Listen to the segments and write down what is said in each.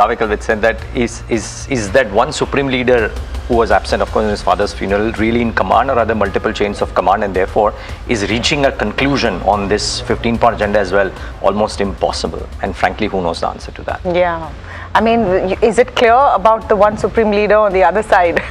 Which said that is that one supreme leader who was absent, of course, in his father's funeral, really in command, or are there multiple chains of command, and therefore is reaching a conclusion on this 15-point agenda as well almost impossible? And frankly, who knows the answer to that? Yeah. I mean, is it clear about the one supreme leader on the other side?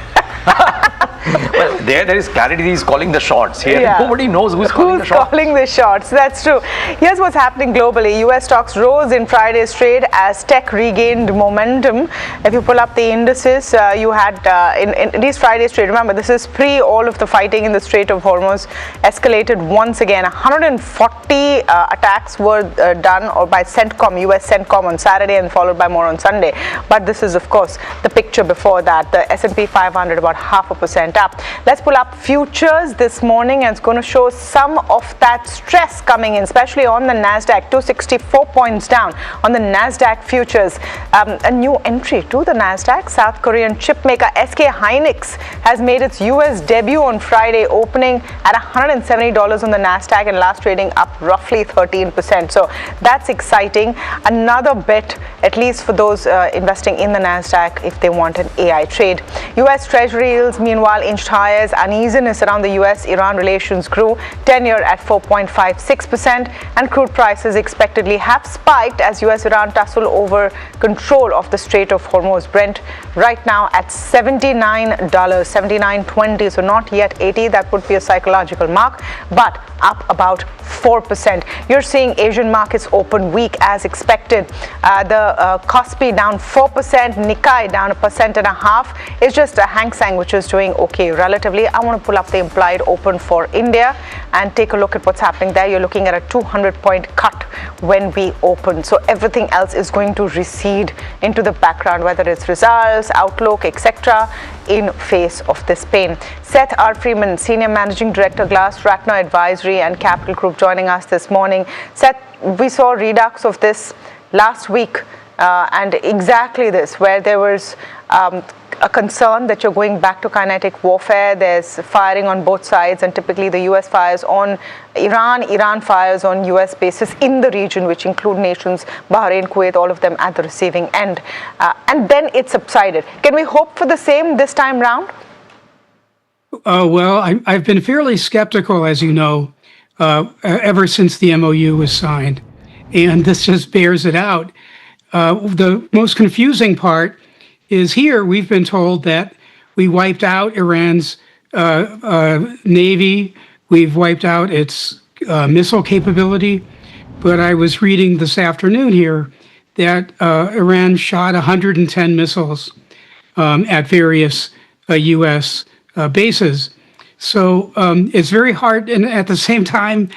Well, there is clarity. He's calling the shots. Here, yeah. Nobody knows who's calling the shots. Calling the shots. That's true. Here's what's happening globally. U.S. stocks rose in Friday's trade as tech regained momentum. If you pull up the indices, you had in these Friday's trade. Remember, this is pre all of the fighting in the Strait of Hormuz escalated once again. 140 attacks were done or by CENTCOM, U.S. CENTCOM on Saturday, and followed by more on Sunday. But this is, of course, the picture before that. The S&P 500 about 0.5% up. Let's pull up futures this morning, and it's going to show some of that stress coming in, especially on the NASDAQ. 264 points down on the NASDAQ futures. A new entry to the NASDAQ. South Korean chip maker SK Hynix has made its US debut on Friday, opening at $170 on the NASDAQ and last trading up roughly 13%. So that's exciting. Another bet, at least for those investing in the NASDAQ, if they want an AI trade. US Treasury yields, meanwhile, inched higher as uneasiness around the US-Iran relations grew. 10-year at 4.56%, and crude prices expectedly have spiked as US-Iran tussle over control of the Strait of Hormuz. Brent right now at $79, $79.20, so not yet 80. That would be a psychological mark, but up about 4%. You're seeing Asian markets open weak as expected. The Kospi down 4%, Nikkei down 1.5%. It's just a Hang Seng which is doing okay relatively. I want to pull up the implied open for India and take a look at what's happening there. You're looking at a 200-point cut when we open. So everything else is going to recede into the background, whether it's results, outlook, etc., in face of this pain. Seth R. Freeman, Senior Managing Director, Glass Ratner Advisory and Capital Group, joining us this morning. Seth, we saw redux of this last week, and exactly this, where there was a concern that you're going back to kinetic warfare. There's firing on both sides, and typically the US fires on Iran, Iran fires on US bases in the region, which include nations Bahrain, Kuwait, all of them at the receiving end. And then it subsided. Can we hope for the same this time round? Well, I've been fairly skeptical, as you know, ever since the MOU was signed, and this just bears it out. The most confusing part is here we've been told that we wiped out Iran's navy, we've wiped out its missile capability, but I was reading this afternoon here that Iran shot 110 missiles at various U.S. Bases. So it's very hard, and at the same time,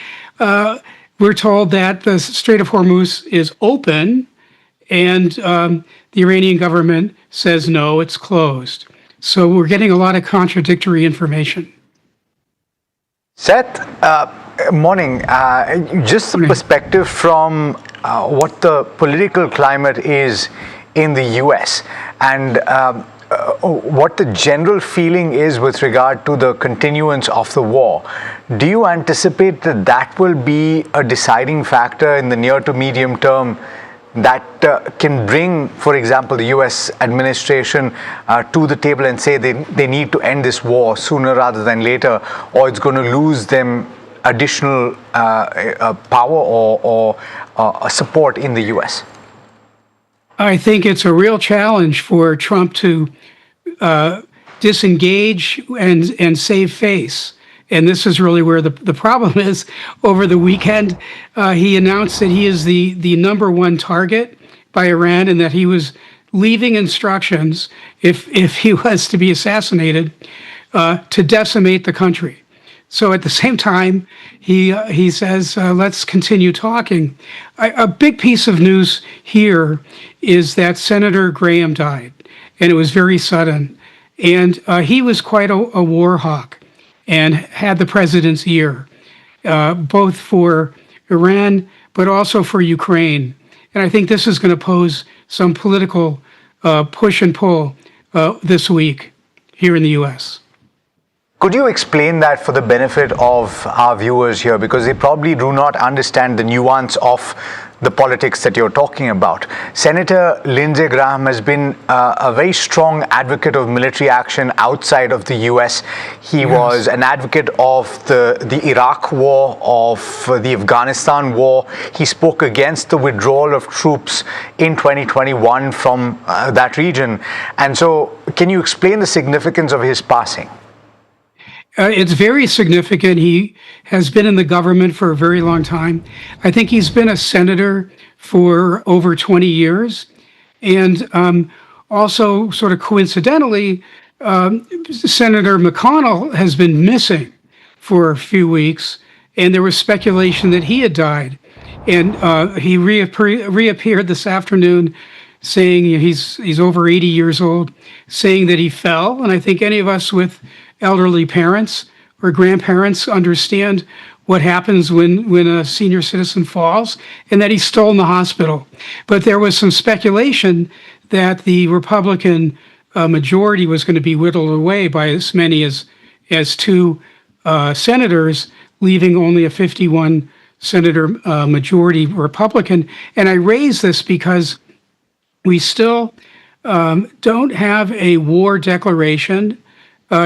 we're told that the Strait of Hormuz is open, and the Iranian government says no, it's closed. So we're getting a lot of contradictory information. Seth, morning. Just some perspective from what the political climate is in the US, and what the general feeling is with regard to the continuance of the war. Do you anticipate that that will be a deciding factor in the near to medium term that can bring, for example, the US administration to the table and say they need to end this war sooner rather than later, or it's going to lose them additional power or support in the US? I think it's a real challenge for Trump to disengage and save face. And this is really where the problem is. Over the weekend, he announced that he is the #1 target by Iran, and that he was leaving instructions, if he was to be assassinated, to decimate the country. So at the same time, he says, let's continue talking. A big piece of news here is that Senator Graham died, and it was very sudden. And he was quite a war hawk and had the president's ear, both for Iran, but also for Ukraine. And I think this is going to pose some political push and pull this week here in the U.S. Could you explain that for the benefit of our viewers here, because they probably do not understand the nuance of the politics that you're talking about. Senator Lindsey Graham has been a very strong advocate of military action outside of the US. He was an advocate of the Iraq war, of the Afghanistan war. He spoke against the withdrawal of troops in 2021 from that region. And so, can you explain the significance of his passing? It's very significant. He has been in the government for a very long time. I think he's been a senator for over 20 years. And also, sort of coincidentally, Senator McConnell has been missing for a few weeks, and there was speculation that he had died. And he reappeared this afternoon saying he's over 80 years old, saying that he fell. And I think any of us with elderly parents or grandparents understand what happens when a senior citizen falls, and that he's still in the hospital. But there was some speculation that the Republican majority was going to be whittled away by as many as two senators, leaving only a 51 senator majority Republican. And I raise this because we still don't have a war declaration.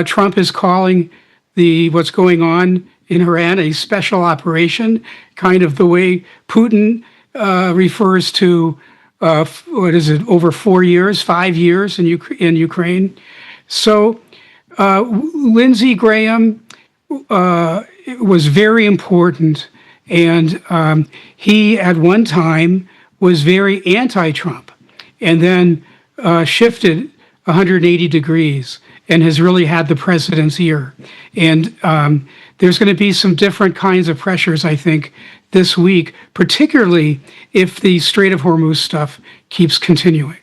Trump is calling what's going on in Iran a special operation, kind of the way Putin refers to over 5 years in Ukraine. So Lindsey Graham was very important, and he at one time was very anti-Trump, and then shifted 180 degrees and has really had the president's ear. And there's going to be some different kinds of pressures, I think, this week, particularly if the Strait of Hormuz stuff keeps continuing.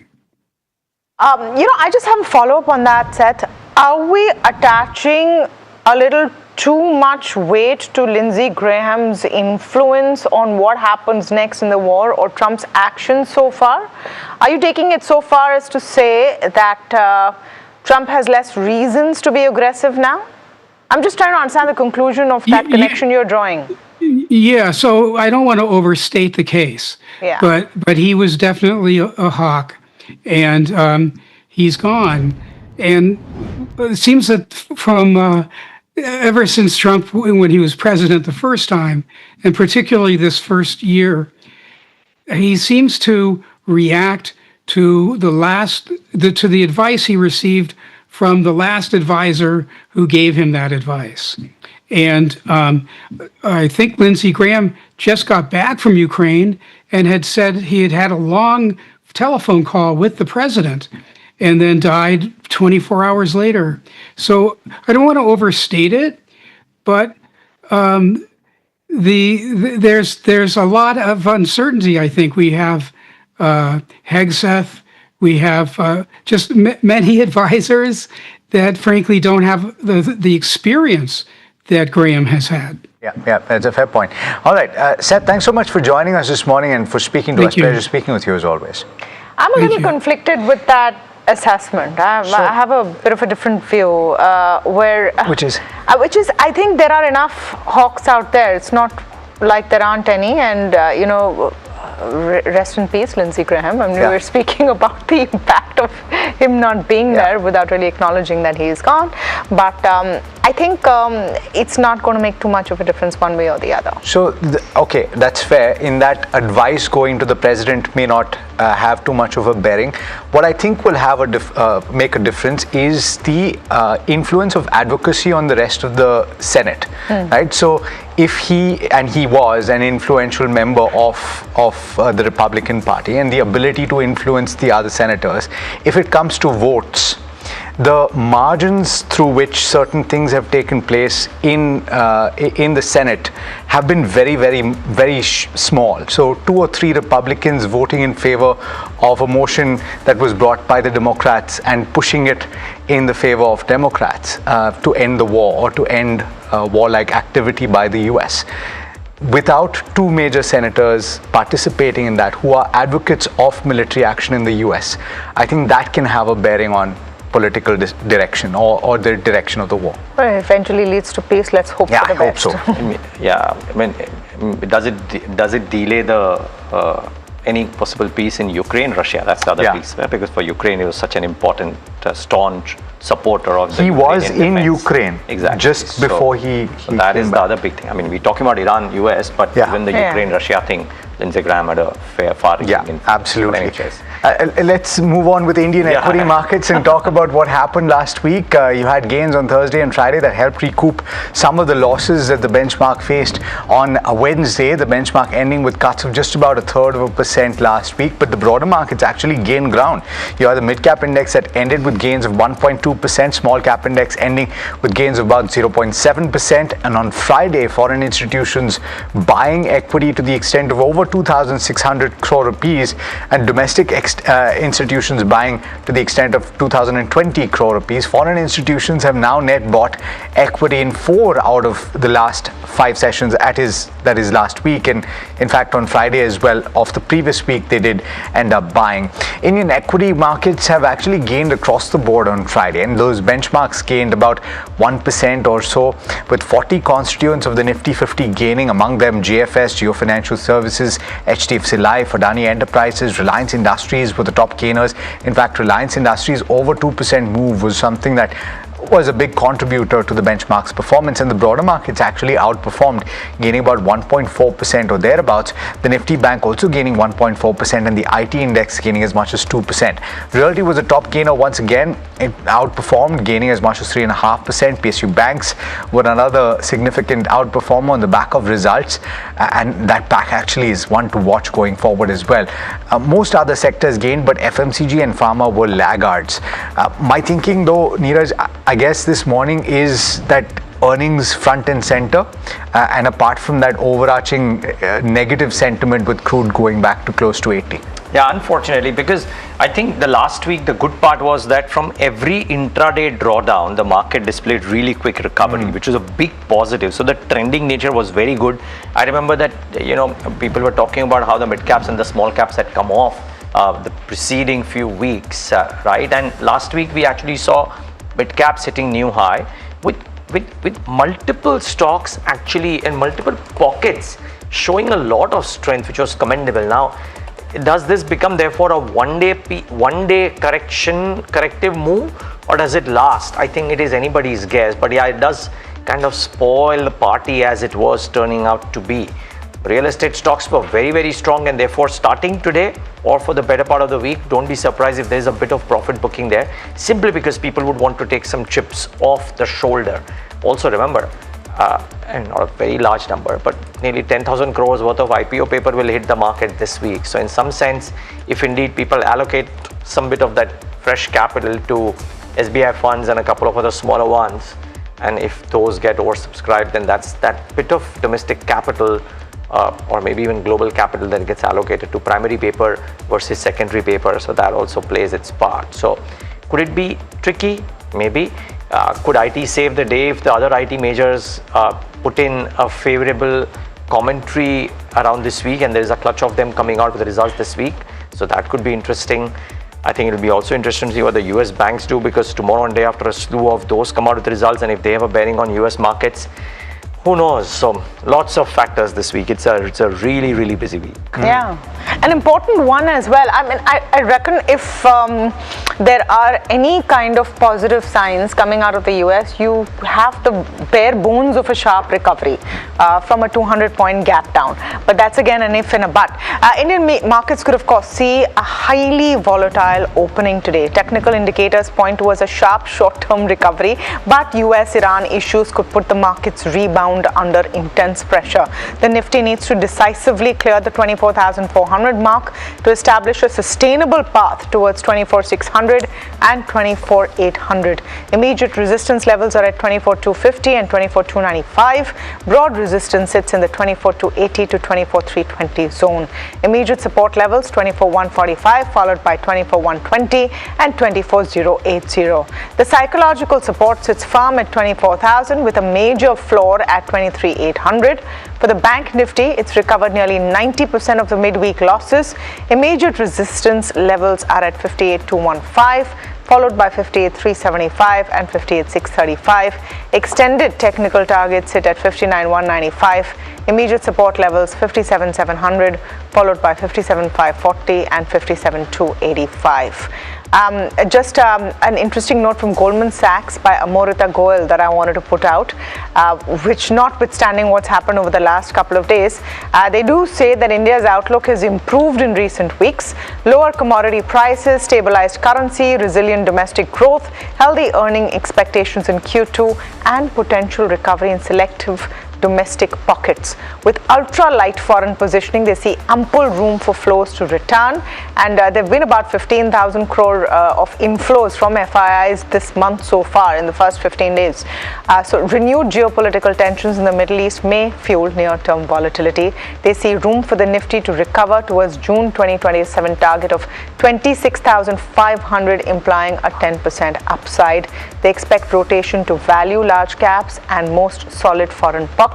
I just have a follow-up on that, Seth. Are we attaching a little too much weight to Lindsey Graham's influence on what happens next in the war, or Trump's actions so far? Are you taking it so far as to say that Trump has less reasons to be aggressive now? I'm just trying to understand the conclusion of that connection you're drawing. Yeah, so I don't want to overstate the case, but he was definitely a hawk, and he's gone. And it seems that from ever since Trump, when he was president the first time, and particularly this first year, he seems to react to the advice he received from the last advisor who gave him that advice. And I think Lindsey Graham just got back from Ukraine and had said he had had a long telephone call with the president and then died 24 hours later. So I don't want to overstate it, but there's a lot of uncertainty. I think we have Hegseth, we have just many advisors that frankly don't have the experience that Graham has had. Yeah, that's a fair point. All right, Seth, thanks so much for joining us this morning and for speaking to us. Pleasure speaking with you as always. I'm a little conflicted with that assessment. I have a bit of a different view, which is I think there are enough hawks out there. It's not like there aren't any, and rest in peace, Lindsey Graham. I mean, we were speaking about the impact of him not being there without really acknowledging that he's gone. But I think it's not going to make too much of a difference one way or the other. So, okay, that's fair. In that, advice going to the president may not have too much of a bearing. What I think will have make a difference is the influence of advocacy on the rest of the Senate, right? So, if he was an influential member of the Republican Party and the ability to influence the other senators, if it comes to votes, the margins through which certain things have taken place in the Senate have been very, very, very small. So 2 or 3 Republicans voting in favor of a motion that was brought by the Democrats and pushing it in the favor of Democrats to end the war or to end warlike activity by the US. Without 2 major senators participating in that, who are advocates of military action in the US, I think that can have a bearing on political direction or the direction of the war. Well, it eventually leads to peace. Let's hope for the best. I hope so. I mean, does it delay the any possible peace in Ukraine, Russia. That's the other piece, right? Because for Ukraine, he was such an important, staunch supporter of the He was Ukrainian in defense. Ukraine Exactly. just before he that came is back. the other big thing. I mean, we're talking about Iran, US, but even the Ukraine-Russia thing, Lindsey Graham had a far-reaching absolutely. NHS. Let's move on with Indian equity markets and talk about what happened last week. You had gains on Thursday and Friday that helped recoup some of the losses that the benchmark faced on Wednesday. The benchmark ending with cuts of just about 0.33% last week, but the broader markets actually gained ground. You had the mid-cap index that ended with gains of 1.2%, small-cap index ending with gains of about 0.7%, and on Friday, foreign institutions buying equity to the extent of over 2,600 crore rupees and domestic institutions buying to the extent of 2,020 crore rupees. Foreign institutions have now net bought equity in 4 out of the last 5 sessions, that is last week, and in fact on Friday as well of the previous week they did end up buying. Indian equity markets have actually gained across the board on Friday, and those benchmarks gained about 1% or so, with 40 constituents of the Nifty 50 gaining, among them JFS, Jio Financial Services, HDFC Life, Adani Enterprises, Reliance Industries were the top gainers. In fact, Reliance Industries over 2% move was something that was a big contributor to the benchmark's performance, and the broader markets actually outperformed, gaining about 1.4% or thereabouts. The Nifty Bank also gaining 1.4%, and the IT index gaining as much as 2%. Realty was a top gainer once again. It outperformed, gaining as much as 3.5%. PSU banks were another significant outperformer on the back of results, and that pack actually is one to watch going forward as well. Most other sectors gained, but FMCG and pharma were laggards. My thinking though, Neeraj, I guess this morning is that earnings front and center, and apart from that overarching negative sentiment with crude going back to close to 80. Yeah, unfortunately, because I think the last week, the good part was that from every intraday drawdown, the market displayed really quick recovery, which was a big positive. So the trending nature was very good. I remember that, people were talking about how the mid caps and the small caps had come off the preceding few weeks, right? And last week, we actually saw mid caps hitting new high with multiple stocks actually in multiple pockets showing a lot of strength, which was commendable. Now, does this become therefore a one day corrective move, or does it last? I think it is anybody's guess, but yeah, it does kind of spoil the party as it was turning out to be. Real estate stocks were very, very strong, and therefore starting today or for the better part of the week, don't be surprised if there's a bit of profit booking there, simply because people would want to take some chips off the shoulder. Also remember, and not a very large number, but nearly 10,000 crores worth of IPO paper will hit the market this week. So in some sense, if indeed people allocate some bit of that fresh capital to SBI funds and a couple of other smaller ones, and if those get oversubscribed, then that's that bit of domestic capital or maybe even global capital that gets allocated to primary paper versus secondary paper. So that also plays its part. So could it be tricky? Maybe. Could IT save the day if the other IT majors put in a favorable commentary around this week, and there is a clutch of them coming out with the results this week? So that could be interesting. I think it'll be also interesting to see what the US banks do, because tomorrow and day after a slew of those come out with the results, and if they have a bearing on US markets, who knows? So lots of factors this week. It's a really, really busy week. Yeah, an important one as well. I mean, I reckon if there are any kind of positive signs coming out of the US, you have the bare bones of a sharp recovery from a 200-point gap down. But that's again an if and a but. Indian markets could of course see a highly volatile opening today. Technical indicators point towards a sharp short-term recovery, but US-Iran issues could put the markets rebound under intense pressure. The Nifty needs to decisively clear the 24,400 mark to establish a sustainable path towards 24,600 and 24,800. Immediate resistance levels are at 24,250 and 24,295. Broad resistance sits in the 24,280 to 24,320 zone. Immediate support levels 24,145 followed by 24,120 and 24,080. The psychological support sits firm at 24,000 with a major floor at at 23,800. For the Bank Nifty, it's recovered nearly 90% of the midweek losses. Immediate resistance levels are at 58,215. Followed by 58,375 and 58,635. Extended technical targets sit at 59,195. Immediate support levels 57,700, followed by 57,540 and 57,285. Just an interesting note from Goldman Sachs by Amrita Goel that I wanted to put out, which, notwithstanding what's happened over the last couple of days, they do say that India's outlook has improved in recent weeks. Lower commodity prices, stabilized currency, resilient domestic growth, healthy earning expectations in Q2, and potential recovery in selective domestic pockets. With ultra-light foreign positioning, they see ample room for flows to return, and there have been about 15,000 crore of inflows from FIIs this month so far in the first 15 days. So renewed geopolitical tensions in the Middle East may fuel near-term volatility. They see room for the Nifty to recover towards June 2027 target of 26,500, implying a 10% upside. They expect rotation to value, large caps, and most solid foreign pockets.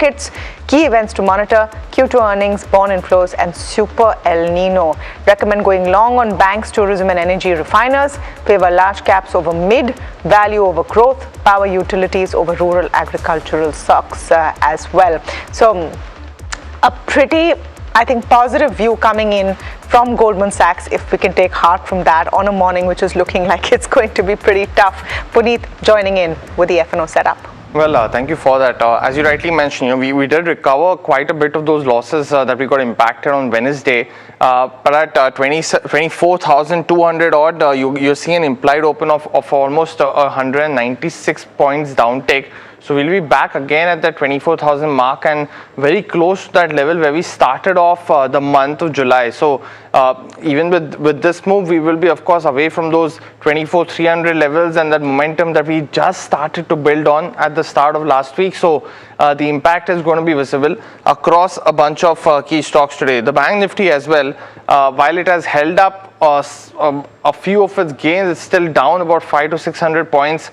Key events to monitor: Q2 earnings, bond inflows, and Super El Nino. Recommend going long on banks, tourism, and energy refiners. Favor large caps over mid, value over growth, power utilities over rural agricultural stocks as well. So a pretty, I think, positive view coming in from Goldman Sachs, if we can take heart from that on a morning which is looking like it's going to be pretty tough. Puneet joining in with the F&O setup. Well, thank you for that. As you rightly mentioned, we did recover quite a bit of those losses that we got impacted on Wednesday. But at 24,200 odd, you see an implied open of almost 196 points downtick. So we'll be back again at that 24,000 mark and very close to that level where we started off the month of July. So even with this move, we will be, of course, away from those 24,300 levels and that momentum that we just started to build on at the start of last week. So the impact is going to be visible across a bunch of key stocks today. The Bank Nifty as well, while it has held up a few of its gains, it's still down about 500 to 600 points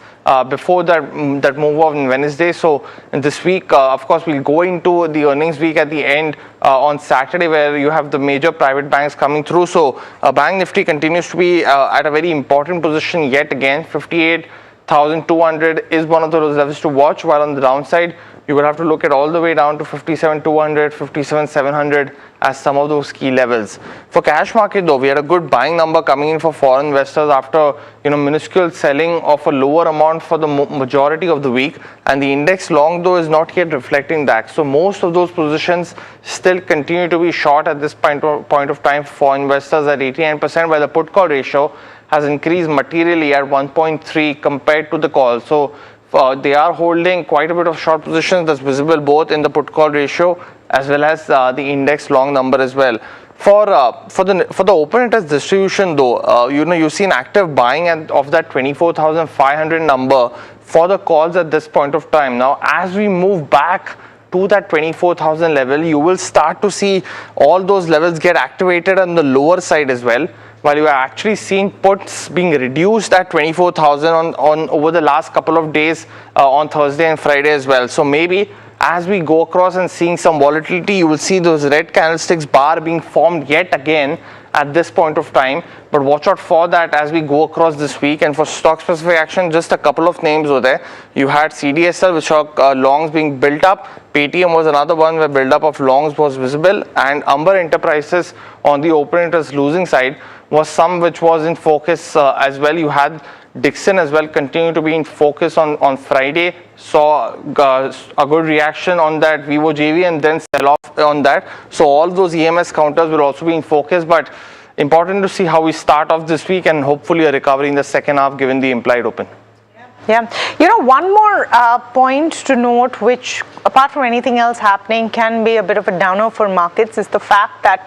before that move on Wednesday. So this week, of course, we'll go into the earnings week at the end on Saturday, where you have the major private banks coming through. So Bank Nifty continues to be at a very important position yet again. 58,200 is one of those levels to watch, while on the downside, you will have to look at all the way down to 57,200, 57,700 as some of those key levels. For cash market though, we had a good buying number coming in for foreign investors after minuscule selling of a lower amount for the majority of the week, and the index long though is not yet reflecting that. So most of those positions still continue to be short at this point of time for investors at 89%, while the put call ratio has increased materially at 1.3 compared to the call. So they are holding quite a bit of short positions. That's visible both in the put call ratio as well as the index long number as well. For the open interest distribution though, you see an active buying of that 24,500 number for the calls at this point of time. Now as we move back to that 24,000 level, you will start to see all those levels get activated on the lower side as well, while you are actually seeing puts being reduced at 24,000 on over the last couple of days on Thursday and Friday as well. So maybe as we go across and seeing some volatility, you will see those red candlesticks bar being formed yet again at this point of time. But watch out for that as we go across this week. And for stock specific action, just a couple of names over there. You had CDSL, which saw longs being built up. Paytm was another one where build up of longs was visible, and Amber Enterprises on the open interest losing side was some which was in focus as well. You had Dixon as well continue to be in focus on Friday, saw a good reaction on that Vivo JV and then sell off on that. So all those EMS counters will also be in focus, but important to see how we start off this week and hopefully a recovery in the second half given the implied open. Yeah, one more point to note, which apart from anything else happening can be a bit of a downer for markets, is the fact that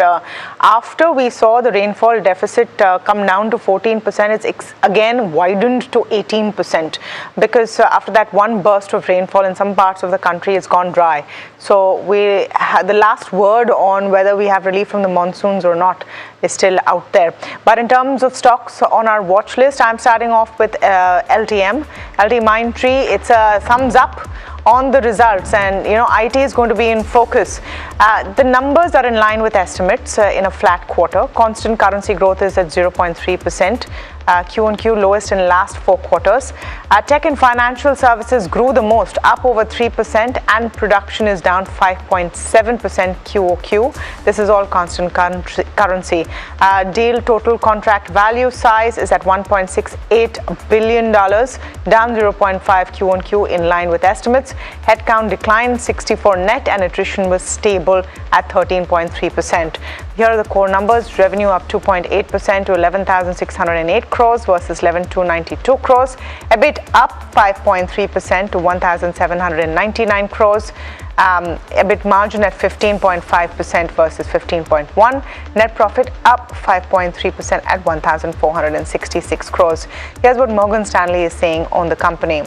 after we saw the rainfall deficit come down to 14%, it's again widened to 18%, because after that one burst of rainfall in some parts of the country, it's gone dry. So we had the last word on whether we have relief from the monsoons or not is still out there. But in terms of stocks on our watch list, I'm starting off with LTM. LT Mindtree, it's a thumbs up on the results, and IT is going to be in focus. The numbers are in line with estimates in a flat quarter. Constant currency growth is at 0.3%. Q-on-Q lowest in last 4 quarters. Tech and financial services grew the most, up over 3%, and production is down 5.7% QOQ. This is all constant currency. Deal total contract value size is at $1.68 billion, down 0.5 Q-on-Q in line with estimates. Headcount declined 64 net, and attrition was stable at 13.3%. Here are the core numbers. Revenue up 2.8% to 11,608 crores versus 11,292 crores. EBIT up 5.3% to 1,799 crores. EBIT margin at 15.5% versus 15.1%. Net profit up 5.3% at 1,466 crores. Here's what Morgan Stanley is saying on the company.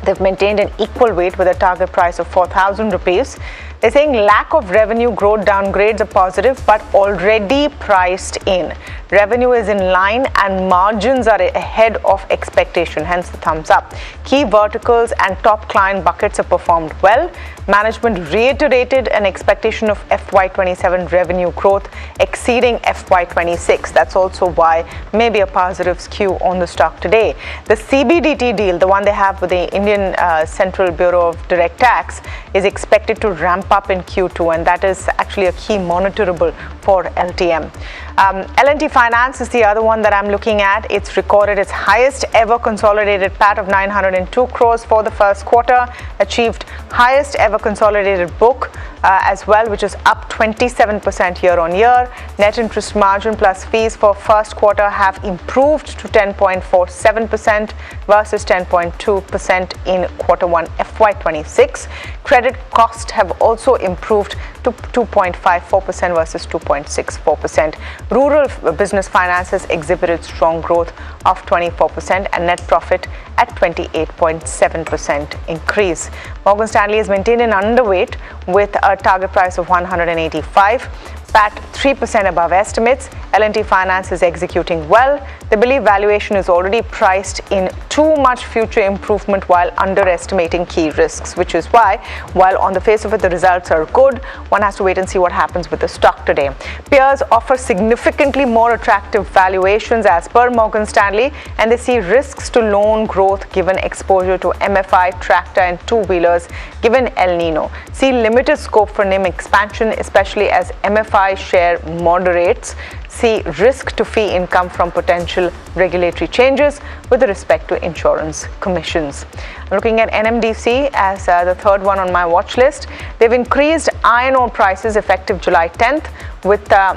They've maintained an equal weight with a target price of 4,000 rupees. They're saying lack of revenue growth downgrades are positive, but already priced in. Revenue is in line and margins are ahead of expectation, hence the thumbs up. Key verticals and top client buckets have performed well. Management reiterated an expectation of FY27 revenue growth exceeding FY26. That's also why maybe a positive skew on the stock today. The CBDT deal, the one they have with the Indian Central Bureau of Direct Tax, is expected to ramp up in Q2, and that is actually a key monitorable for LTM. L&T Finance is the other one that I'm looking at. It's recorded its highest ever consolidated PAT of 902 crores for the first quarter, achieved highest ever consolidated book as well, which is up 27% year on year. Net interest margin plus fees for first quarter have improved to 10.47% versus 10.2% in quarter 1 FY26. Credit costs have also improved to 2.54% versus 2.64%. Rural business finances exhibited strong growth of 24% and net profit at 28.7% increase. Morgan Stanley has maintained an underweight with a target price of 185. PAT 3% above estimates. L&T Finance is executing well. They believe valuation is already priced in too much future improvement while underestimating key risks, which is why, while on the face of it the results are good, one has to wait and see what happens with the stock today. Peers offer significantly more attractive valuations as per Morgan Stanley, and they see risks to loan growth given exposure to MFI, tractor and two-wheelers given El Nino. See limited scope for NIM expansion, especially as MFI share moderates. See risk to fee income from potential regulatory changes with respect to insurance commissions. I'm looking at NMDC as the third one on my watch list. They've increased iron ore prices effective July 10th with the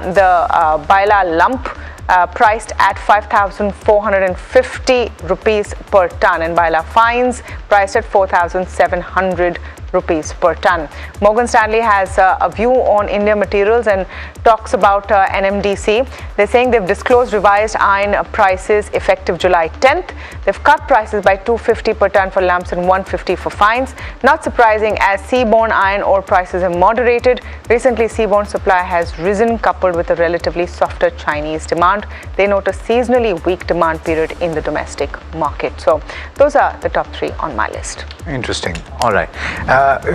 Baila lump priced at 5,450 rupees per ton and Baila fines priced at 4,700 rupees per ton. Morgan Stanley has a view on India Materials and talks about NMDC. They're saying they've disclosed revised iron prices effective July 10th. They've cut prices by 250 per ton for lumps and 150 for fines. Not surprising as seaborne iron ore prices have moderated. Recently, seaborne supply has risen coupled with a relatively softer Chinese demand. They note a seasonally weak demand period in the domestic market. So those are the top 3 on my list. Interesting. All right.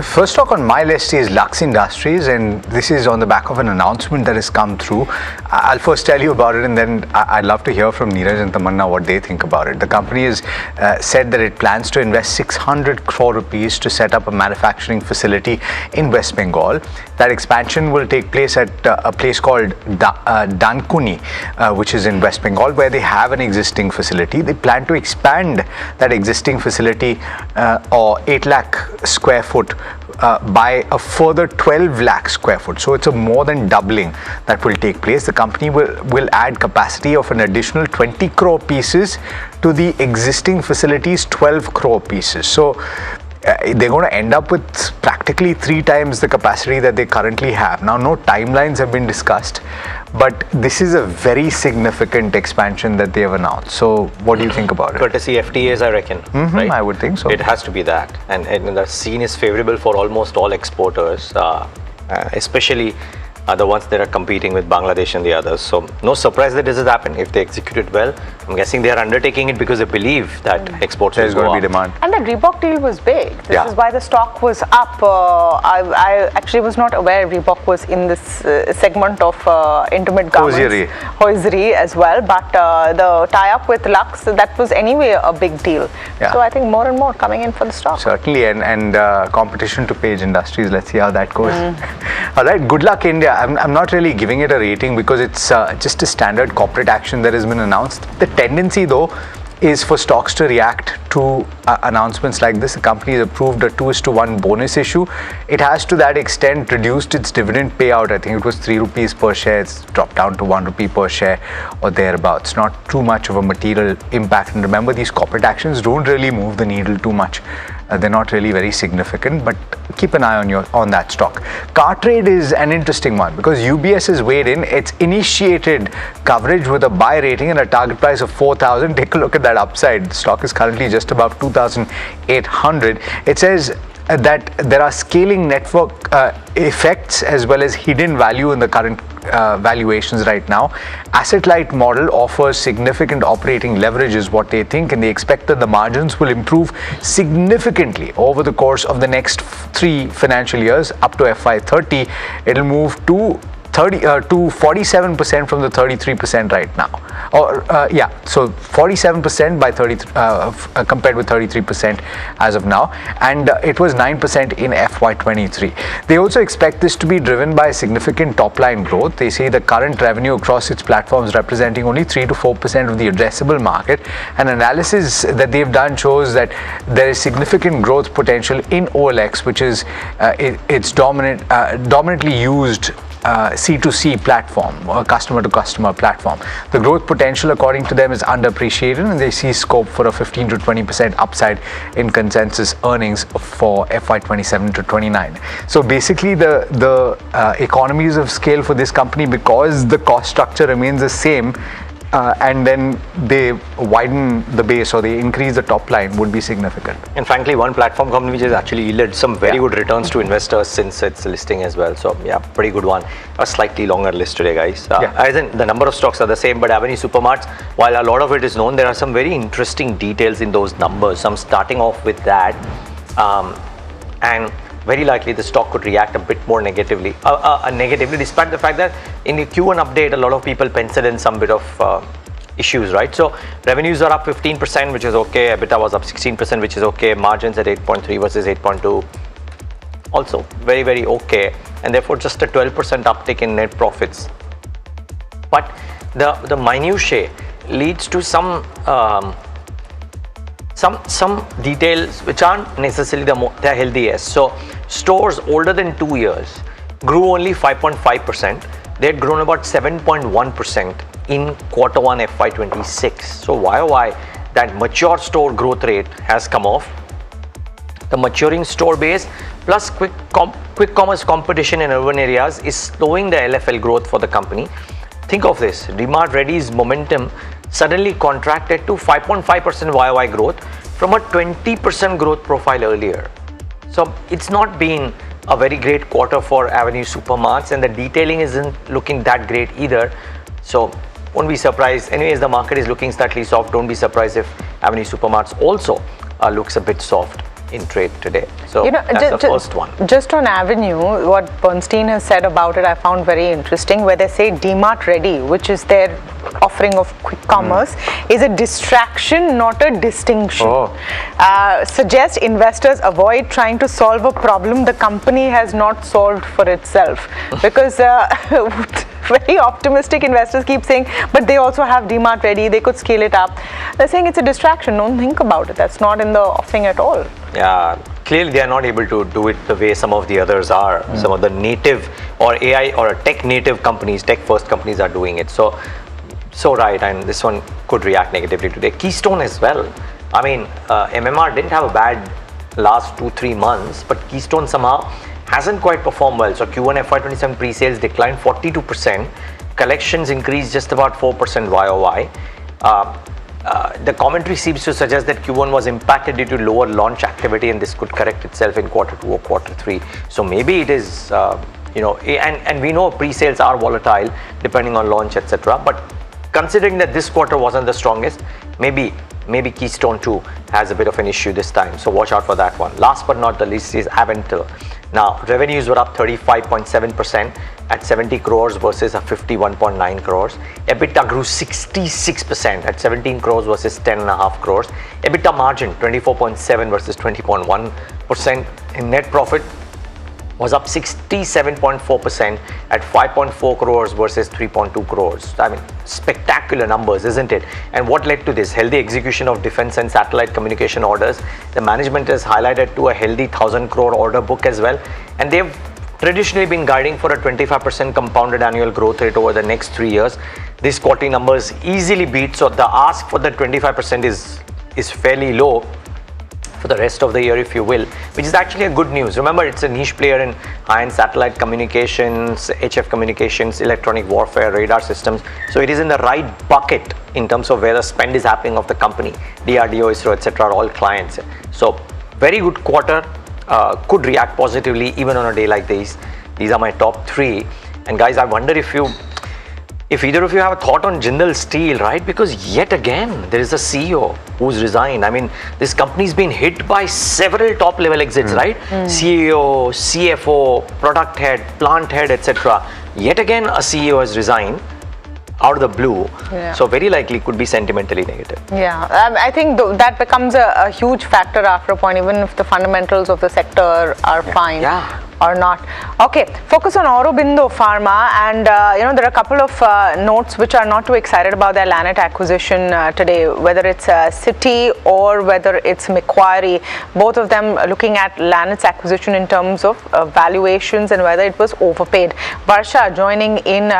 First stock on my list is Lux Industries, and this is on the back of an announcement that has come through. I'll first tell you about it, and then I'd love to hear from Neeraj and Tamanna what they think about it. The company has said that it plans to invest 600 crore rupees to set up a manufacturing facility in West Bengal. That expansion will take place at a place called Dankuni, which is in West Bengal, where they have an existing facility. They plan to expand that existing facility or 8 lakh square foot by a further 12 lakh square foot. So it's a more than doubling that will take place. The company will add capacity of an additional 20 crore pieces to the existing facility's 12 crore pieces. So they're going to end up with practically 3 times the capacity that they currently have. Now, no timelines have been discussed, but this is a very significant expansion that they have announced. So what do you think about it? Courtesy FTAs, I reckon, right? I would think so. It has to be that. And the scene is favorable for almost all exporters, especially are the ones that are competing with Bangladesh and the others. So no surprise that this has happened. If they execute it well, I'm guessing they are undertaking it because they believe that exports There's will go going to be up. demand. And the Reebok deal was big. This Yeah. is why the stock was up. I actually was not aware Reebok was in this segment of intimate garments. Hosiery as well. But the tie-up with Lux, that was anyway a big deal. Yeah. So I think more and more coming in for the stock. Certainly, and competition to Page Industries. Let's see how that goes. All right, good luck, India. I'm not really giving it a rating because it's just a standard corporate action that has been announced. The tendency, though, is for stocks to react to announcements like this. The company has approved a 2:1 bonus issue. It has, to that extent, reduced its dividend payout. I think it was 3 rupees per share. It's dropped down to 1 rupee per share or thereabouts. Not too much of a material impact. And remember, these corporate actions don't really move the needle too much. They're not really very significant, but keep an eye on that stock. Cartrade is an interesting one because UBS has weighed in. It's initiated coverage with a buy rating and a target price of 4,000. Take a look at that upside. The stock is currently just above 2,800. It says that there are scaling network effects as well as hidden value in the current valuations right now. Asset-light model offers significant operating leverage is what they think, and they expect that the margins will improve significantly over the course of the next 3 financial years up to FY30. It'll move to 47% from the 33% right now. So 47% by 30 compared with 33% as of now, and it was 9% in FY23. They also expect this to be driven by significant top-line growth. They say the current revenue across its platforms representing only 3 to 4% of the addressable market. An analysis that they've done shows that there is significant growth potential in OLX, which is its dominantly used C2C platform, or customer-to-customer platform. The growth potential, according to them, is underappreciated, and they see scope for a 15 to 20% upside in consensus earnings for FY27 to 29. So basically, the economies of scale for this company, because the cost structure remains the same, and then they widen the base or they increase the top line, would be significant. And frankly, one platform company which has actually yielded some very good returns to investors since its listing as well. So yeah, pretty good one. A slightly longer list today, guys. As in, the number of stocks are the same, but Avenue Supermarts, while a lot of it is known, there are some very interesting details in those numbers. So I'm starting off with that. And very likely the stock could react a bit more negatively, despite the fact that in the Q1 update, a lot of people penciled in some bit of issues, right? So revenues are up 15%, which is okay. EBITDA was up 16%, which is okay. Margins at 8.3 versus 8.2, also very, very okay. And therefore, just a 12% uptick in net profits. But the minutiae leads to some details which aren't necessarily the healthiest. So stores older than 2 years grew only 5.5%. They had grown about 7.1% in Q1 FY26. So YOY, that mature store growth rate has come off. The maturing store base plus quick commerce competition in urban areas is slowing the LFL growth for the company. Think of this, DMart Ready's momentum suddenly contracted to 5.5% YOY growth from a 20% growth profile earlier. So it's not been a very great quarter for Avenue Supermarts, and the detailing isn't looking that great either. So won't be surprised. Anyways, the market is looking slightly soft. Don't be surprised if Avenue Supermarts also looks a bit soft in trade today. So that's the first one. Just on Avenue, what Bernstein has said about it, I found very interesting, where they say DMart Ready, which is their offering of quick commerce, is a distraction, not a distinction. Suggest investors avoid trying to solve a problem the company has not solved for itself. Because very optimistic investors keep saying, but they also have DMart Ready, they could scale it up. They're saying it's a distraction, don't think about it. That's not in the offing at all. Yeah, clearly they are not able to do it the way some of the others are. Some of the native or AI or tech native companies, tech first companies are doing it. So right, and this one could react negatively today. Keystone as well. I mean, MMR didn't have a bad last 2-3 months, but Keystone somehow hasn't quite performed well. So Q1 FY27 pre-sales declined 42%. Collections increased just about 4% YOY. The commentary seems to suggest that Q1 was impacted due to lower launch activity, and this could correct itself in Q2 or Q3. So maybe it is and we know pre-sales are volatile depending on launch, etc. But considering that this quarter wasn't the strongest, maybe Keystone 2 has a bit of an issue this time. So watch out for that one. Last but not the least is Aventil. Now, revenues were up 35.7% at 70 crores versus a 51.9 crores. EBITDA grew 66% at 17 crores versus 10.5 crores. EBITDA margin 24.7 versus 20.1%. In net profit was up 67.4% at 5.4 crores versus 3.2 crores. I mean, spectacular numbers, isn't it? And what led to this? Healthy execution of defense and satellite communication orders. The management has highlighted to a healthy 1,000 crore order book as well. And they've traditionally been guiding for a 25% compounded annual growth rate over the next 3 years. These quarterly numbers easily beat. So the ask for the 25% is fairly low for the rest of the year, if you will, which is actually a good news. Remember, it's a niche player in high-end satellite communications, HF communications, electronic warfare, radar systems. So it is in the right bucket in terms of where the spend is happening of the company. DRDO, ISRO, etc. are all clients. So very good quarter, could react positively even on a day like this. These are my top 3. And guys, I wonder if either of you have a thought on Jindal Steel, right? Because yet again, there is a CEO who's resigned. I mean, this company's been hit by several top level exits, right? CEO, CFO, product head, plant head, etc. Yet again, a CEO has resigned out of the blue. Yeah. So very likely could be sentimentally negative. Yeah, I think that becomes a huge factor after a point, even if the fundamentals of the sector are fine. Yeah. Or not. Okay, focus on Aurobindo Pharma, and there are a couple of notes which are not too excited about their Lanet acquisition today, whether it's Citi or whether it's Macquarie. Both of them looking at Lanet's acquisition in terms of valuations and whether it was overpaid. Varsha joining in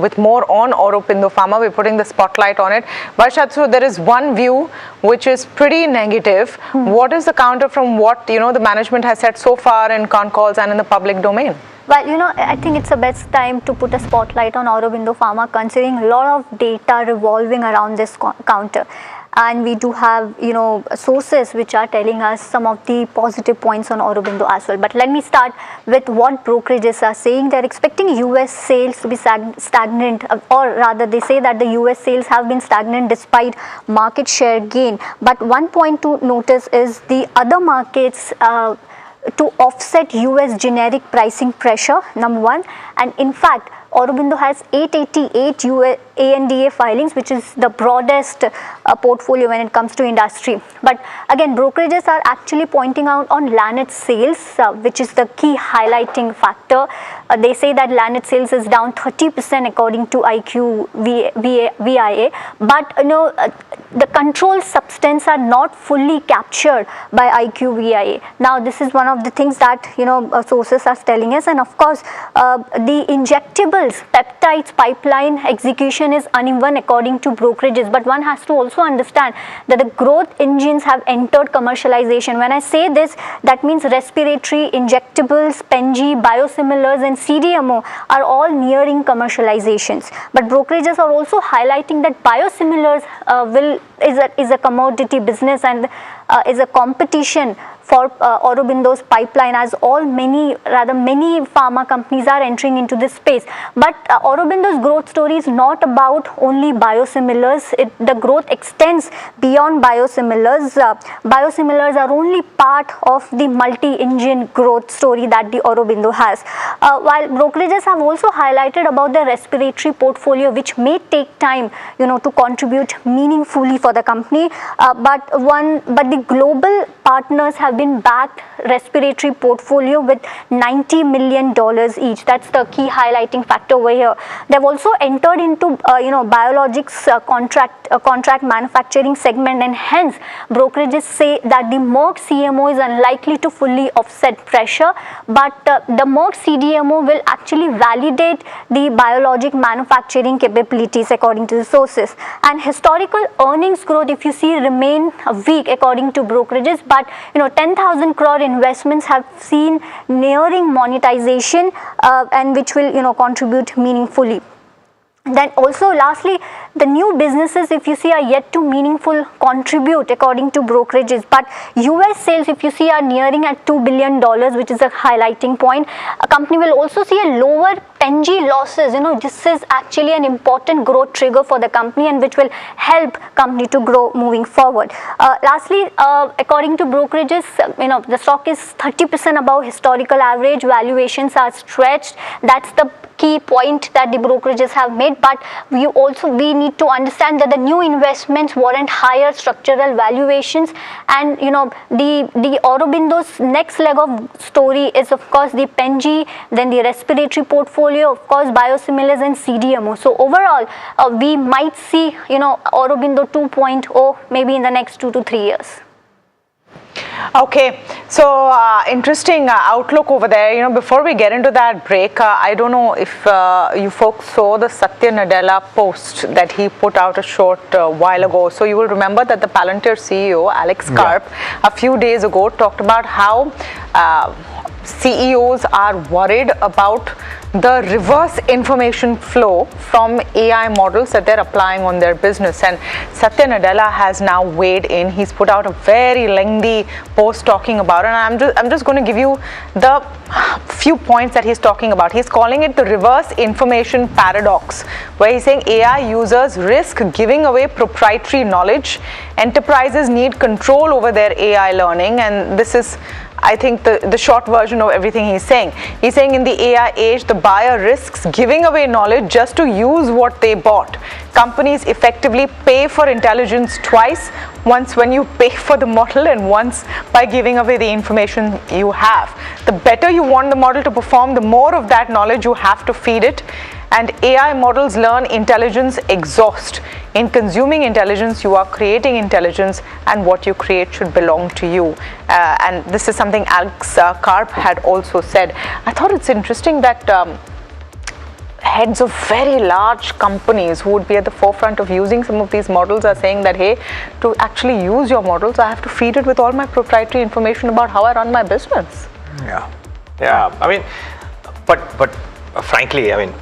with more on Aurobindo Pharma. We're putting the spotlight on it. Varsha, so there is one view which is pretty negative. What is the counter from what the management has said so far in con calls and in the public domain? Well, I think it's the best time to put a spotlight on Aurobindo Pharma, considering a lot of data revolving around this counter. And we do have, sources which are telling us some of the positive points on Aurobindo as well. But let me start with what brokerages are saying. They're expecting US sales to be stagnant, or rather they say that the US sales have been stagnant despite market share gain. But one point to notice is the other markets to offset US generic pricing pressure, number one. And in fact, Aurobindo has 888 ANDA filings, which is the broadest portfolio when it comes to industry. But again, brokerages are actually pointing out on Lanet sales, which is the key highlighting factor. They say that Lanet sales is down 30% according to IQVIA, but the controlled substance are not fully captured by IQVIA. Now, this is one of the things that sources are telling us, and of course, the injectables peptides pipeline execution is uneven according to brokerages. But one has to also understand that the growth engines have entered commercialization. When I say this, that means respiratory, injectables, PenG, biosimilars, and CDMO are all nearing commercializations. But brokerages are also highlighting that biosimilars is a commodity business and is a competition for Aurobindo's pipeline, as many pharma companies are entering into this space. But Aurobindo's growth story is not about only biosimilars. The growth extends beyond biosimilars. Biosimilars are only part of the multi-engine growth story that the Aurobindo has. While brokerages have also highlighted about their respiratory portfolio, which may take time, to contribute meaningfully for the company. But the global partners have been backed respiratory portfolio with $90 million each. That's the key highlighting factor over here. They've also entered into biologics contract manufacturing segment, and hence brokerages say that the Merck CMO is unlikely to fully offset pressure, but the Merck CDMO will actually validate the biologic manufacturing capabilities according to the sources. And historical earnings growth, if you see, remain weak according to brokerages, but 10,000 crore investments have seen nearing monetization, and which will contribute meaningfully. Then also lastly, the new businesses, if you see, are yet to meaningful contribute according to brokerages. But US sales, if you see, are nearing at $2 billion, which is a highlighting point. A company will also see a lower 10G losses. This is actually an important growth trigger for the company and which will help company to grow moving forward. Lastly, according to brokerages, the stock is 30% above historical average. Valuations are stretched. That's the key point that the brokerages have made, but we need to understand that the new investments warrant higher structural valuations, and the Aurobindo's next leg of story is of course the Pen-G, then the respiratory portfolio, of course biosimilars and CDMO. So overall we might see Aurobindo 2.0 maybe in the next 2 to 3 years. Okay, so interesting outlook over there. Before we get into that break, I don't know if you folks saw the Satya Nadella post that he put out a short while ago. So you will remember that the Palantir CEO, Alex Karp, a few days ago talked about how CEOs are worried about the reverse information flow from AI models that they're applying on their business. And Satya Nadella has now weighed in. He's put out a very lengthy post talking about it. And I'm just going to give you the few points that he's talking about. He's calling it the reverse information paradox, where he's saying AI users risk giving away proprietary knowledge. Enterprises need control over their AI learning. And this is, I think, the short version of everything he's saying. He's saying in the AI age, the buyer risks giving away knowledge just to use what they bought. Companies effectively pay for intelligence twice, once when you pay for the model and once by giving away the information you have. The better you want the model to perform, the more of that knowledge you have to feed it. And AI models learn intelligence exhaust. In consuming intelligence, you are creating intelligence, and what you create should belong to you. And this is something Alex Karp had also said. I thought it's interesting that heads of very large companies who would be at the forefront of using some of these models are saying that, hey, to actually use your models, I have to feed it with all my proprietary information about how I run my business. Yeah. I mean, but frankly, I mean,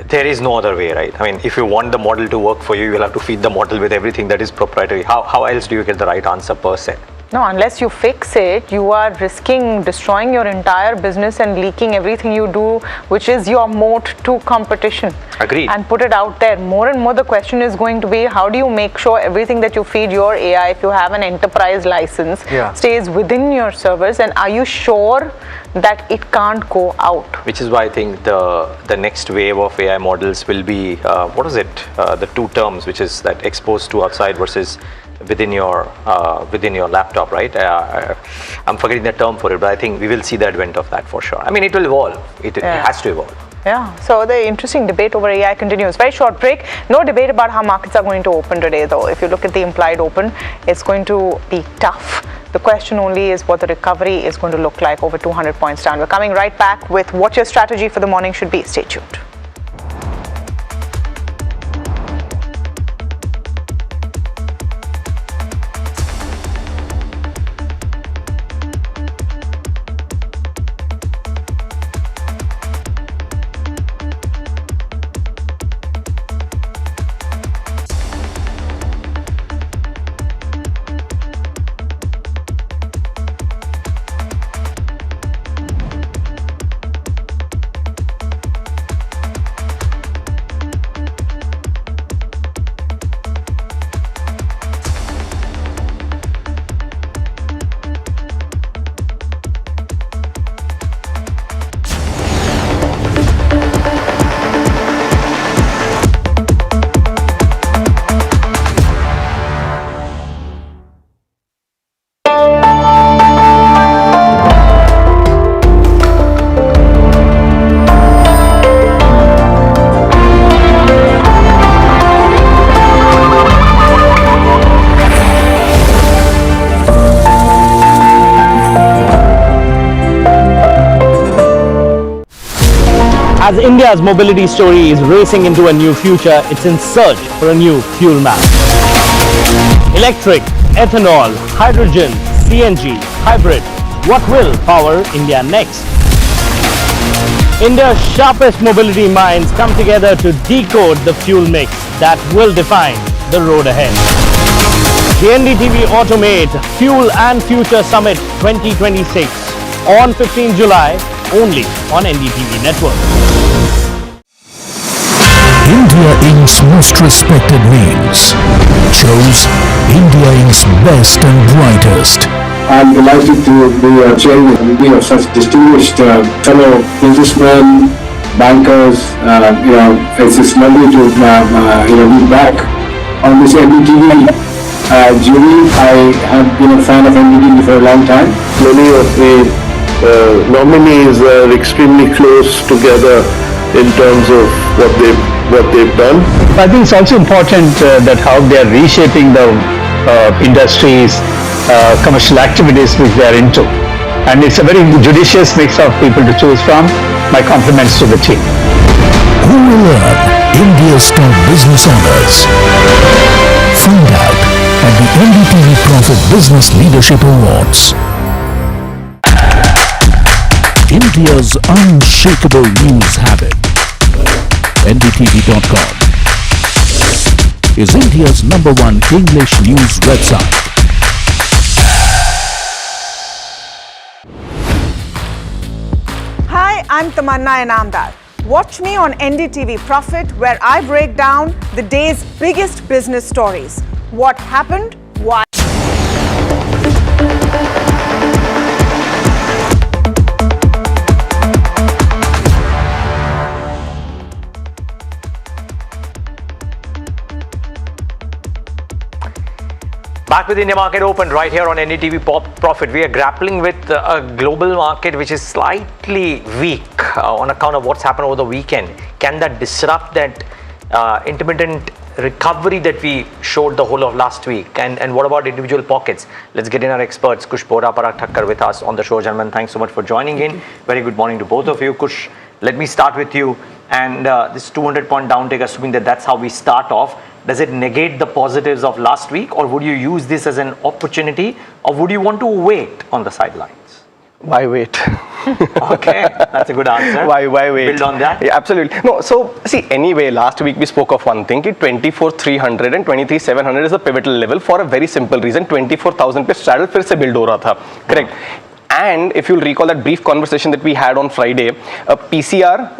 there is no other way, right? I mean, if you want the model to work for you, you'll have to feed the model with everything that is proprietary. How else do you get the right answer per se? No, unless you fix it, you are risking destroying your entire business and leaking everything you do, which is your moat to competition. Agreed. And put it out there. More and more the question is going to be, how do you make sure everything that you feed your AI, if you have an enterprise license, stays within your servers, and are you sure that it can't go out? Which is why I think the next wave of AI models will be, the two terms, which is that exposed to outside versus within your laptop, right? I'm forgetting the term for it, but I think we will see the advent of that for sure. I mean, it will evolve. It has to evolve. Yeah, so the interesting debate over AI continues. Very short break. No debate about how markets are going to open today, though. If you look at the implied open, it's going to be tough. The question only is what the recovery is going to look like over 200 points down. We're coming right back with what your strategy for the morning should be. Stay tuned. As India's mobility story is racing into a new future, it's in search for a new fuel map. Electric, ethanol, hydrogen, CNG, hybrid, what will power India next? India's sharpest mobility minds come together to decode the fuel mix that will define the road ahead. The NDTV Automate Fuel and Future Summit 2026 on 15 July only on NDTV Network. India Inc.'s most respected names chose India Inc.'s best and brightest. I'm delighted to be chairing a committee of such distinguished fellow businessmen, bankers. It's lovely to be back on this NDTV jury. I have been a fan of NDTV for a long time. Many of the nominees are extremely close together in terms of what they've done. I think it's also important that how they are reshaping the industries, commercial activities which they are into. And it's a very judicious mix of people to choose from. My compliments to the team. Who will earn India's top business honors? Find out at the NDTV Profit Business Leadership Awards. India's unshakable news habit. NDTV.com is India's #1 English news website. Hi, I'm Tamanna Inamdar. Watch me on NDTV Profit, where I break down the day's biggest business stories. What happened, why. Back with India Market Open right here on NDTV Profit. We are grappling with a global market which is slightly weak on account of what's happened over the weekend. Can that disrupt that intermittent recovery that we showed the whole of last week? And what about individual pockets? Let's get in our experts. Kush Bora, Parag Thakkar with us on the show. Gentlemen, thanks so much for joining in. Very good morning to both of you. Kush, let me start with you. And this 200-point down take, assuming that that's how we start off, does it negate the positives of last week, or would you use this as an opportunity, or would you want to wait on the sidelines? Why wait? Okay, that's a good answer. Why wait? Build on that. Yeah, absolutely. No, so see, anyway, last week we spoke of one thing. 24,300 and 23,700 is a pivotal level for a very simple reason. 24,000 पे straddle फिर से build हो रहा था. Correct. And if you'll recall that brief conversation that we had on Friday, PCR,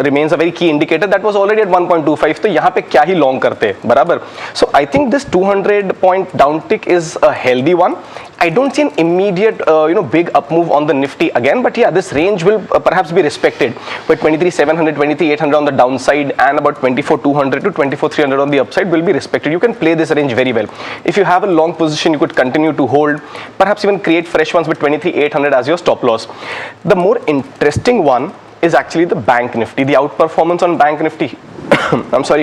remains a very key indicator. That was already at 1.25. तो यहाँ पे क्या ही long करते, बराबर? So I think this 200-point downtick is a healthy one. I don't see an immediate, big up move on the Nifty again, but yeah, this range will perhaps be respected. But 23,700, 23,800 on the downside and about 24,200 to 24,300 on the upside will be respected. You can play this range very well. If you have a long position, you could continue to hold, perhaps even create fresh ones with 23,800 as your stop loss. The more interesting one is actually the Bank Nifty. The outperformance on Bank Nifty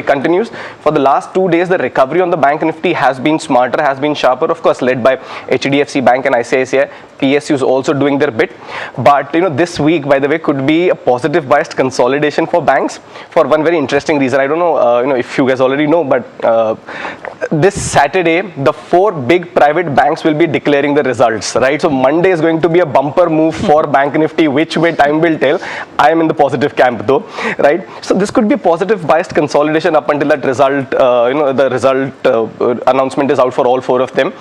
continues. For the last 2 days, the recovery on the Bank Nifty has been smarter, has been sharper, of course, led by HDFC Bank and ICICI. PSU is also doing their bit. But, this week, by the way, could be a positive biased consolidation for banks for one very interesting reason. I don't know, if you guys already know, but this Saturday, the 4 big private banks will be declaring the results, right? So Monday is going to be a bumper move for Bank Nifty, which way time will tell. I am in the positive camp though, right? So this could be a positive biased consolidation up until that result, the result announcement is out for all 4 of them.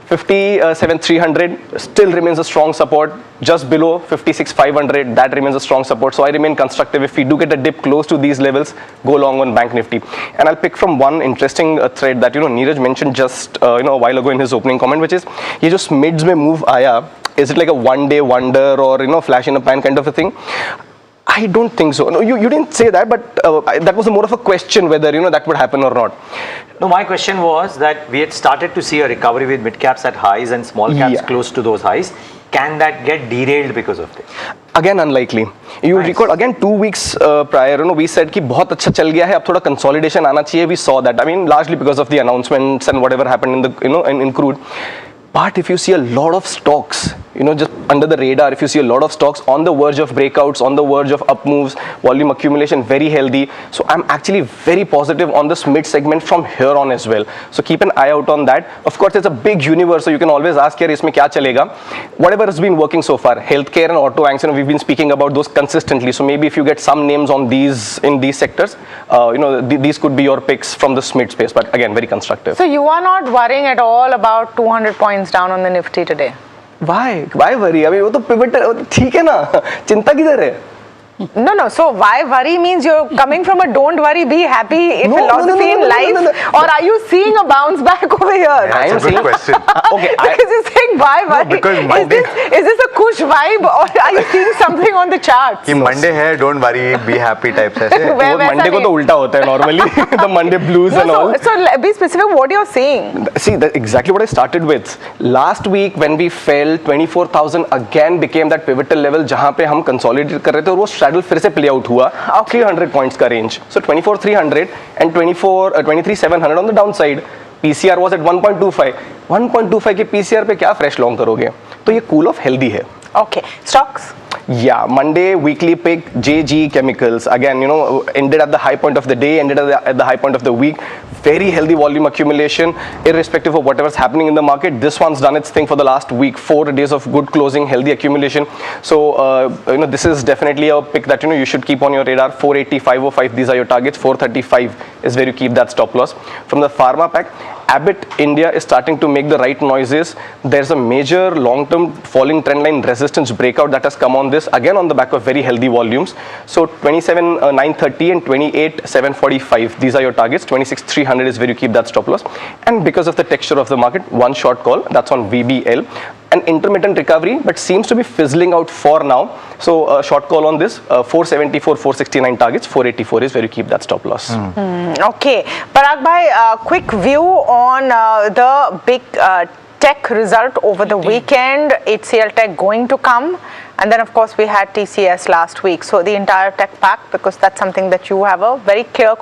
57,300 still remains a strong support. Just below 56,500, that remains a strong support. So I remain constructive. If we do get a dip close to these levels, go long on Bank Nifty. And I'll pick from one interesting thread that Neeraj mentioned just a while ago in his opening comment, which is ye jo mids mein move aaya, is it like a one-day wonder or flash in a pan kind of a thing? I don't think so. No, you didn't say that, but that was more of a question whether that would happen or not. No, my question was that we had started to see a recovery with mid caps at highs and small caps close to those highs. Can that get derailed because of this? Again, unlikely. You recall again 2 weeks prior, we said कि बहुत अच्छा चल गया है, अब थोड़ा consolidation आना चाहिए. We saw that. I mean, largely because of the announcements and whatever happened in the in crude. But if you see a lot of stocks just under the radar. If you see a lot of stocks on the verge of breakouts, on the verge of up moves, volume accumulation very healthy. So I'm actually very positive on this mid segment from here on as well. So keep an eye out on that. Of course, it's a big universe, so you can always ask here, isme kya chalega? Whatever has been working so far, healthcare and auto banks, we've been speaking about those consistently. So maybe if you get some names on these in these sectors, these could be your picks from the mid space. But again, very constructive. So you are not worrying at all about 200 points down on the Nifty today? Why worry? I mean, वो तो pivot ठीक है ना, चिंता किधर है? No. So why worry means you're coming from a don't worry, be happy philosophy in life, or are you seeing a bounce back over here? Yeah, that's a good question. Okay, because you're saying why worry? No, because Monday, is this a kush vibe, or are you seeing something on the charts? कि Monday है, don't worry, be happy type से. Where Monday को तो उल्टा होता है normally, the Monday blues and all. So be specific what you're saying. See, that's exactly what I started with. Last week when we fell, 24,000 again became that pivotal level जहाँ पे हम consolidate कर रहे थे और वो straddle फिर से play out हुआ 300 points का range. So 24,300 and 23,700 on the downside. PCR was at 1.25. 1.25 के PCR पे क्या fresh long करोगे? तो ये cool off healthy है. Okay, stocks. Yeah, Monday weekly pick JG Chemicals again, ended at the high point of the day, ended at the high point of the week. Very healthy volume accumulation, irrespective of whatever's happening in the market. This one's done its thing for the last week, 4 days of good closing, healthy accumulation. So this is definitely a pick that you should keep on your radar. 480, 505, these are your targets. 435 is where you keep that stop loss. From the pharma pack, Abbott India is starting to make the right noises. There's a major long-term falling trend line resistance breakout that has come on this, again on the back of very healthy volumes. So 27,930 and 28,745, these are your targets. 26,300 is where you keep that stop loss. And because of the texture of the market, one short call, that's on VBL. An intermittent recovery, but seems to be fizzling out for now. So a short call on this, 474, 469 targets, 484 is where you keep that stop loss. Okay. Parag bhai, quick view on the big tech result over the weekend. HCL Tech going to come. And then, of course, we had TCS last week. So the entire tech pack, because that's something that you have a very clear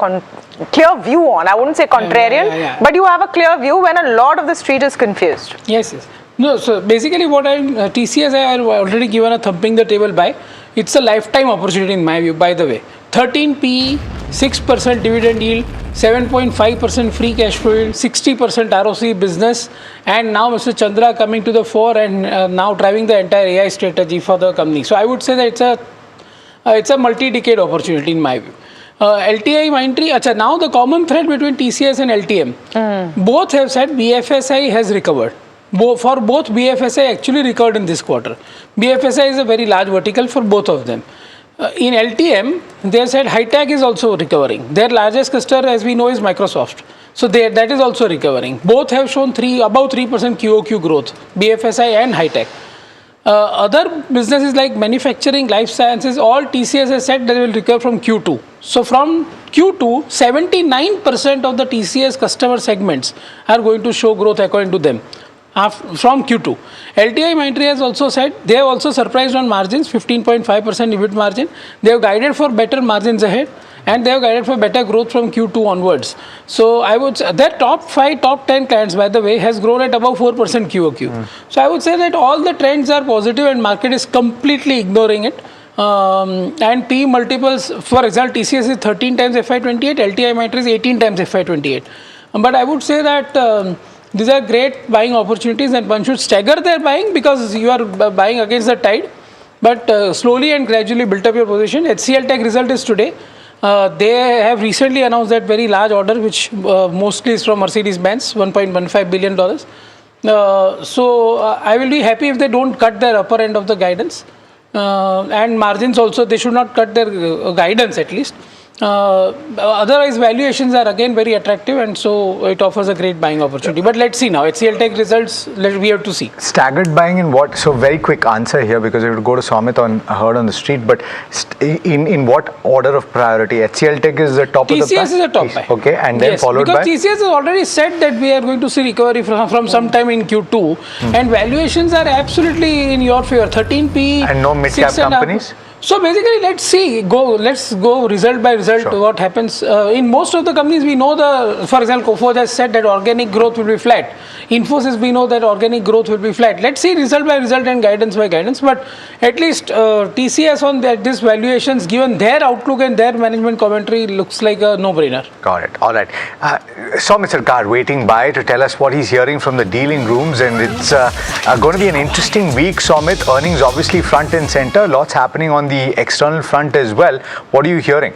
view on. I wouldn't say contrarian, but you have a clear view when a lot of the street is confused. Yes. No, so basically what TCS I have already given a thumping the table buy. It's a lifetime opportunity in my view, by the way. 13 PE, 6% dividend yield, 7.5% free cash flow yield, 60% ROC business, and now Mr. Chandra coming to the fore and now driving the entire AI strategy for the company. So I would say that it's a multi-decade opportunity in my view. LTI Mindtree, now the common thread between TCS and LTM, both have said BFSI has recovered. For both, BFSI actually recovered in this quarter. BFSI is a very large vertical for both of them. In LTM, they said high-tech is also recovering. Their largest customer, as we know, is Microsoft. So that is also recovering. Both have shown about 3% QOQ growth, BFSI and high-tech. Other businesses like manufacturing, life sciences, all TCS has said they will recover from Q2. So from Q2, 79% of the TCS customer segments are going to show growth according to them. From Q2. LTI Mindtree has also said they have also surprised on margins, 15.5% EBIT margin. They have guided for better margins ahead and they have guided for better growth from Q2 onwards. So I would say their top 5, top 10 clients, by the way, has grown at above 4% QOQ. So I would say that all the trends are positive and market is completely ignoring it. And P multiples, for example, TCS is 13 times FY28, LTI Mindtree is 18 times FY28. But I would say that these are great buying opportunities and one should stagger their buying because you are buying against the tide. But slowly and gradually build up your position. HCL Tech result is today. They have recently announced that very large order which mostly is from Mercedes-Benz, $1.15 billion. So I will be happy if they don't cut their upper end of the guidance. And margins also, they should not cut their guidance at least. Otherwise valuations are again very attractive and so it offers a great buying opportunity. But let's see now, HCL Tech results, we have to see. Staggered buying in what? So very quick answer here because it would go to Swamit on heard on the street, but in what order of priority? HCL Tech is the top TCS of the pack? is the top buy. Okay, and then followed because by? TCS has already said that we are going to see recovery from sometime in Q2 and valuations are absolutely in your favor. 13 P. And no mid-cap companies? So basically, let's go result by result. Sure. What happens in most of the companies? We know for example, Coforge has said that organic growth will be flat. Infosys, we know that organic growth will be flat. Let's see result by result and guidance by guidance. But at least TCS on this valuations, given their outlook and their management commentary, looks like a no-brainer. Got it. All right. Soumit Sarkar waiting by to tell us what he's hearing from the dealing rooms, and it's going to be an interesting week, Soumit. Earnings obviously front and center. Lots happening on the external front as well. What are you hearing?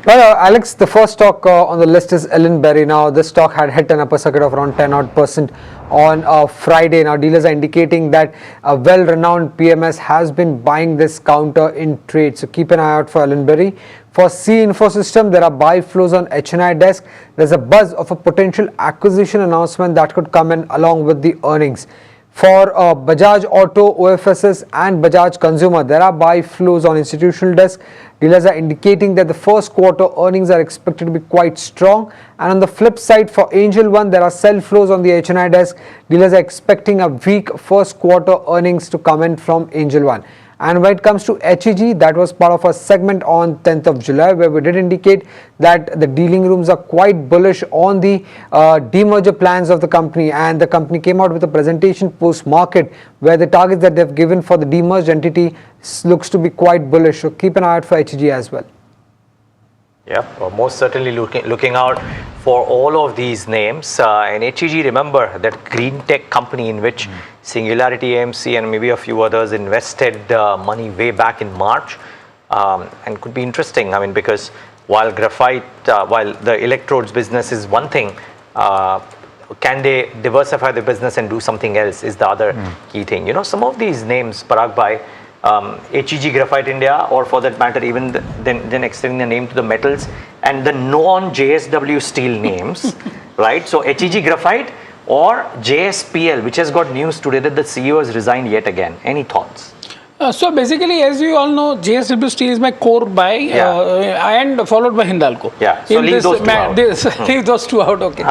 Well, Alex, the first stock on the list is Berry. Now, this stock had hit an upper circuit of around 10% on Friday. Now, dealers are indicating that a well-renowned PMS has been buying this counter in trade. So, keep an eye out for Berry. For C Infosystem, there are buy flows on HNI desk. There's a buzz of a potential acquisition announcement that could come in along with the earnings. For Bajaj Auto, OFSS and Bajaj Consumer, there are buy flows on institutional desk. Dealers are indicating that the first quarter earnings are expected to be quite strong. And on the flip side, for Angel One, there are sell flows on the HNI desk. Dealers are expecting a weak first quarter earnings to come in from Angel One. And when it comes to HEG, that was part of a segment on 10th of July where we did indicate that the dealing rooms are quite bullish on the demerger plans of the company, and the company came out with a presentation post-market where the targets that they've given for the demerged entity looks to be quite bullish. So keep an eye out for HEG as well. Yeah, well, most certainly looking out for all of these names. And HEG, remember that green tech company in which Singularity AMC and maybe a few others invested money way back in March, and could be interesting. I mean, because while graphite, while the electrodes business is one thing, can they diversify the business and do something else is the other key thing. You know, some of these names, Parag Bhai, HEG Graphite India, or for that matter even then extending the name to the metals and the non-JSW steel names, right? So HEG Graphite or JSPL, which has got news today that the CEO has resigned yet again. Any thoughts? So basically, as you all know, JSW Steel is my core buy, and followed by Hindalco. Yeah, so leave those two out. Leave those two out, okay.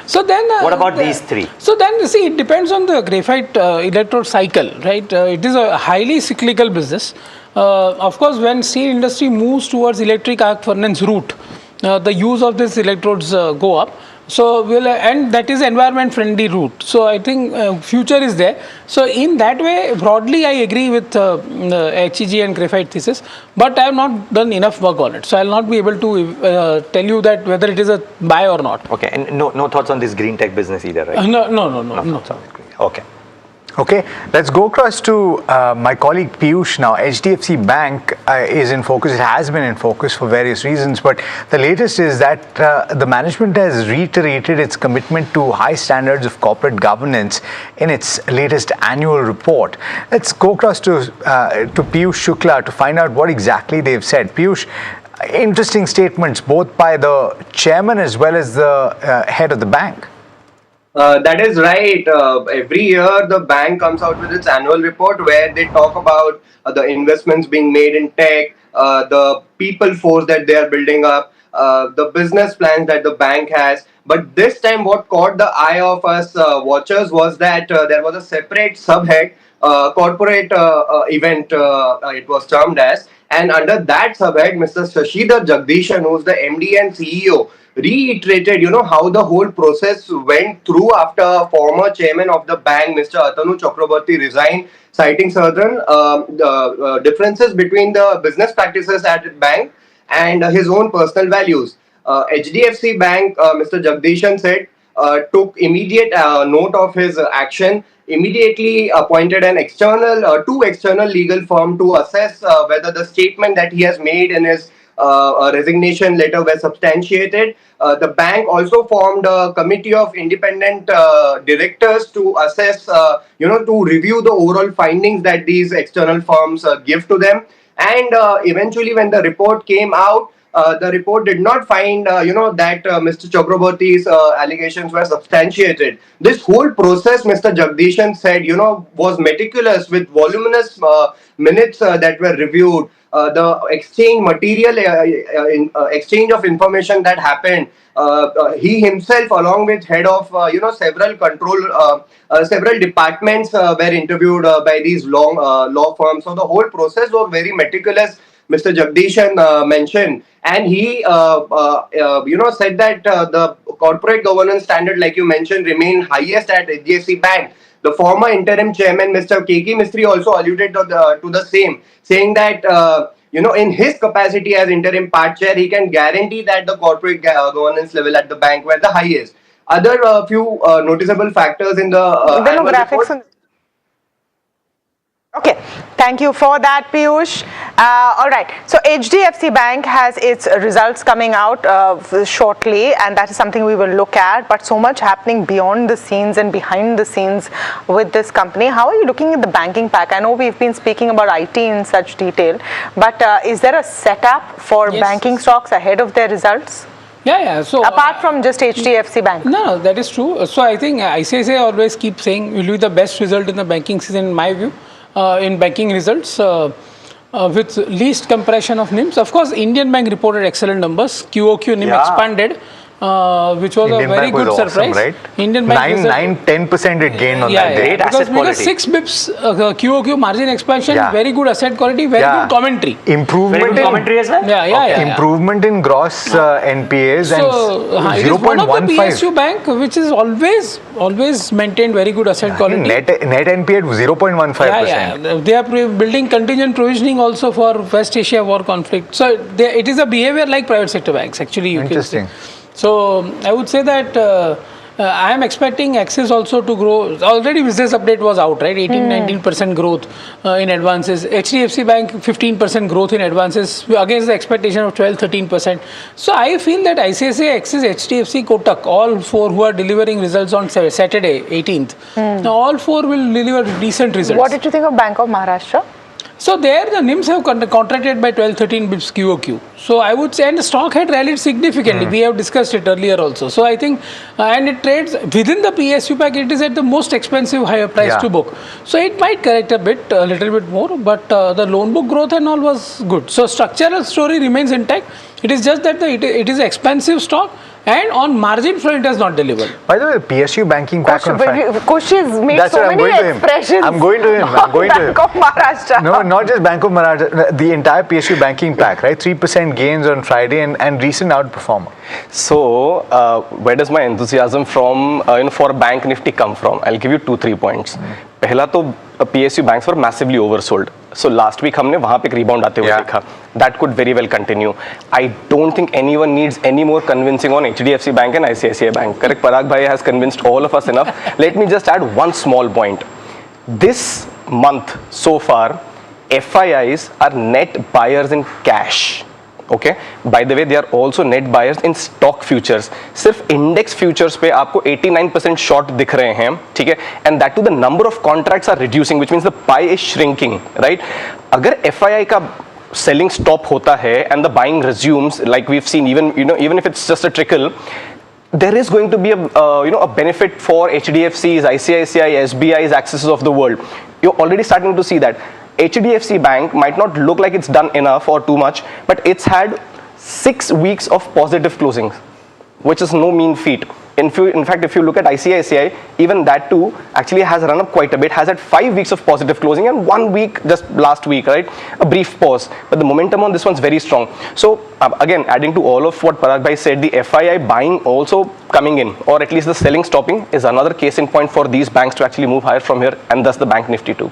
So then... what about these three? So then, see, it depends on the graphite electrode cycle, right? It is a highly cyclical business. Of course, when steel industry moves towards electric arc furnace route, the use of these electrodes go up. So and that is environment friendly route. So I think future is there. So in that way, broadly, I agree with HEG and graphite thesis, but I have not done enough work on it. So I'll not be able to tell you that whether it is a buy or not. Okay, and no thoughts on this green tech business either, right? No. Okay. Okay, let's go across to my colleague Piyush now. HDFC Bank is in focus. It has been in focus for various reasons, but the latest is that the management has reiterated its commitment to high standards of corporate governance in its latest annual report. Let's go across to Piyush Shukla to find out what exactly they've said. Piyush, interesting statements both by the chairman as well as the head of the bank. That is right. Every year the bank comes out with its annual report where they talk about the investments being made in tech, the people force that they are building up, the business plans that the bank has. But this time what caught the eye of us watchers was that there was a separate subhead, corporate event it was termed as, and under that subhead Mr. Shashidhar Jagdishan, who is the MD and CEO, reiterated, how the whole process went through after former chairman of the bank, Mr. Atanu Chakraborty, resigned, citing certain differences between the business practices at the bank and his own personal values. HDFC Bank, Mr. Jagdishan said, took immediate note of his action, immediately appointed an two external legal firm to assess whether the statement that he has made in his resignation letter were substantiated. The bank also formed a committee of independent directors to assess, to review the overall findings that these external firms give to them. And eventually, when the report came out, the report did not find, that Mr. Chakraborty's allegations were substantiated. This whole process, Mr. Jagdishan said, was meticulous with voluminous minutes that were reviewed. The exchange of information that happened. He himself, along with head of several departments, were interviewed by these law firms. So the whole process was very meticulous. Mr. Jagdishan mentioned, and he said that the corporate governance standard, like you mentioned, remain highest at HDFC Bank. The former interim chairman, Mr. K.K. Mistry, also alluded to the same, saying that in his capacity as interim part chair, he can guarantee that the corporate governance level at the bank were the highest. Other few noticeable factors in the demographics. Okay, thank you for that, Piyush. All right, so HDFC Bank has its results coming out shortly, and that is something we will look at. But so much happening beyond the scenes and behind the scenes with this company. How are you looking at the banking pack? I know we've been speaking about IT in such detail, but is there a setup for banking stocks ahead of their results? Yeah. So apart from just HDFC Bank. No, that is true. So I think ICICI always keeps saying will be the best result in the banking season, in my view. In banking results with least compression of NIMs. Of course, Indian Bank reported excellent numbers. QOQ NIM expanded, which was Indian a very Bank good was surprise. Awesome, right? Indian Bank 10% it gained on that day. Great asset quality. 6 bips QOQ margin expansion, very good asset quality, very good commentary. Improvement in commentary as well? Improvement in gross NPAs so, and it is one of the 0.15. PSU bank which is always maintained very good asset quality. Net NPA at 0.15%. They are building contingent provisioning also for West Asia war conflict. So it is a behavior like private sector banks actually. Interesting. So I would say that I am expecting Axis also to grow. Already business update was out, right? 18-19% growth in advances. HDFC Bank 15% growth in advances against the expectation of 12-13%. So I feel that ICICI, Axis, HDFC, Kotak, all four who are delivering results on Saturday 18th, now all four will deliver decent results. What did you think of Bank of Maharashtra? So there the NIMs have contracted by 12-13 bips QOQ. So I would say, and the stock had rallied significantly. We have discussed it earlier also. So I think, and it trades within the PSU pack, it is at the most expensive higher price to book. So it might correct a little bit more, but the loan book growth and all was good. So structural story remains intact. It is just that it is expensive stock. And on margin front, it has not delivered. By the way, PSU banking pack on Kush has made so many expressions. I'm going to him. Bank of Maharashtra. No, not just Bank of Maharashtra. The entire PSU banking pack, right? 3% gains on Friday and recent outperformer. So, where does my enthusiasm from for Bank Nifty come from? I'll give you 2-3 points. पहला तो PSU banks were massively oversold. So last week हमने वहाँ पे एक rebound आते हुए देखा. That could very well continue. I don't think anyone needs any more convincing on HDFC Bank and ICICI Bank. Correct? Parag Bhai has convinced all of us enough. Let me just add one small point. This month so far, FIIs are net buyers in cash. Okay. By the way, they are also net buyers in stock futures. सिर्फ index futures पे आपको 89% short दिख रहे हैं, ठीक है? And that too the number of contracts are reducing, which means the pie is shrinking, right? अगर FII का selling stop होता है and the buying resumes, like we've seen, even if it's just a trickle, there is going to be a benefit for HDFCs, ICICI, SBIs, Axis of the world. You're already starting to see that. HDFC Bank might not look like it's done enough or too much, but it's had 6 weeks of positive closings, which is no mean feat. In fact, if you look at ICICI, even that too actually has run up quite a bit, has had 5 weeks of positive closing and 1 week just last week, right? A brief pause, but the momentum on this one's very strong. So again, adding to all of what Parag Bhai said, the FII buying also coming in, or at least the selling stopping, is another case in point for these banks to actually move higher from here, and thus the Bank Nifty too.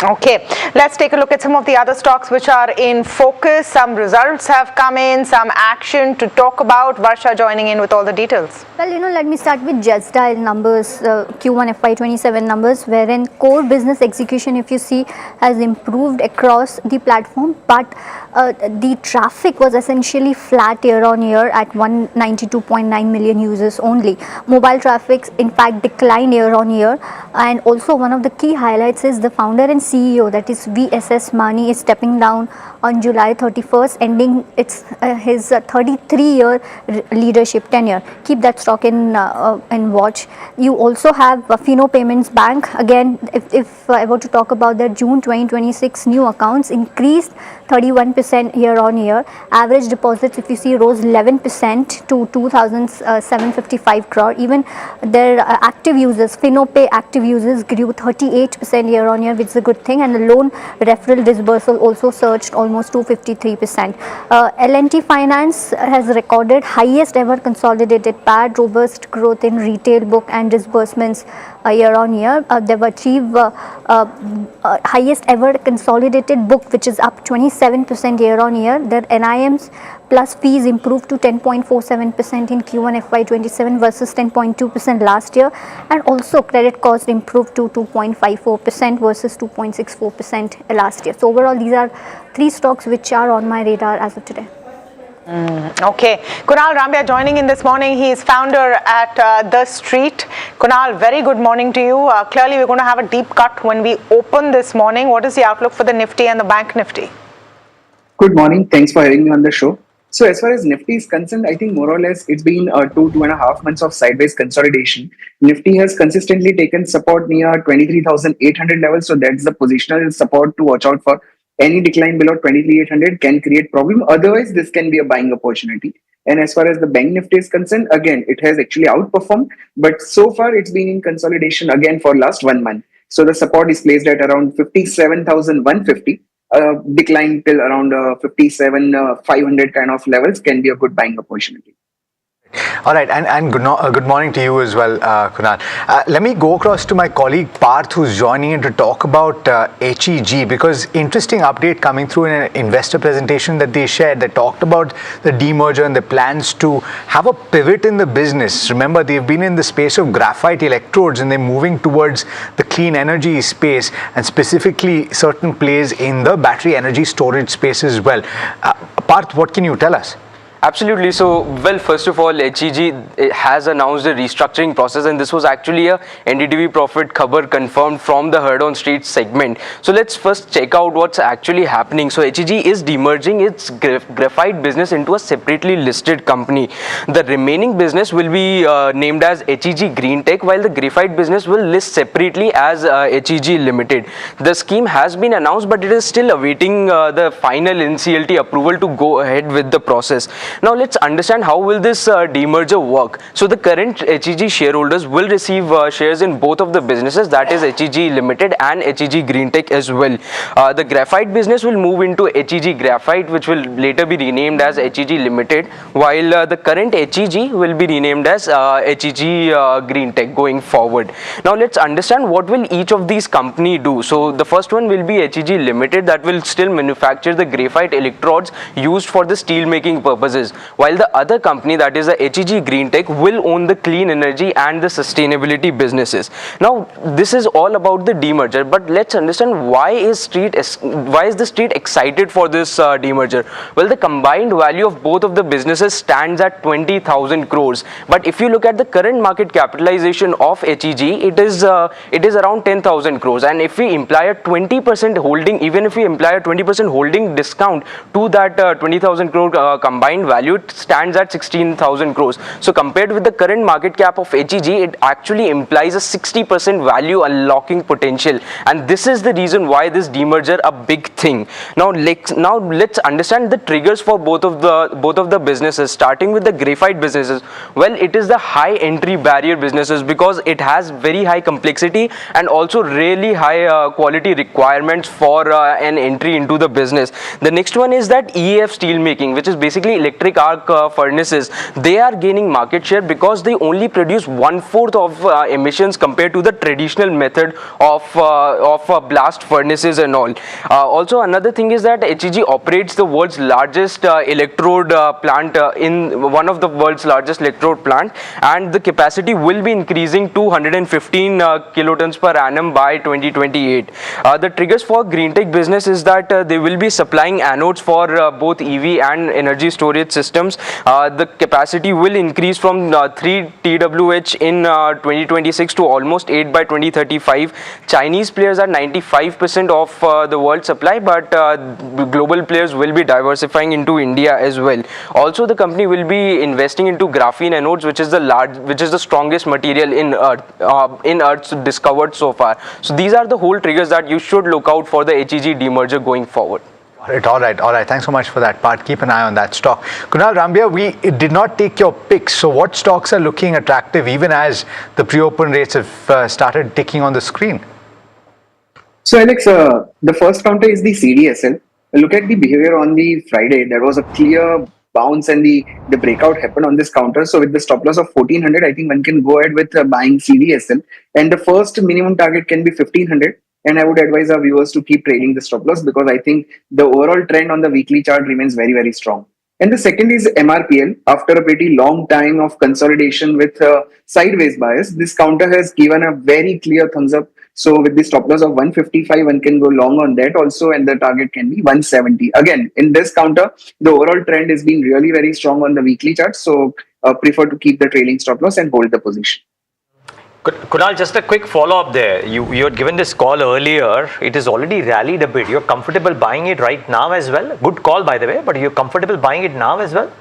Okay, let's take a look at some of the other stocks which are in focus. Some results have come in, some action to talk about. Varsha joining in with all the details. Well, let me start with Just Dial numbers, Q1 FY27 numbers, wherein core business execution, if you see, has improved across the platform, but the traffic was essentially flat year on year at 192.9 million users only. Mobile traffic, in fact, declined year on year, and also one of the key highlights is the founder and CEO, that is VSS Mani, is stepping down on July 31st, ending his 33-year leadership tenure. Keep that stock in watch. You also have Fino Payments Bank. Again, if I were to talk about their June 2026 new accounts, increased 31% year on year. Average deposits, if you see, rose 11% to 2,755 crore. Even their active users, FinoPay active users, grew 38% year on year, which is a good thing, and the loan referral disbursal also surged almost 253%. L&T Finance has recorded highest ever consolidated PAT, robust growth in retail book and disbursements year on year. They've achieved highest ever consolidated book, which is up 27% year on year. Their NIMs plus fees improved to 10.47% in Q1 FY27 versus 10.2% last year, and also credit cost improved to 2.54% versus 2.64% last year. So overall, these are three stocks which are on my radar as of today. Okay, Kunal Rambia joining in this morning. He is founder at The Street. Kunal, very good morning to you. Clearly, we're going to have a deep cut when we open this morning. What is the outlook for the Nifty and the Bank Nifty? Good morning. Thanks for having me on the show. So as far as Nifty is concerned, I think more or less it's been 2.5 months of sideways consolidation. Nifty has consistently taken support near 23,800 levels. So that's the positional support to watch out for. Any decline below 23,800 can create problem. Otherwise, this can be a buying opportunity. And as far as the Bank Nifty is concerned, again, it has actually outperformed. But so far, it's been in consolidation again for last 1 month. So the support is placed at around 57,150. Decline till around 57,500 kind of levels can be a good buying opportunity. All right, and good morning to you as well, Kunal. Let me go across to my colleague Parth, who's joining in to talk about HEG, because interesting update coming through in an investor presentation that they shared that talked about the demerger and the plans to have a pivot in the business. Remember, they've been in the space of graphite electrodes and they're moving towards the clean energy space and specifically certain plays in the battery energy storage space as well. Parth, what can you tell us? Absolutely. So, well, first of all, HEG has announced a restructuring process, and this was actually a NDTV Profit khabar confirmed from the Heard on Street segment. So, let's first check out what's actually happening. So, HEG is demerging its graphite business into a separately listed company. The remaining business will be named as HEG Green Tech, while the graphite business will list separately as HEG Limited. The scheme has been announced, but it is still awaiting the final NCLT approval to go ahead with the process. Now let's understand how will this demerger work. So the current HEG shareholders will receive shares in both of the businesses, that is HEG Limited and HEG Green Tech as well. The graphite business will move into HEG Graphite, which will later be renamed as HEG Limited, while the current HEG will be renamed as HEG Green Tech going forward. Now let's understand what will each of these company do. So the first one will be HEG Limited, that will still manufacture the graphite electrodes used for the steel making purposes, while the other company, that is the HEG Green Tech, will own the clean energy and the sustainability businesses. Now this is all about the demerger, but let's understand why is the street excited for this demerger. Well, the combined value of both of the businesses stands at 20,000 crores, but if you look at the current market capitalization of HEG, it is around 10,000 crores, and if we imply a 20% holding, even if we imply a 20% holding discount to that 20,000 crore combined value, it stands at 16,000 crores. So compared with the current market cap of HEG, it actually implies a 60% value unlocking potential, and this is the reason why this demerger a big thing. Now let's understand the triggers for both of the businesses. Starting with the graphite businesses, well, it is the high entry barrier businesses because it has very high complexity and also really high quality requirements for an entry into the business. The next one is that EAF steel making, which is basically electric arc furnaces. They are gaining market share because they only produce 1/4 of emissions compared to the traditional method of blast furnaces and all. Also, another thing is that HEG operates the world's largest electrode plant, in one of the world's largest electrode plant, and the capacity will be increasing to 115 kilotons per annum by 2028. The triggers for Green Tech business is that they will be supplying anodes for both EV and energy storage storage systems. The capacity will increase from 3 TWh in 2026 to almost 8 by 2035. Chinese players are 95% of the world supply, but global players will be diversifying into India as well. Also, the company will be investing into graphene anodes, which is the strongest material in Earth's discovered so far. So these are the whole triggers that you should look out for the HEG demerger going forward. All right. Thanks so much for that part. Keep an eye on that stock. Kunal Rambia, we did not take your picks. So what stocks are looking attractive even as the pre-open rates have started ticking on the screen? So Alex, the first counter is the CDSL. Look at the behavior on the Friday. There was a clear bounce and the breakout happened on this counter. So with the stop loss of 1400, I think one can go ahead with buying CDSL. And the first minimum target can be 1500. And I would advise our viewers to keep trailing the stop loss because I think the overall trend on the weekly chart remains very, very strong. And the second is MRPL. After a pretty long time of consolidation with sideways bias, this counter has given a very clear thumbs up. So with the stop loss of 155, one can go long on that also, and the target can be 170. Again, in this counter, the overall trend has been really very strong on the weekly chart. So prefer to keep the trailing stop loss and hold the position. Kunal, just a quick follow-up there. You had given this call earlier. It has already rallied a bit. You're comfortable buying it right now as well? Good call, by the way, but you're comfortable buying it now as well?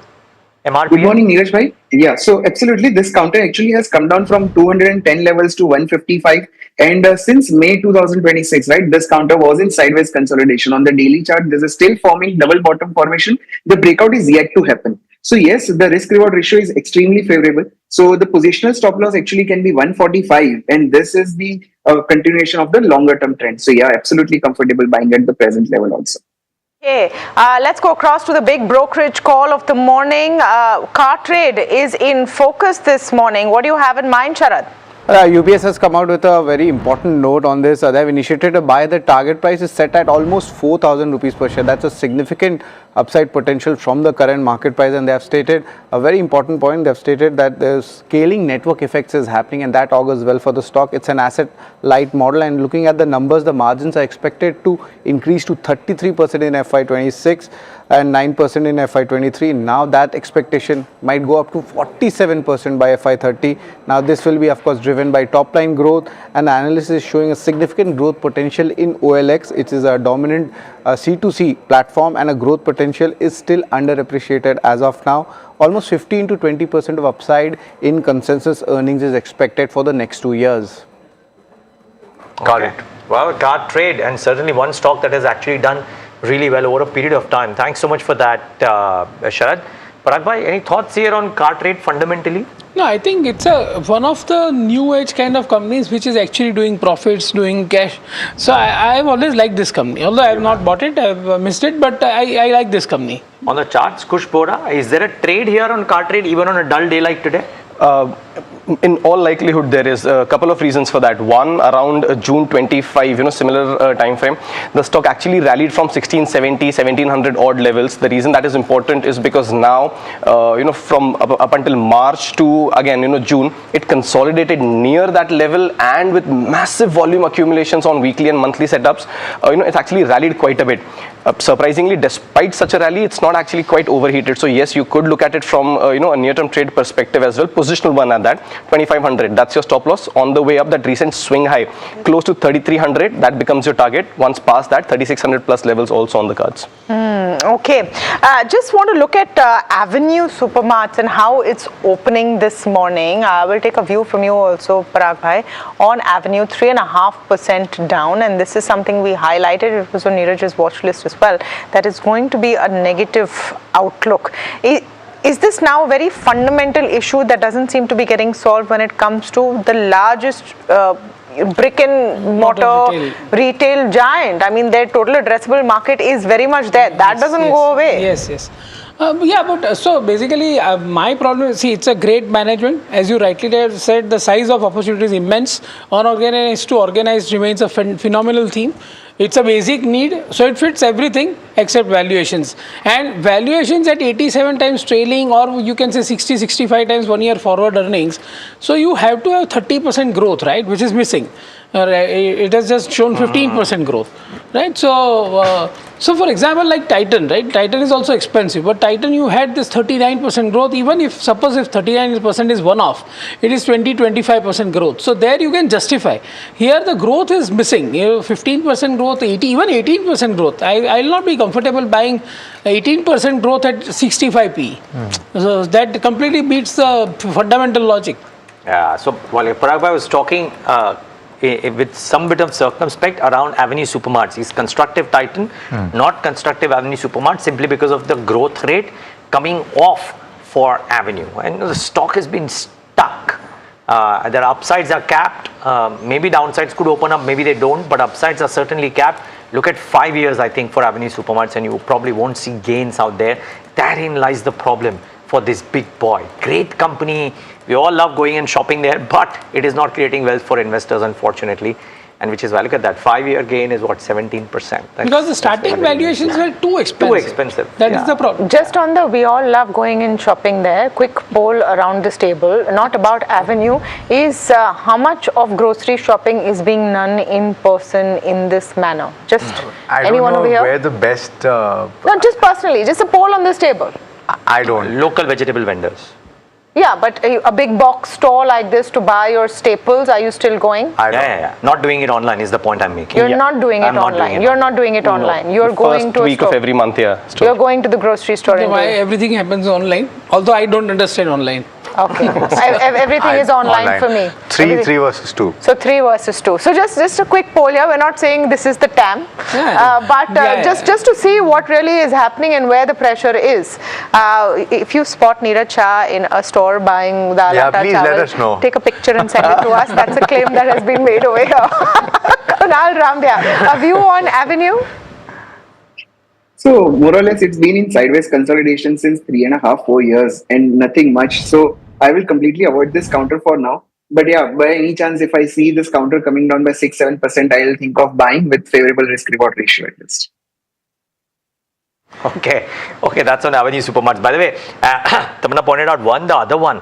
MRPL? Good morning, Neeraj bhai. Yeah, so absolutely, this counter actually has come down from 210 levels to 155. And since May 2026, right, this counter was in sideways consolidation. On the daily chart, this is still forming double bottom formation. The breakout is yet to happen. So yes, the risk reward ratio is extremely favorable. So the positional stop loss actually can be 145. And this is the continuation of the longer term trend. So yeah, absolutely comfortable buying at the present level also. Okay, let's go across to the big brokerage call of the morning. Car trade is in focus this morning. What do you have in mind, Sharad? UBS has come out with a very important note on this. They have initiated a buy. The target price is set at almost 4,000 rupees per share. That's a significant upside potential from the current market price, and they have stated a very important point. They have stated that the scaling network effects is happening, and that augurs well for the stock. It's an asset light model, and looking at the numbers, the margins are expected to increase to 33% in FY26 and 9% in FY23. Now that expectation might go up to 47% by FY30. Now this will be of course driven by top line growth, and analysis is showing a significant growth potential in OLX. It is a dominant C2C platform, and a growth potential is still underappreciated as of now. Almost 15 to 20% of upside in consensus earnings is expected for the next 2 years. Got it. Well, car trade, and certainly one stock that has actually done really well over a period of time. Thanks so much for that, Sharad. Parag bhai, any thoughts here on car trade fundamentally? No, I think it's one of the new age kind of companies which is actually doing profits, doing cash. So I've always liked this company. Although I have not bought it, I've missed it, but I like this company. On the charts, Kush Bora, is there a trade here on car trade even on a dull day like today? In all likelihood, there is a couple of reasons for that. One, around June 25, similar time frame, the stock actually rallied from 1670, 1700 odd levels. The reason that is important is because now, from up until March to again, June, it consolidated near that level, and with massive volume accumulations on weekly and monthly setups, it's actually rallied quite a bit. Surprisingly, despite such a rally, it's not actually quite overheated. So yes, you could look at it from a near-term trade perspective as well. Positional one at that, 2500. That's your stop loss. On the way up, that recent swing high, close to 3300. That becomes your target. Once past that, 3600 plus levels also on the cards. Okay, just want to look at Avenue Supermarts and how it's opening this morning. We'll take a view from you also, Parag bhai. On Avenue, 3.5% down, and this is something we highlighted. It was on Neeraj's watch list as well, that is going to be a negative outlook. Is this now a very fundamental issue that doesn't seem to be getting solved when it comes to the largest brick and mortar retail giant? I mean, their total addressable market is very much there. That doesn't go away. Yes. But so basically my problem is, it's a great management. As you rightly said, the size of opportunity is immense. Unorganized to organized remains a phenomenal theme. It's a basic need, so it fits everything except valuations. And valuations at 87 times trailing, or you can say 60, 65 times 1 year forward earnings. So you have to have 30% growth, right, which is missing. It has just shown 15% growth, right? So So for example, like Titan, right? Titan is also expensive, but Titan you had this 39% growth. Even if suppose if 39% is one-off, it is 20-25% growth. So there you can justify. Here the growth is missing. 15% growth, 80, even 18% growth. I will not be comfortable buying 18% growth at 65p. So that completely beats the fundamental logic. Yeah. So while Parag Bhai was talking with some bit of circumspect around Avenue Supermarts, is constructive Titan, not constructive Avenue Supermarts, simply because of the growth rate coming off for Avenue, and the stock has been stuck. Their upsides are capped. Maybe downsides could open up, maybe they don't, but upsides are certainly capped. Look at 5 years, I think, for Avenue Supermarts, and you probably won't see gains out there. Therein lies the problem for this big boy. Great company. We all love going and shopping there, but it is not creating wealth for investors, unfortunately. And which is why, look at that, 5-year gain is what, 17%. Because the starting valuations were too expensive. Too expensive. That is the problem. Just on the, we all love going and shopping there, quick poll around this table, not about Avenue, is how much of grocery shopping is being done in person in this manner? Just anyone over here? Where the best... No, just personally, just a poll on this table. I don't. Local vegetable vendors. Yeah, but a big box store like this to buy your staples, are you still going? Yeah. Not doing it online is the point I'm making. You're not doing it online. You're not doing it online. You're going to a week store. of every month, yeah. You're going to the grocery store. So why everything happens online? Although I don't understand online. Okay. Everything is online for me. 3 versus 2. So 3 versus 2. So just a quick poll here. We're not saying this is the TAM, but just to see what really is happening and where the pressure is. If you spot Neeraj Shah in a store buying the please let us know. Take a picture and send it to us. That's a claim that has been made over here. Kunal Rambia, a view on Avenue? So more or less, it's been in sideways consolidation since 3.5-4 years and nothing much. So I will completely avoid this counter for now. But yeah, by any chance, if I see this counter coming down by 6-7%, I'll think of buying with favorable risk-reward ratio at least. Okay, that's on Avenue Supermarts. By the way, Tamanna pointed out the other one,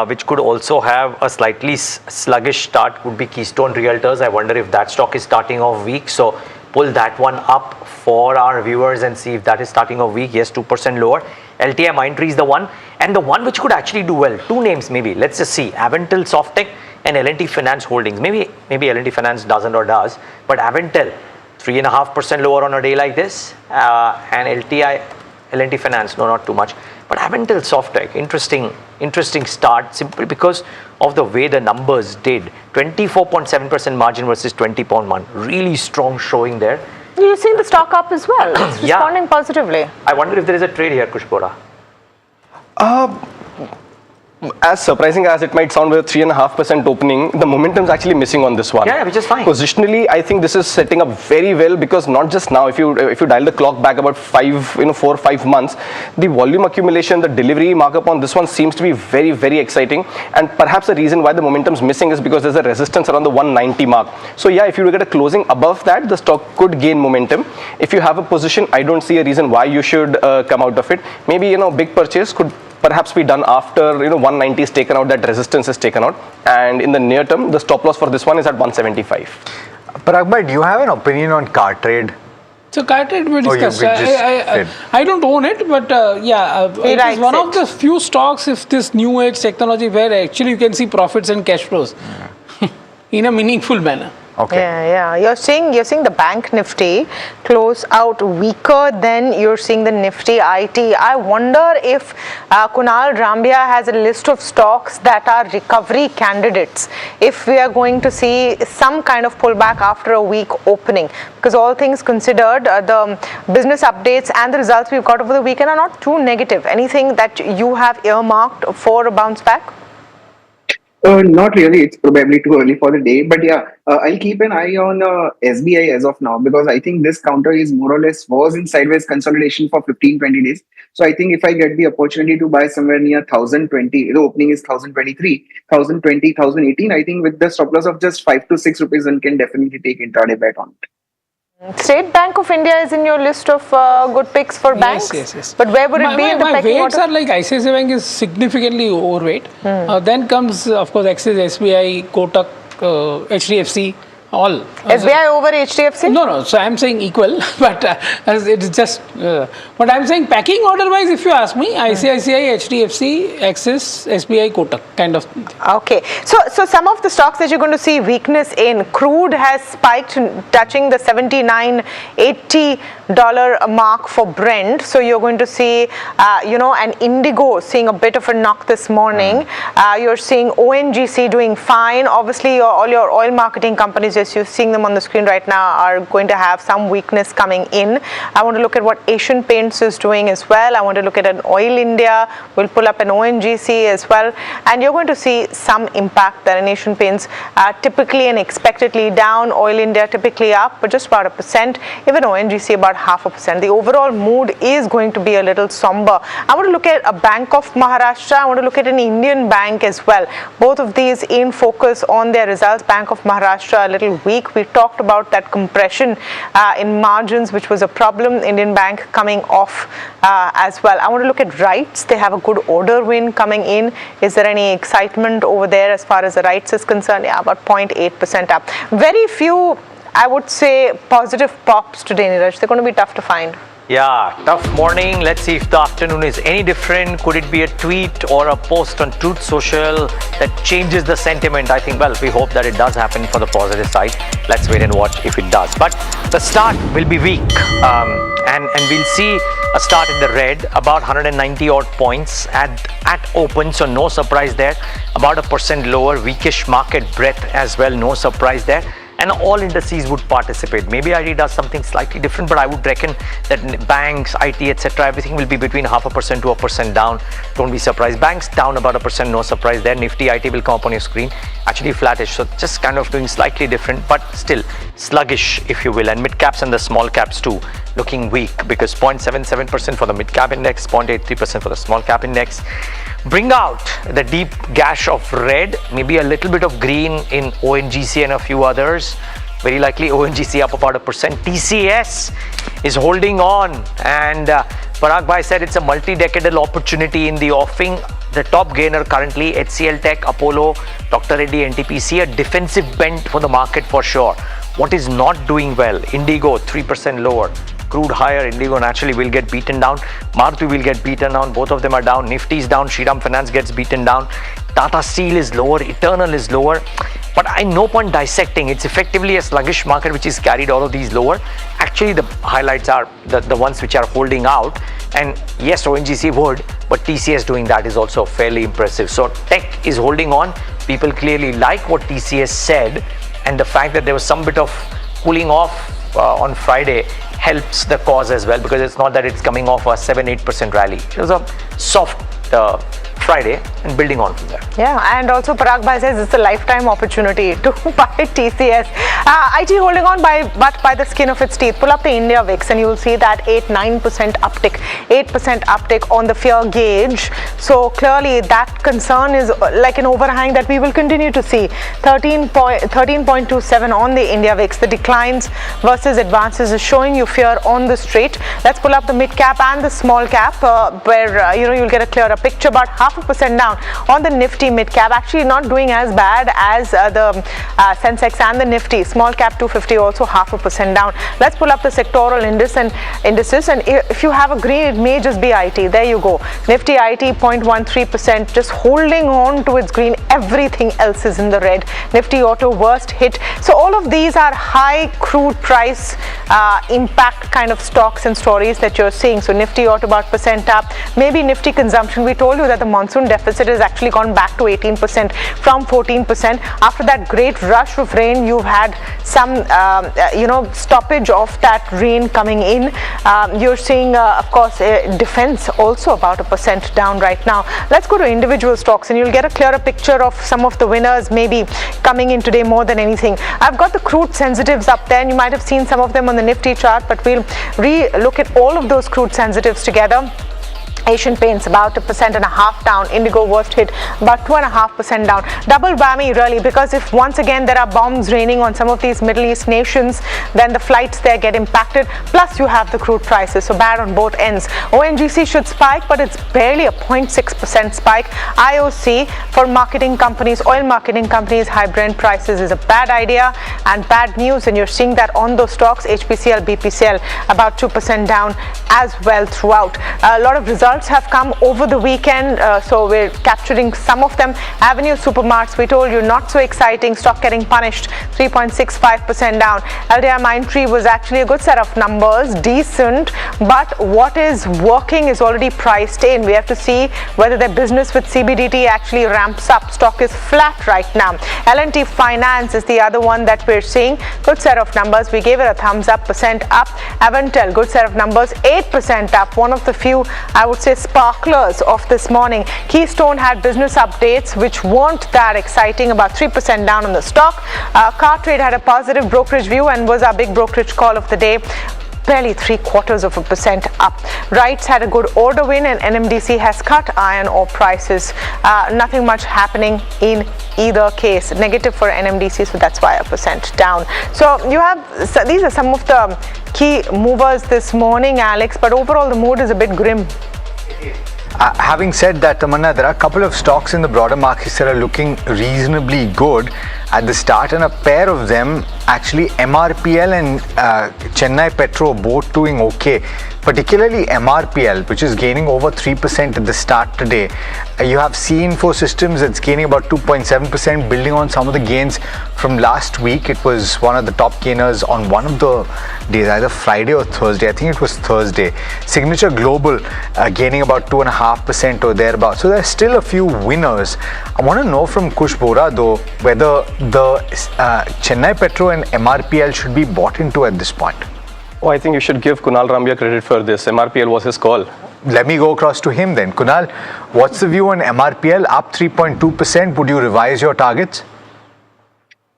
which could also have a slightly sluggish start, would be Keystone Realtors. I wonder if that stock is starting off weak. So pull that one up for our viewers and see if that is starting off weak. Yes, 2% lower. LTI Mindtree is the one, and the one which could actually do well. 2 names maybe. Let's just see. Aventil Softtech and L&T Finance Holdings. Maybe L&T Finance doesn't or does, but Aventil 3.5% lower on a day like this, and L&T Finance, no, not too much. But Aventil Softtech, interesting start simply because of the way the numbers did. 24.7% margin versus 20.1. Really strong showing there. You've seen the stock up as well. It's responding positively. I wonder if there is a trade here, Kushbora. As surprising as it might sound with a 3.5% opening, the momentum is actually missing on this one. Yeah, which is fine. Positionally, I think this is setting up very well, because not just now, if you dial the clock back about 4 or 5 months, the volume accumulation, the delivery markup on this one seems to be very, very exciting. And perhaps the reason why the momentum is missing is because there's a resistance around the 190 mark. So yeah, if you look at a closing above that, the stock could gain momentum. If you have a position, I don't see a reason why you should come out of it. Maybe big purchase could perhaps be done after 190 is taken out, that resistance is taken out, and in the near term the stop loss for this one is at 175. Parag Bhai, do you have an opinion on car trade? So car trade we discussed. I don't own it, but it is one of the few stocks, if this new age technology, where actually you can see profits and cash flows in a meaningful manner. Okay. Yeah. You're seeing the bank Nifty close out weaker than you're seeing the Nifty IT. I wonder if Kunal Rambia has a list of stocks that are recovery candidates, if we are going to see some kind of pullback after a weak opening. Because all things considered, the business updates and the results we've got over the weekend are not too negative. Anything that you have earmarked for a bounce back? Not really. It's probably too early for the day. But yeah, I'll keep an eye on SBI as of now, because I think this counter is more or less was in sideways consolidation for 15-20 days. So I think if I get the opportunity to buy somewhere near 1020, the opening is 1023, 1020, 1018, I think with the stop loss of just 5 to 6 rupees, one can definitely take intraday bet on it. State Bank of India is in your list of good picks for banks. Yes. But where would it be in the pecking order? My weights are like ICICI Bank is significantly overweight. Then comes, of course, Axis, SBI, Kotak, HDFC. all. SBI over HDFC? No. So I'm saying equal, but it's just. But I'm saying packing order wise, if you ask me, ICICI, HDFC, Axis, SBI, Kotak kind of. Okay. So some of the stocks that you're going to see weakness in, crude has spiked, touching the $79-80 mark for Brent. So you're going to see, an Indigo seeing a bit of a knock this morning. You're seeing ONGC doing fine. Obviously, all your oil marketing companies, as you're seeing them on the screen right now, are going to have some weakness coming in. I want to look at what Asian Paints is doing as well. I want to look at an Oil India. We'll pull up an ONGC as well. And you're going to see some impact there in Asian Paints, typically and expectedly down. Oil India typically up, but just about 1%. Even ONGC about 0.5%. The overall mood is going to be a little somber. I want to look at a Bank of Maharashtra. I want to look at an Indian bank as well. Both of these in focus on their results. Bank of Maharashtra a little weak. We talked about that compression in margins, which was a problem. Indian bank coming off as well. I want to look at RITES. They have a good order win coming in. Is there any excitement over there as far as the RITES is concerned? Yeah, about 0.8% up. Very few, I would say, positive pops today, Neeraj. They're going to be tough to find. Yeah, tough morning. Let's see if the afternoon is any different. Could it be a tweet or a post on Truth Social that changes the sentiment? I think, well, we hope that it does happen for the positive side. Let's wait and watch if it does. But the start will be weak, and we'll see a start in the red, about 190 odd points at open, so no surprise there. About 1% lower, weakish market breadth as well, no surprise there. And all indices would participate. Maybe IT does something slightly different, but I would reckon that banks, IT, etc., everything will be between 0.5% to 1% down. Don't be surprised. Banks down about 1%, no surprise there. Nifty IT will come up on your screen, actually flattish. So just kind of doing slightly different, but still sluggish, if you will. And mid caps and the small caps too, looking weak, because 0.77% for the mid cap index, 0.83% for the small cap index. Bring out the deep gash of red, maybe a little bit of green in ONGC and a few others. Very likely ONGC up about 1%. TCS is holding on, and Parag Bhai said it's a multi-decadal opportunity in the offing. The top gainer currently, HCL Tech, Apollo, Dr. Reddy, NTPC, a defensive bent for the market for sure. What is not doing well? Indigo, 3% lower. Crude higher, Indigo naturally will get beaten down. Maruti will get beaten down. Both of them are down. Nifty is down. Shriram Finance gets beaten down. Tata Steel is lower. Eternal is lower. But I no point dissecting. It's effectively a sluggish market which is carried all of these lower. Actually, the highlights are the ones which are holding out. And yes, ONGC would, but TCS doing that is also fairly impressive. So tech is holding on. People clearly like what TCS said, and the fact that there was some bit of cooling off on Friday helps the cause as well, because it's not that it's coming off a 7-8% rally. It was a soft Friday and building on from there. Yeah, and also Parag Bhai says it's a lifetime opportunity to buy TCS. IT holding on but by the skin of its teeth. Pull up the India VIX and you will see that 8-9% uptick, 8% uptick on the fear gauge. So clearly that concern is like an overhang that we will continue to see. 13.27 on the India VIX. The declines versus advances is showing you fear on the straight. Let's pull up the mid cap and the small cap where you'll get a clearer picture. About 0.5% down on the Nifty mid cap, actually not doing as bad as the Sensex and the Nifty. Small cap 250 also 0.5% down. Let's pull up the sectoral indices, and if you have a green, it may just be IT. There you go. Nifty IT 0.13%, just holding on to its green. Everything else is in the red. Nifty Auto worst hit. So all of these are high crude price impact kind of stocks and stories that you're seeing. So Nifty Auto about % up. Maybe Nifty consumption. We told you that the monsoon deficit has actually gone back to 18% from 14%. After that great rush of rain, you've had some stoppage of that rain coming in. You're seeing of course defense also about 1% down right now. Let's go to individual stocks and you'll get a clearer picture of some of the winners maybe coming in today more than anything. I've got the crude sensitives up there, and you might have seen some of them on the Nifty chart, but we'll re-look at all of those crude sensitives together. Asian Paints about 1.5% down. Indigo worst hit about 2.5% down. Double whammy really, because if once again there are bombs raining on some of these Middle East nations, then the flights there get impacted. Plus you have the crude prices, so bad on both ends. ONGC should spike, but it's barely a 0.6% spike. IOC for marketing companies, oil marketing companies, high Brent prices is a bad idea and bad news, and you're seeing that on those stocks. HPCL, BPCL about 2% down as well throughout. A lot of results have come over the weekend, so we're capturing some of them. Avenue Supermarts, we told you, not so exciting, stock getting punished, 3.65% down. LTI Mindtree was actually a good set of numbers, decent, but what is working is already priced in. We have to see whether their business with CBDT actually ramps up. Stock is flat right now. L&T Finance is the other one that we're seeing, good set of numbers. We gave it a thumbs up, percent up. Avantel, good set of numbers, 8% up, one of the few, I would say, sparklers of this morning. Keystone had business updates which weren't that exciting, about 3% down on the stock. Cartrade had a positive brokerage view and was our big brokerage call of the day, barely 0.75% up. Rights had a good order win, and NMDC has cut iron ore prices. Nothing much happening in either case. Negative for NMDC, so that's why a percent down. So you have, these are some of the key movers this morning, Alex, but overall the mood is a bit grim. Having said that, Tamanna, there are a couple of stocks in the broader markets that are looking reasonably good at the start, and a pair of them, actually MRPL and Chennai Petro, both doing okay. Particularly MRPL, which is gaining over 3% at the start today. You have C-Info Systems that's gaining about 2.7%, building on some of the gains from last week. It was one of the top gainers on one of the days, either Friday or Thursday. I think it was Thursday. Signature Global gaining about 2.5% or thereabouts. So there's still a few winners. I want to know from Kush Bora though, whether the Chennai Petro and MRPL should be bought into at this point. Oh, I think you should give Kunal Rambia credit for this. MRPL was his call. Let me go across to him then. Kunal, what's the view on MRPL? Up 3.2%. Would you revise your targets?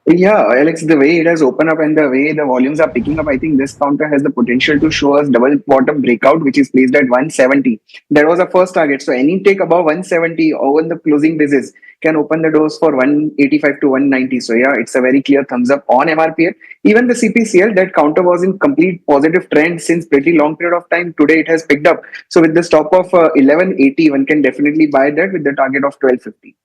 Yeah, Alex, the way it has opened up and the way the volumes are picking up, I think this counter has the potential to show us double bottom breakout, which is placed at 170. That was our first target. So any take above 170 over the closing basis can open the doors for 185 to 190. So yeah, it's a very clear thumbs up on MRPL. Even the CPCL, that counter was in complete positive trend since pretty long period of time. Today it has picked up. So with the stop of 1180, one can definitely buy that with the target of 1250.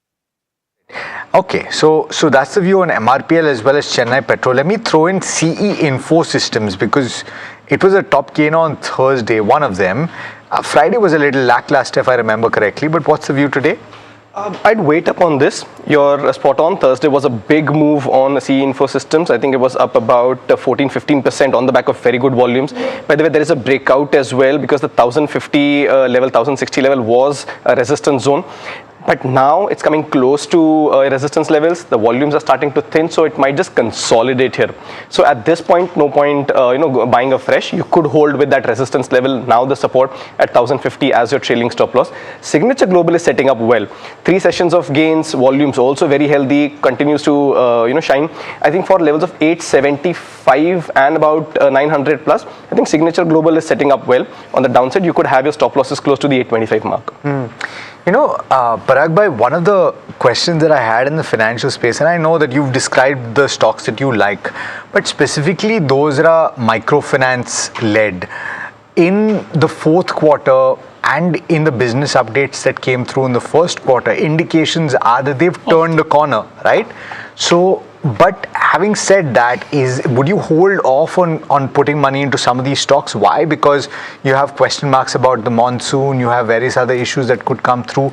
Okay, so that's the view on MRPL as well as Chennai Petro. Let me throw in CE Info Systems because it was a top gainer on Thursday, one of them. Friday was a little lackluster if I remember correctly, but what's the view today? I'd wait up on this. You're spot on. Thursday was a big move on CE Info Systems. I think it was up about 14-15% on the back of very good volumes. By the way, there is a breakout as well because the 1050 level, 1060 level was a resistance zone. But now it's coming close to resistance levels. The volumes are starting to thin, so it might just consolidate here. So at this point, no point, buying afresh. You could hold with that resistance level. Now the support at 1050 as your trailing stop loss. Signature Global is setting up well. 3 sessions of gains, volumes also very healthy. Continues to shine. I think for levels of 875 and about 900 plus, I think Signature Global is setting up well. On the downside, you could have your stop losses close to the 825 mark. You know, Parag Bhai, one of the questions that I had in the financial space, and I know that you've described the stocks that you like, but specifically those that are microfinance led. In the fourth quarter and in the business updates that came through in the first quarter, indications are that they've turned the corner, right? So, but having said that, would you hold off on putting money into some of these stocks? Why? Because you have question marks about the monsoon, you have various other issues that could come through.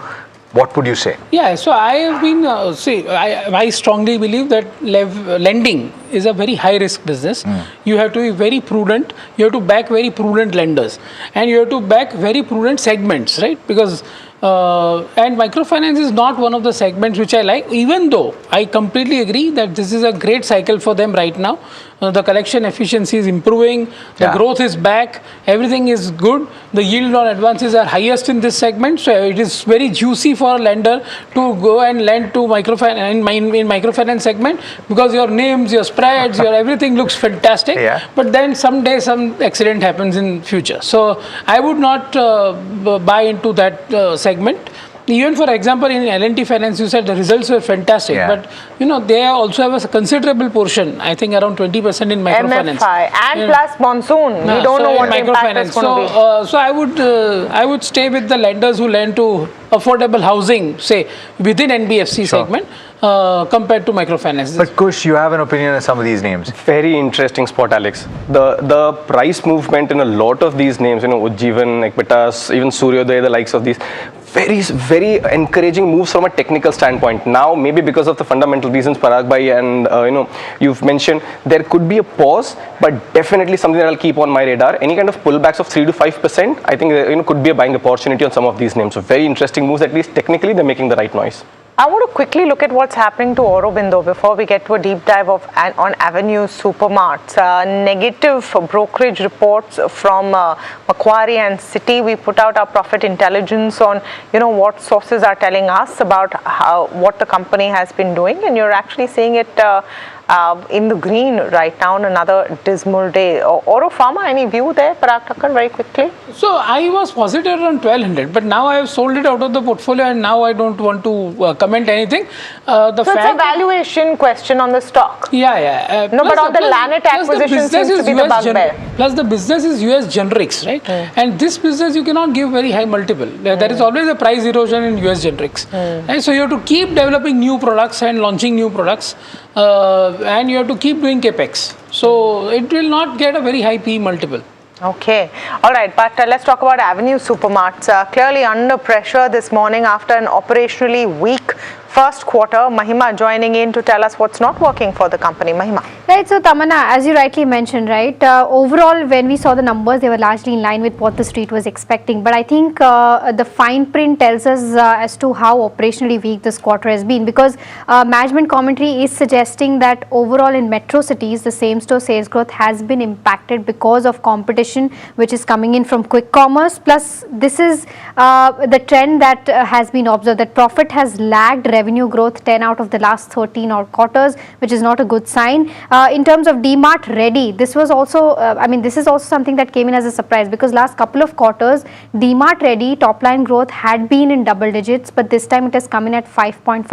What would you say? Yeah, so I have been, I strongly believe that lending is a very high risk business. You have to be very prudent. You have to back very prudent lenders and you have to back very prudent segments, right? Because And microfinance is not one of the segments which I like, even though I completely agree that this is a great cycle for them right now. The collection efficiency is improving, the growth is back, everything is good. The yield on advances are highest in this segment, so it is very juicy for a lender to go and lend to microfinance in microfinance segment, because your names, your spreads, your everything looks fantastic. But then someday some accident happens in future. So I would not buy into that segment. Even for example, in L&T Finance, you said the results were fantastic, but they also have a considerable portion, I think around 20% in microfinance. MFI and plus monsoon. We don't know what the impact is going to be. So I would stay with the lenders who lend to affordable housing, say within NBFC segment, compared to microfinance. But Kush, you have an opinion on some of these names. Very interesting spot, Alex. The price movement in a lot of these names, Ujjivan, Equitas, even Suryoday, the likes of these, very encouraging moves from a technical standpoint. Now, maybe because of the fundamental reasons Parag Bhai and you've mentioned, there could be a pause, but definitely something that I'll keep on my radar. Any kind of pullbacks of 3 to 5%, I think could be a buying opportunity on some of these names. So very interesting moves. At least technically, they're making the right noise. I want to quickly look at what's happening to Aurobindo before we get to a deep dive on Avenue Supermarts. Negative brokerage reports from Macquarie and Citi. We put out our profit intelligence on what sources are telling us about what the company has been doing, and you're actually seeing it in the green right now on another dismal day. Oro Pharma, any view there, Parag Thakkar, very quickly? So I was positive on 1200, but now I have sold it out of the portfolio, and now I don't want to comment anything. So it's a valuation question on the stock. No, but on the Lanet acquisition seems to be the bugbear. Plus the business is US generics, right? And this business you cannot give very high multiple. There is always a price erosion in US generics. And so you have to keep developing new products and launching new products. And you have to keep doing capex, so it will not get a very high P multiple. Okay, all right, but let's talk about Avenue Supermarts. Clearly under pressure this morning after an operationally weak first quarter. Mahima joining in to tell us what's not working for the company. Mahima. Right, so Tamanna, as you rightly mentioned, right, overall when we saw the numbers, they were largely in line with what the street was expecting. But I think the fine print tells us as to how operationally weak this quarter has been, because management commentary is suggesting that overall in metro cities, the same store sales growth has been impacted because of competition which is coming in from quick commerce. Plus, this is the trend that has been observed, that profit has lagged revenue growth 10 out of the last 13 odd quarters, which is not a good sign. In terms of DMart Ready, this was also, this is also something that came in as a surprise, because last couple of quarters, DMart Ready top line growth had been in double digits, but this time it has come in at 5.5%.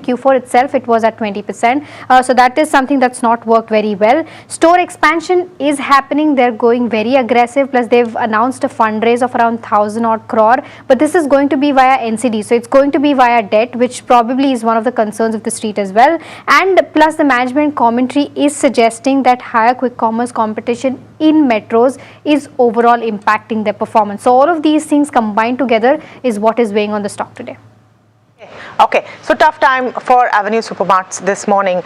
Q4 itself, it was at 20%. So that is something that's not worked very well. Store expansion is happening. They're going very aggressive. Plus, they've announced a fundraise of around 1,000 odd crore, but this is going to be via NCD. So it's going to be via debt, which probably is one of the concerns of the street as well. And plus, the management commentary is suggesting that higher quick commerce competition in metros is overall impacting their performance. So all of these things combined together is what is weighing on the stock today. Okay, so tough time for Avenue Supermarts this morning.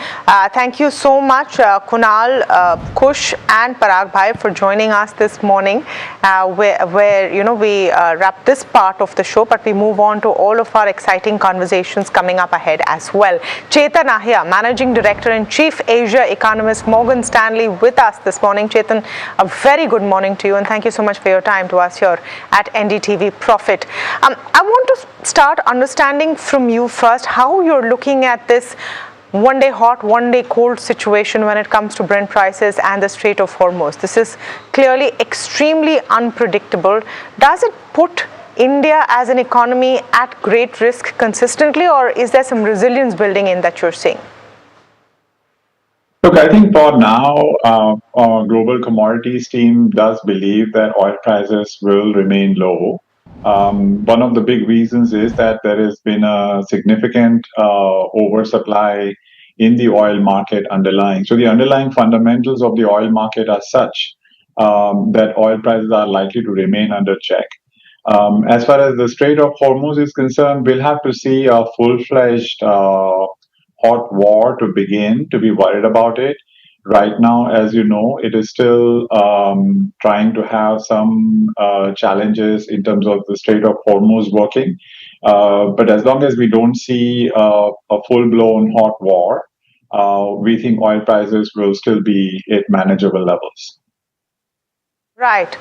Thank you so much, Kunal, Kush and Parag Bhai for joining us this morning, where we wrap this part of the show, but we move on to all of our exciting conversations coming up ahead as well. Chetan Ahya, Managing Director and Chief Asia Economist, Morgan Stanley, with us this morning. Chetan, a very good morning to you, and thank you so much for your time to us here at NDTV Profit. I want to start understanding from you first how you're looking at this one day hot, one day cold situation when it comes to Brent prices and the Strait of Hormuz. This is clearly extremely unpredictable. Does it put India as an economy at great risk consistently, or is there some resilience building in that you're seeing? Look, I think for now, our global commodities team does believe that oil prices will remain low. One of the big reasons is that there has been a significant oversupply in the oil market underlying. So the underlying fundamentals of the oil market are such that oil prices are likely to remain under check. As far as the Strait of Hormuz is concerned, we'll have to see a full-fledged hot war to begin to be worried about it. Right now, as you know, it is still trying to have some challenges in terms of the Strait of Hormuz working. But as long as we don't see a full-blown hot war, we think oil prices will still be at manageable levels. Right.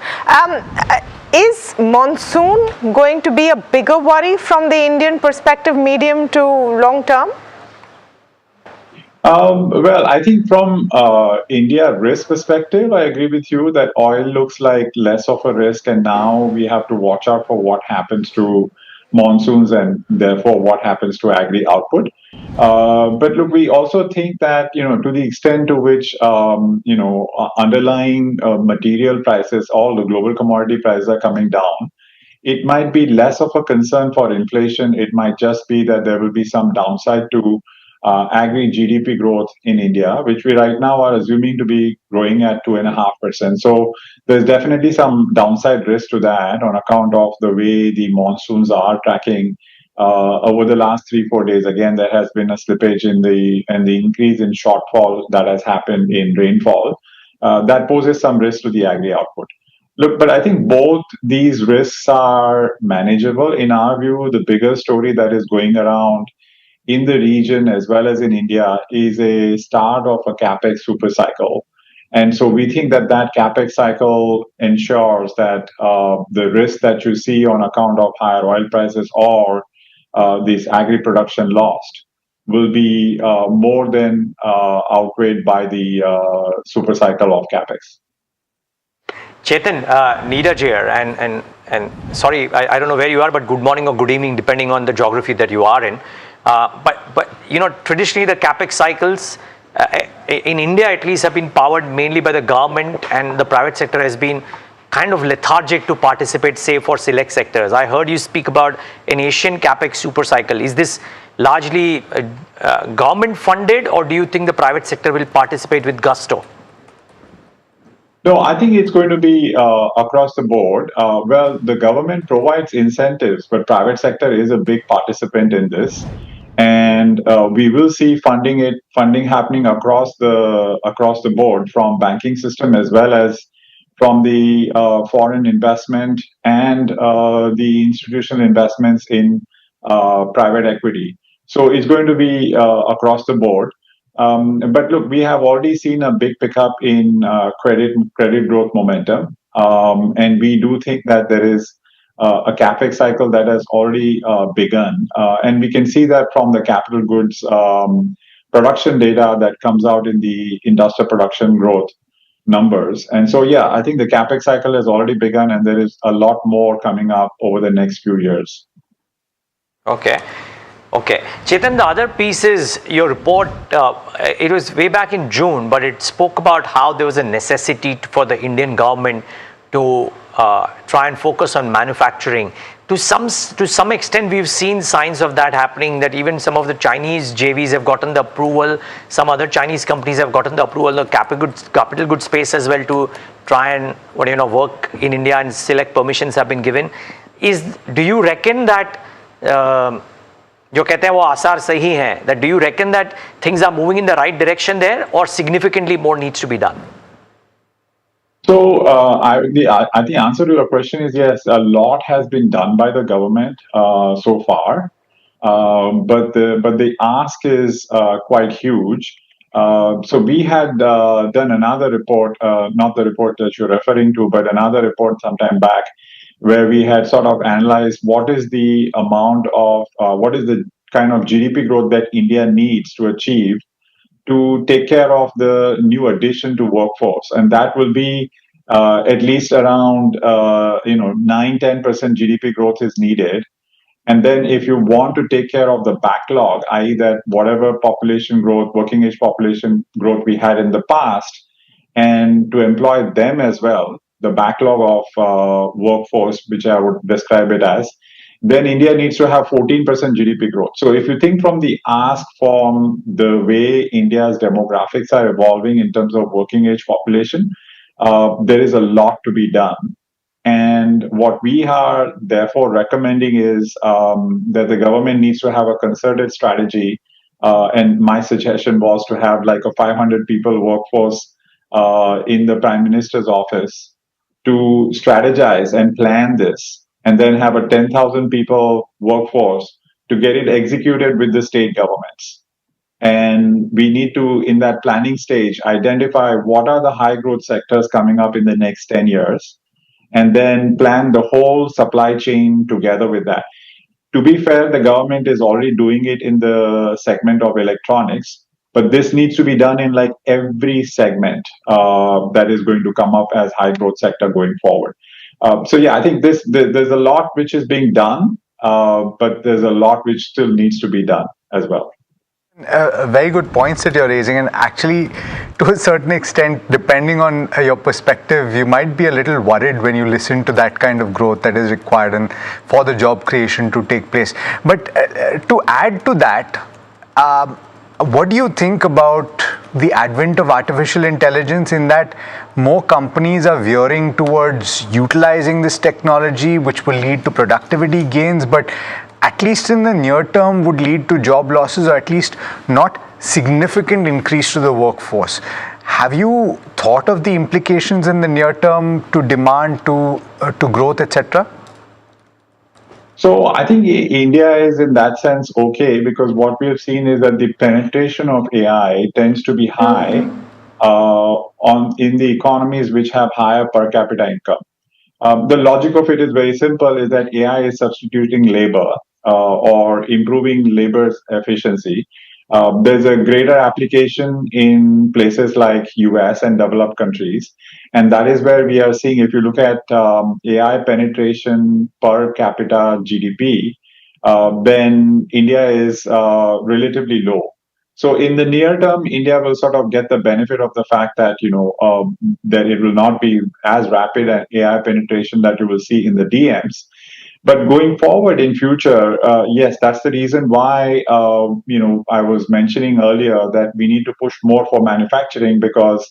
Is monsoon going to be a bigger worry from the Indian perspective, medium to long term? Well, I think from India risk perspective, I agree with you that oil looks like less of a risk, and now we have to watch out for what happens to monsoons and therefore what happens to agri output. But look, we also think that to the extent to which underlying material prices, all the global commodity prices are coming down, it might be less of a concern for inflation. It might just be that there will be some downside to agri GDP growth in India, which we right now are assuming to be growing at 2.5%. So there's definitely some downside risk to that on account of the way the monsoons are tracking over the last 3-4 days. Again, there has been a slippage in the increase in shortfall that has happened in rainfall. That poses some risk to the agri output. Look, but I think both these risks are manageable. In our view, the bigger story that is going around in the region as well as in India is a start of a capex super cycle. And so we think that that capex cycle ensures that the risk that you see on account of higher oil prices or this agri production lost will be more than outweighed by the super cycle of capex. Chetan, Neeraj here, and sorry, I don't know where you are, but good morning or good evening, depending on the geography that you are in. But traditionally the capex cycles in India at least have been powered mainly by the government, and the private sector has been kind of lethargic to participate, say for select sectors. I heard you speak about an Asian capex super cycle. Is this largely government funded, or do you think the private sector will participate with gusto? No, I think it's going to be across the board. Well, the government provides incentives, but private sector is a big participant in this, and we will see funding happening across the board, from banking system as well as from the foreign investment and the institutional investments in private equity. So it's going to be across the board. But look, we have already seen a big pickup in credit growth momentum, and we do think that there is a capex cycle that has already begun, and we can see that from the capital goods production data that comes out in the industrial production growth numbers. And so, yeah, I think the capex cycle has already begun, and there is a lot more coming up over the next few years. Okay. Chetan, the other piece is your report. It was way back in June, but it spoke about how there was a necessity for the Indian government to try and focus on manufacturing. To some extent, we've seen signs of that happening, that even some of the Chinese JVs have gotten the approval. Some other Chinese companies have gotten the approval, the capital goods space as well, to try and work in India, and select permissions have been given. Do you reckon that जो कहते हैं वो आसार सही हैं, that do you reckon that things are moving in the right direction there, or significantly more needs to be done? So the answer to your question is yes, a lot has been done by the government so far, but the ask is quite huge. So we had done another report, not the report that you're referring to, but another report sometime back, where we had sort of analyzed what is the amount of what is the kind of GDP growth that India needs to achieve to take care of the new addition to workforce, and that will be at least around 9-10% GDP growth is needed. And then if you want to take care of the backlog, i.e. that whatever population growth, working age population growth we had in the past, and to employ them as well, the backlog of workforce, which I would describe it as, then India needs to have 14% GDP growth. So if you think from the ask, from the way India's demographics are evolving in terms of working age population, there is a lot to be done. And what we are therefore recommending is that the government needs to have a concerted strategy. And my suggestion was to have like a 500 people workforce in the Prime Minister's office to strategize and plan this, and then have a 10,000 people workforce to get it executed with the state governments. And we need to, in that planning stage, identify what are the high growth sectors coming up in the next 10 years, and then plan the whole supply chain together with that. To be fair, the government is already doing it in the segment of electronics, but this needs to be done in like every segment that is going to come up as high growth sector going forward. So yeah, I think there's a lot which is being done, but there's a lot which still needs to be done as well. Very good points that you're raising, and actually, to a certain extent, depending on your perspective, you might be a little worried when you listen to that kind of growth that is required and for the job creation to take place. But to add to that, what do you think about the advent of artificial intelligence, in that more companies are veering towards utilizing this technology, which will lead to productivity gains, but at least in the near term would lead to job losses, or at least not significant increase to the workforce? Have you thought of the implications in the near term to demand, to growth, etc.? So I think India is in that sense okay, because what we have seen is that the penetration of AI tends to be high in the economies which have higher per capita income. The logic of it is very simple: is that AI is substituting labor or improving labor's efficiency. There's a greater application in places like US and developed countries, and that is where we are seeing, if you look at AI penetration per capita GDP, then India is relatively low. So in the near term, India will sort of get the benefit of the fact that that it will not be as rapid an AI penetration that you will see in the DMs. But going forward in future, yes, that's the reason why I was mentioning earlier that we need to push more for manufacturing, because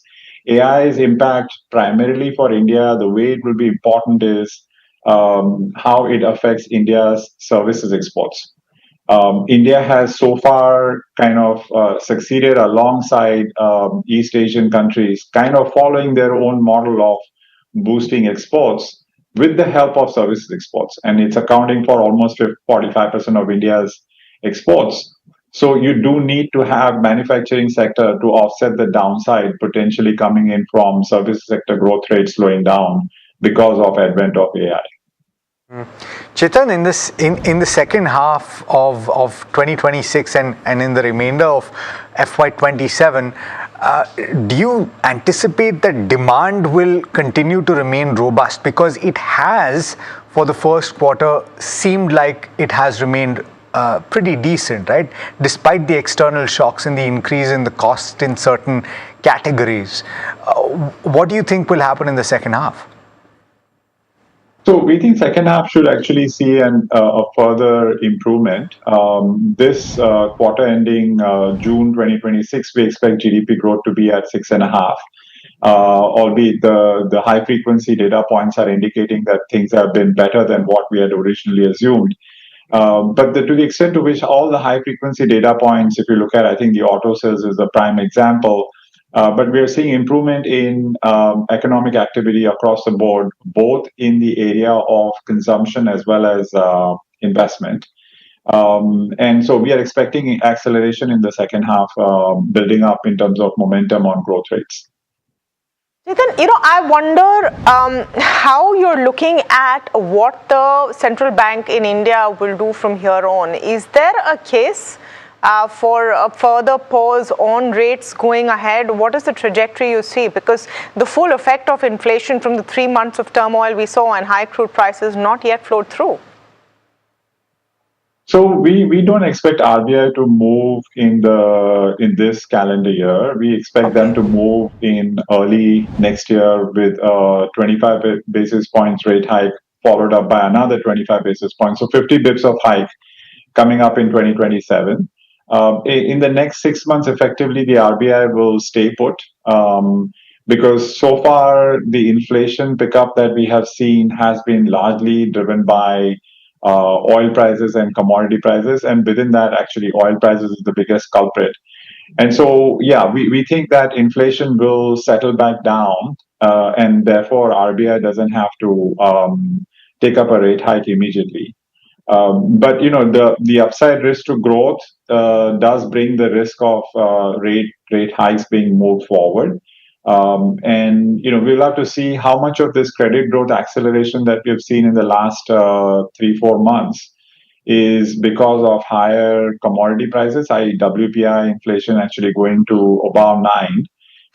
AI's impact primarily for India, the way it will be important is how it affects India's services exports. India has so far kind of succeeded alongside East Asian countries, kind of following their own model of boosting exports with the help of services exports. And it's accounting for almost 45% of India's exports. So you do need to have manufacturing sector to offset the downside potentially coming in from service sector growth rates slowing down because of advent of AI. Chetan, in the second half of 2026 and in the remainder of FY27, do you anticipate that demand will continue to remain robust? Because it has, for the first quarter, seemed like it has remained pretty decent, right? Despite the external shocks and the increase in the cost in certain categories. What do you think will happen in the second half? So we think second half should actually see a further improvement. This quarter ending June 2026, we expect GDP growth to be at 6.5%. Albeit the high frequency data points are indicating that things have been better than what we had originally assumed. But to the extent to which all the high frequency data points, if you look at, I think the auto sales is the prime example. But we are seeing improvement in economic activity across the board, both in the area of consumption as well as investment. And so we are expecting acceleration in the second half, building up in terms of momentum on growth rates. Chetan, I wonder how you're looking at what the central bank in India will do from here on. Is there a case for a further pause on rates going ahead? What is the trajectory you see? Because the full effect of inflation from the 3 months of turmoil we saw and high crude prices not yet flowed through. So we don't expect RBI to move in this calendar year. We expect them to move in early next year with a 25 basis points rate hike, followed up by another 25 basis points. So 50 bips of hike coming up in 2027. In the next 6 months, effectively, the RBI will stay put, because so far the inflation pickup that we have seen has been largely driven by oil prices and commodity prices, and within that, actually, oil prices is the biggest culprit. And so, yeah, we think that inflation will settle back down, and therefore RBI doesn't have to take up a rate hike immediately. But the upside risk to growth does bring the risk of rate hikes being moved forward. And we'll have to see how much of this credit growth acceleration that we've seen in the last 3-4 months is because of higher commodity prices, i.e. WPI inflation actually going to above 9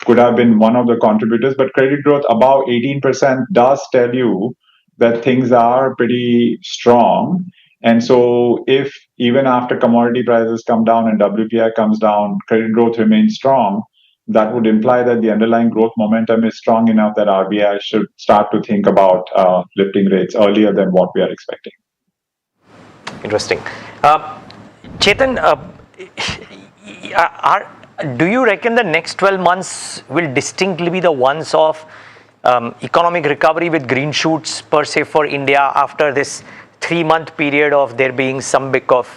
could have been one of the contributors. But credit growth above 18% does tell you that things are pretty strong. And so if even after commodity prices come down and WPI comes down, credit growth remains strong, that would imply that the underlying growth momentum is strong enough that RBI should start to think about lifting rates earlier than what we are expecting. Interesting. Chetan, do you reckon the next 12 months will distinctly be the ones of economic recovery with green shoots per se for India after this 3-month period of there being some bit of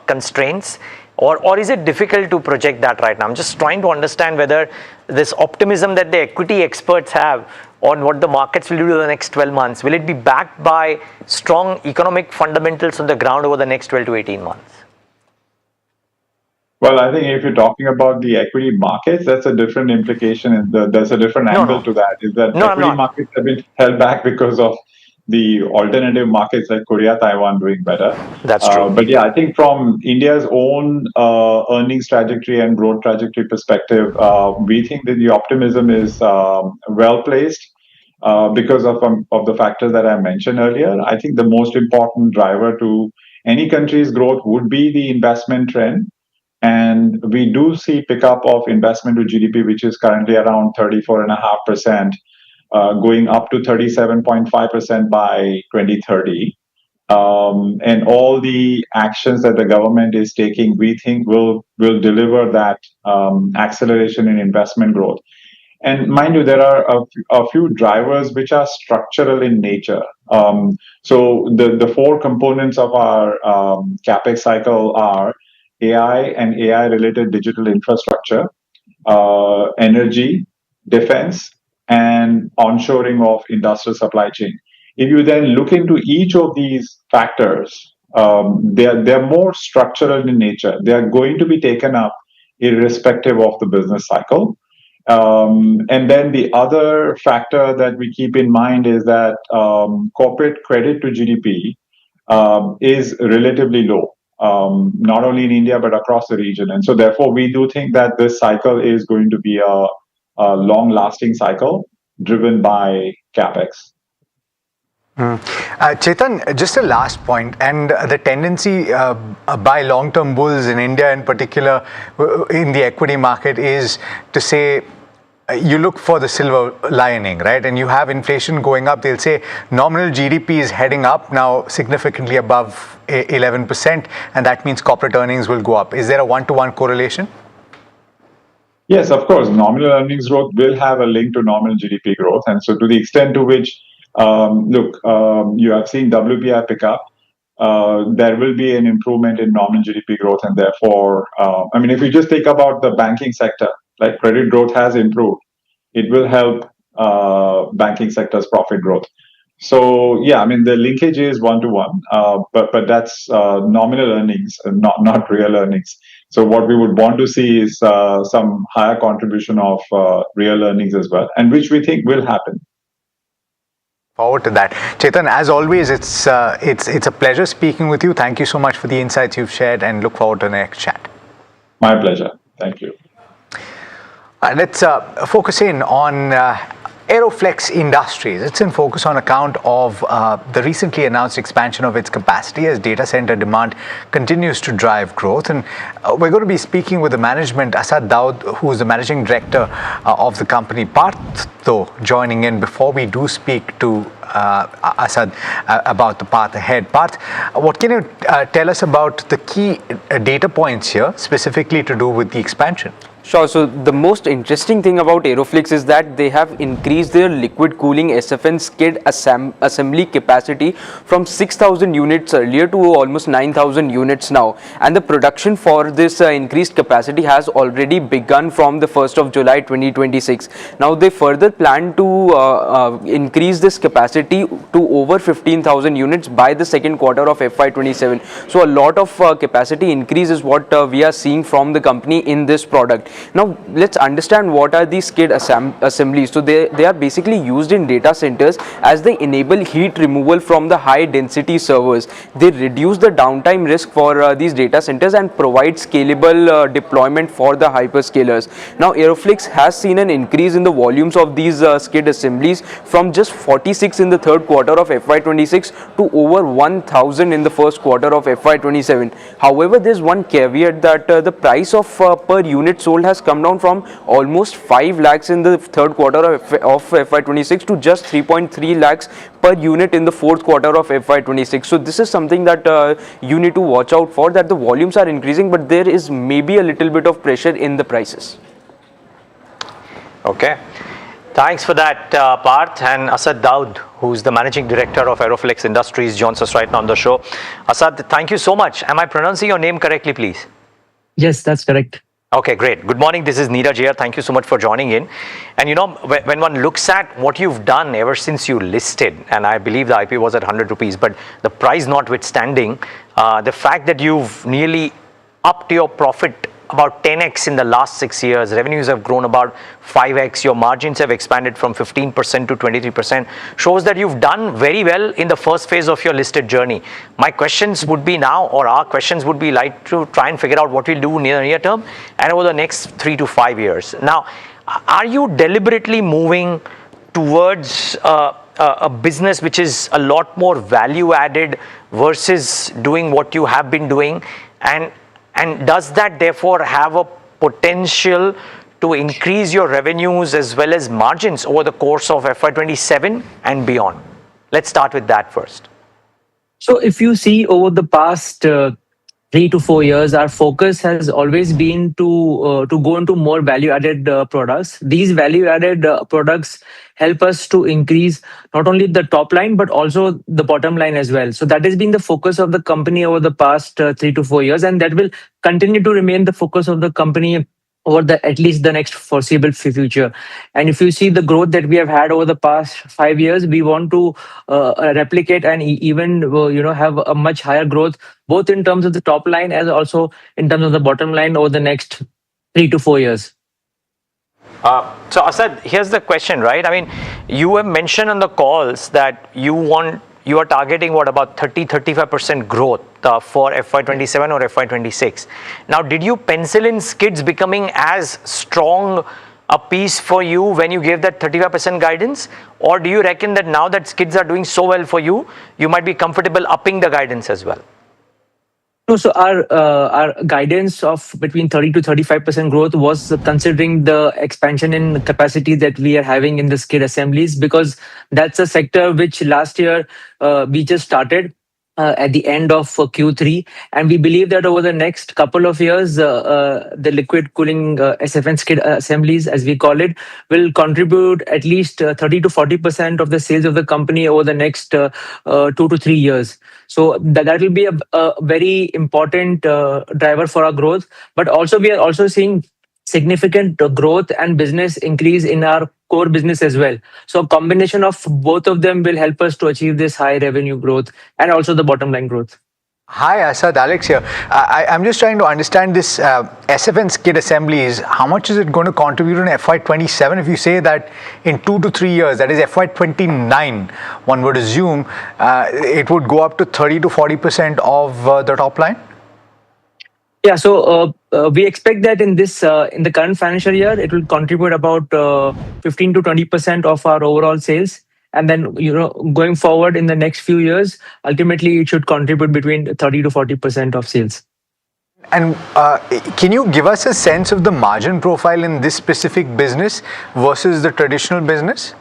constraints? Or is it difficult to project that right now? I'm just trying to understand whether this optimism that the equity experts have on what the markets will do in the next 12 months, will it be backed by strong economic fundamentals on the ground over the next 12 to 18 months? Well, I think if you're talking about the equity markets, that's a different implication. And there's a different angle to that. Is that equity markets have been held back because of the alternative markets like Korea, Taiwan doing better. That's true. But yeah, I think from India's own earnings trajectory and growth trajectory perspective, we think that the optimism is well placed because of the factors that I mentioned earlier. I think the most important driver to any country's growth would be the investment trend. And we do see pickup of investment to GDP, which is currently around 34.5%, going up to 37.5% by 2030. And all the actions that the government is taking, we think will deliver that acceleration in investment growth. And mind you, there are a few drivers which are structural in nature. So the 4 components of our CapEx cycle are AI and AI-related digital infrastructure, energy, defense, and onshoring of industrial supply chain. If you then look into each of these factors, they're more structural in nature. They are going to be taken up irrespective of the business cycle. And then the other factor that we keep in mind is that corporate credit to GDP is relatively low, not only in India but across the region. And so therefore we do think that this cycle is going to be a long-lasting cycle driven by CapEx. Chetan, just a last point, and the tendency by long-term bulls in India in particular in the equity market is to say you look for the silver lining, right? And you have inflation going up, they'll say nominal GDP is heading up now significantly above 11%, and that means corporate earnings will go up. Is there a one-to-one correlation? Yes, of course. Nominal earnings growth will have a link to nominal GDP growth. And so to the extent to which you have seen WPI pick up, there will be an improvement in nominal GDP growth, and therefore, if you just think about the banking sector, like credit growth has improved, it will help banking sector's profit growth. So yeah, the linkage is one-to-one, but that's nominal earnings, not real earnings. So what we would want to see is some higher contribution of real earnings as well, and which we think will happen. Forward to that. Chetan, as always, it's a pleasure speaking with you. Thank you so much for the insights you've shared, and look forward to the next chat. My pleasure. Thank you. Let's focus in on Aeroflex Industries. It's in focus on account of the recently announced expansion of its capacity as data center demand continues to drive growth. And we're going to be speaking with the management, Asad Daud, who is the managing director of the company. Parth, though, joining in before we do speak to Asad about the path ahead. Parth, what can you tell us about the key data points here, specifically to do with the expansion? Sure. So the most interesting thing about Aeroflix is that they have increased their liquid cooling SFN skid assembly capacity from 6,000 units earlier to almost 9,000 units now. And the production for this increased capacity has already begun from the 1st of July 2026. Now they further plan to increase this capacity to over 15,000 units by the second quarter of FY27. So a lot of capacity increase is what we are seeing from the company in this product. Now let's understand what are these skid assemblies. So they are basically used in data centers as they enable heat removal from the high density servers. They reduce the downtime risk for these data centers and provide scalable deployment for the hyperscalers. Now Aeroflix has seen an increase in the volumes of these skid assemblies from just 46 in the third quarter of FY26 to over 1,000 in the first quarter of FY27. However, there's one caveat that the price of per unit sold has come down from almost 5 lakhs in the third quarter of FY26 to just 3.3 lakhs per unit in the fourth quarter of FY26. So this is something that you need to watch out for, that the volumes are increasing, but there is maybe a little bit of pressure in the prices. Okay. Thanks for that, Parth. And Asad Daud, who's the Managing Director of Aeroflix Industries, joins us right now on the show. Asad, thank you so much. Am I pronouncing your name correctly, please? Yes, that's correct. Okay, great. Good morning. This is Neeraj here. Thank you so much for joining in. And you know, when one looks at what you've done ever since you listed, and I believe the IPO was at 100 rupees, but the price notwithstanding, the fact that you've nearly upped your profit about 10x in the last 6 years, revenues have grown about 5x, your margins have expanded from 15% to 23%, shows that you've done very well in the first phase of your listed journey. My questions would be now, or our questions would be like to try and figure out what we'll do near term and over the next 3 to 5 years. Now, are you deliberately moving towards a business which is a lot more value added versus doing what you have been doing? And does that therefore have a potential to increase your revenues as well as margins over the course of FY27 and beyond? Let's start with that first. So if you see over the past 3 to 4 years, our focus has always been to go into more value-added products. These value-added products help us to increase not only the top line but also the bottom line as well. So that has been the focus of the company over the past 3 to 4 years, and that will continue to remain the focus of the company over at least the next foreseeable future. And if you see the growth that we have had over the past 5 years, we want to replicate and even have a much higher growth, both in terms of the top line as also in terms of the bottom line over the next 3 to 4 years. So Asad, here's the question, right? I mean, you have mentioned on the calls that you are targeting what, about 30-35% growth for FY27 or FY26. Now, did you pencil in skids becoming as strong a piece for you when you gave that 35% guidance, or do you reckon that now that skids are doing so well for you, you might be comfortable upping the guidance as well? No, so our guidance of between 30 to 35% growth was considering the expansion in capacity that we are having in the skid assemblies, because that's a sector which last year we just started at the end of Q3, and we believe that over the next couple of years, the liquid cooling SFN skid assemblies, as we call it, will contribute at least 30 to 40% of the sales of the company over the next 2 to 3 years. So that will be a very important driver for our growth. But also we are also seeing significant growth and business increase in our core business as well. So a combination of both of them will help us to achieve this high revenue growth and also the bottom line growth. Hi, Asad, Alex here. I'm just trying to understand this SFN skid assemblies. How much is it going to contribute in FY27? If you say that in 2 to 3 years, that is FY29, one would assume it would go up to 30 to 40% of the top line? Yeah, so we expect that in the current financial year, it will contribute about 15 to 20% of our overall sales. And then, going forward in the next few years, ultimately it should contribute between 30 to 40% of sales. And can you give us a sense of the margin profile in this specific business versus the traditional business?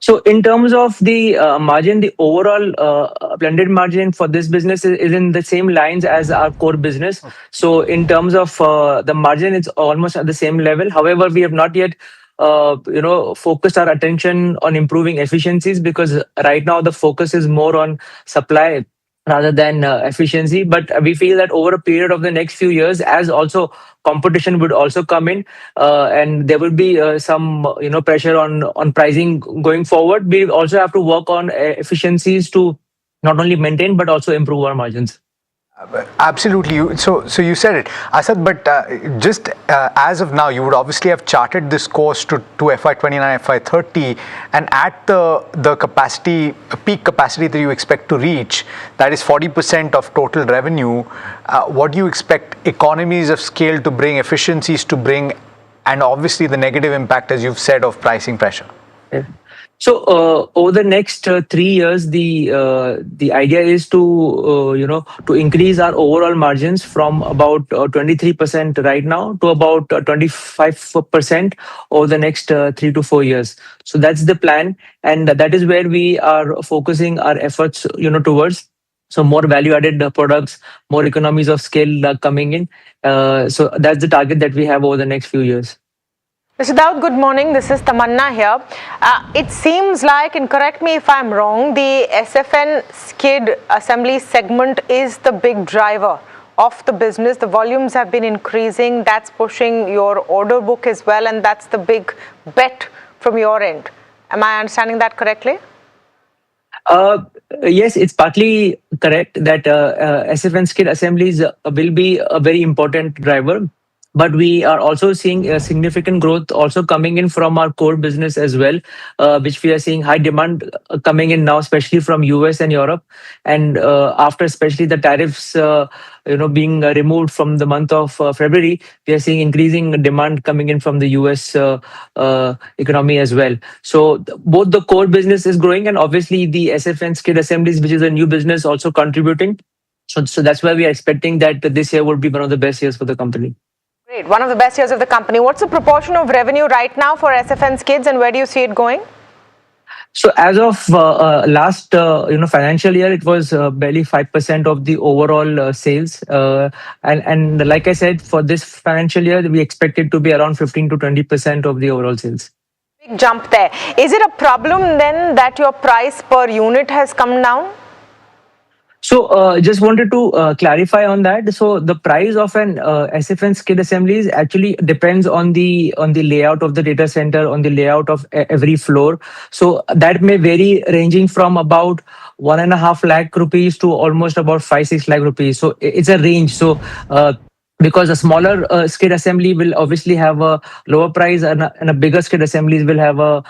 So in terms of the margin, the overall blended margin for this business is in the same lines as our core business. So in terms of the margin, it's almost at the same level. However, we have not yet focused our attention on improving efficiencies, because right now the focus is more on supply rather than efficiency. But we feel that over a period of the next few years, as also competition would also come in, and there will be some pressure on pricing going forward, we also have to work on efficiencies to not only maintain but also improve our margins. Absolutely. So you said it, Asad. But just as of now, you would obviously have charted this course to FY29, FY30, and at the capacity, peak capacity that you expect to reach, that is 40% of total revenue. What do you expect economies of scale to bring, efficiencies to bring, and obviously the negative impact, as you've said, of pricing pressure? Yeah. So over the next 3 years, the idea is to to increase our overall margins from about 23% right now to about 25% over the next 3 to 4 years. So that's the plan, and that is where we are focusing our efforts towards. So more value-added products, more economies of scale coming in. So that's the target that we have over the next few years. Mr. Daud, good morning. This is Tamanna here. It seems like, and correct me if I'm wrong, the SFN skid assembly segment is the big driver of the business. The volumes have been increasing. That's pushing your order book as well, and that's the big bet from your end. Am I understanding that correctly? Yes, it's partly correct that SFN skid assemblies will be a very important driver. But we are also seeing a significant growth also coming in from our core business as well, which we are seeing high demand coming in now, especially from US and Europe. And after especially the tariffs being removed from the month of February, we are seeing increasing demand coming in from the US economy as well. So both the core business is growing, and obviously the SFN skid assemblies, which is a new business, also contributing. So that's why we are expecting that this year will be one of the best years for the company. Great. One of the best years of the company. What's the proportion of revenue right now for SFN skids, and where do you see it going? So as of last financial year, it was barely 5% of the overall sales, and like I said, for this financial year, we expect it to be around 15 to 20% of the overall sales. Big jump there. Is it a problem then that your price per unit has come down? So just wanted to clarify on that. So the price of an SFN skid assemblies actually depends on the layout of the data center, on the layout of every floor. So that may vary, ranging from about 1.5 lakh rupees to almost about 5-6 lakh rupees. So it's a range. So because a smaller skid assembly will obviously have a lower price, and a bigger skid assemblies will have a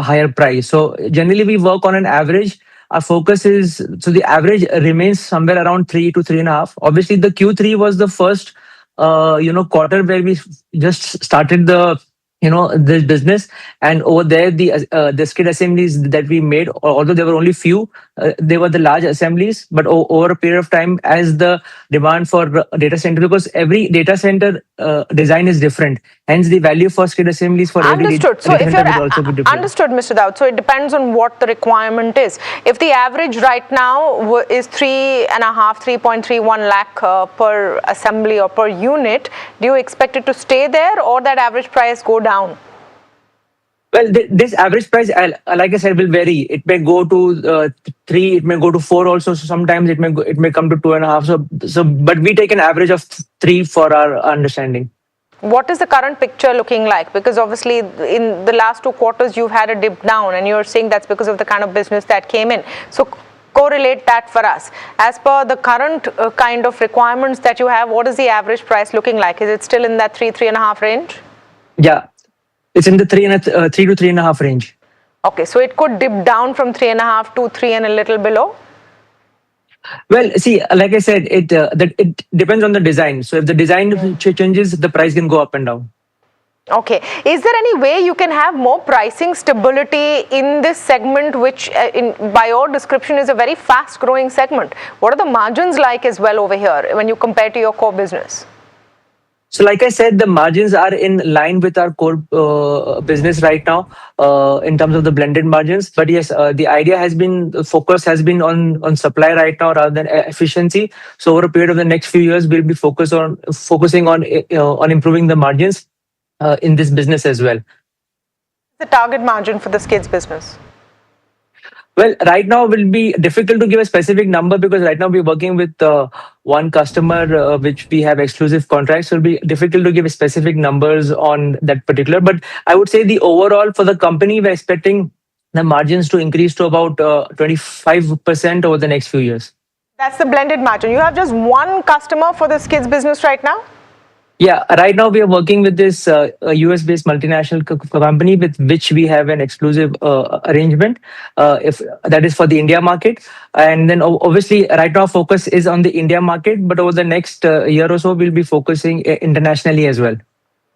higher price. So generally we work on an average. Our focus is, so the average remains somewhere around 3 to 3.5. Obviously, the Q3 was the first, quarter where we just started this business, and over there the skid assemblies that we made, although there were only few, they were the large assemblies. But over a period of time, as the demand for data center, because every data center design is different, hence the value for skid assemblies for Understood. So if you're understood, Mr. Daud, so it depends on what the requirement is. If the average right now is 3.31 lakh per assembly or per unit, do you expect it to stay there, or that average price go down? Well, this average price, like I said, will vary. It may go to 3, it may go to 4 also. So sometimes it may come to 2.5. So, but we take an average of 3 for our understanding. What is the current picture looking like? Because obviously in the last 2 quarters you've had a dip down, and you're saying that's because of the kind of business that came in. So correlate that for us. As per the current kind of requirements that you have, what is the average price looking like? Is it still in that 3.5 range? Yeah, it's in the 3 to 3.5 range. Okay, so it could dip down from 3.5 to 3 and a little below. Well, see, like I said, it depends on the design. So if the design changes, the price can go up and down. Okay. Is there any way you can have more pricing stability in this segment, which by your description is a very fast growing segment? What are the margins like as well over here when you compare to your core business? So, like I said, the margins are in line with our core business right now in terms of the blended margins. But yes, the idea has been, the focus has been on supply right now rather than efficiency. So, over a period of the next few years, we'll be focusing on improving the margins in this business as well. The target margin for the skids business? Well, right now will be difficult to give a specific number because right now we're working with one customer which we have exclusive contracts. So it'll be difficult to give specific numbers on that particular. But I would say the overall for the company, we're expecting the margins to increase to about 25% over the next few years. That's the blended margin. You have just one customer for the skids business right now? Yeah, right now we are working with this US-based multinational company with which we have an exclusive arrangement, if that is for the India market. And then obviously right now focus is on the India market, but over the next year or so, we'll be focusing internationally as well.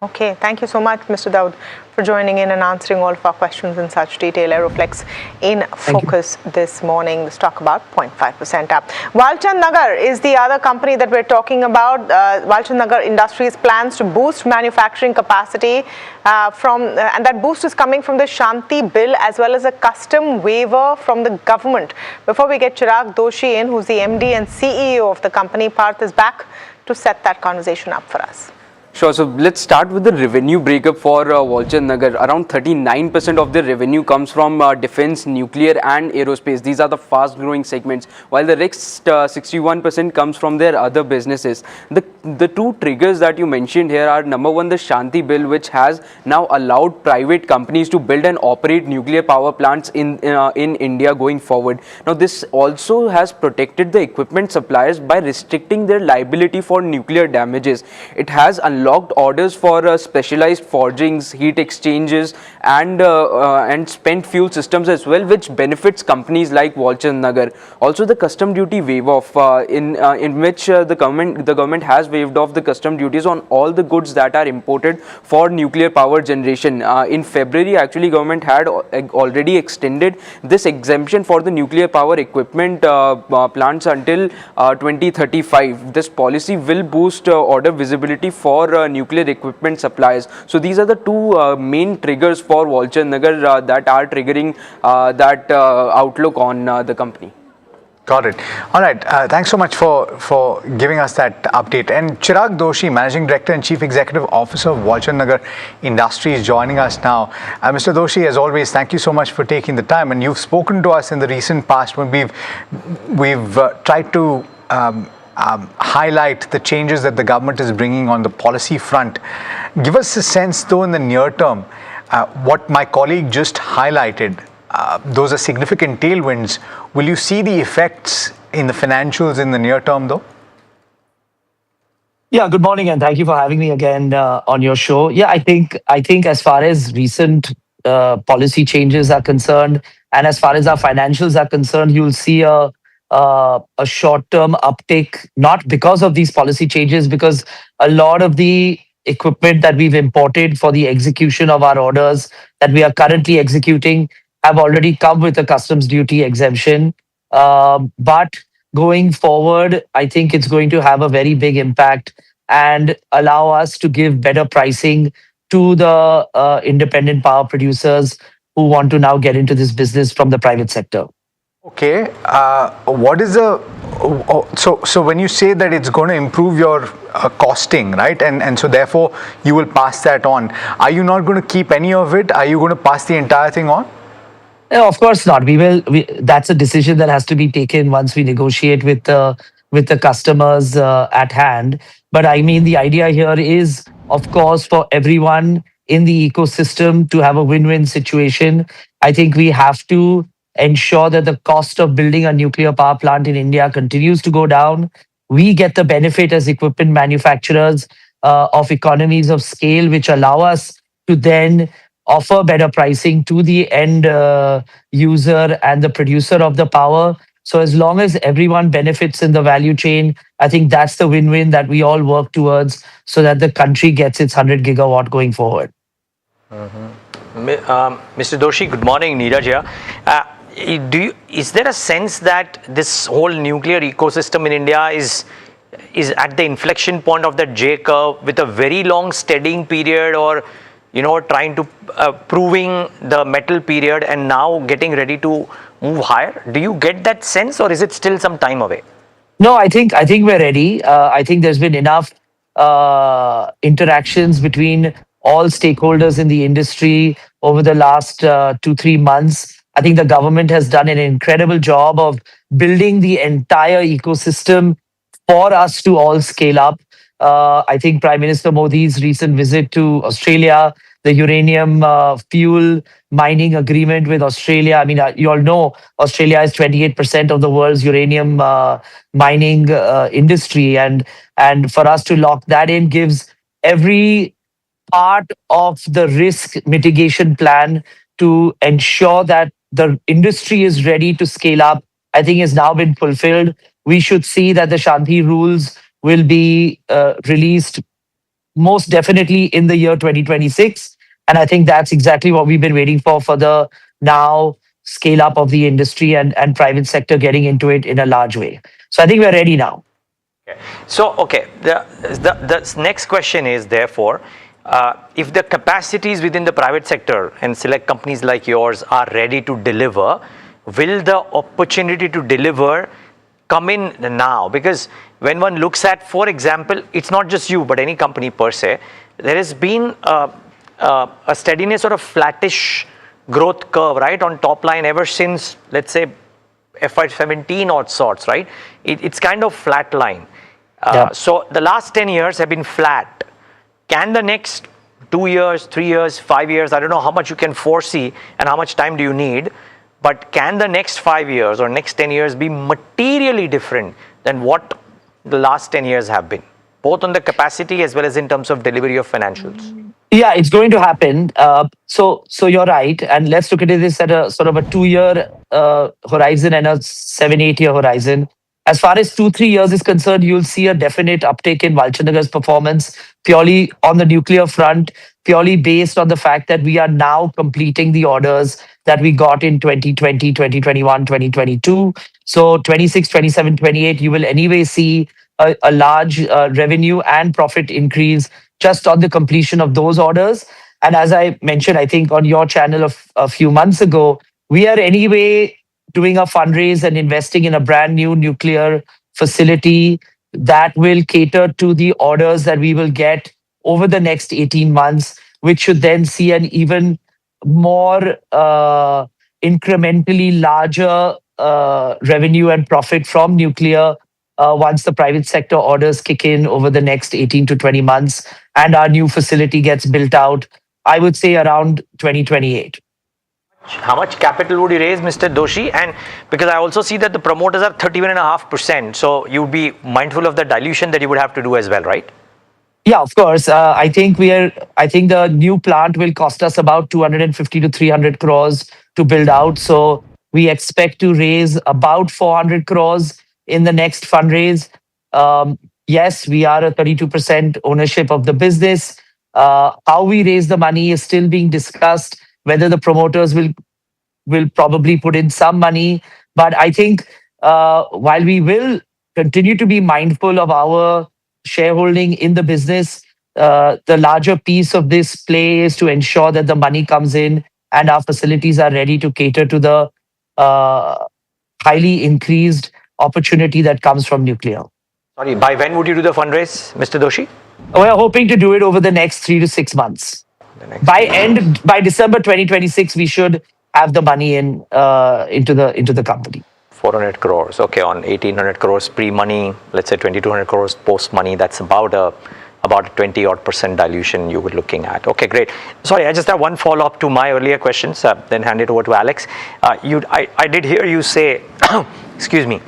Okay, thank you so much, Mr. Daud, for joining in and answering all of our questions in such detail. Aeroflex in focus this morning. The stock about 0.5% up. Walchand Nagar is the other company that we're talking about. Walchand Nagar Industries plans to boost manufacturing capacity and that boost is coming from the Shanti Bill as well as a custom waiver from the government. Before we get Chirag Doshi in, who's the MD and CEO of the company, Parth is back to set that conversation up for us. Sure. So let's start with the revenue breakup for Walchand Nagar. Around 39% of the revenue comes from defense, nuclear and aerospace. These are the fast growing segments, while the rest 61% comes from their other businesses. The two triggers that you mentioned here are, number one, the Shanti Bill, which has now allowed private companies to build and operate nuclear power plants in India going forward. Now this also has protected the equipment suppliers by restricting their liability for nuclear damages. It has unlocked orders for specialized forgings, heat exchangers and spent fuel systems as well, which benefits companies like Walchand Nagar. Also the custom duty waive off in which the government has waived off the custom duties on all the goods that are imported for nuclear power generation. In February actually government had already extended this exemption for the nuclear power equipment plants until 2035. This policy will boost order visibility for nuclear equipment suppliers. So these are the two main triggers for Walchand Nagar that are triggering that outlook on the company. Got it. All right. Thanks so much for giving us that update. And Chirag Doshi, Managing Director and Chief Executive Officer of Walchand Nagar Industries, joining us now. Mr. Doshi, as always, thank you so much for taking the time. And you've spoken to us in the recent past when we've tried to highlight the changes that the government is bringing on the policy front. Give us a sense, though, in the near term, what my colleague just highlighted. Those are significant tailwinds. Will you see the effects in the financials in the near term, though? Yeah, good morning and thank you for having me again on your show. Yeah, I think as far as recent policy changes are concerned and as far as our financials are concerned, you'll see a short-term uptick, not because of these policy changes, because a lot of the equipment that we've imported for the execution of our orders that we are currently executing have already come with a customs duty exemption. But going forward, I think it's going to have a very big impact and allow us to give better pricing to the independent power producers who want to now get into this business from the private sector. Okay. What is so when you say that it's going to improve your costing, right? And so therefore you will pass that on. Are you not going to keep any of it? Are you going to pass the entire thing on? No, of course not. That's a decision that has to be taken once we negotiate with the customers at hand. But I mean, the idea here is, of course, for everyone in the ecosystem to have a win-win situation. I think we have to ensure that the cost of building a nuclear power plant in India continues to go down. We get the benefit as equipment manufacturers of economies of scale, which allow us to then offer better pricing to the end user and the producer of the power. So as long as everyone benefits in the value chain, I think that's the win-win that we all work towards so that the country gets its 100 gigawatt going forward. Mr. Doshi, good morning. Neeraj here. Is there a sense that this whole nuclear ecosystem in India is is at the inflection point of that J curve with a very long steadying period, or trying to proving the metal period and now getting ready to move higher? Do you get that sense, or is it still some time away? No, I think we're ready. I think there's been enough interactions between all stakeholders in the industry over the last 2-3 months. I think the government has done an incredible job of building the entire ecosystem for us to all scale up. I think Prime Minister Modi's recent visit to Australia, the uranium fuel mining agreement with Australia. I mean, you all know Australia is 28% of the world's uranium mining industry, and for us to lock that in gives every part of the risk mitigation plan to ensure that the industry is ready to scale up, I think has now been fulfilled. We should see that the Shanti rules will be released most definitely in the year 2026. And I think that's exactly what we've been waiting for the now scale up of the industry and private sector getting into it in a large way. So I think we're ready now. So, okay, the next question is therefore, if the capacities within the private sector and select companies like yours are ready to deliver, will the opportunity to deliver come in now? Because when one looks at, for example, it's not just you, but any company per se, there has been a steadiness or a flattish growth curve, right, on top line ever since, let's say, FY17 or sorts, right? It's kind of flat line. So the last 10 years have been flat. Can the next 2 years, 3 years, 5 years, I don't know how much you can foresee and how much time do you need, but can the next 5 years or next 10 years be materially different than what the last 10 years have been, both on the capacity as well as in terms of delivery of financials? Yeah, it's going to happen. So you're right. And let's look at this at a sort of a 2-year horizon and a 7-8 year horizon. As far as 2-3 years is concerned, you'll see a definite uptake in Valchandaga's performance purely on the nuclear front, purely based on the fact that we are now completing the orders that we got in 2020, 2021, 2022. So 26, 27, 28, you will anyway see a large revenue and profit increase just on the completion of those orders. And as I mentioned, I think on your channel a few months ago, we are anyway doing a fundraise and investing in a brand new nuclear facility that will cater to the orders that we will get over the next 18 months, which should then see an even more incrementally larger revenue and profit from nuclear once the private sector orders kick in over the next 18 to 20 months and our new facility gets built out, I would say around 2028. How much capital would you raise, Mr. Doshi? And because I also see that the promoters are 31.5%, so you'd be mindful of the dilution that you would have to do as well, right? Yeah, of course. I think the new plant will cost us about 250 to 300 crores to build out. So we expect to raise about 400 crores in the next fundraise. Yes, we are a 32% ownership of the business. How we raise the money is still being discussed, whether the promoters will probably put in some money. But I think while we will continue to be mindful of our shareholding in the business, the larger piece of this play is to ensure that the money comes in and our facilities are ready to cater to the highly increased opportunity that comes from nuclear. Sorry, by when would you do the fundraise, Mr. Doshi? We're hoping to do it over the next 3 to 6 months. By December 2026, we should have the money in into the company. 400 crores, okay, on 1800 crores pre-money, let's say 2200 crores post-money, that's about a 20% dilution you were looking at. Okay, great. Sorry, I just have one follow-up to my earlier questions, then hand it over to Alex. I did hear you say, excuse me,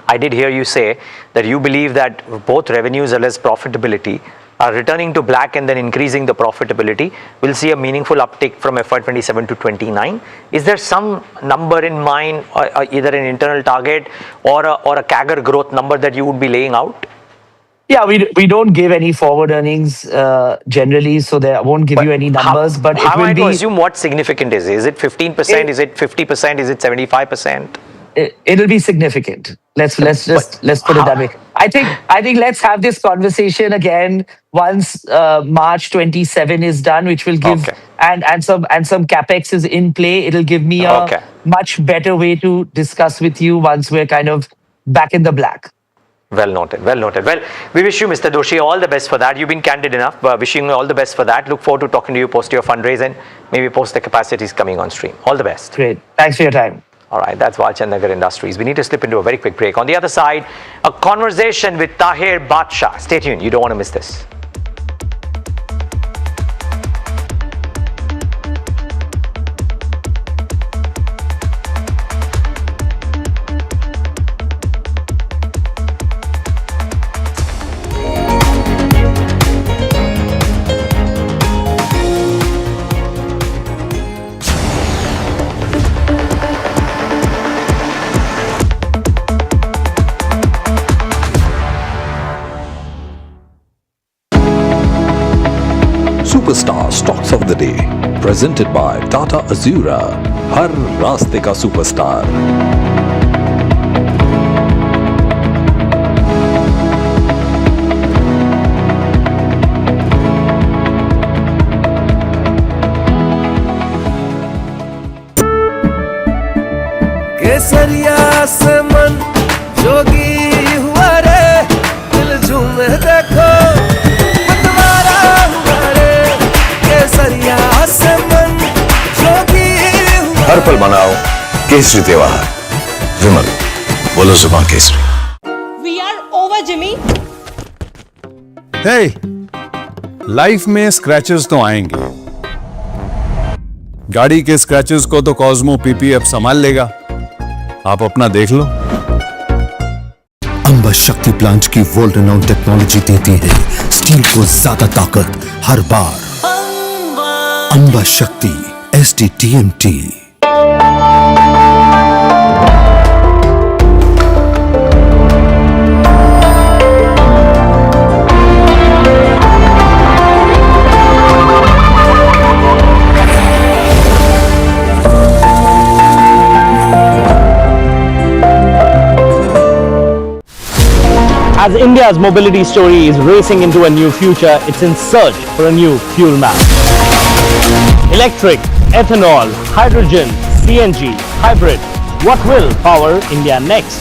I did hear you say that you believe that both revenues as well as profitability are returning to black and then increasing the profitability. We'll see a meaningful uptick from FY27 to 29. Is there some number in mind, or either an internal target or a CAGR growth number that you would be laying out? Yeah, we don't give any forward earnings generally, so I won't give you any numbers. How am I to assume what significant is? Is it 15%? Is it 50%? Is it 75%? it'll be significant. Let's put it that way. I think let's have this conversation again once March 27 is done, which will give and some capex is in play. It'll give me a much better way to discuss with you once we're kind of back in the black. Well noted, well noted. Well, we wish you, Mr. Doshi, all the best for that. You've been candid enough. Wishing you all the best for that. Look forward to talking to you post your fundraise and maybe post the capacities coming on stream. All the best. Great. Thanks for your time. All right, that's Walchand Nagar Industries. We need to slip into a very quick break. On the other side, a conversation with Tahir Badshah. Stay tuned. You don't want to miss this. Superstar Stocks of the Day, presented by Tata Azura. हर रास्ते का superstar. केसरिया से मन जोगी हुआ रे, दिल झूमे देखो मतवारा हुआ रे, केसरिया से मन जोगी हुआ. हर पल मनाओ केसरी त्योहार. विमल, बोलो जुबान केसरी. We are over, Jimmy. Hey, life में स्क्रैचेस तो आएंगे. गाड़ी के स्क्रैचेस को तो कॉस्मो पीपीएफ संभाल लेगा. आप अपना देख लो. अंबा शक्ति प्लांट की वर्ल्ड रेनाउंड टेक्नोलॉजी देती है स्टील को ज्यादा ताकत हर बार. अंबा शक्ति SDTMT. As India's mobility story is racing into a new future, it's in search for a new fuel map. Electric, ethanol, hydrogen, CNG, hybrid. What will power India next?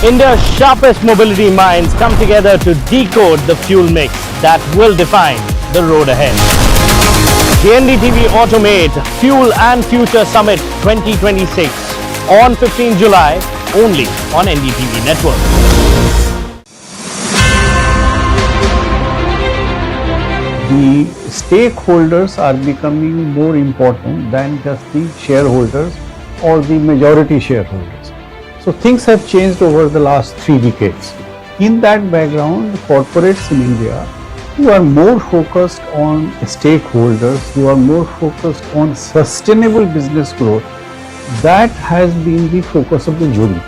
India's sharpest mobility minds come together to decode the fuel mix that will define the road ahead. The NDTV Automate Fuel and Future Summit 2026 on 15 July only on NDTV Network. The stakeholders are becoming more important than just the shareholders or the majority shareholders. So things have changed over the last 3 decades. In that background, corporates in India who are more focused on stakeholders, who are more focused on sustainable business growth, that has been the focus of the jury.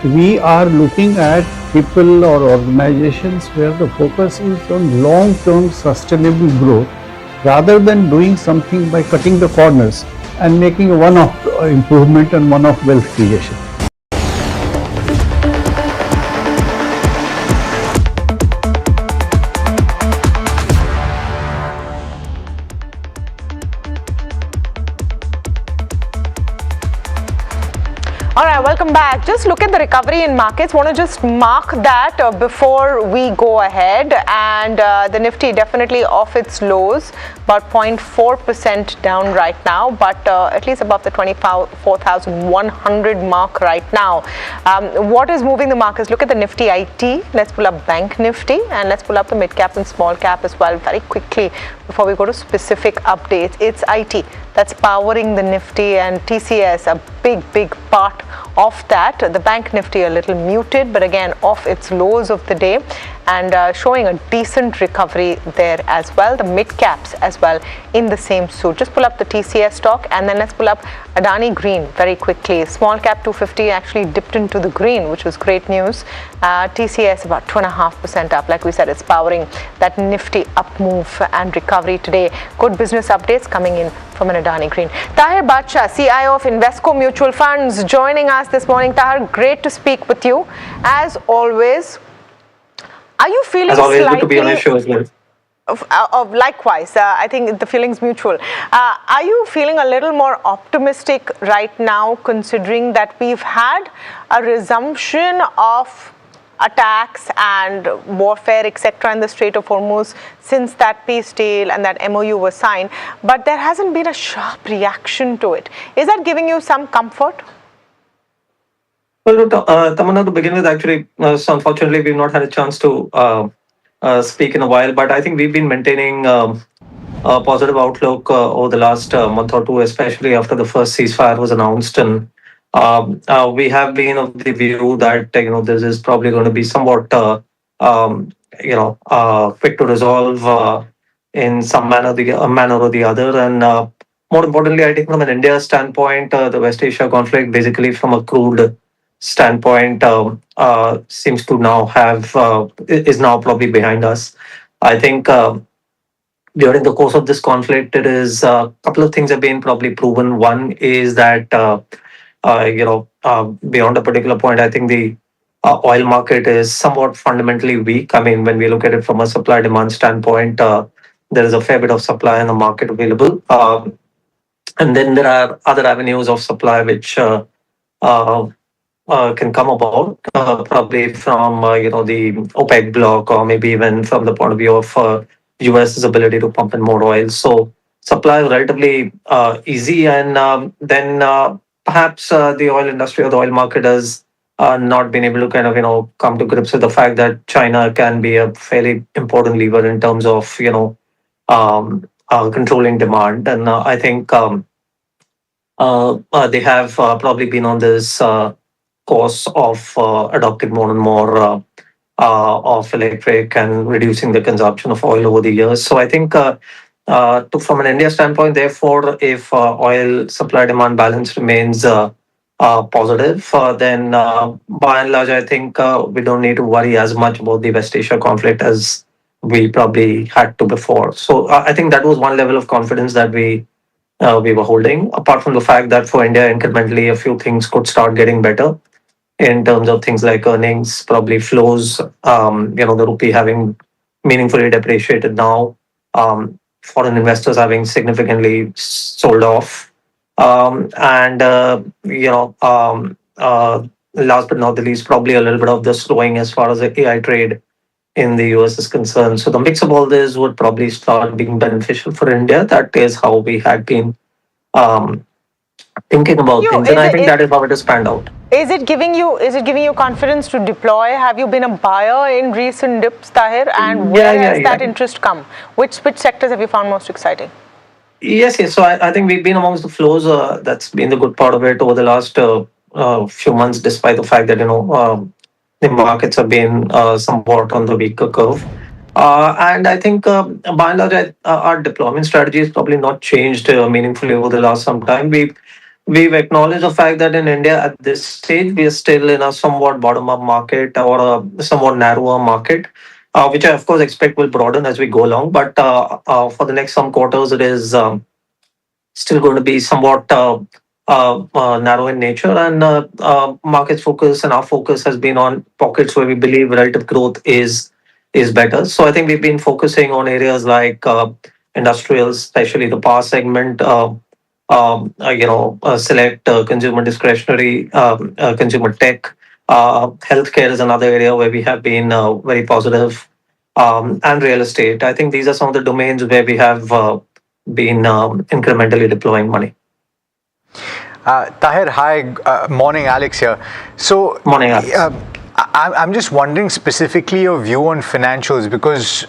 We are looking at people or organizations where the focus is on long-term sustainable growth rather than doing something by cutting the corners and making a one-off improvement and one-off wealth creation. All right, welcome back. Just look at the recovery in markets. Want to just mark that before we go ahead. And the Nifty definitely off its lows, about 0.4% down right now, but at least above the 24,100 mark right now. What is moving the markets? Look at the Nifty IT. Let's pull up Bank Nifty and let's pull up the mid cap and small cap as well very quickly before we go to specific updates. It's IT that's powering the Nifty and TCS, a big part of that. The Bank Nifty a little muted, but again off its lows of the day. and showing a decent recovery there as well. The mid caps as well in the same suit. Just pull up the TCS stock and then let's pull up Adani Green very quickly. Small cap 250 actually dipped into the green, which was great news. TCS about 2.5% up. Like we said, it's powering that nifty up move and recovery today. Good business updates coming in from an Adani Green. Tahir Badshah, CIO of Invesco Mutual Funds, joining us this morning. Tahir, great to speak with you. As always, are you feeling as always, slightly... good to be on your show as well. Likewise, I think the feeling's mutual. Are you feeling a little more optimistic right now, considering that we've had a resumption of attacks and warfare, etc., in the Strait of Hormuz since that peace deal and that MOU was signed, but there hasn't been a sharp reaction to it? Is that giving you some comfort? Well, Tamanna, to begin with, actually, so unfortunately, we've not had a chance to speak in a while, but I think we've been maintaining a positive outlook over the last month or two, especially after the first ceasefire was announced. And we have been of the view that this is probably going to be somewhat quick to resolve in some manner or the other. And more importantly, I think from an India standpoint, the West Asia conflict, basically from a crude standpoint, seems to now is now probably behind us. I think during the course of this conflict, it is a couple of things have been probably proven. One is that beyond a particular point, I think the oil market is somewhat fundamentally weak. I mean, when we look at it from a supply demand standpoint, there is a fair bit of supply in the market available, and then there are other avenues of supply which can come about, probably from the OPEC bloc, or maybe even from the point of view of US's ability to pump in more oil. So supply is relatively easy, and then perhaps the oil industry or the oil market has not been able to kind of come to grips with the fact that China can be a fairly important lever in terms of controlling demand. And I think they have probably been on this course of adopting more and more of electric and reducing the consumption of oil over the years. So I think from an India standpoint, therefore, if oil supply demand balance remains positive, then by and large, I think we don't need to worry as much about the West Asia conflict as we probably had to before. So I think that was one level of confidence that we were holding, apart from the fact that for India, incrementally, a few things could start getting better in terms of things like earnings, probably flows, the rupee having meaningfully depreciated now, foreign investors having significantly sold off, and last but not the least, probably a little bit of the slowing as far as the AI trade in the US is concerned. So the mix of all this would probably start being beneficial for India. That is how we had been thinking about things, and I think that is how it has panned out. Is it giving you confidence to deploy? Have you been a buyer in recent dips, Tahir? And where has that interest come? Which sectors have you found most exciting? Yes. So I think we've been amongst the flows. That's been the good part of it over the last few months, despite the fact that the markets have been somewhat on the weaker curve. And I think by and large, our deployment strategy has probably not changed meaningfully over the last some time. We've acknowledged the fact that in India at this stage, we are still in a somewhat bottom-up market or a somewhat narrower market, which I, of course, expect will broaden as we go along. But for the next some quarters, it is still going to be somewhat narrow in nature. And market's focus and our focus has been on pockets where we believe relative growth is better. So I think we've been focusing on areas like industrials, especially the power segment, select consumer discretionary, consumer tech. Healthcare is another area where we have been very positive, and real estate. I think these are some of the domains where we have been incrementally deploying money. Tahir, hi. Morning, Alex here. So, morning, Alex. I'm just wondering specifically your view on financials, because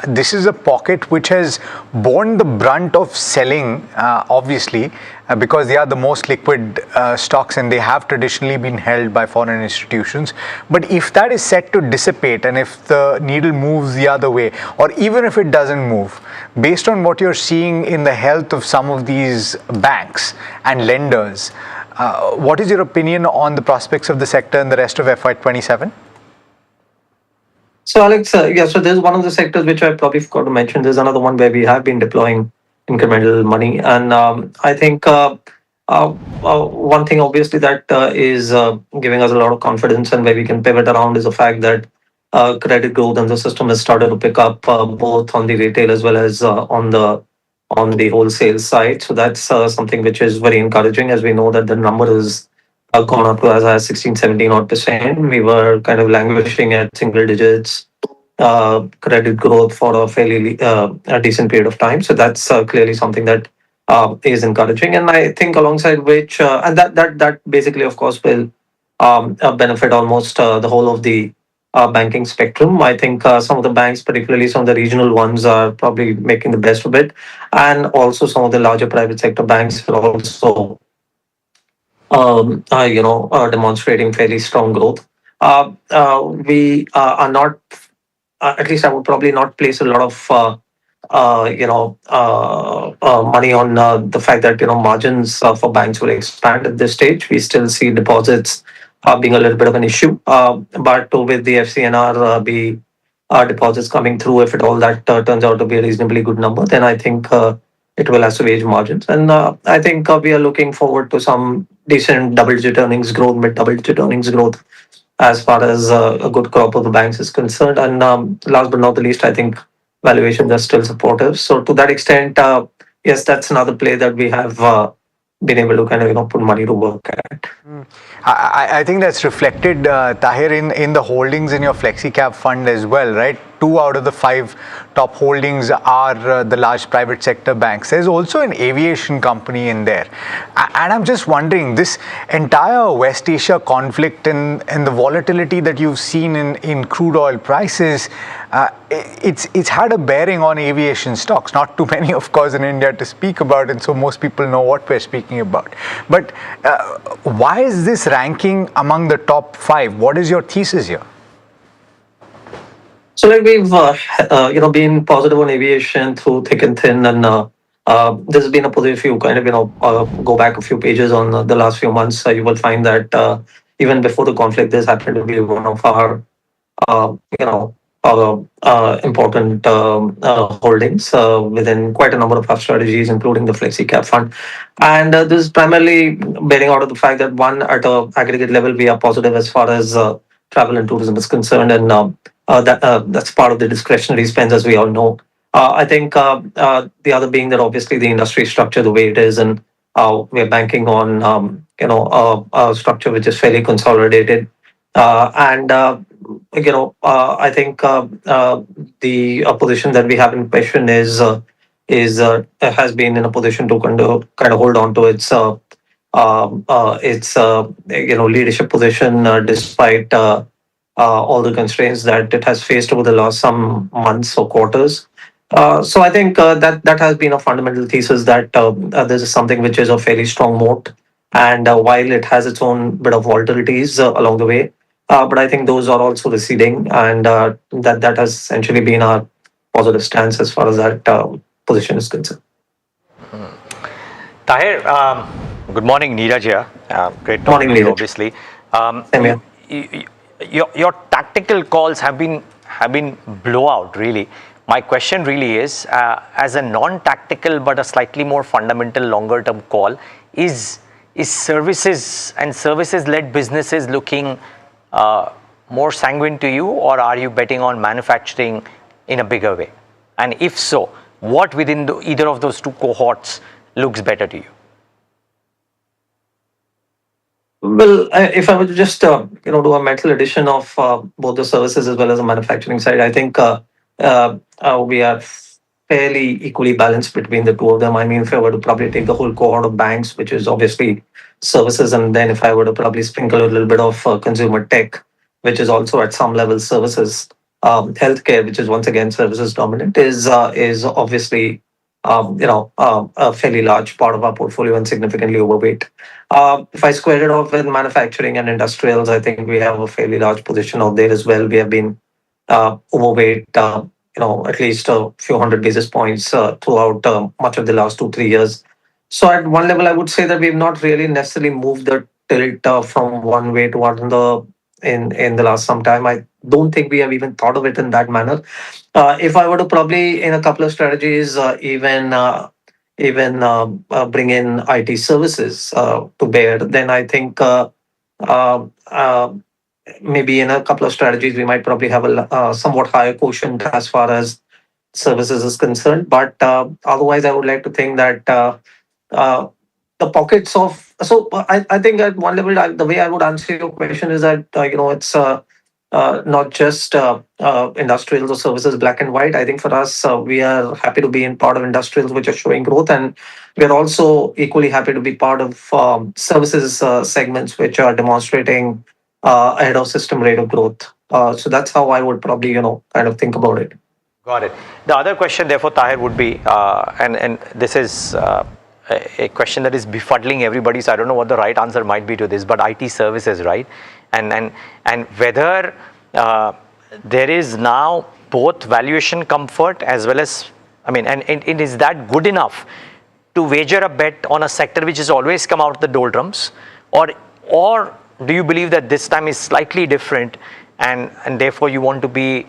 this is a pocket which has borne the brunt of selling, obviously, because they are the most liquid stocks and they have traditionally been held by foreign institutions. But if that is set to dissipate and if the needle moves the other way, or even if it doesn't move, based on what you're seeing in the health of some of these banks and lenders, what is your opinion on the prospects of the sector in the rest of FY27? So Alex, yeah, so there's one of the sectors which I probably forgot to mention. There's another one where we have been deploying incremental money. And I think one thing obviously that is giving us a lot of confidence and where we can pivot around is the fact that credit growth and the system has started to pick up both on the retail as well as on the wholesale side. So that's something which is very encouraging, as we know that the number is gone up to as high as 16, 17 odd percent. We were kind of languishing at single digits credit growth for a fairly a decent period of time. So that's clearly something that is encouraging. And I think alongside which, and that basically, of course, will benefit almost the whole of the banking spectrum. I think some of the banks, particularly some of the regional ones, are probably making the best of it. And also some of the larger private sector banks are also demonstrating fairly strong growth. We are not, at least I would probably not place a lot of, money on the fact that, margins for banks will expand at this stage. We still see deposits being a little bit of an issue. But with the FCNR, deposits coming through, if at all that turns out to be a reasonably good number, then I think it will assuage margins. And I think we are looking forward to some decent double-digit earnings growth, mid-double-digit earnings growth, as far as a good crop of the banks is concerned. And last but not the least, I think valuations are still supportive. So to that extent, yes, that's another play that we have been able to kind of put money to work at. I think that's reflected, Tahir, in the holdings in your FlexiCap fund as well, right? 2 out of the 5 top holdings are the large private sector banks. There's also an aviation company in there. And I'm just wondering, this entire West Asia conflict and the volatility that you've seen in crude oil prices, it's had a bearing on aviation stocks. Not too many, of course, in India to speak about, and so most people know what we're speaking about. But why is this ranking among the top 5? What is your thesis here? So like we've been positive on aviation through thick and thin, and this has been a positive. If you kind of go back a few pages on the last few months, you will find that even before the conflict, this happened to be one of our important holdings within quite a number of our strategies, including the FlexiCap fund. And this is primarily bearing out of the fact that one, at a aggregate level, we are positive as far as travel and tourism is concerned, and that's part of the discretionary spends, as we all know. I think the other being that obviously the industry structure the way it is, and we're banking on a structure which is fairly consolidated, and I think the position that we have in question has been in a position to kind of hold on to its leadership position despite all the constraints that it has faced over the last some months or quarters. So I think that has been a fundamental thesis that this is something which is a fairly strong moat, and while it has its own bit of volatilities along the way, but I think those are also receding, and that has essentially been our positive stance as far as that position is concerned. Tahir, good morning, Neeraj here. Great talking to you, obviously. Your tactical calls have been blowout, really. My question really is, as a non-tactical but a slightly more fundamental longer-term call, is services and services-led businesses looking more sanguine to you, or are you betting on manufacturing in a bigger way? And if so, what within either of those two cohorts looks better to you? Well, if I were to just do a mental addition of both the services as well as the manufacturing side, I think we are fairly equally balanced between the two of them. I mean, if I were to probably take the whole cohort of banks, which is obviously services, and then if I were to probably sprinkle a little bit of consumer tech, which is also at some level services, healthcare, which is once again services dominant, is obviously a fairly large part of our portfolio and significantly overweight. If I square it off with manufacturing and industrials, I think we have a fairly large position out there as well. We have been overweight, at least a few hundred basis points throughout much of the last 2 3 years. So at one level, I would say that we've not really necessarily moved the tilt from one way to another in the last some time. I don't think we have even thought of it in that manner. If I were to probably in a couple of strategies, bring in IT services to bear, then I think uh, uh, maybe in a couple of strategies we might probably have a somewhat higher quotient as far as services is concerned. But otherwise, I would like to think that uh, the pockets of I think at one level the way I would answer your question is that it's not just industrials or services black and white. I think for us, we are happy to be in part of industrials which are showing growth, and we are also equally happy to be part of services segments which are demonstrating ahead of system rate of growth. So that's how I would probably kind of think about it. Got it. The other question, therefore, Tahir, would be, and this is a question that is befuddling everybody. So I don't know what the right answer might be to this, but IT services, right? And whether there is now both valuation comfort as well as, and it is that good enough to wager a bet on a sector which has always come out of the doldrums, or do you believe that this time is slightly different, and therefore you want to be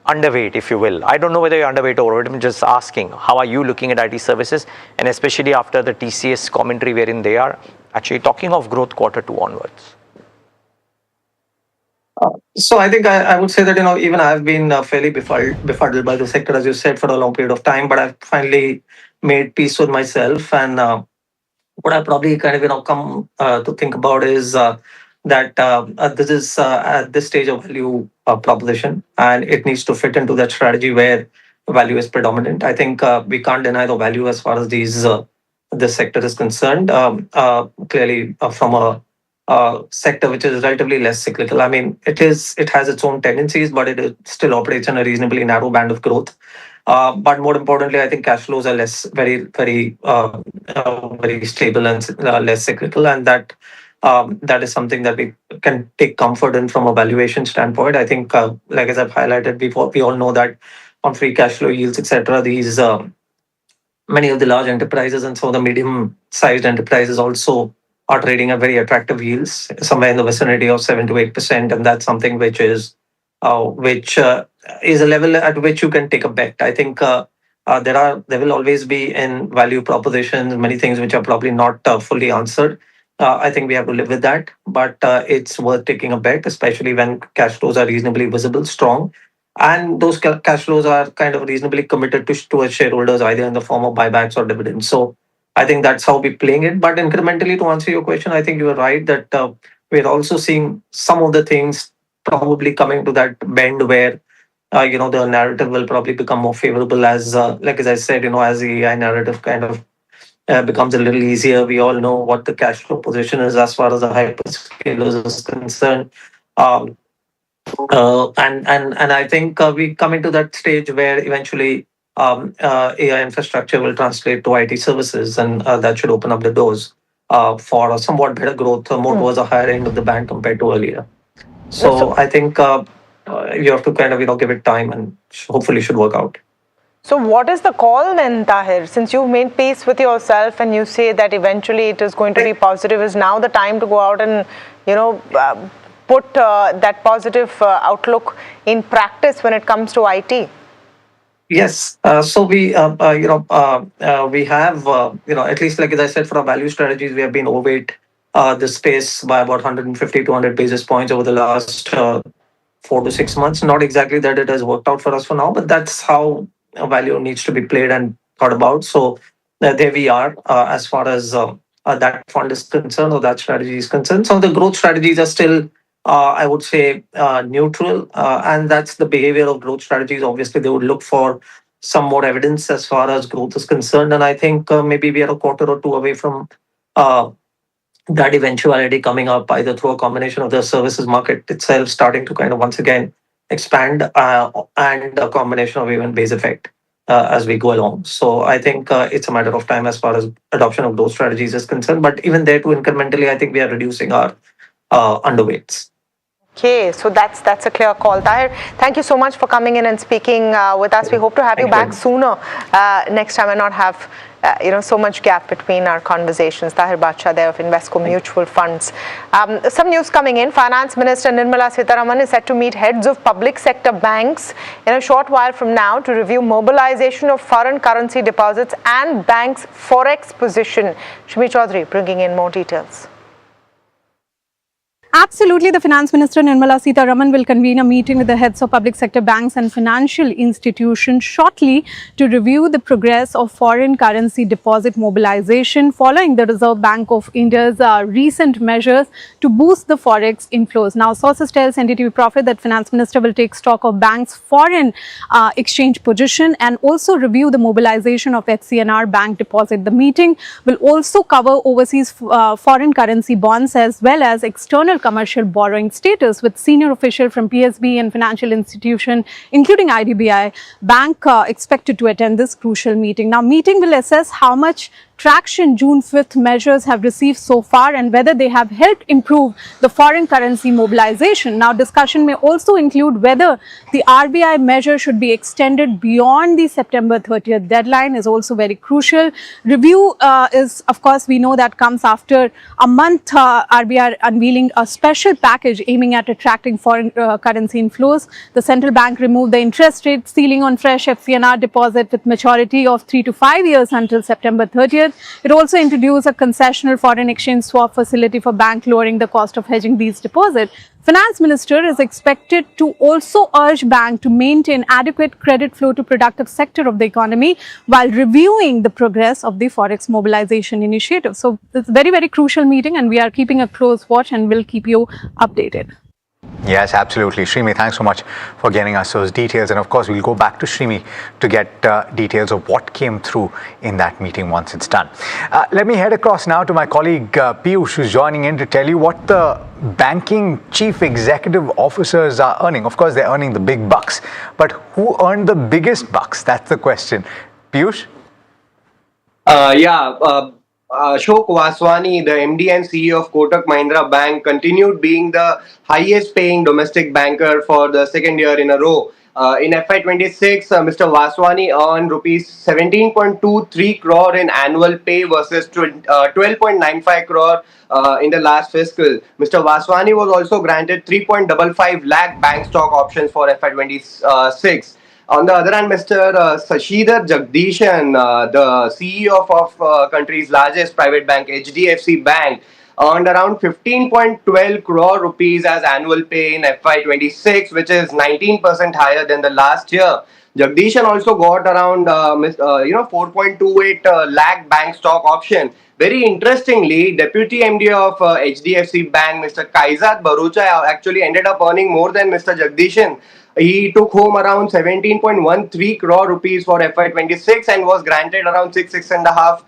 underweight, if you will? I don't know whether you're underweight or overweight. I'm just asking, how are you looking at IT services, and especially after the TCS commentary wherein they are actually talking of growth Q2 onwards? So I think I would say that even I've been fairly befuddled by the sector, as you said, for a long period of time. But I've finally made peace with myself, and what I probably kind of come to think about is that this is at this stage of value proposition, and it needs to fit into that strategy where value is predominant. I think we can't deny the value as far as this sector is concerned. Clearly, from a sector which is relatively less cyclical. I mean, it has its own tendencies, but still operates in a reasonably narrow band of growth. But more importantly, I think cash flows are very stable and less cyclical, and that is something that we can take comfort in from a valuation standpoint. I think, like as I've highlighted before, we all know that on free cash flow yields, etc., these many of the large enterprises and some of the medium-sized enterprises also are trading at very attractive yields, somewhere in the vicinity of 7 to 8%, and that's something which is a level at which you can take a bet. I think there will always be in value propositions many things which are probably not fully answered. I think we have to live with that, but it's worth taking a bet, especially when cash flows are reasonably visible, strong, and those cash flows are kind of reasonably committed to shareholders, either in the form of buybacks or dividends. So I think that's how we're playing it. But incrementally, to answer your question, I think you are right that we're also seeing some of the things probably coming to that bend where the narrative will probably become more favorable as like as I said, as the AI narrative kind of becomes a little easier. We all know what the cash flow position is as far as the hyperscalers is concerned. Um, and I think we come into that stage where eventually AI infrastructure will translate to IT services, and that should open up the doors for a somewhat better growth, more towards the higher end of the band compared to earlier. So I think you have to kind of give it time, and hopefully should work out. So what is the call then, Tahir? Since you've made peace with yourself and you say that eventually it is going to be positive, is now the time to go out and put that positive outlook in practice when it comes to IT? Yes. So we have at least like as I said, for our value strategies, we have been overweight this space by about 150 to 100 basis points over the last 4 to 6 months. Not exactly that it has worked out for us for now, but that's how value needs to be played and thought about. So there we are as far as that fund is concerned or that strategy is concerned. So the growth strategies are still, I would say, neutral, and that's the behavior of growth strategies. Obviously, they would look for some more evidence as far as growth is concerned, and I think maybe we are a quarter or two away from that eventuality coming up, either through a combination of the services market itself starting to kind of once again expand and a combination of even base effect as we go along. So I think it's a matter of time as far as adoption of those strategies is concerned. But even there too, incrementally, I think we are reducing our underweights. Okay, so that's a clear call. Tahir, thank you so much for coming in and speaking with us. We hope to have you back sooner next time and not have so much gap between our conversations. Tahir Badshah there of Invesco Mutual Funds. Some news coming in. Finance Minister Nirmala Sitharaman is set to meet heads of public sector banks in a short while from now to review mobilization of foreign currency deposits and banks' forex position. Shmi Chaudhary bringing in more details. Absolutely, the Finance Minister Nirmala Sitharaman will convene a meeting with the heads of public sector banks and financial institutions shortly to review the progress of foreign currency deposit mobilization following the Reserve Bank of India's recent measures to boost the forex inflows. Now, sources tells NDTV Profit that Finance Minister will take stock of banks' foreign exchange position and also review the mobilization of FCNR bank deposit. The meeting will also cover overseas foreign currency bonds as well as external commercial borrowing status, with senior official from PSB and financial institution including IDBI Bank expected to attend this crucial meeting. Now, meeting will assess how much traction June 5th measures have received so far and whether they have helped improve the foreign currency mobilization. Now, discussion may also include whether the RBI measure should be extended beyond the September 30th deadline is also very crucial. Review is, of course, we know that comes after a month RBI unveiling a special package aiming at attracting foreign currency inflows. The central bank removed the interest rate ceiling on fresh FCNR deposit with maturity of 3 to 5 years until September 30th. It also introduced a concessional foreign exchange swap facility for bank, lowering the cost of hedging these deposits. Finance Minister is expected to also urge bank to maintain adequate credit flow to productive sector of the economy while reviewing the progress of the forex mobilization initiative. So it's a very, very crucial meeting and we are keeping a close watch and will keep you updated. Yes, absolutely. Shrimi, thanks so much for getting us those details. And of course, we'll go back to Shrimi to get details of what came through in that meeting once it's done. Let me head across now to my colleague Piyush, who's joining in to tell you what the banking chief executive officers are earning. Of course, they're earning the big bucks, but who earned the biggest bucks? That's the question. Piyush? Ashok Vaswani, the MD and CEO of Kotak Mahindra Bank, continued being the highest paying domestic banker for the second year in a row. In FY26, Mr. Vaswani earned rupees 17.23 crore in annual pay versus 12.95 crore in the last fiscal. Mr. Vaswani was also granted 3.55 lakh bank stock options for FY26. On the other hand, Mr. Sashidhar Jagdishan, the CEO of country's largest private bank, HDFC Bank, earned around 15.12 crore rupees as annual pay in FY26, which is 19% higher than the last year. Jagdishan also got around 4.28 lakh bank stock option. Very interestingly, Deputy MD of HDFC Bank, Mr. Kaizad Barucha, actually ended up earning more than Mr. Jagdishan. He took home around 17.13 crore rupees for FY26 and was granted around 6.5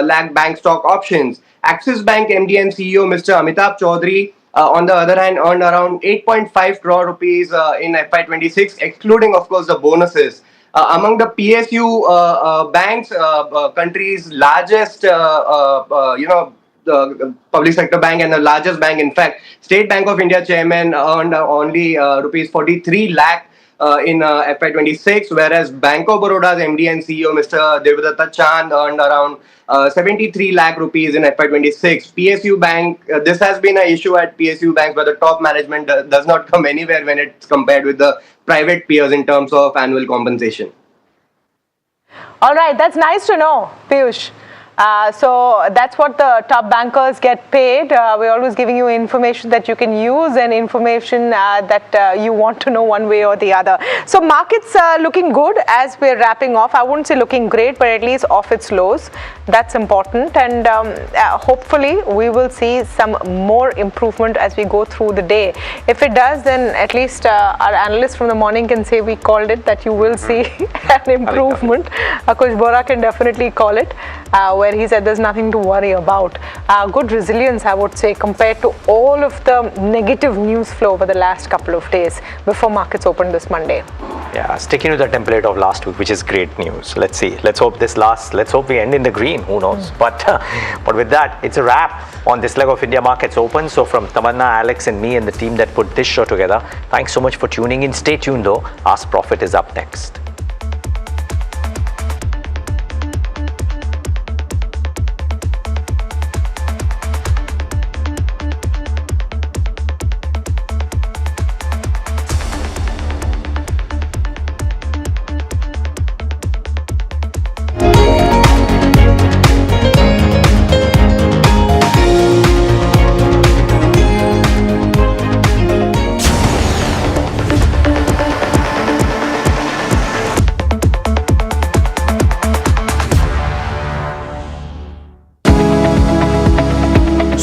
lakh bank stock options. Axis Bank MD and CEO Mr. Amitabh Chaudhary, on the other hand, earned around 8.5 crore rupees in FY26, excluding, of course, the bonuses. Among the PSU banks, country's largest, the public sector bank and the largest bank, in fact, State Bank of India chairman earned only rupees 43 lakh in FY26, whereas Bank of Baroda's MD and CEO Mr. Devadatta Chand earned around 73 lakh rupees in FY26. PSU Bank, this has been an issue at PSU banks where the top management does not come anywhere when it's compared with the private peers in terms of annual compensation. All right, that's nice to know, Piyush. So that's what the top bankers get paid. We're always giving you information that you can use and information that you want to know one way or the other. So markets looking good as we're wrapping off. I wouldn't say looking great, but at least off its lows. That's important, and hopefully we will see some more improvement as we go through the day. If it does, then at least our analyst from the morning can say we called it, that you will see an improvement. Akush Bora can definitely call it. where he said there's nothing to worry about. Good resilience, I would say, compared to all of the negative news flow over the last couple of days before markets opened this Monday. Yeah, sticking to the template of last week, which is great news. Let's see. Let's hope this lasts. Let's hope we end in the green. Who knows? But with that, it's a wrap on this leg of India Markets Open. So from Tamanna, Alex and me and the team that put this show together, thanks so much for tuning in. Stay tuned though. Ask Profit is up next.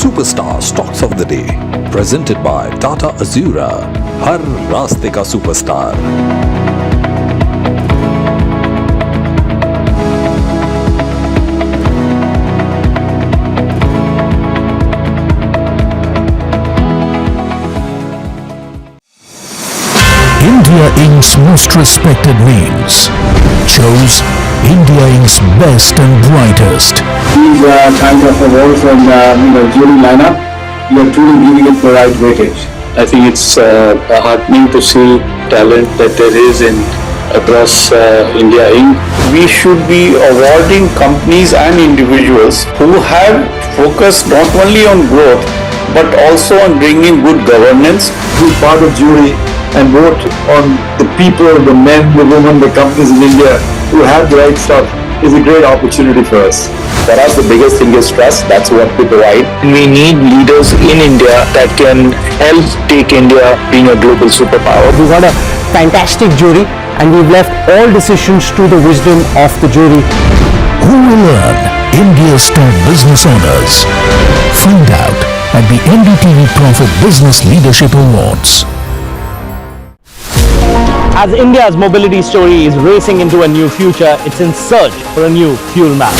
Superstar Stocks of the Day, presented by Tata Azura. हर रास्ते का superstar. India Inc.'s most respected names chose India Inc.'s best and brightest. These kinds of awards from jury lineup, you are truly giving it the right weightage. I think it's heartening to see talent that there is across India Inc. We should be awarding companies and individuals who have focused not only on growth but also on bringing good governance. Be part of jury and vote on the people, the men, the women, the companies in India who have the right stuff is a great opportunity for us. For us, the biggest thing is trust. That's what we provide. We need leaders in India that can help take India being a global superpower. We got a fantastic jury and we've left all decisions to the wisdom of the jury. Who will earn India's top business honors? Find out at the NDTV Profit Business Leadership Awards. As India's mobility story is racing into a new future, it's in search for a new fuel map.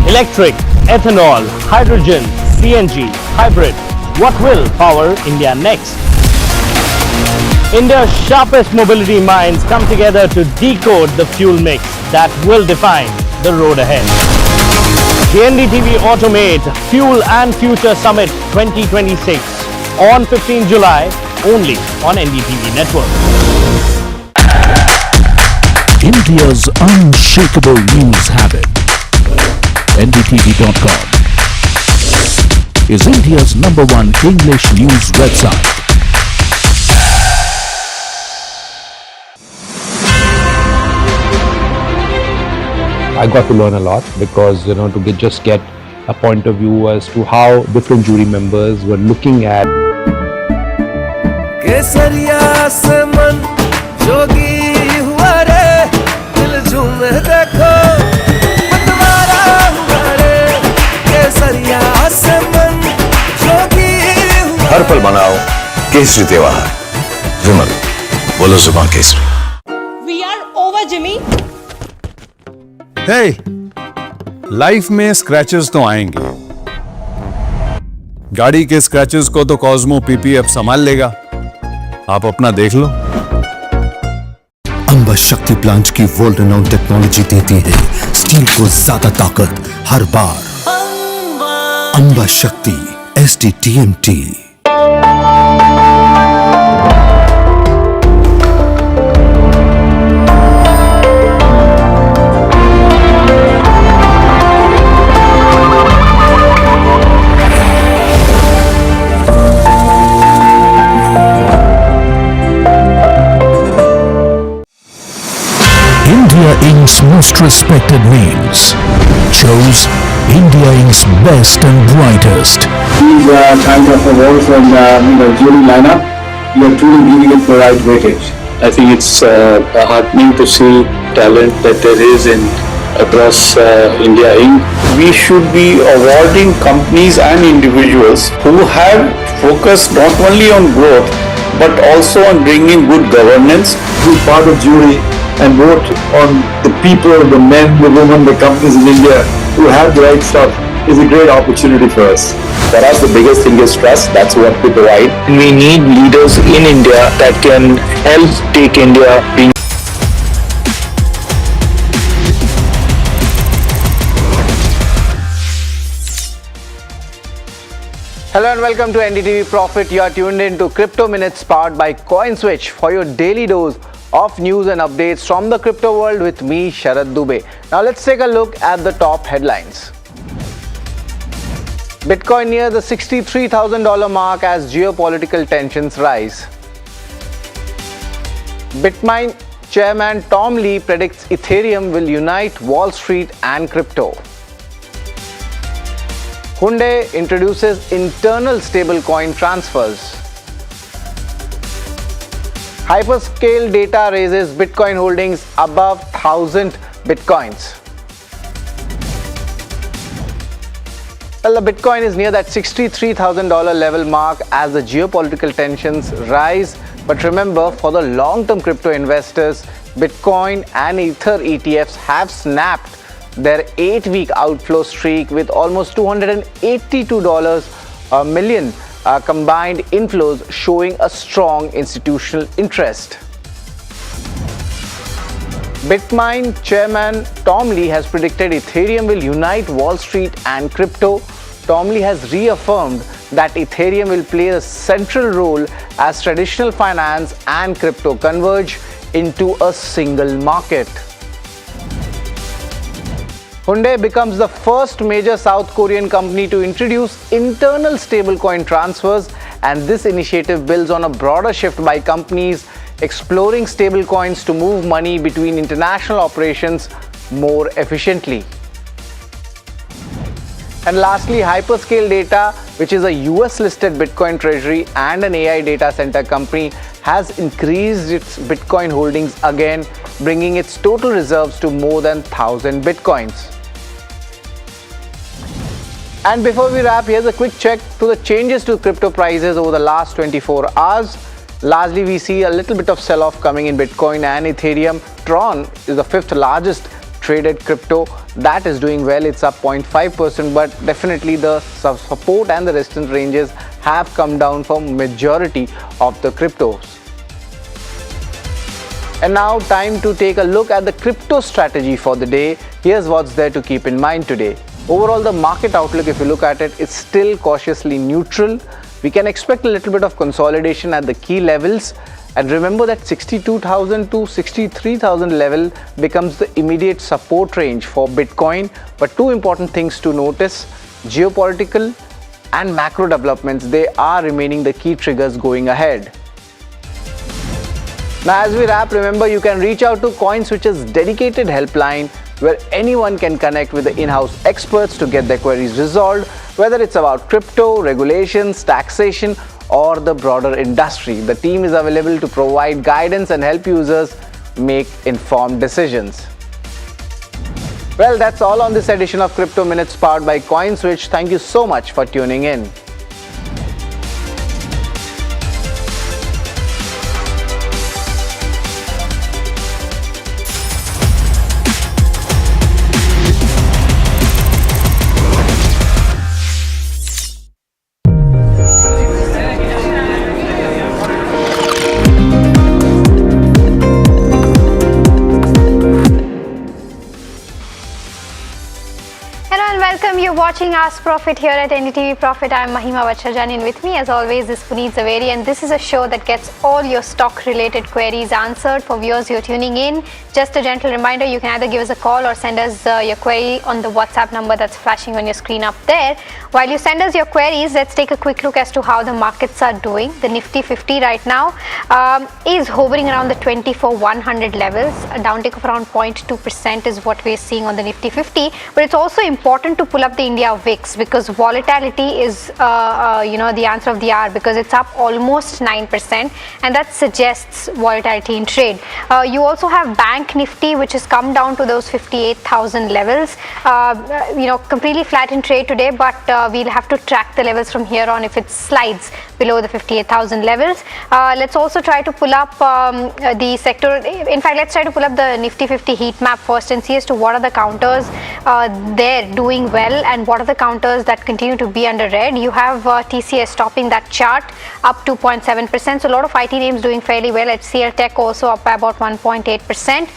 Electric, ethanol, hydrogen, CNG, hybrid. What will power India next? India's sharpest mobility minds come together to decode the fuel mix that will define the road ahead. The NDTV Automate Fuel and Future Summit 2026 on 15 July only on NDTV Network. India's unshakable news habit. NDTV.com is India's #1 English news website. I got to learn a lot because, to just get a point of view as to how different jury members were looking at केसरिया से मन जोगी हुआ रे दिल झूमे देखो मतवारा हुआ रे केसरिया से मन जोगी हुआ हर पल मनाओ केसरी त्योहार. विमल, बोलो जुबान केसरी. We are over, Jimmy. Hey, life में स्क्रैचेस तो आएंगे. गाड़ी के स्क्रैचेस को तो कॉस्मो पीपीएफ संभाल लेगा. आप अपना देख लो. अंबा शक्ति प्लांट की वर्ल्ड रेनाउंड टेक्नोलॉजी देती है स्टील को ज्यादा ताकत हर बार. अंबा शक्ति SDTMT. India Inc.'s most respected names chose India Inc.'s best and brightest. These kinds of awards from jury lineup, you are truly giving it the right weightage. I think it's heartening to see talent that there is across India Inc. We should be awarding companies and individuals who have focused not only on growth but also on bringing good governance. Be part of jury and vote on the people, the men, the women, the companies in India who have the right stuff is a great opportunity for us. For us, the biggest thing is trust. That's what we provide. We need leaders in India that can help take India being. Hello and welcome to NDTV Profit. You are tuned in to Crypto Minutes powered by CoinSwitch for your daily dose of news and updates from the crypto world with me, Sharad Dubey. Now let's take a look at the top headlines. Bitcoin near the $63,000 mark as geopolitical tensions rise. Bitmain chairman Tom Lee predicts Ethereum will unite Wall Street and crypto. Hyundai introduces internal stablecoin transfers. Hyperscale data raises Bitcoin holdings above 1,000 Bitcoins. Well, the Bitcoin is near that $63,000 level mark as the geopolitical tensions rise. But remember, for the long-term crypto investors, Bitcoin and Ether ETFs have snapped their 8-week outflow streak with almost $282 million combined inflows, showing a strong institutional interest. Bitmain chairman Tom Lee has predicted Ethereum will unite Wall Street and crypto. Tom Lee has reaffirmed that Ethereum will play a central role as traditional finance and crypto converge into a single market. Hyundai becomes the first major South Korean company to introduce internal stablecoin transfers, and this initiative builds on a broader shift by companies exploring stablecoins to move money between international operations more efficiently. And lastly, Hyperscale Data, which is a US-listed Bitcoin treasury and an AI data center company, has increased its Bitcoin holdings again, bringing its total reserves to more than 1,000 Bitcoins. And before we wrap, here's a quick check to the changes to crypto prices over the last 24 hours. Largely, we see a little bit of sell-off coming in Bitcoin and Ethereum. Tron is the 5th largest traded crypto. That is doing well. It's up 0.5%, but definitely the support and the resistance ranges have come down for majority of the cryptos. And now time to take a look at the crypto strategy for the day. Here's what's there to keep in mind today. Overall, the market outlook, if you look at it, is still cautiously neutral. We can expect a little bit of consolidation at the key levels. And remember that 62,000 to 63,000 level becomes the immediate support range for Bitcoin. But two important things to notice: geopolitical and macro developments, they are remaining the key triggers going ahead. Now, as we wrap, remember you can reach out to CoinSwitch's dedicated helpline where anyone can connect with the in-house experts to get their queries resolved, whether it's about crypto, regulations, taxation, or the broader industry. The team is available to provide guidance and help users make informed decisions. Well, that's all on this edition of Crypto Minutes powered by CoinSwitch. Thank you so much for tuning in. Watching Ask Profit here at NDTV Profit. I'm Mahima Vachharjan, and with me as always is Puneet Zaveri, and this is a show that gets all your stock related queries answered. For viewers who are tuning in, just a gentle reminder, you can either give us a call or send us your query on the WhatsApp number that's flashing on your screen up there. While you send us your queries, let's take a quick look as to how the markets are doing. The Nifty 50 right now is hovering around the 24,100 levels. A downtick of around 0.2% is what we're seeing on the Nifty 50, but it's also important to pull up the the India VIX, because volatility is the answer of the hour, because it's up almost 9%, and that suggests volatility in trade. You also have Bank Nifty, which has come down to those 58,000 levels. Completely flat in trade today, but we'll have to track the levels from here on if it slides below the 58,000 levels. Let's also try to pull up the sector. In fact, let's try to pull up the Nifty 50 heat map first and see as to what are the counters there doing well and what are the counters that continue to be under red. You have TCS topping that chart, up 2.7%. So a lot of IT names doing fairly well. HCL Tech also up by about 1.8%.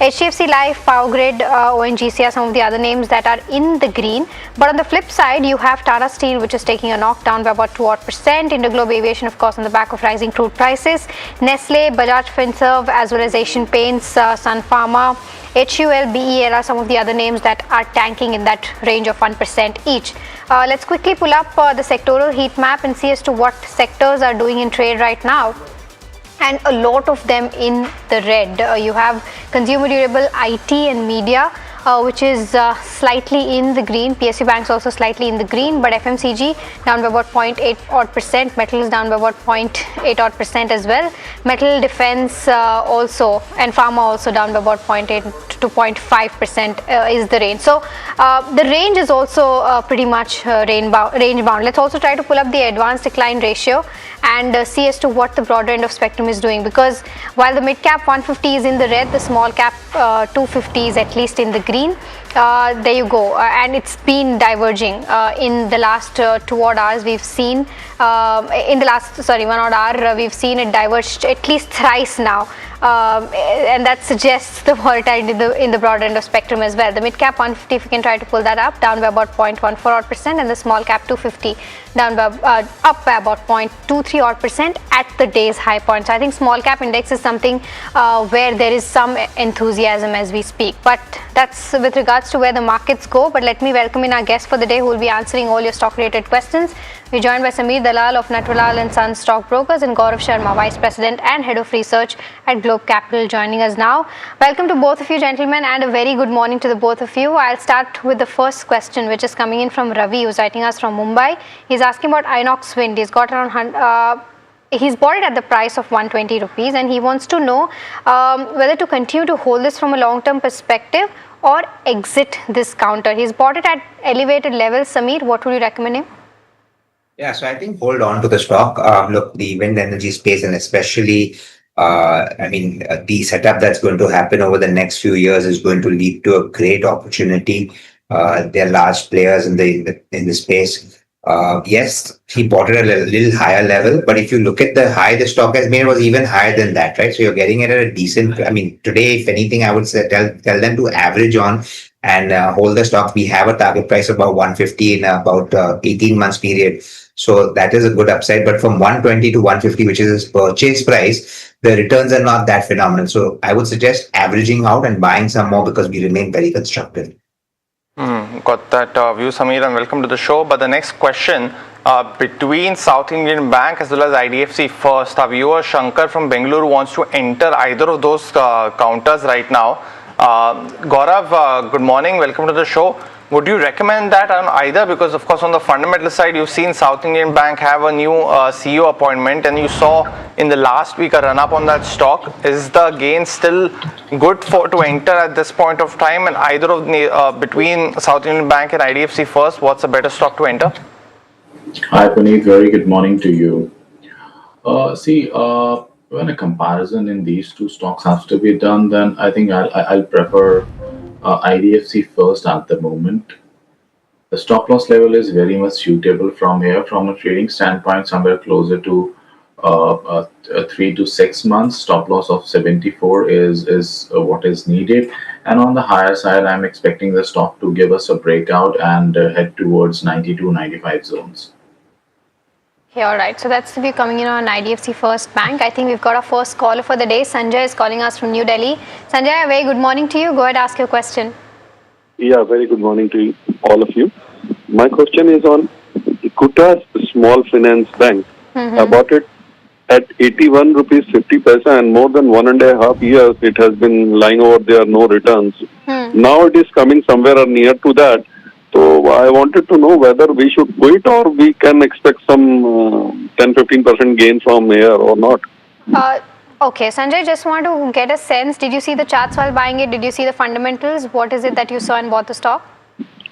HDFC Life, Power Grid, ONGC are some of the other names that are in the green. But on the flip side, you have Tata Steel, which is taking a knockdown by about 2%. Interglobe Aviation, of course, on the back of rising crude prices. Nestle, Bajaj Finserv, as well as Asian Paints, Sun Pharma, HUL, BEL are some of the other names that are tanking in that range of 1% each. Let's quickly pull up the sectoral heat map and see as to what sectors are doing in trade right now. And a lot of them in the red. You have consumer durable, IT and media, which is slightly in the green. PSU Banks also slightly in the green, but FMCG down by about 0.8%. Metal is down by about 0.8% as well. Metal, defense also, and pharma also down by about 0.8 to 0.5% is the range. So the range is also pretty much range bound. Let's also try to pull up the advanced decline ratio and see as to what the broader end of spectrum is doing, because while the mid cap 150 is in the red, the small cap 250 is at least in the green. There you go, and it's been diverging in the last 2 odd hours. We've seen in the last 1 odd hour we've seen it diverge at least thrice now. And that suggests the volatility in the broader end of spectrum as well. The mid cap 150, if you can try to pull that up, down by about 0.14%, and the small cap 250 down by up by about 0.23% at the day's high point. So I think small cap index is something where there is some enthusiasm as we speak. But that's with regards to where the markets go. But let me welcome in our guest for the day, who will be answering all your stock related questions. We're joined by Sameer Dalal of Natwarlal and Sons Stock Brokers and Gaurav Sharma, Vice President and Head of Research at Globe Capital, joining us now. Welcome to both of you, gentlemen, and a very good morning to the both of you. I'll start with the first question, which is coming in from Ravi, who's writing us from Mumbai. He's asking about Inox Wind. He's got around he's bought it at the price of 120 rupees, and he wants to know whether to continue to hold this from a long-term perspective or exit this counter. He's bought it at elevated levels. Sameer, what would you recommend him? Yeah, so I think hold on to the stock. Look, the wind energy space, and especially, the setup that's going to happen over the next few years is going to lead to a great opportunity. There are large players in the space. Yes, he bought it at a little higher level, but if you look at the high the stock has made, was even higher than that, right? So you're getting it at a decent. Today, if anything, I would say tell them to average on and hold the stock. We have a target price of about 150 in about 18 months period. So that is a good upside. But from 120 to 150, which is his purchase price, the returns are not that phenomenal. So I would suggest averaging out and buying some more, because we remain very constructive. Got that view, Sameer, and welcome to the show. But the next question, between South Indian Bank as well as IDFC First, our viewer Shankar from Bengaluru wants to enter either of those counters right now. Gaurav, good morning, welcome to the show. Would you recommend that on either? Because of course on the fundamental side, you've seen South Indian Bank have a new CEO appointment, and you saw in the last week a run up on that stock. Is the gain still good to enter at this point of time? And either of the, between South Indian Bank and IDFC First, what's a better stock to enter? Hi Puneet, very good morning to you. When a comparison in these two stocks has to be done, then I think I'll prefer IDFC First at the moment. The stop loss level is very much suitable from here. From a trading standpoint, somewhere closer to 3 to 6 months. Stop loss of 74 is what is needed. And on the higher side, I'm expecting the stock to give us a breakout and head towards 92-95 zones. Okay, all right. So that's the view coming in on IDFC First Bank. I think we've got our first caller for the day. Sanjay is calling us from New Delhi. Sanjay, a very good morning to you. Go ahead, ask your question. Yeah, very good morning to all of you. My question is on Kutas Small Finance Bank. I bought it at 81 rupees 50 paisa, and more than 1.5 years it has been lying over there, no returns. Now it is coming somewhere near to that. So I wanted to know whether we should quit or we can expect some 10-15% gain from here or not. Okay, Sanjay, just want to get a sense. Did you see the charts while buying it? Did you see the fundamentals? What is it that you saw and bought the stock?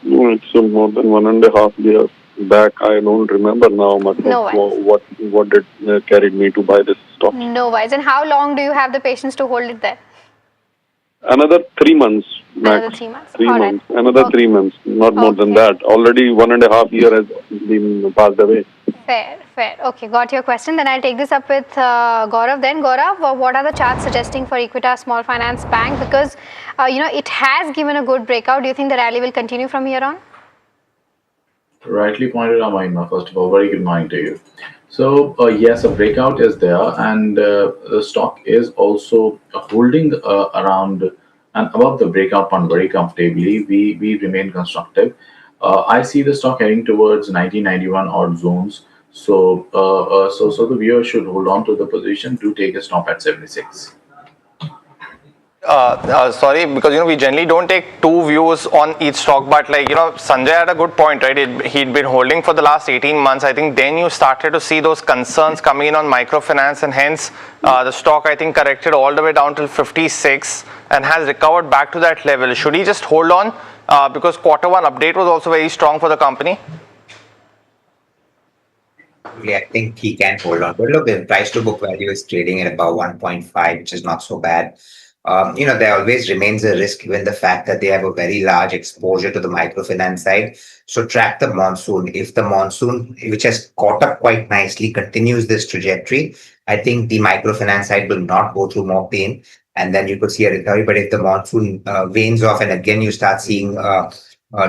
No, it's more than 1.5 years back. I don't remember now much No of what did carried me to buy this stock. No worries. And how long do you have the patience to hold it there? Another 3 months max. Another 3 months. 3 All months. right. Another 3 months. Not more than that. Already 1.5 year has been passed away. Fair. Okay, got your question. Then I'll take this up with Gaurav. Then Gaurav, what are the charts suggesting for Equitas Small Finance Bank? Because it has given a good breakout. Do you think the rally will continue from here on? Rightly pointed out, Mahima. First of all, very good morning to you. So yes, a breakout is there, and the stock is also holding around and above the breakout point very comfortably. We remain constructive. I see the stock heading towards 1991 odd zones. So so the viewer should hold on to the position to take a stop at 76. Sorry, because we generally don't take two views on each stock, but Sanjay had a good point, right? He'd been holding for the last 18 months. I think then you started to see those concerns coming in on microfinance, and hence the stock, I think, corrected all the way down till 56 and has recovered back to that level. Should he just hold on because Q1 update was also very strong for the company? I think he can hold on. But look, the price to book value is trading at about 1.5, which is not so bad. There always remains a risk given the fact that they have a very large exposure to the microfinance side. So track the monsoon. If the monsoon, which has caught up quite nicely, continues this trajectory, I think the microfinance side will not go through more pain. And then you could see a recovery. But if the monsoon wanes off and again you start seeing a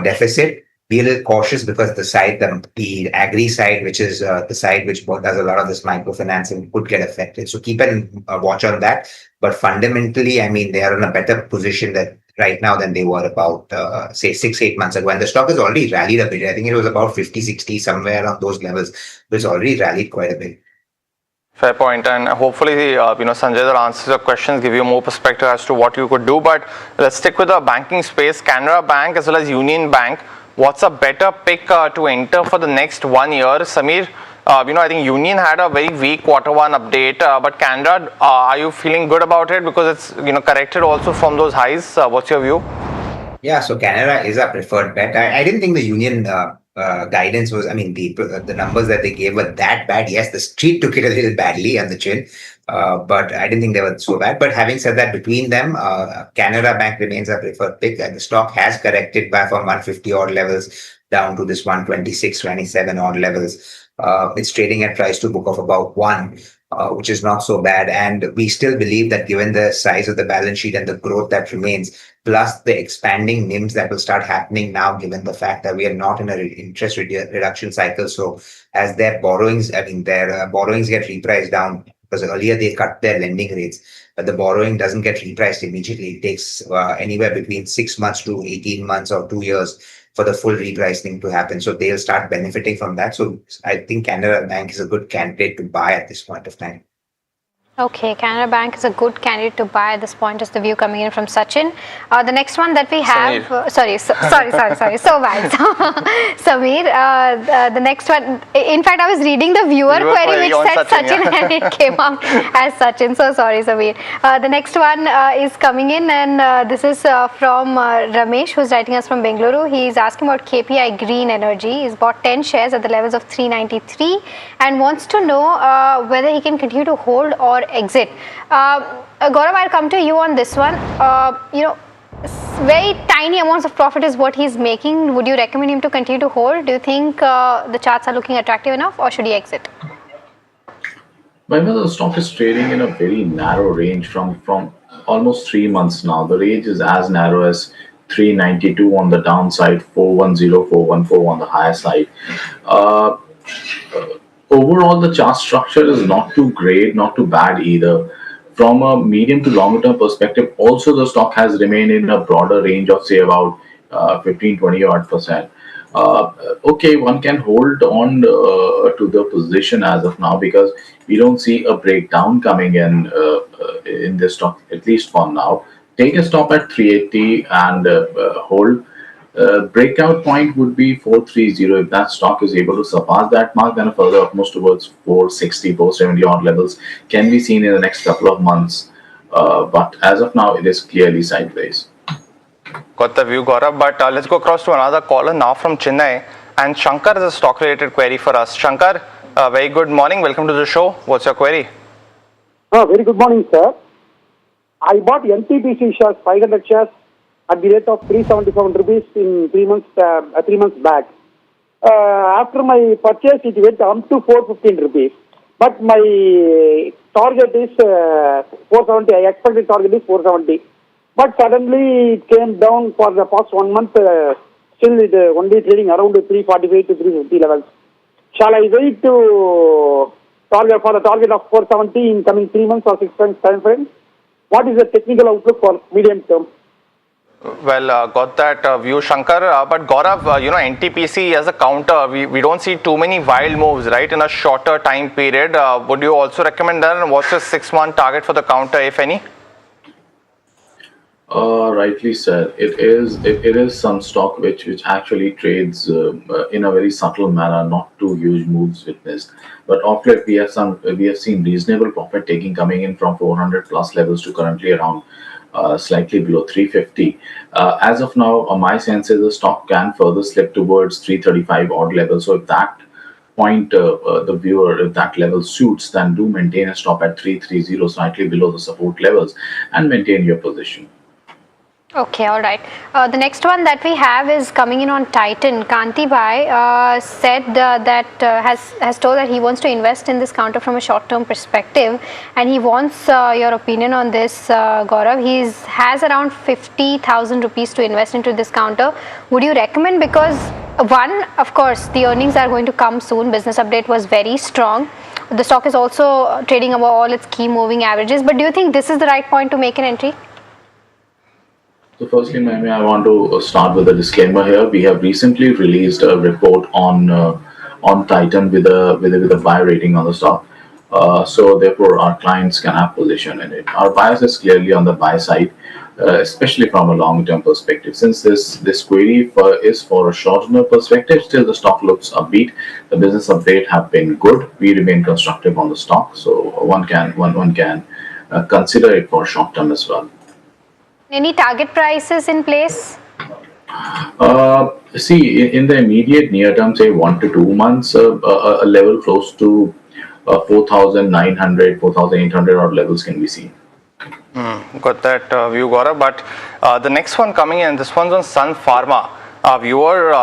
deficit, be a little cautious because the agri side, which is the side which does a lot of this microfinancing, could get affected. So keep a watch on that. But fundamentally, I mean, they are in a better position right now than they were about, say, 6-8 months ago. And the stock has already rallied a bit. I think it was about 50-60, somewhere around those levels. But it's already rallied quite a bit. Fair point, and hopefully, Sanjay, that answers your questions, give you more perspective as to what you could do. But let's stick with the banking space. Canara Bank as well as Union Bank. What's a better pick to enter for the next 1 year? Samir, I think Union had a very weak Q1 update, but Canara, are you feeling good about it because it's corrected also from those highs? What's your view? Yeah, so Canara is a preferred bet. I didn't think the Union guidance was, the numbers that they gave were that bad. Yes, the street took it a little badly on the chin, but I didn't think they were so bad. But having said that, between them, Canara Bank remains a preferred pick. The stock has corrected back from 150 odd levels down to this 126, 27 odd levels. It's trading at price to book of about 1. Which is not so bad. And we still believe that given the size of the balance sheet and the growth that remains, plus the expanding NIMs that will start happening now, given the fact that we are not in an interest reduction cycle. So as their borrowings get repriced down, because earlier they cut their lending rates, but the borrowing doesn't get repriced immediately. It takes anywhere between 6 months to 18 months or 2 years for the full repricing to happen. So they'll start benefiting from that. So I think Canara Bank is a good candidate to buy at this point of time. Okay, Canara Bank is a good candidate to buy at this point, is the view coming in from Sachin. The next one that we have, sorry, so bad. Samir, the next one, in fact, I was reading the viewer query which said Sachin and it came up as Sachin, so sorry, Samir. The next one is coming in, and this is from Ramesh, who's writing us from Bengaluru. He's asking about KPI Green Energy. He's bought 10 shares at the levels of 393 and wants to know whether he can continue to hold or exit. Gaurav, I'll come to you on this one. Very tiny amounts of profit is what he's making. Would you recommend him to continue to hold? Do you think the charts are looking attractive enough, or should he exit? The stock is trading in a very narrow range from almost 3 months now. The range is as narrow as 392 on the downside, 410, 414 on the higher side. Overall, the chart structure is not too great, not too bad either. From a medium to longer term perspective, also the stock has remained in a broader range of say about 15-20 odd percent. Okay, one can hold on to the position as of now because we don't see a breakdown coming in this stock, at least for now. Take a stop at 380 and hold. Breakout point would be 430. If that stock is able to surpass that mark, then a further almost towards 460, 470 odd levels can be seen in the next couple of months. But as of now, it is clearly sideways. Got the view, Gaurav. But let's go across to another caller now from Chennai. And Shankar has a stock-related query for us. Shankar, very good morning. Welcome to the show. What's your query? Very good morning, sir. I bought NTPC shares, 500 shares, at the rate of 377 rupees in 3 months back. After my purchase, it went up to 415 rupees. But my target is 470. I expected target is 470. But suddenly it came down for the past 1 month. Still it only trading around 345 to 350 levels. Shall I wait to target for the target of 470 in coming 3 months or 6 months time frame? What is the technical outlook for medium term? Well, got that view, Shankar. But Gaurav, NTPC as a counter, we don't see too many wild moves, right, in a shorter time period. Would you also recommend that? And what's the 6-month target for the counter, if any? Rightly said. It is some stock which actually trades in a very subtle manner, not too huge moves witnessed. But of late we have seen reasonable profit taking coming in from 400 plus levels to currently around slightly below 350. As of now, my sense is the stock can further slip towards 335 odd levels. So if that point the viewer, if that level suits, then do maintain a stop at 330, slightly below the support levels, and maintain your position. Okay, all right. The next one that we have is coming in on Titan. Kanti Bhai said has told that he wants to invest in this counter from a short-term perspective, and he wants your opinion on this, Gaurav. He has around 50,000 rupees to invest into this counter. Would you recommend? Because one, of course, the earnings are going to come soon. Business update was very strong. The stock is also trading above all its key moving averages. But do you think this is the right point to make an entry? So firstly, Mami, I want to start with a disclaimer here. We have recently released a report on Titan with a buy rating on the stock. So therefore, our clients can have position in it. Our bias is clearly on the buy side, especially from a long-term perspective. Since this query is for a short-term perspective, still the stock looks upbeat. The business update have been good. We remain constructive on the stock, so one can consider it for short-term as well. Any target prices in place? See, in the immediate near term, say 1 to 2 months, a level close to 4,900, 4,800 odd levels can be seen. Got that view, Gaurav. But the next one coming in, this one's on Sun Pharma. Viewer,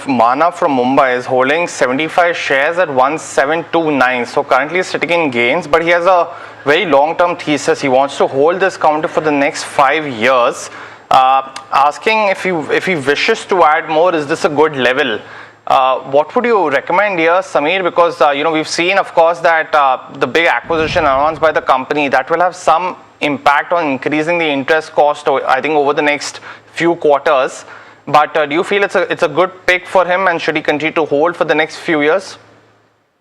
Mana from Mumbai is holding 75 shares at 1729. So currently sitting in gains, but he has a very long-term thesis. He wants to hold this counter for the next 5 years. Asking if he wishes to add more, is this a good level? What would you recommend here, Samir? Because we've seen, of course, that the big acquisition announced by the company that will have some impact on increasing the interest cost, I think, over the next few quarters. But do you feel it's a good pick for him, and should he continue to hold for the next few years?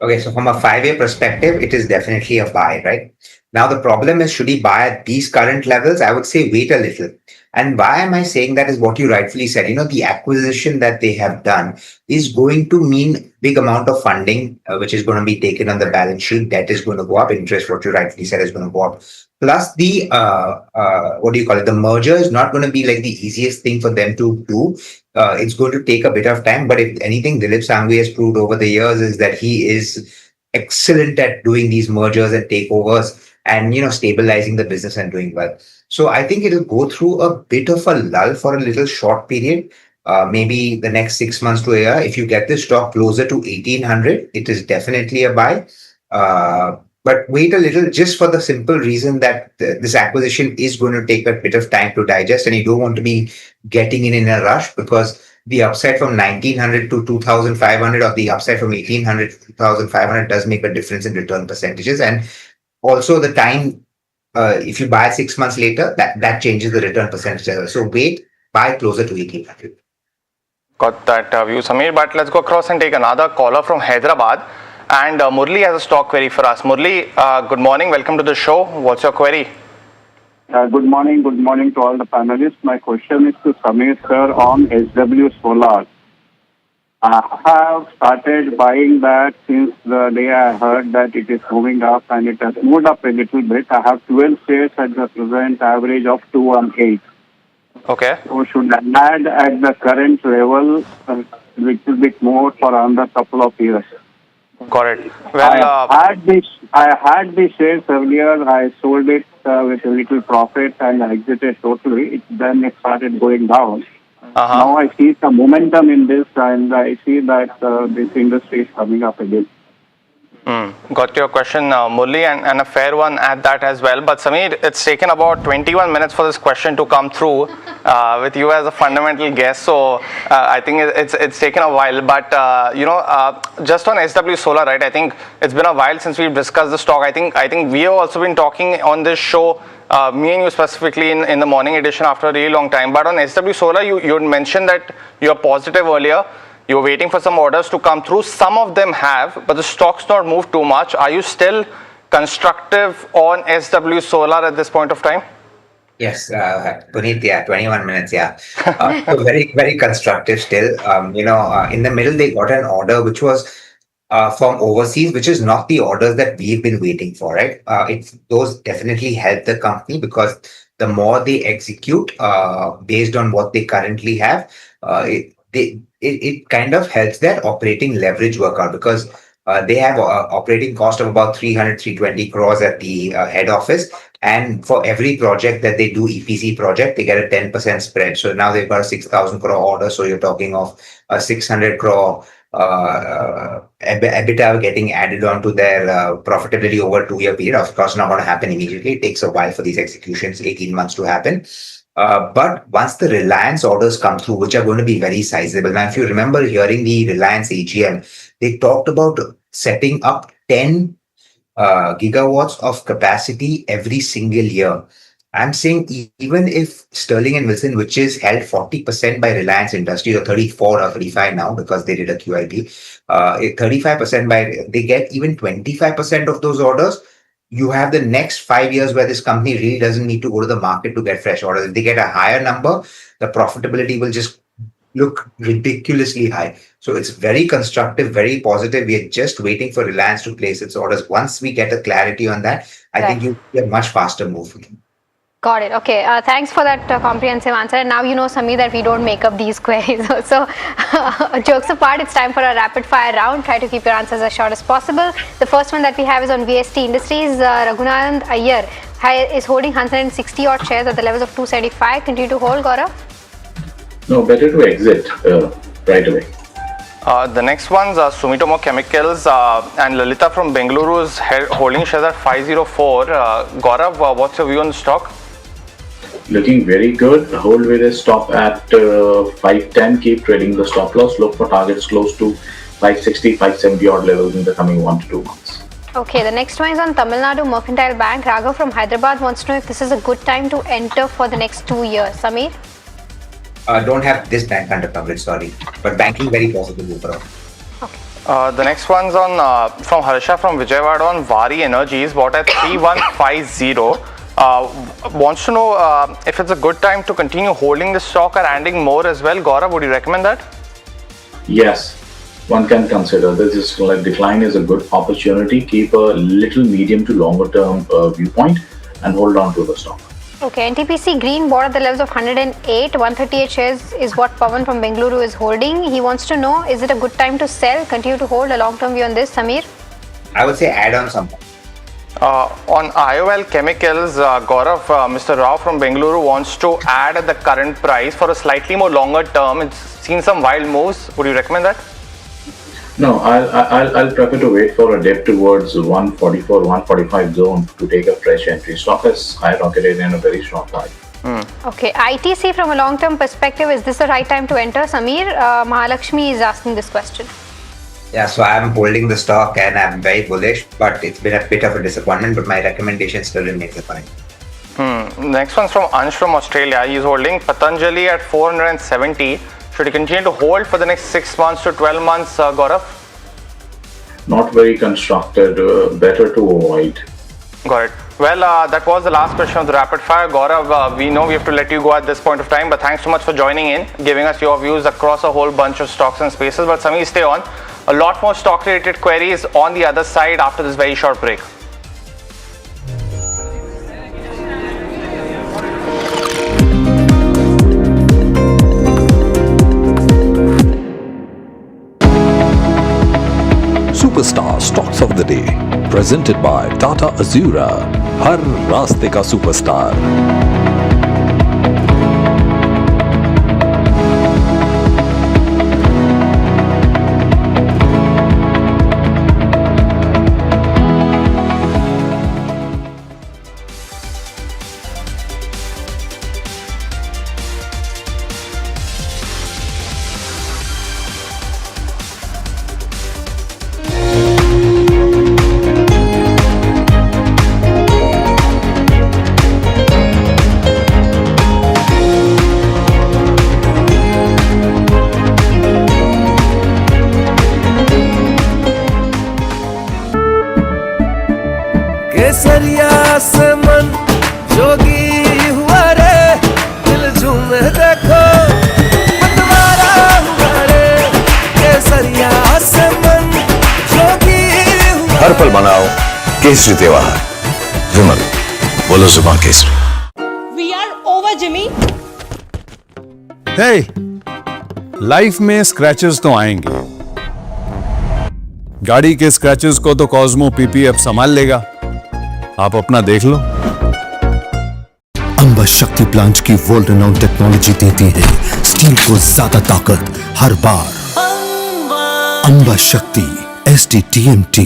Okay, so from a 5-year perspective, it is definitely a buy, right? Now, the problem is, should he buy at these current levels? I would say wait a little. And why am I saying that is what you rightfully said. The acquisition that they have done is going to mean big amount of funding, which is going to be taken on the balance sheet. Debt is going to go up. Interest, what you rightfully said, is going to go up. Plus the, the merger is not going to be like the easiest thing for them to do. It's going to take a bit of time. But if anything, Dilip Sangvi has proved over the years is that he is excellent at doing these mergers and takeovers and, stabilizing the business and doing well. So I think it will go through a bit of a lull for a little short period, maybe the next 6 months to a year. If you get this stock closer to 1800, it is definitely a buy. But wait a little, just for the simple reason that this acquisition is going to take a bit of time to digest, and you don't want to be getting in a rush, because the upside from 1900 to 2500 or the upside from 1800 to 2500 does make a difference in return percentages. And also the time, if you buy 6 months later, that changes the return percentage. So wait, buy closer to 1800. Got that view, Samir. But let's go across and take another caller from Hyderabad. And Murli has a stock query for us. Murli, good morning. Welcome to the show. What's your query? Good morning to all the panelists. My question is to Samir sir on SW Solar. I have started buying that since the day I heard that it is moving up, and it has moved up a little bit. I have 12 shares at the present average of 218. Okay. So should I add at the current level a little bit more for another couple of years? Got it. Well, I had this shares earlier. I sold it with a little profit and I exited totally. Then it started going down. Now I see some momentum in this, and I see that this industry is coming up again. Got your question, Murli, and a fair one at that as well. But Samir, it's taken about 21 minutes for this question to come through with you as a fundamental guest. So I think it's taken a while. But just on SW Solar, right? I think it's been a while since we've discussed the stock. I think we have also been talking on this show. Me and you specifically in the morning edition after a really long time. But on SW Solar, you had mentioned that you're positive earlier. You're waiting for some orders to come through. Some of them have, but the stock's not moved too much. Are you still constructive on SW Solar at this point of time? Yes, Puneet, 21 minutes, so very, very constructive still. In the middle, they got an order which was from overseas, which is not the orders that we've been waiting for, right? Those definitely help the company because the more they execute based on what they currently have, it kind of helps their operating leverage work out because they have operating cost of about 320 crores at the head office. And for every project that they do, EPC project, they get a 10% spread. So now they've got a 6,000 crore order. So you're talking of a 600 crore EBITDA getting added on to their profitability over a 2-year period. Of course, not going to happen immediately. It takes a while for these executions, 18 months to happen. But once the Reliance orders come through, which are going to be very sizable. Now, if you remember hearing the Reliance AGM, they talked about setting up 10 gigawatts of capacity every single year. I'm saying even if Sterling and Wilson, which is held 40% by Reliance Industries, or 34 or 35 now because they did a QIP, 35% by, they get even 25% of those orders. You have the next 5 years where this company really doesn't need to go to the market to get fresh orders. If they get a higher number, the profitability will just look ridiculously high. So it's very constructive, very positive. We are just waiting for Reliance to place its orders. Once we get a clarity on that, I think you'll get a much faster move. Got it. Okay. Thanks for that comprehensive answer. And now you know, Samir, that we don't make up these queries. So, jokes apart, it's time for a rapid fire round. Try to keep your answers as short as possible. The first one that we have is on VST Industries. Raghunandan Iyer is holding 160 odd shares at the levels of 275. Continue to hold, Gaurav? No, better to exit right away. The next one's Sumitomo Chemicals and Lalita from Bengaluru is holding shares at 504. Gaurav, what's your view on the stock? Looking very good. Hold with a stop at 510. Keep trading the stop loss. Look for targets close to 560, 570 odd levels in the coming 1 to 2 months. Okay, the next one is on Tamil Nadu Mercantile Bank. Raghav from Hyderabad wants to know if this is a good time to enter for the next 2 years. Samir? Don't have this bank under coverage, sorry. But banking very positive overall. Okay. The next one's on from Harsha from Vijayawada on Vari Energies, bought at 3150. Wants to know if it's a good time to continue holding the stock or adding more as well. Gaurav, would you recommend that? Yes, one can consider this is like decline is a good opportunity. Keep a little medium to longer term viewpoint and hold on to the stock. Okay, NTPC Green bought at the levels of 108. 138 shares is what Pawan from Bengaluru is holding. He wants to know, is it a good time to sell? Continue to hold a long-term view on this, Samir? I would say add on something. On IOL Chemicals, Gaurav, Mr. Rao from Bengaluru wants to add at the current price for a slightly more longer term. It's seen some wild moves. Would you recommend that? No, I'll prefer to wait for a dip towards 144, 145 zone to take a fresh entry. Stock has skyrocketed in a very strong high. Okay, ITC from a long-term perspective, is this the right time to enter? Samir, Mahalakshmi is asking this question. Yeah, so I'm holding the stock and I'm very bullish, but it's been a bit of a disappointment, but my recommendation still remains the fine. Next one's from Ansh from Australia. He's holding Patanjali at 470. Should he continue to hold for the next 6 months to 12 months, Gaurav? Not very constructed, better to avoid. Got it. Well, that was the last question of the rapid fire. Gaurav, we know we have to let you go at this point of time, but thanks so much for joining in, giving us your views across a whole bunch of stocks and spaces. But Samir, stay on. A lot more stock related queries on the other side after this very short break. Superstar Stocks of the Day, presented by Tata Azura, हर रास्ते का superstar. केसरिया से मन जोगी हुआ रे दिल झूमे देखो मतवारा हुआ रे केसरिया से मन जोगी हुआ हर पल मनाओ केसरी त्योहार. विमल, बोलो जुबान केसरी. We are over, Jimmy. Hey, life में स्क्रैचेस तो आएंगे. गाड़ी के स्क्रैचेस को तो कॉस्मो पीपीएफ संभाल लेगा. आप अपना देख लो. अंबा शक्ति प्लांट की वर्ल्ड रेनाउंड टेक्नोलॉजी देती है स्टील को ज्यादा ताकत हर बार. अंबा शक्ति SDTMT.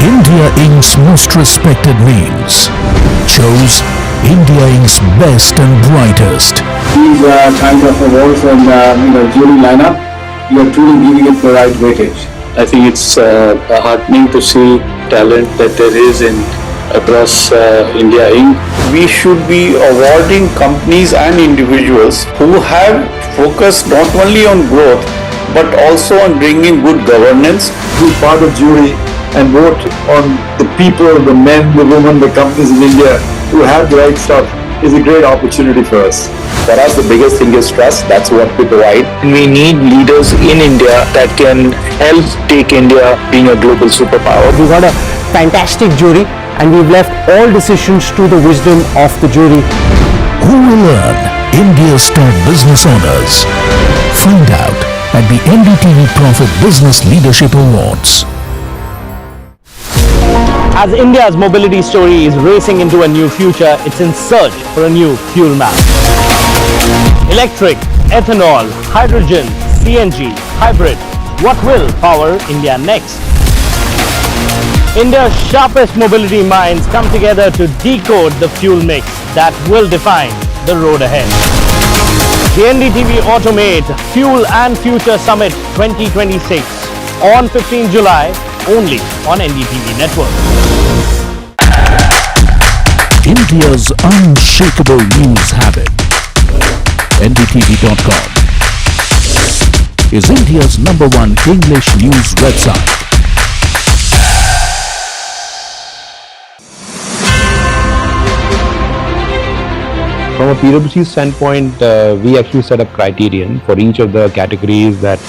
India Inc.'s most respected names chose India Inc.'s best and brightest. These kinds of awards and jury lineup, you are truly giving it the right weightage. I think it's heartening to see talent that there is in across India Inc. We should be awarding companies and individuals who have focused not only on growth but also on bringing good governance. Be part of jury and vote on the people, the men, the women, the companies in India who have the right stuff is a great opportunity for us. For us, the biggest thing is trust. That's what we provide. We need leaders in India that can help take India being a global superpower. We got a fantastic jury and we've left all decisions to the wisdom of the jury. Who will earn India's top business honors? Find out at the NDTV Profit Business Leadership Awards. As India's mobility story is racing into a new future, it's in search for a new fuel map. Electric, ethanol, hydrogen, CNG, hybrid. What will power India next? India's sharpest mobility minds come together to decode the fuel mix that will define the road ahead. The NDTV Automate Fuel and Future Summit 2026 on 15 July only on NDTV Network. India's unshakable news habit. NDTV.com is India's #1 English news website. From a PwC standpoint, we actually set up criterion for each of the categories that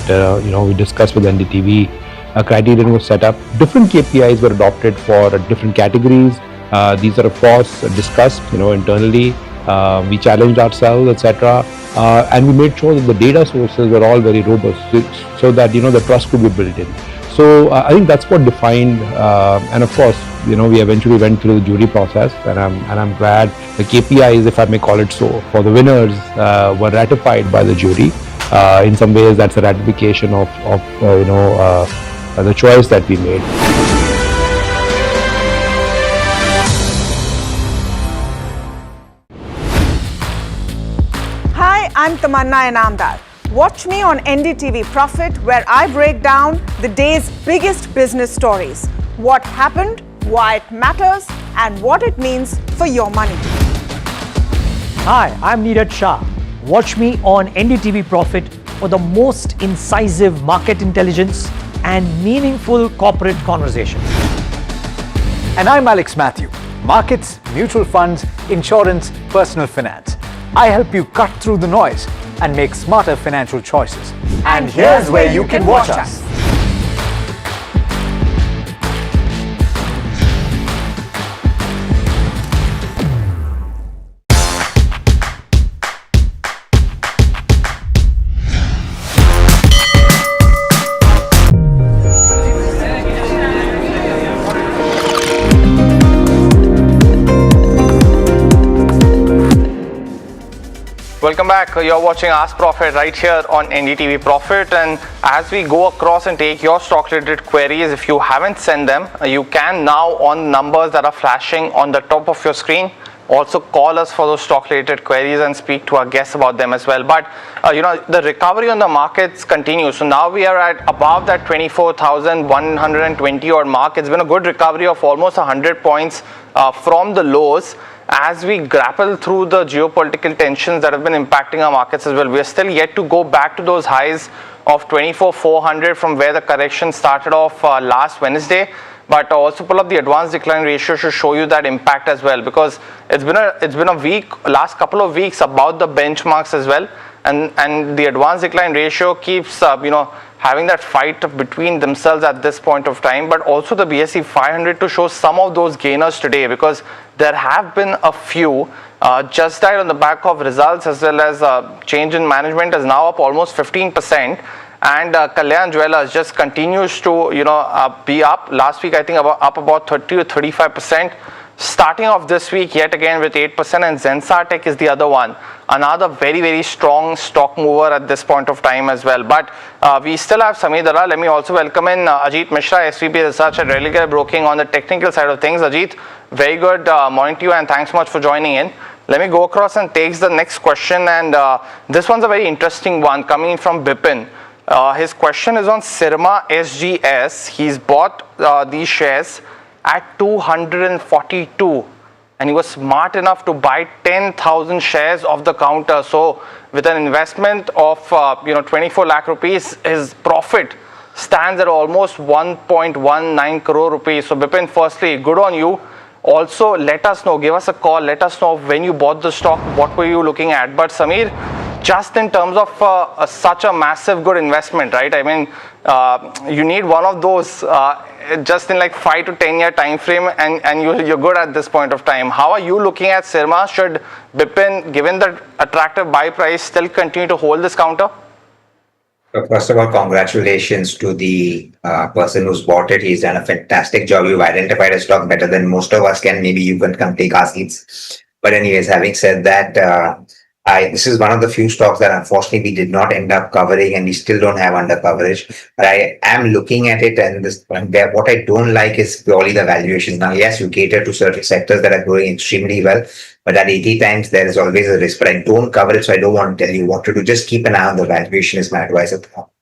we discussed with NDTV. A criterion was set up. Different KPIs were adopted for different categories. These are of course discussed, internally. We challenged ourselves, etc., and we made sure that the data sources were all very robust, so that the trust could be built in. So I think that's what defined, and of course, we eventually went through the jury process, and I'm glad the KPIs, if I may call it so, for the winners were ratified by the jury. In some ways, that's a ratification of the choice that we made. Hi, I'm Tamanna Inamdar. Watch me on NDTV Profit, where I break down the day's biggest business stories. What happened, why it matters, and what it means for your money. Hi, I'm Neeraj Shah. Watch me on NDTV Profit for the most incisive market intelligence and meaningful corporate conversation. And I'm Alex Matthew. Markets, mutual funds, insurance, personal finance. I help you cut through the noise and make smarter financial choices. And here's where you can watch us. Welcome back. You're watching Ask Profit right here on NDTV Profit, and as we go across and take your stock related queries, if you haven't sent them, you can now on numbers that are flashing on the top of your screen. Also call us for those stock related queries and speak to our guests about them as well. But the recovery on the markets continues. So now we are at above that 24,120 odd mark. It's been a good recovery of almost 100 points from the lows. As we grapple through the geopolitical tensions that have been impacting our markets as well, we are still yet to go back to those highs of 24,400 from where the correction started off last Wednesday. But also pull up the advanced decline ratio to show you that impact as well, because it's been a week, last couple of weeks about the benchmarks as well, and the advanced decline ratio keeps having that fight between themselves at this point of time. But also the BSE 500 to show some of those gainers today, because there have been a few just died on the back of results as well as change in management is now up almost 15%. And Kalyan Jewellers just continues to be up. Last week I think up about 30 to 35%. Starting off this week yet again with 8%, and Zensar Tech is the other one. Another very, very strong stock mover at this point of time as well. But we still have Sameer Dalal. Let me also welcome in Ajit Mishra, SVP Research at Religare Broking on the technical side of things. Ajit, very good morning to you, and thanks so much for joining in. Let me go across and take the next question, and this one's a very interesting one coming in from Bipin. His question is on Syrma SGS. He's bought these shares at 242, and he was smart enough to buy 10,000 shares of the counter. So with an investment of 24 lakh rupees, his profit stands at almost 1.19 crore rupees. So Bipin, firstly, good on you. Also, let us know, give us a call, let us know when you bought the stock, what were you looking at. But Sameer, just in terms of such a massive good investment, right? I mean, you need one of those just in like 5 to 10 year time frame, and you're good at this point of time. How are you looking at Syrma? Should Bipin, given the attractive buy price, still continue to hold this counter? So first of all, congratulations to the person who's bought it. He's done a fantastic job. You've identified a stock better than most of us can. Maybe you can come take our seats. But anyways, having said that, this is one of the few stocks that unfortunately we did not end up covering, and we still don't have under coverage. But I am looking at it, and what I don't like is purely the valuation. Now, yes, you cater to certain sectors that are growing extremely well, but at 80 times there is always a risk. But I don't cover it, so I don't want to tell you what to do. Just keep an eye on the valuation is my advice at the moment.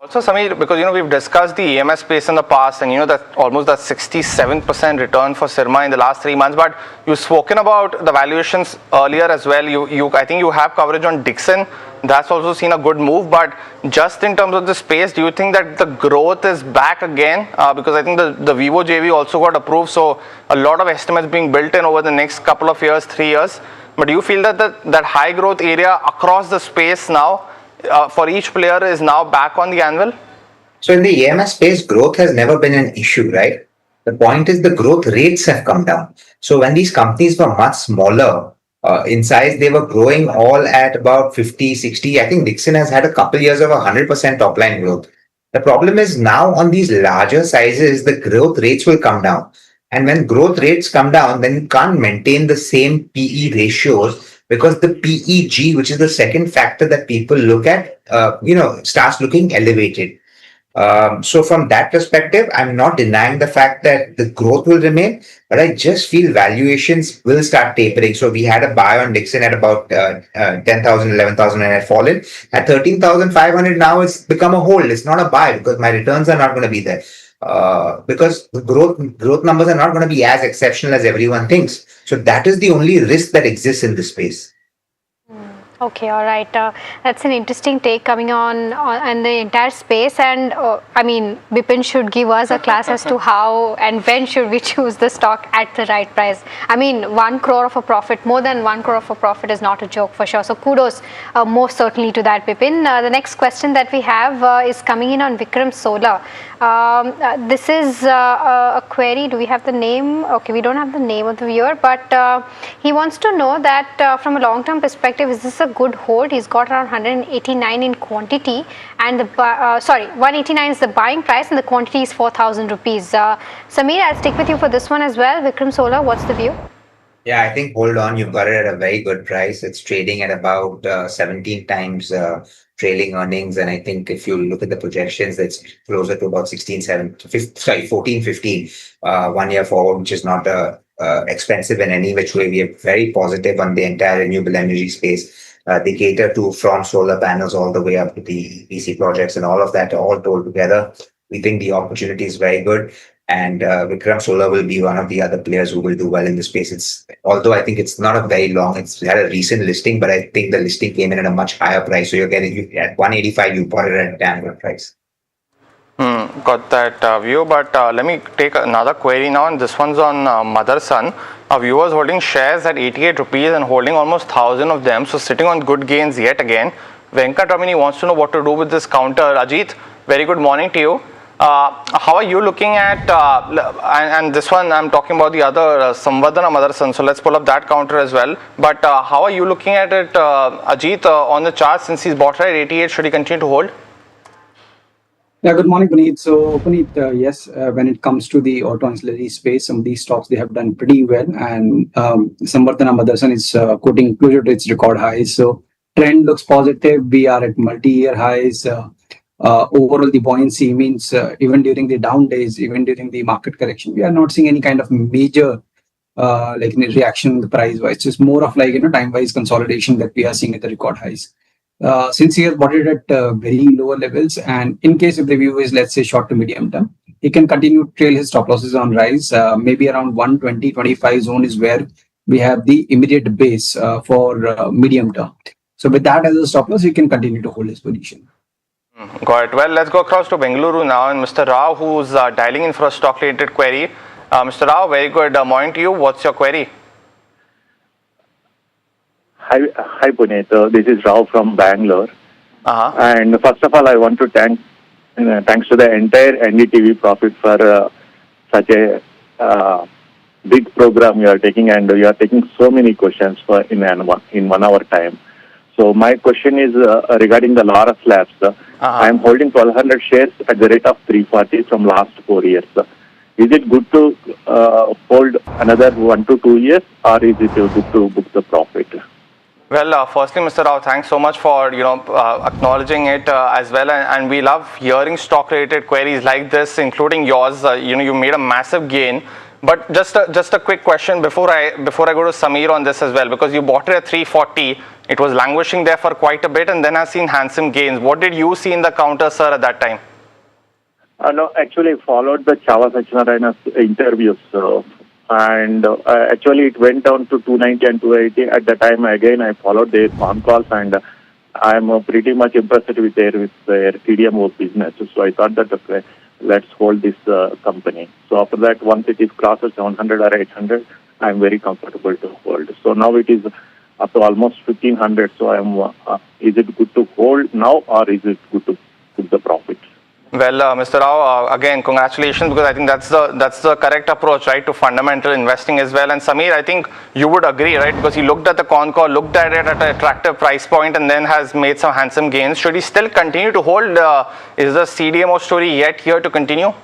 Also, Sameer, because we've discussed the EMS space in the past, and that almost that 67% return for Syrma in the last 3 months. But you've spoken about the valuations earlier as well. I think you have coverage on Dixon. That's also seen a good move. But just in terms of the space, do you think that the growth is back again? Because I think the Vivo JV also got approved, so a lot of estimates being built in over the next couple of years, 3 years. But do you feel that that high growth area across the space now, for each player, is now back on the anvil? So in the EMS space, growth has never been an issue, right? The point is the growth rates have come down. So when these companies were much smaller in size, they were growing all at about 50, 60. I think Dixon has had a couple years of 100% top line growth. The problem is now on these larger sizes, the growth rates will come down. And when growth rates come down, then you can't maintain the same PE ratios, because the PEG, which is the second factor that people look at, starts looking elevated. So from that perspective, I'm not denying the fact that the growth will remain, but I just feel valuations will start tapering. So we had a buy on Dixon at about 10,000, 11,000 and had fallen. At 13,500 now it's become a hold. It's not a buy because my returns are not going to be there. Because the growth numbers are not going to be as exceptional as everyone thinks. So that is the only risk that exists in this space. Okay, all right. That's an interesting take coming on the entire space, and I mean, Bipin should give us a class as to how and when should we choose the stock at the right price. I mean, 1 crore of a profit, more than 1 crore of a profit is not a joke for sure. So kudos most certainly to that, Bipin. The next question that we have is coming in on Vikram Solar. This is a query. Do we have the name? Okay, we don't have the name of the viewer, but he wants to know that from a long-term perspective, is this a good hold? He's got around 189 in quantity, and the 189 is the buying price, and the quantity is 4,000 rupees. Samir, I'll stick with you for this one as well. Vikram Solar, what's the view? Yeah, I think hold on. You've got it at a very good price. It's trading at about 17 times trailing earnings. And I think if you look at the projections, it's closer to about 14, 15 1 year forward, which is not expensive in any which way. We are very positive on the entire renewable energy space. They cater to from solar panels all the way up to the EPC projects and all of that all told together. We think the opportunity is very good. And Vikram Solar will be one of the other players who will do well in the space. Although I think it's not a very long, it's had a recent listing, but I think the listing came in at a much higher price. So you're getting at 185, you bought it at a damn good price. Got that view, but let me take another query now, and this one's on Motherson. Our viewers holding shares at 88 rupees and holding almost 1,000 of them, so sitting on good gains yet again. Venkat Ramini wants to know what to do with this counter. Ajit, very good morning to you. How are you looking at, and this one I'm talking about the other Samvardhana Motherson, so let's pull up that counter as well. But how are you looking at it, Ajit, on the chart? Since he's bought it at 88, should he continue to hold? Yeah, good morning, Puneet. So, Puneet, yes, when it comes to the auto ancillary space, some of these stocks, they have done pretty well. And Samvardhana Motherson is quoting closer to its record highs. So, trend looks positive. We are at multi-year highs. Overall, the buoyancy means even during the down days, even during the market correction, we are not seeing any kind of major reaction in the price wise. It's just more of time-wise consolidation that we are seeing at the record highs. Since he has bought it at very lower levels, and in case if the view is, let's say, short to medium term, he can continue to trail his stop losses on rise. Maybe around 120-25 zone is where we have the immediate base for medium term. So with that as a stop loss, he can continue to hold his position. Got it. Well, let's go across to Bengaluru now, and Mr. Rao, who's dialing in for a stock-related query. Mr. Rao, very good morning to you. What's your query? Hi, Puneet. This is Rao from Bangalore. And first of all, I want to thanks to the entire NDTV Profit for such a big program you are taking, and you are taking so many questions in 1 hour time. So my question is regarding the Laurus Labs. I am holding 1,200 shares at the rate of 340 from last 4 years. Is it good to hold another 1 to 2 years, or is it good to book the profit? Well, firstly, Mr. Rao, thanks so much for acknowledging it as well, and we love hearing stock-related queries like this, including yours. You made a massive gain. But just a quick question before I go to Samir on this as well, because you bought it at 340, it was languishing there for quite a bit, and then I've seen handsome gains. What did you see in the counter, sir, at that time? No, actually, I followed the Chava Sachinarayana's interviews, and actually it went down to 290 and 280. At the time, again, I followed their phone calls, and I'm pretty much impressed with their CDMO business. So I thought that let's hold this company. So after that, once it is crosses 700 or 800, I'm very comfortable to hold. So now it is up to almost 1,500. So is it good to hold now, or is it good to put the profit? Well, Mr. Rao, again, congratulations, because I think that's the correct approach, right, to fundamental investing as well. And Samir, I think you would agree, right, because he looked at the con call, looked at it at an attractive price point, and then has made some handsome gains. Should he still continue to hold? Is the CDMO story yet here to continue?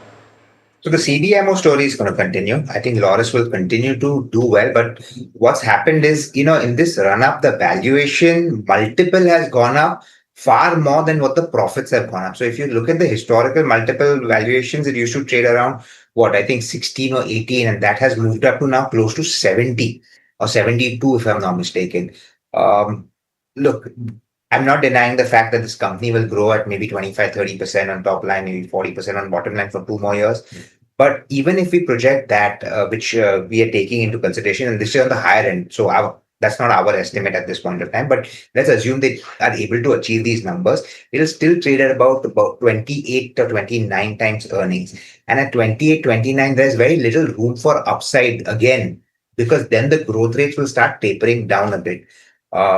So the CDMO story is going to continue. I think Laurus will continue to do well. But what's happened is, in this run-up, the valuation multiple has gone up far more than what the profits have gone up. So if you look at the historical multiple valuations, it used to trade around what I think 16 or 18, and that has moved up to now close to 70 or 72, if I'm not mistaken. Look, I'm not denying the fact that this company will grow at maybe 25-30% on top line, maybe 40% on bottom line for 2 more years. But even if we project that, which we are taking into consideration, and this is on the higher end, so that's not our estimate at this point of time, but let's assume they are able to achieve these numbers, it'll still trade at about 28 or 29 times earnings. And at 28, 29, there's very little room for upside again, because then the growth rates will start tapering down a bit.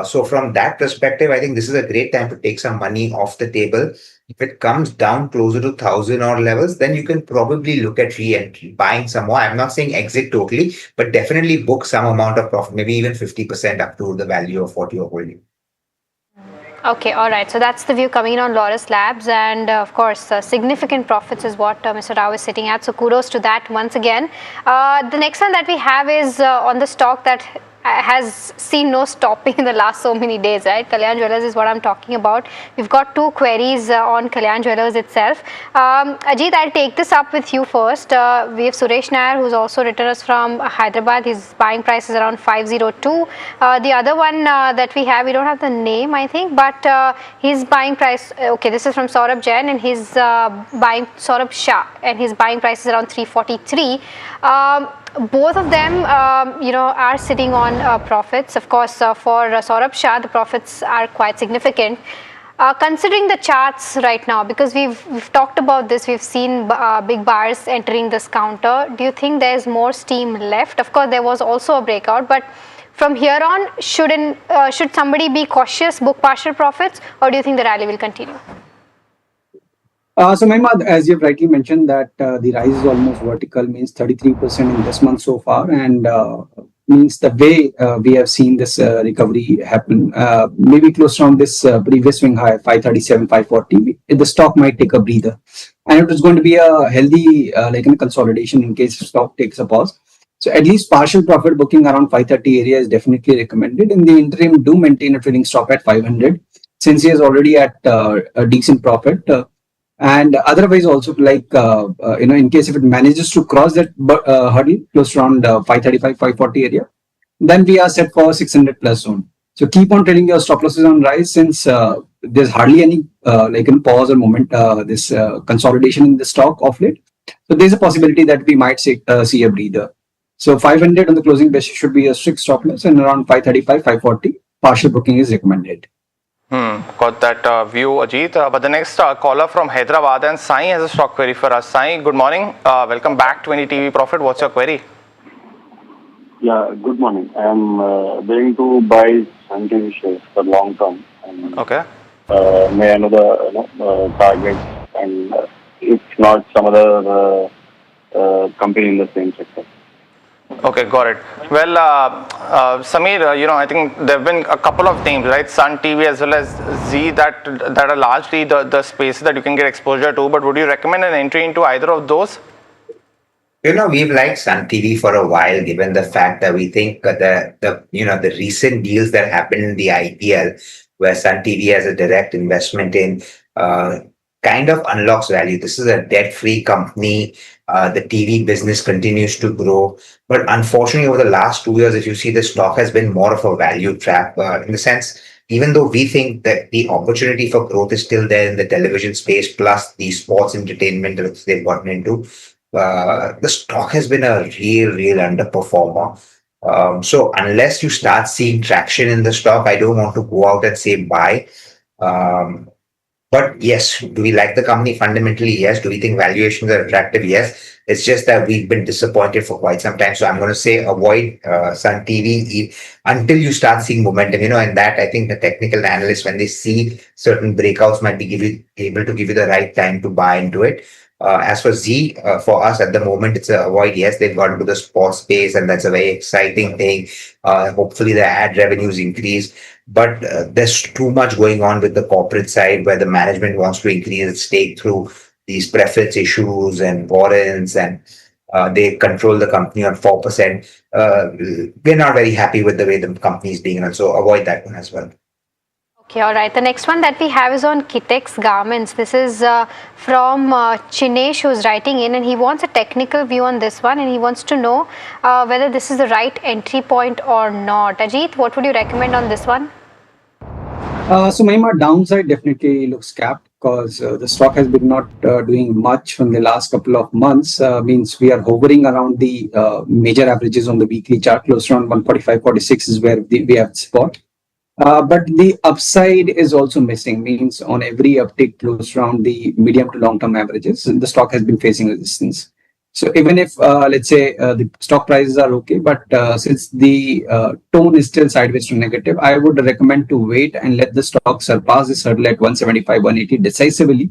So from that perspective, I think this is a great time to take some money off the table. If it comes down closer to 1,000 odd levels, then you can probably look at re-entry, buying some more. I'm not saying exit totally, but definitely book some amount of profit, maybe even 50% up to the value of what you're holding. Okay, all right. So that's the view coming in on Laurus Labs, and of course, significant profits is what Mr. Rao is sitting at. So kudos to that once again. The next one that we have is on the stock that has seen no stopping in the last so many days, right? Kalyan Jewellers is what I'm talking about. We've got two queries on Kalyan Jewellers itself. Ajit, I'll take this up with you first. We have Suresh Nair, who's also written us from Hyderabad. His buying price is around 502. The other one that we have, we don't have the name, I think, but his buying price, okay, this is from Saurabh Jain, and his Saurabh Shah, and his buying price is around 343. Both of them, are sitting on profits. Of course, for Saurabh Shah, the profits are quite significant. Considering the charts right now, because we've talked about this, we've seen big bars entering this counter. Do you think there's more steam left? Of course, there was also a breakout, but from here on, should somebody be cautious, book partial profits, or do you think the rally will continue? So Mahima, as you've rightly mentioned, that the rise is almost vertical, means 33% in this month so far, and means the way we have seen this recovery happen, maybe close around this previous swing high, 537, 540, the stock might take a breather. And it is going to be a healthy consolidation in case stock takes a pause. So at least partial profit booking around 530 area is definitely recommended. In the interim, do maintain a trailing stop at 500, since he is already at a decent profit. And otherwise also, in case if it manages to cross that hurdle close around 535, 540 area, then we are set for 600 plus zone. So keep on trailing your stop losses on rise, since there's hardly any pause or moment, this consolidation in the stock of late. So there's a possibility that we might see a breather. So 500 on the closing basis should be a strict stop loss, and around 535, 540 partial booking is recommended. Got that view, Ajit. But the next caller from Hyderabad, and Sai has a stock query for us. Sai, good morning. Welcome back to NDTV Profit. What's your query? Yeah, good morning. I'm willing to buy Sun TV shares for long term. And, okay. May I know the targets, and if not, some other company in the same sector. Okay, got it. Well, Samir, I think there have been a couple of names, right? Sun TV as well as Z that are largely the spaces that you can get exposure to. But would you recommend an entry into either of those? We've liked Sun TV for a while, given the fact that we think the recent deals that happened in the IPL, where Sun TV has a direct investment in, kind of unlocks value. This is a debt-free company. The TV business continues to grow. But unfortunately, over the last 2 years, if you see, the stock has been more of a value trap in the sense, even though we think that the opportunity for growth is still there in the television space, plus the sports entertainment that they've gotten into, the stock has been a real underperformer. So unless you start seeing traction in the stock, I don't want to go out and say buy. But yes, do we like the company? Fundamentally, yes. Do we think valuations are attractive? Yes. It's just that we've been disappointed for quite some time. So I'm going to say avoid Sun TV until you start seeing momentum. And that I think the technical analysts, when they see certain breakouts, might be able to give you the right time to buy into it. As for Z, for us at the moment, it's a avoid. Yes, they've got into the sports space, and that's a very exciting thing. Hopefully, the ad revenues increase. But there's too much going on with the corporate side, where the management wants to increase its stake through these preference issues and warrants, and they control the company on 4%. We're not very happy with the way the company is being run, so avoid that one as well. Okay, all right. The next one that we have is on Kitex Garments. This is from Chinesh, who's writing in, and he wants a technical view on this one, and he wants to know whether this is the right entry point or not. Ajit, what would you recommend on this one? So Mahima, downside definitely looks capped because the stock has been not doing much from the last couple of months. Means we are hovering around the major averages on the weekly chart, close around 145.46 is where we have spot. But the upside is also missing, means on every uptick close around the medium to long term averages, the stock has been facing resistance. So even if, let's say, the stock prices are okay, but since the tone is still sideways to negative, I would recommend to wait and let the stock surpass this hurdle at 175, 180 decisively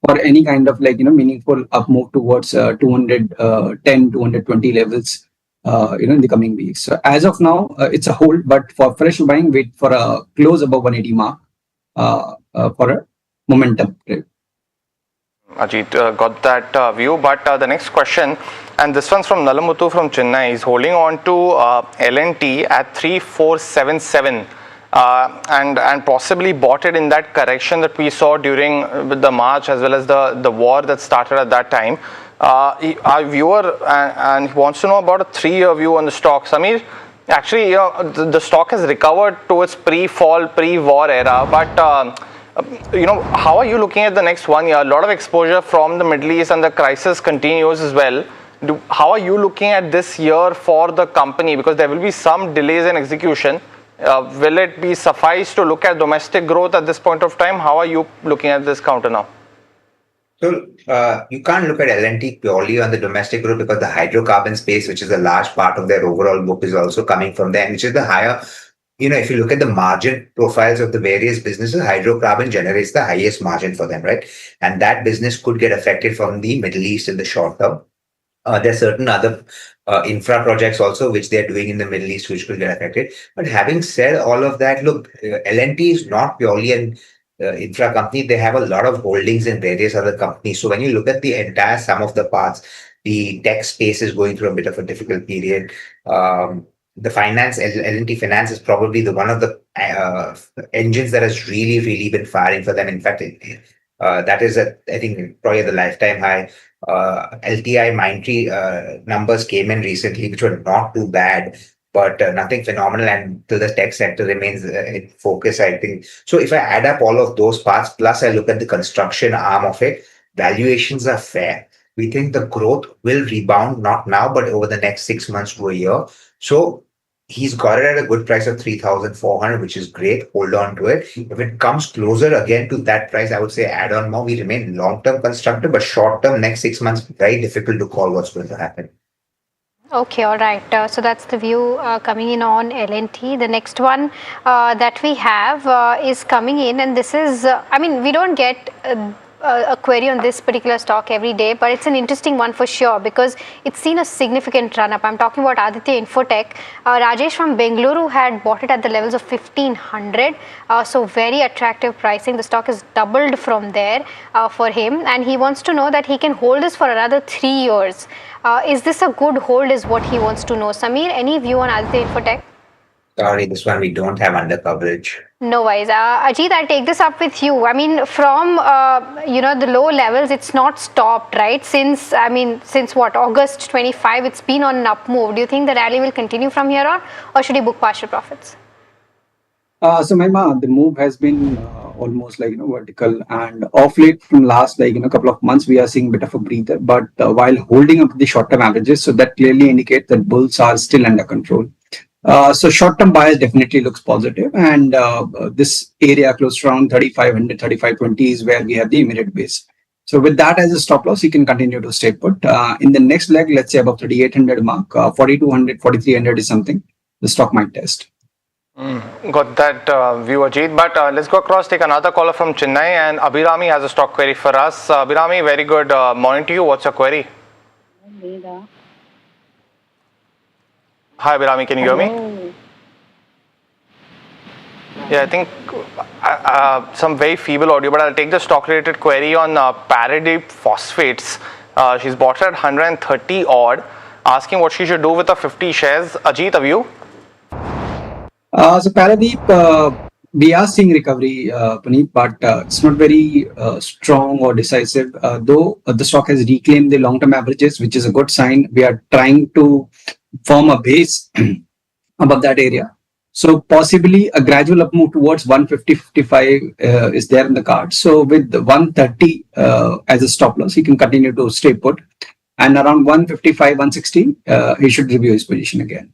for any kind of meaningful up move towards 210, 220 levels in the coming weeks. So as of now, it's a hold, but for fresh buying, wait for a close above 180 mark for a momentum trade. Ajit got that view, but the next question, and this one's from Nalamuthu from Chennai, is holding on to LNT at 3477 and possibly bought it in that correction that we saw during the March as well as the war that started at that time. Our viewer and he wants to know about a 3-year view on the stock. Samir, actually, the stock has recovered to its pre-fall, pre-war era, but how are you looking at the next 1 year? A lot of exposure from the Middle East and the crisis continues as well. How are you looking at this year for the company? Because there will be some delays in execution. Will it be suffice to look at domestic growth at this point of time? How are you looking at this counter now? So you can't look at L&T purely on the domestic growth because the hydrocarbon space, which is a large part of their overall book, is also coming from there, which is the higher. If you look at the margin profiles of the various businesses, hydrocarbon generates the highest margin for them, right? And that business could get affected from the Middle East in the short term. There are certain other infra projects also which they're doing in the Middle East which could get affected. But having said all of that, look, L&T is not purely an infra company. They have a lot of holdings in various other companies. So when you look at the entire sum of the parts, the tech space is going through a bit of a difficult period. The finance, L&T Finance is probably one of the engines that has really, really been firing for them. In fact, that is, I think, probably the lifetime high. LTI Mindtree numbers came in recently, which were not too bad, but nothing phenomenal. And the tech sector remains in focus, I think. So if I add up all of those parts, plus I look at the construction arm of it, valuations are fair. We think the growth will rebound, not now, but over the next 6 months to a year. So he's got it at a good price of 3,400, which is great. Hold on to it. If it comes closer again to that price, I would say add on more. We remain long-term constructive, but short-term, next 6 months, very difficult to call what's going to happen. Okay, all right. So that's the view coming in on L&T. The next one that we have is coming in, and this is, we don't get a query on this particular stock every day, but it's an interesting one for sure because it's seen a significant run up. I'm talking about Aditya Infotech. Rajesh from Bengaluru had bought it at the levels of 1500, so very attractive pricing. The stock has doubled from there for him, and he wants to know that he can hold this for another 3 years. Is this a good hold is what he wants to know. Samir, any view on Aditya Infotech? Sorry, this one we don't have under coverage. No worries. Ajit, I'll take this up with you. From the low levels, it's not stopped, right? Since what, August 25, it's been on an up move. Do you think the rally will continue from here on, or should he book partial profits? So Mahima, the move has been almost vertical, and off late from last couple of months, we are seeing a bit of a breather. But while holding up the short-term averages, so that clearly indicates that bulls are still under control. So short-term bias definitely looks positive, and this area close around 3,500, 3,520 is where we have the immediate base. So with that as a stop loss, you can continue to stay put. In the next leg, let's say above 3,800 mark, 4,200, 4,300 is something the stock might test. Got that view, Ajit. But let's go across, take another caller from Chennai, and Abhirami has a stock query for us. Abhirami, very good morning to you. What's your query? Hi, Abhirami, can you hear me? Yeah, I think some very feeble audio, but I'll take the stock-related query on Paradeep Phosphates. She's bought at 130 odd, asking what she should do with the 50 shares. Ajit, a view? So Paradeep, We are seeing recovery, Puneet, but it's not very strong or decisive. Though the stock has reclaimed the long-term averages, which is a good sign. We are trying to form a base above that area. So possibly a gradual up move towards 150-55 is there in the card. So with 130 as a stop loss, he can continue to stay put. And around 155, 160, he should review his position again.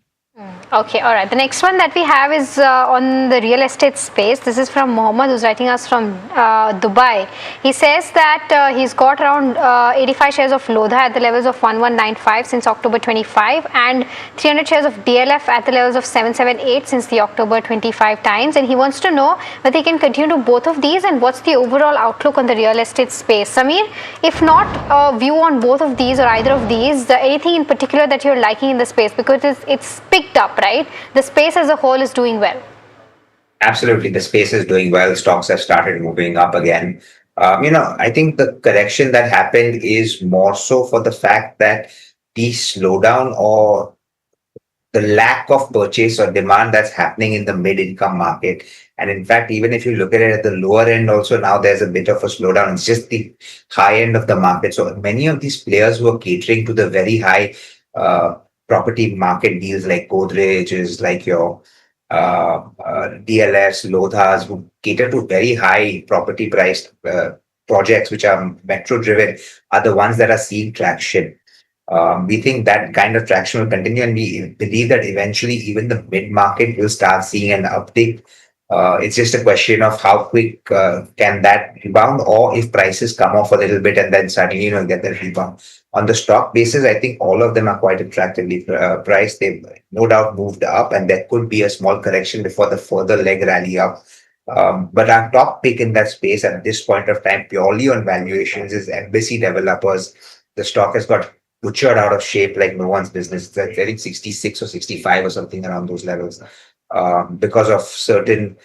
Okay, all right. The next one that we have is on the real estate space. This is from Mohammed, who's writing us from Dubai. He says that he's got around 85 shares of Lodha at the levels of 1195 since October 25 and 300 shares of DLF at the levels of 778 since the October 25 times. And he wants to know whether he can continue to both of these and what's the overall outlook on the real estate space. Samir, if not a view on both of these or either of these, anything in particular that you're liking in the space, because it's picked up, right? The space as a whole is doing well. Absolutely. The space is doing well. Stocks have started moving up again. I think the correction that happened is more so for the fact that the slowdown or the lack of purchase or demand that's happening in the mid-income market. And in fact, even if you look at it at the lower end also, now there's a bit of a slowdown. It's just the high end of the market. So many of these players who are catering to the very high property market deals like Godrej's, like your DLFs, Lodhas, who cater to very high property priced projects, which are metro driven, are the ones that are seeing traction. We think that kind of traction will continue, and we believe that eventually even the mid market will start seeing an uptick. It's just a question of how quick can that rebound, or if prices come off a little bit and then suddenly get the rebound. On the stock basis, I think all of them are quite attractively priced. They've no doubt moved up, and there could be a small correction before the further leg rally up. But our top pick in that space at this point of time, purely on valuations, is Embassy Developers. The stock has got butchered out of shape like no one's business. It's I think 66 or 65 or something around those levels because of certain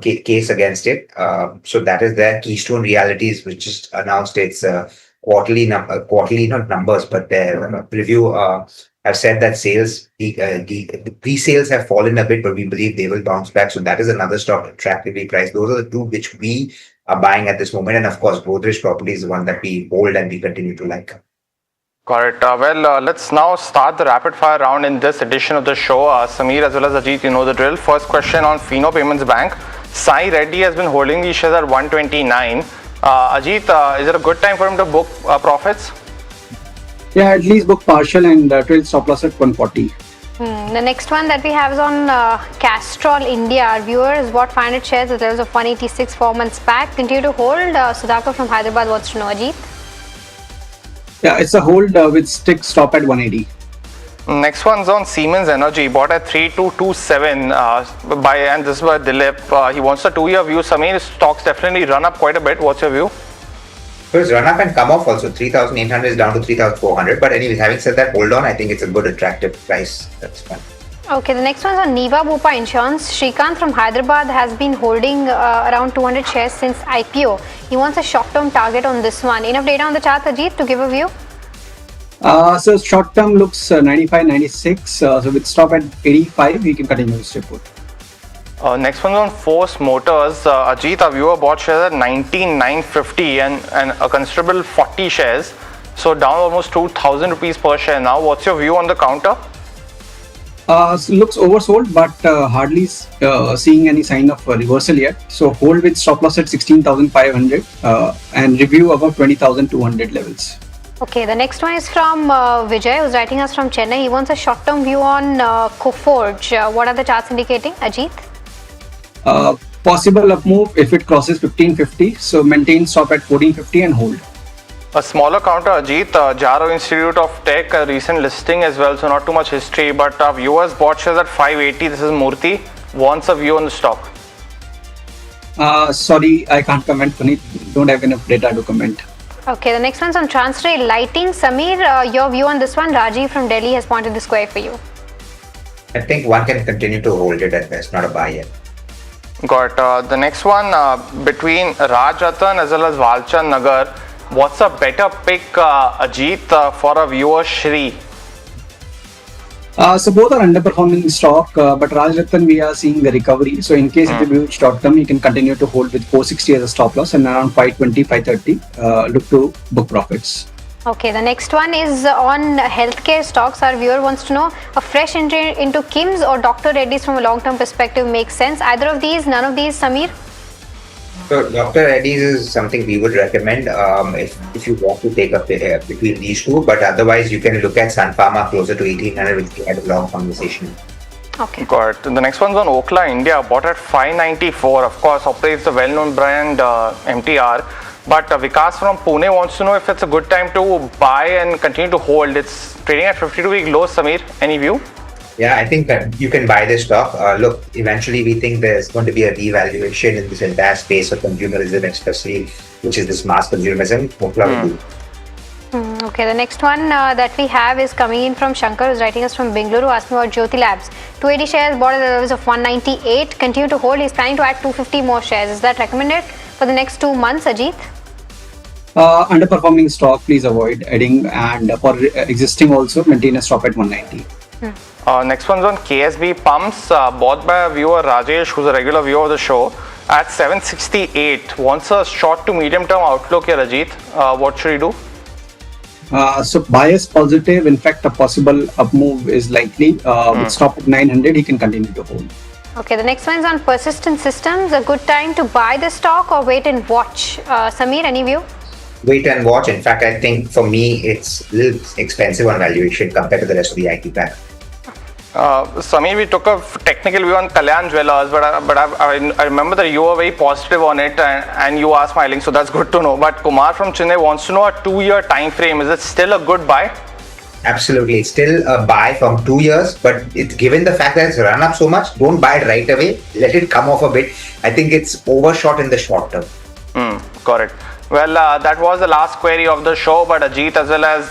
case against it. So that is there. Keystone Realities, which just announced its quarterly not numbers, but their preview have said that sales, the pre-sales have fallen a bit, but we believe they will bounce back. So that is another stock attractively priced. Those are the two which we are buying at this moment. And of course, Godrej Property is the one that we hold and we continue to like. Got it. Let's now start the rapid fire round in this edition of the show. Samir as well as Ajit, you know the drill. First question on Fino Payments Bank. Sai Reddy has been holding these shares at 129. Ajit, is it a good time for him to book profits? Yeah, at least book partial and trail stop loss at 140. The next one that we have is on Castrol India. Our viewer has bought 500 shares at levels of 186 4 months back. Continue to hold. Sudhakar from Hyderabad wants to know, Ajit. Yeah, it's a hold with stick stop at 180. Next one's on Siemens Energy, bought at 3227 and this is by Dilip. He wants a 2-year view. Samir, stocks definitely run up quite a bit. What's your view? So it's run up and come off also. 3,800 is down to 3,400. But anyways, having said that, hold on. I think it's a good attractive price. That's fine. Okay, the next one's on Niva Bupa Insurance. Shrikant from Hyderabad has been holding around 200 shares since IPO. He wants a short-term target on this one. Enough data on the chart, Ajit, to give a view? So short term looks 95, 96. So with stop at 85, we can continue to stay put. Next one's on Force Motors. Ajit, our viewer bought shares at 19,950 and a considerable 40 shares. So down almost 2,000 rupees per share now. What's your view on the counter? Looks oversold, but hardly seeing any sign of reversal yet. So hold with stop loss at 16,500 and review above 20,200 levels. Okay, the next one is from Vijay, who's writing us from Chennai. He wants a short-term view on Coforge. What are the charts indicating, Ajit? Possible up move if it crosses 1550. So maintain stop at 1450 and hold. A smaller counter, Ajit. Jaro Institute of Tech, a recent listing as well, so not too much history. But our viewers bought shares at 580. This is Murthy. Wants a view on the stock. Sorry, I can't comment, Puneet. Don't have enough data to comment. Okay, the next one's on Transray Lighting. Samir, your view on this one. Rajiv from Delhi has pointed the square for you. I think one can continue to hold it at best, not a buy yet. Got the next one between Rajratan as well as Walchand Nagar. What's a better pick, Ajit, for a viewer, Shri? So both are underperforming stock, but Rajrathan we are seeing the recovery. So in case it will be short term, you can continue to hold with 460 as a stop loss and around 520, 530. Look to book profits. Okay, the next one is on healthcare stocks. Our viewer wants to know, a fresh entry into Kim's or Dr. Reddy's from a long-term perspective makes sense. Either of these, none of these, Samir? So Dr. Reddy's is something we would recommend if you want to take up between these two, but otherwise you can look at Sun Pharma closer to 1800, which we had a long conversation. Okay. Got it. The next one's on Okla India, bought at 594. Of course, operates the well-known brand MTR. But Vikas from Pune wants to know if it's a good time to buy and continue to hold. It's trading at 52-week lows. Samir, any view? Yeah, I think that you can buy this stock. Look, eventually we think there's going to be a revaluation in this entire space of consumerism, especially, which is this mass consumerism. Okay, the next one that we have is coming in from Shankar, who's writing us from Bengaluru, asking about Jyoti Labs. 280 shares bought at the levels of 198. Continue to hold. He's planning to add 250 more shares. Is that recommended for the next 2 months, Ajit? Underperforming stock, please avoid adding, and for existing also maintain a stop at 190. Next one's on KSB Pumps, bought by a viewer Rajesh, who's a regular viewer of the show, at 768. Wants a short to medium term outlook here, Ajit. What should he do? So bias positive. In fact, a possible up move is likely. With stop at 900, he can continue to hold. Okay, the next one is on Persistent Systems. A good time to buy the stock or wait and watch? Samir, any view? Wait and watch. In fact, I think for me, it's a little expensive on valuation compared to the rest of the IT pack. Samir, we took a technical view on Kalyan Jewellers, but I remember that you were very positive on it and you are smiling, so that's good to know. But Kumar from Chennai wants to know a 2-year time frame. Is it still a good buy? Absolutely. It's still a buy from 2 years, but given the fact that it's run up so much, don't buy it right away. Let it come off a bit. I think it's overshot in the short term. Correct. Well, that was the last query of the show, but Ajit as well as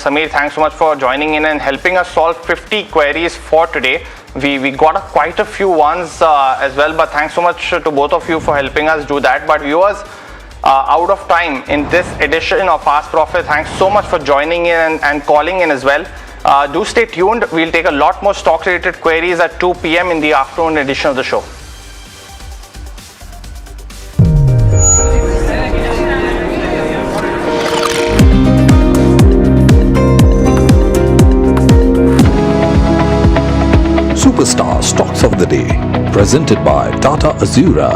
Samir, thanks so much for joining in and helping us solve 50 queries for today. We got quite a few ones as well, but thanks so much to both of you for helping us do that. But viewers, out of time in this edition of Fast Profit, thanks so much for joining in and calling in as well. Do stay tuned. We'll take a lot more stock related queries at 2 p.m. in the afternoon edition of the show. Superstar Stocks of the Day, presented by Tata Azura.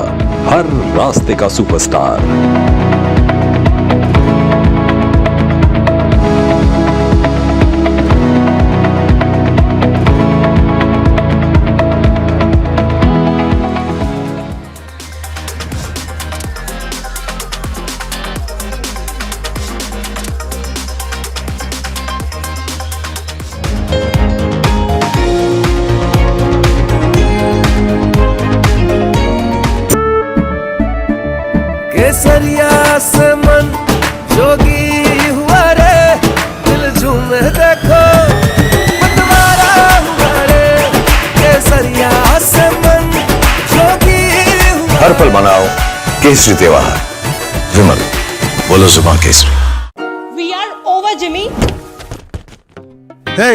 हर रास्ते का superstar. केसरिया से मन जोगी हुआ रे, दिल झूमे देखो पतवारा हुआ रे, केसरिया से मन जोगी हुआ. हर पल मनाओ केसरी त्योहार. विमल, बोलो जुबान केसरी. We are over, Jimmy. Hey,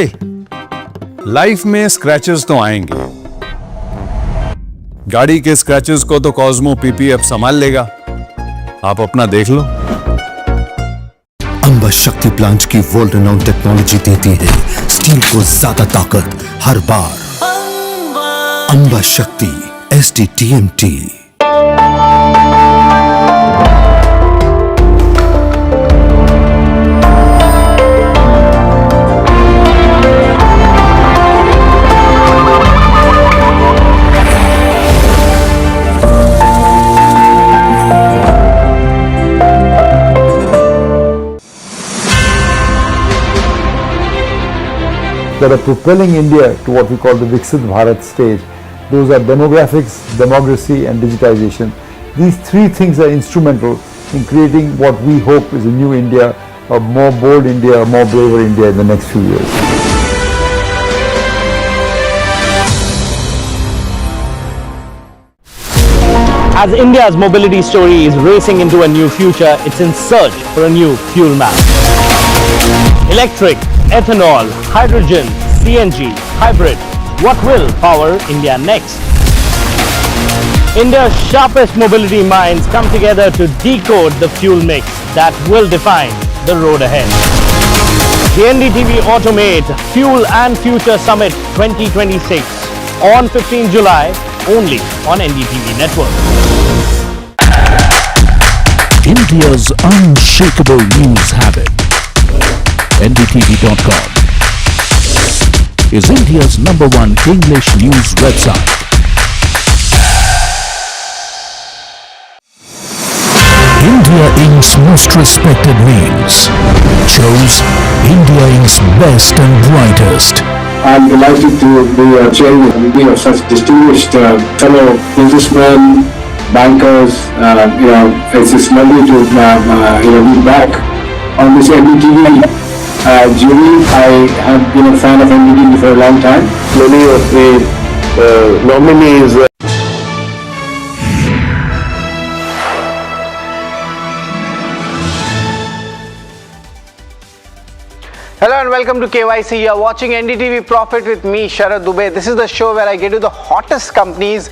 life में स्क्रैचेस तो आएंगे. गाड़ी के स्क्रैचेस को तो कॉस्मो पीपीएफ संभाल लेगा. आप अपना देख लो. अंबा शक्ति प्लांट की वर्ल्ड रिनाउंड टेक्नोलॉजी देती है स्टील को ज्यादा ताकत हर बार. अंबा शक्ति SDTMT. that are propelling India to what we call the Viksit Bharat stage. Those are demographics, democracy and digitization. These three things are instrumental in creating what we hope is a new India, a more bold India, a more braver India in the next few years. As India's mobility story is racing into a new future, it's in search for a new fuel map. Electric, ethanol, hydrogen, CNG, hybrid. What will power India next? India's sharpest mobility minds come together to decode the fuel mix that will define the road ahead. The NDTV Automate Fuel and Future Summit 2026 on 15 July only on NDTV Network. India's unshakable news habit. NDTV.com is India's #1 English news website. India Inc.'s most respected names chose India Inc.'s best and brightest. I'm delighted to be chairing a meeting of such distinguished fellow businessmen, bankers. It's lovely to be back on this NDTV jury. I have been a fan of NDTV for a long time. Many of the nominees. Hello and welcome to KYC. You are watching NDTV Profit with me, Sharad Dubey. This is the show where I get you the hottest companies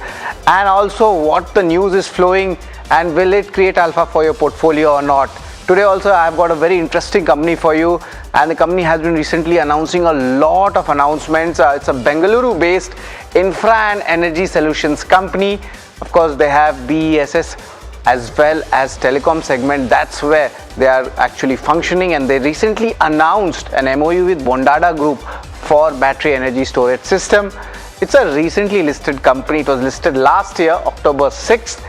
and also what the news is flowing and will it create alpha for your portfolio or not. Today also I have got a very interesting company for you, and the company has been recently announcing a lot of announcements. It's a Bengaluru based infra and energy solutions company. Of course they have BESS as well as telecom segment. That's where they are actually functioning, and they recently announced an MOU with Bondada Group for battery energy storage system. It's a recently listed company. It was listed last year, October 6th,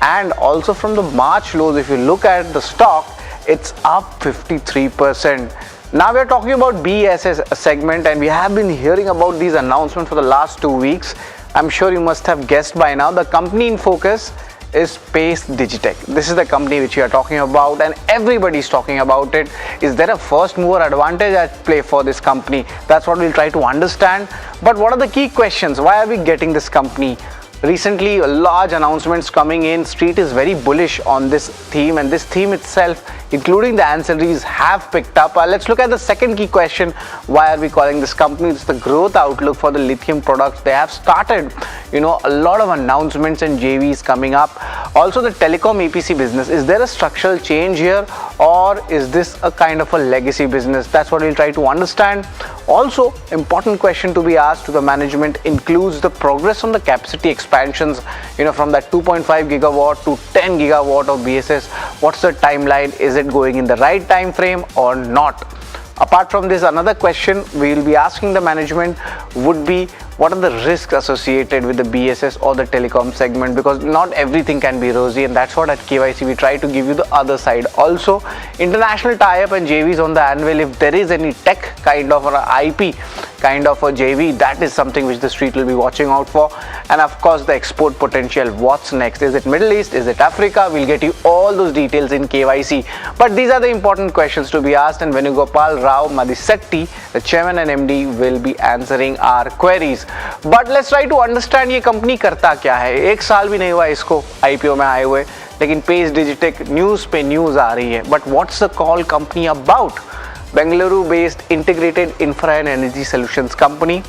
and also from the March lows, if you look at the stock, it's up 53%. Now we're talking about BESS segment, and we have been hearing about these announcements for the last 2 weeks. I'm sure you must have guessed by now. The company in focus is Pace Digitech. This is the company which we are talking about, and everybody's talking about it. Is there a first mover advantage at play for this company? That's what we'll try to understand. But what are the key questions? Why are we getting this company? Recently, large announcements coming in. Street is very bullish on this theme, and this theme itself, including the ancillaries, have picked up. Let's look at the second key question. Why are we calling this company? It's the growth outlook for the lithium products. They have started, a lot of announcements and JVs coming up. Also, the telecom EPC business. Is there a structural change here, or is this a kind of a legacy business? That's what we'll try to understand. Also, important question to be asked to the management includes the progress on the capacity expansions, from that 2.5 gigawatt to 10 gigawatt of BSS. What's the timeline? Is it going in the right time frame or not? Apart from this, another question we will be asking the management would be, what are the risks associated with the BSS or the telecom segment? Because not everything can be rosy, and that's what at KYC we try to give you the other side. Also, international tie-up and JVs on the anvil. If there is any tech kind of or IP kind of a JV, that is something which the street will be watching out for. And of course, the export potential. What's next? Is it Middle East? Is it Africa? We'll get you all those details in KYC. But these are the important questions to be asked, and Venugopal Rao Madisetti, the chairman and MD, will be answering our queries. But let's try to understand ये company करता क्या है. 1 साल भी नहीं हुआ इसको IPO में आए हुए, लेकिन पेस डिजिटेक न्यूज़ पे न्यूज़ आ रही है. But what's the call company about? Bengaluru based integrated infra and energy solutions company.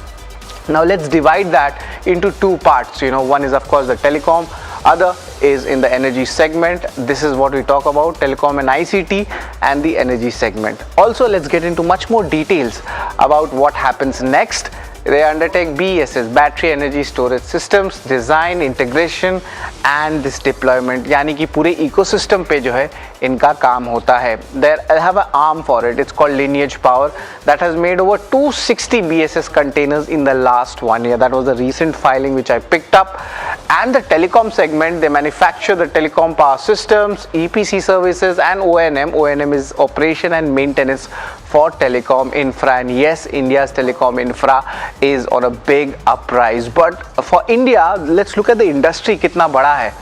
Now let's divide that into two parts. One is of course the telecom, other is in the energy segment. This is what we talk about, telecom and ICT and the energy segment. Also, let's get into much more details about what happens next. They undertake BESS, battery energy storage systems, design, integration and this deployment. यानी कि पूरे ecosystem पे जो है इनका काम होता है. They have an arm for it. It's called Lineage Power that has made over 260 BSS containers in the last 1 year. That was the recent filing which I picked up. And the telecom segment, they manufacture the telecom power systems, EPC services and O&M. O&M is operation and maintenance for telecom infra. And yes, India's telecom infra is on a big uprise. But for India, let's look at the industry. Kitna bada hai?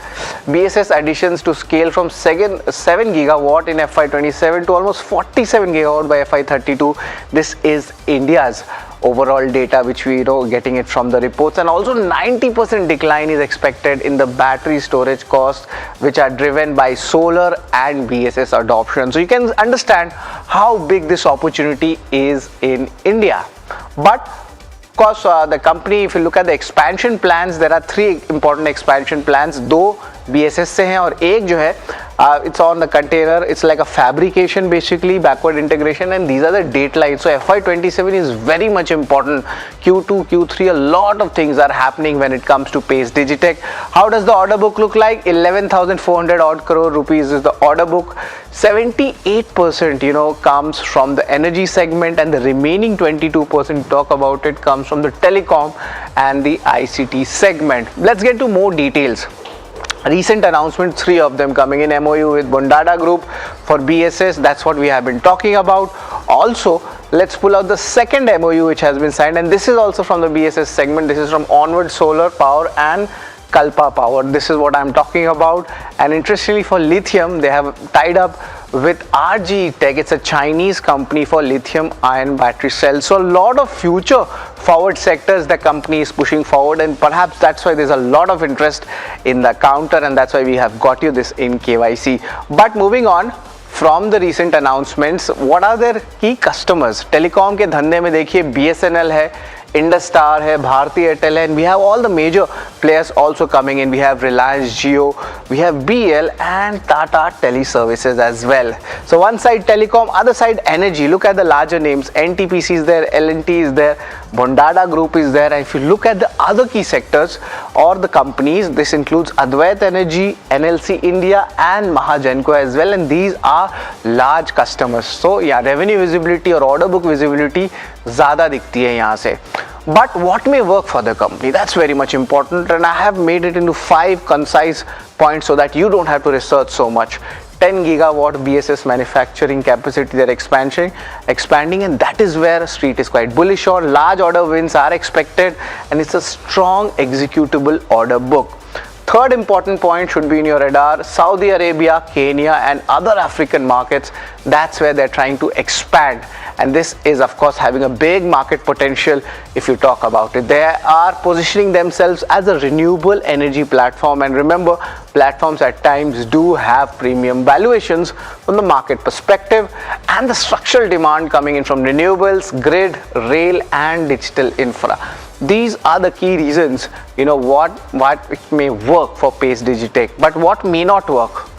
BSS additions to scale from 7 gigawatt in FY27 to almost 47 gigawatt by FY32. This is India's overall data which we getting it from the reports, and also 90% decline is expected in the battery storage costs which are driven by solar and BSS adoption. So you can understand how big this opportunity is in India. But Of course, the company, if you look at the expansion plans, there are 3 important expansion plans. 2 BSS से हैं और एक जो है it's on the container, it's like a fabrication basically, backward integration, and these are the date lines. So FY27 is very much important. Q2, Q3, a lot of things are happening when it comes to Pace Digitech. How does the order book look like? 11,400 odd crore rupees is the order book. 78% comes from the energy segment, and the remaining 22% talk about it comes from the telecom and the ICT segment. Let's get to more details. Recent announcement, 3 of them coming in. MOU with Bondada Group for BSS, that's what we have been talking about. Also, let's pull out the second MOU which has been signed, and this is also from the BSS segment. This is from Onward Solar Power and Kalpa Power. This is what I'm talking about. And interestingly, for lithium, they have tied up with RG Tech. It's a Chinese company for lithium ion battery cells. So a lot of future forward sectors the company is pushing forward, and perhaps that's why there's a lot of interest in the counter, and that's why we have got you this in KYC. But moving on from the recent announcements, what are their key customers? Telecom के धंधे में देखिए BSNL है, Industar है, Bharti Airtel है, and we have all the major players also coming in. We have Reliance Jio, we have BL and Tata Teleservices as well. So one side telecom, other side energy. Look at the larger names. NTPC is there, L&T is there, Bondada Group is there. And if you look at the other key sectors or the companies, this includes Advait Energy, NLC India and Mahagenco as well, and these are large customers. So yeah, revenue visibility or order book visibility ज़्यादा दिखती है यहाँ से. But what may work for the company? That's very much important, and I have made it into 5 concise points so that you don't have to research so much. 10 gigawatt BSS manufacturing capacity they're expanding, and that is where Street is quite bullish on. Large order wins are expected, and it's a strong executable order book. Third important point should be in your radar: Saudi Arabia, Kenya and other African markets. That's where they're trying to expand, and this is of course having a big market potential if you talk about it. They are positioning themselves as a renewable energy platform, and remember, platforms at times do have premium valuations from the market perspective, and the structural demand coming in from renewables, grid, rail and digital infra. These are the key reasons, what it may work for Pace Digitech, but what may not work.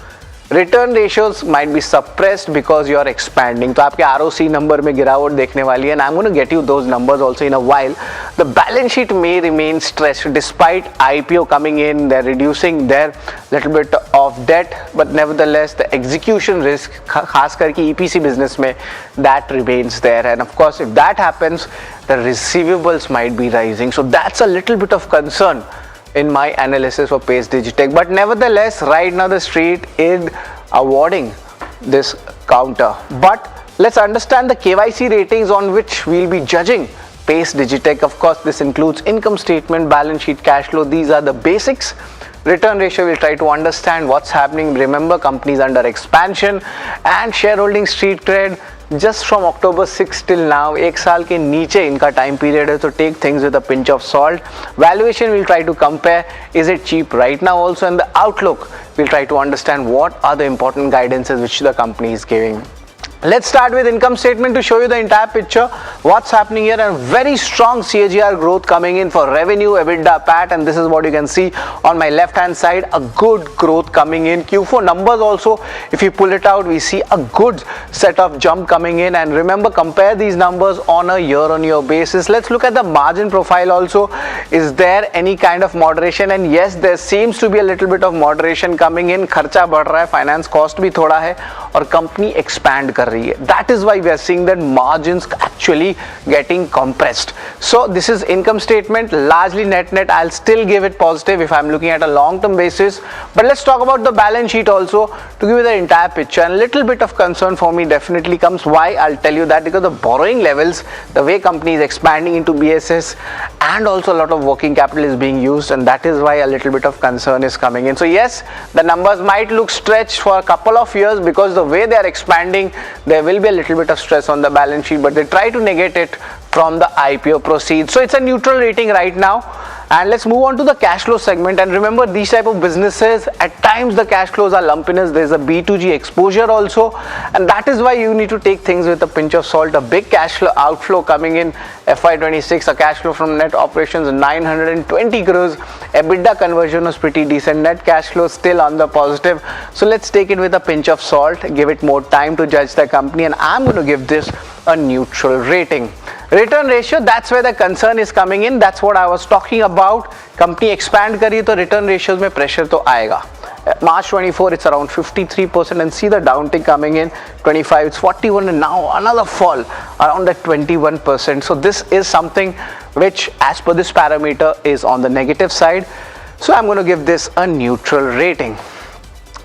Return ratios might be suppressed because you are expanding. तो आपके ROC number में गिरावट देखने वाली है, and I'm going to get you those numbers also in a while. The balance sheet may remain stressed despite IPO coming in. They're reducing their little bit of debt, but nevertheless the execution risk, खास करके EPC business में, that remains there. And of course, if that happens, the receivables might be rising. So that's a little bit of concern in my analysis for Pace Digitech. But nevertheless, right now the street is awarding this counter. But let's understand the KYC ratings on which we'll be judging Pace Digitech. Of course, this includes income statement, balance sheet, cash flow. These are the basics. Return ratio, we'll try to understand what's happening. Remember, companies under expansion, and shareholding street cred just from October 6 till now, 1 साल के नीचे इनका time period है, so take things with a pinch of salt. Valuation, we'll try to compare, is it cheap right now also, and the outlook, we'll try to understand what are the important guidances which the company is giving. Let's start with income statement to show you the entire picture, what's happening here, and very strong CAGR growth coming in for revenue, EBITDA, PAT, and this is what you can see on my left hand side, a good growth coming in. Q4 numbers also, if you pull it out, we see a good set of jump coming in, and remember, compare these numbers on a year-on-year basis. Let's look at the margin profile also. Is there any kind of moderation? And yes, there seems to be a little bit of moderation coming in. खर्चा बढ़ रहा है, finance cost भी थोड़ा है, और company expand कर रही है. That is why we are seeing that margins actually getting compressed. So this is income statement, largely net. I'll still give it positive if I'm looking at a long-term basis. But let's talk about the balance sheet also to give you the entire picture. And a little bit of concern for me definitely comes. Why? I'll tell you that because the borrowing levels, the way company is expanding into BSS, and also a lot of working capital is being used, and that is why a little bit of concern is coming in. So yes, the numbers might look stretched for a couple of years because the way they are expanding, there will be a little bit of stress on the balance sheet, but they try to negate it from the IPO proceeds. So it's a neutral rating right now, And let's move on to the cash flow segment. And remember, these type of businesses, at times the cash flows are lumpiness. There's a B2G exposure also, and that is why you need to take things with a pinch of salt. A big cash flow outflow coming in FY26, a cash flow from net operations 920 crores. EBITDA conversion was pretty decent. Net cash flow still on the positive. So let's take it with a pinch of salt, give it more time to judge the company, and I'm going to give this a neutral rating. Return ratio, that's where the concern is coming in. That's what I was talking about. Company expand kari to return ratios mein pressure to aayega. March 24 it's around 53%, and see the downtick coming in 25 it's 41, and now another fall around at 21%. So this is something which, as per this parameter, is on the negative side. So I'm going to give this a neutral rating.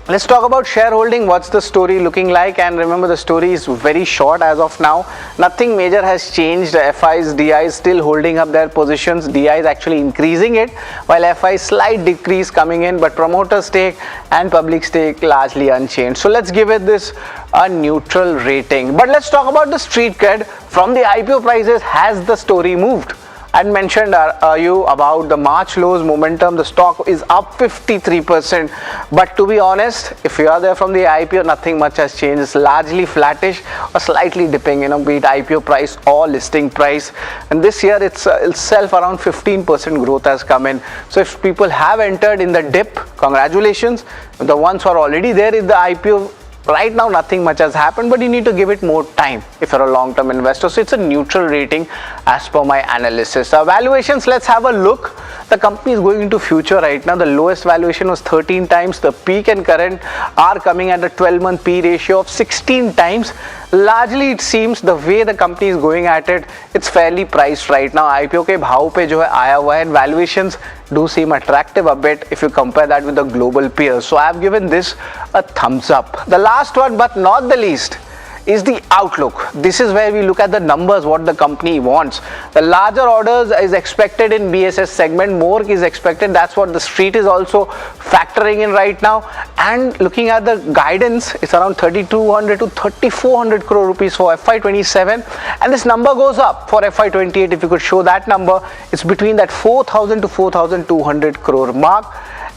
Let's talk about shareholding. What's the story looking like? And remember, the story is very short as of now. Nothing major has changed. FIs, DIs still holding up their positions. DI is actually increasing it, while FI slight decrease coming in, but promoter stake and public stake largely unchanged. So let's give it this a neutral rating. But let's talk about the street cred. From the IPO prices, has the story moved? I mentioned you about the March lows momentum. The stock is up 53%, but to be honest, if you are there from the IPO, nothing much has changed. It's largely flattish or slightly dipping, be it IPO price or listing price. And this year it's itself around 15% growth has come in. So if people have entered in the dip, congratulations. The ones who are already there in the IPO, right now nothing much has happened, but you need to give it more time if you're a long-term investor. So it's a neutral rating as per my analysis. Valuations, let's have a look. The company is going into future right now. The lowest valuation was 13 times. The peak and current are coming at a 12-month P ratio of 16 times. Largely it seems the way the company is going at it, it's fairly priced right now. IPO के भाव पे जो है आया हुआ है, and valuations do seem attractive a bit if you compare that with the global peers. So I have given this a thumbs up. The last one, but not the least, is the outlook. This is where we look at the numbers, what the company wants. The larger orders is expected in BSS segment, more is expected. That's what the street is also factoring in right now. And looking at the guidance, it's around 3,200 to 3,400 crore rupees for FY27, and this number goes up for FY28. If you could show that number, it's between that 4,000 to 4,200 crore mark.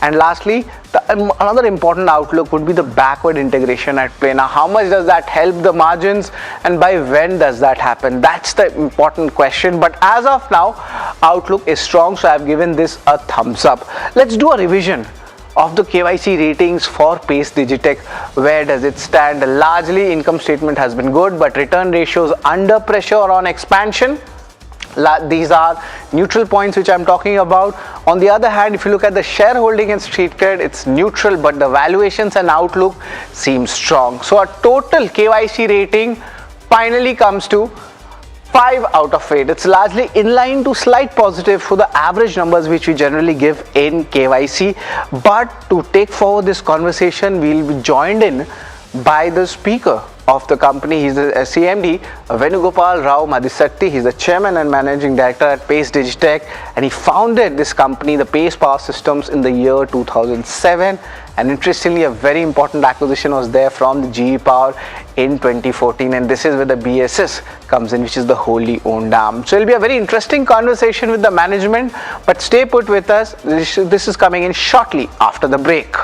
And lastly, another important outlook would be the backward integration at play. Now, how much does that help the margins, and by when does that happen? That's the important question. But as of now, outlook is strong, so I've given this a thumbs up. Let's do a revision of the KYC ratings for Pace Digitech. Where does it stand? Largely, income statement has been good, but return ratios under pressure on expansion. These are neutral points which I'm talking about. On the other hand, if you look at the shareholding and street cred, it's neutral, but the valuations and outlook seem strong. So a total KYC rating finally comes to 5 out of 8. It's largely in line to slight positive for the average numbers which we generally give in KYC. But to take forward this conversation, we'll be joined in by the speaker of the company. He's the CMD, Venugopal Rao Madisatti. He's the chairman and managing director at Pace Digitech, and he founded this company, the Pace Power Systems, in the year 2007. And interestingly, a very important acquisition was there from the GE Power in 2014, and this is where the BSS comes in, which is the wholly owned arm. So it'll be a very interesting conversation with the management, but stay put with us. This is coming in shortly after the break.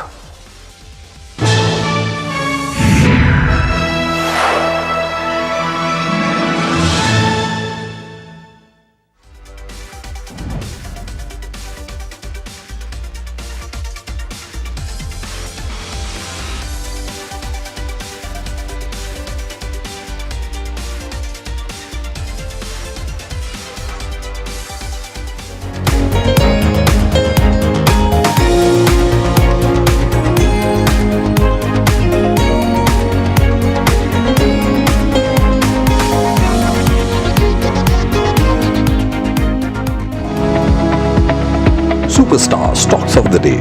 Superstar stocks of the day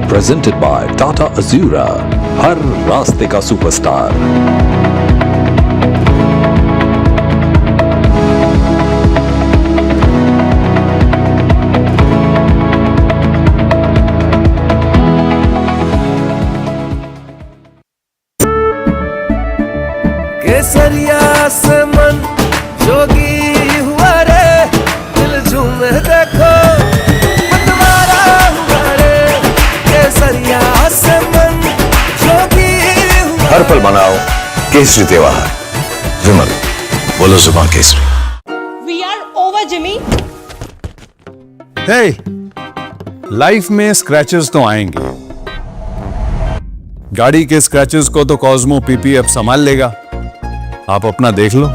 presented by Tata Azura, हर रास्ते का superstar. केसरिया से मन जोगी हुआ रे, दिल झूमे देखो हर पल मनाओ केसरी त्योहार। विमल, बोलो जुबान केसरी। We are over, Jimmy. Hey, life में स्क्रैचेस तो आएंगे। गाड़ी के स्क्रैचेस को तो कॉस्मो पीपीएफ संभाल लेगा। आप अपना देख लो।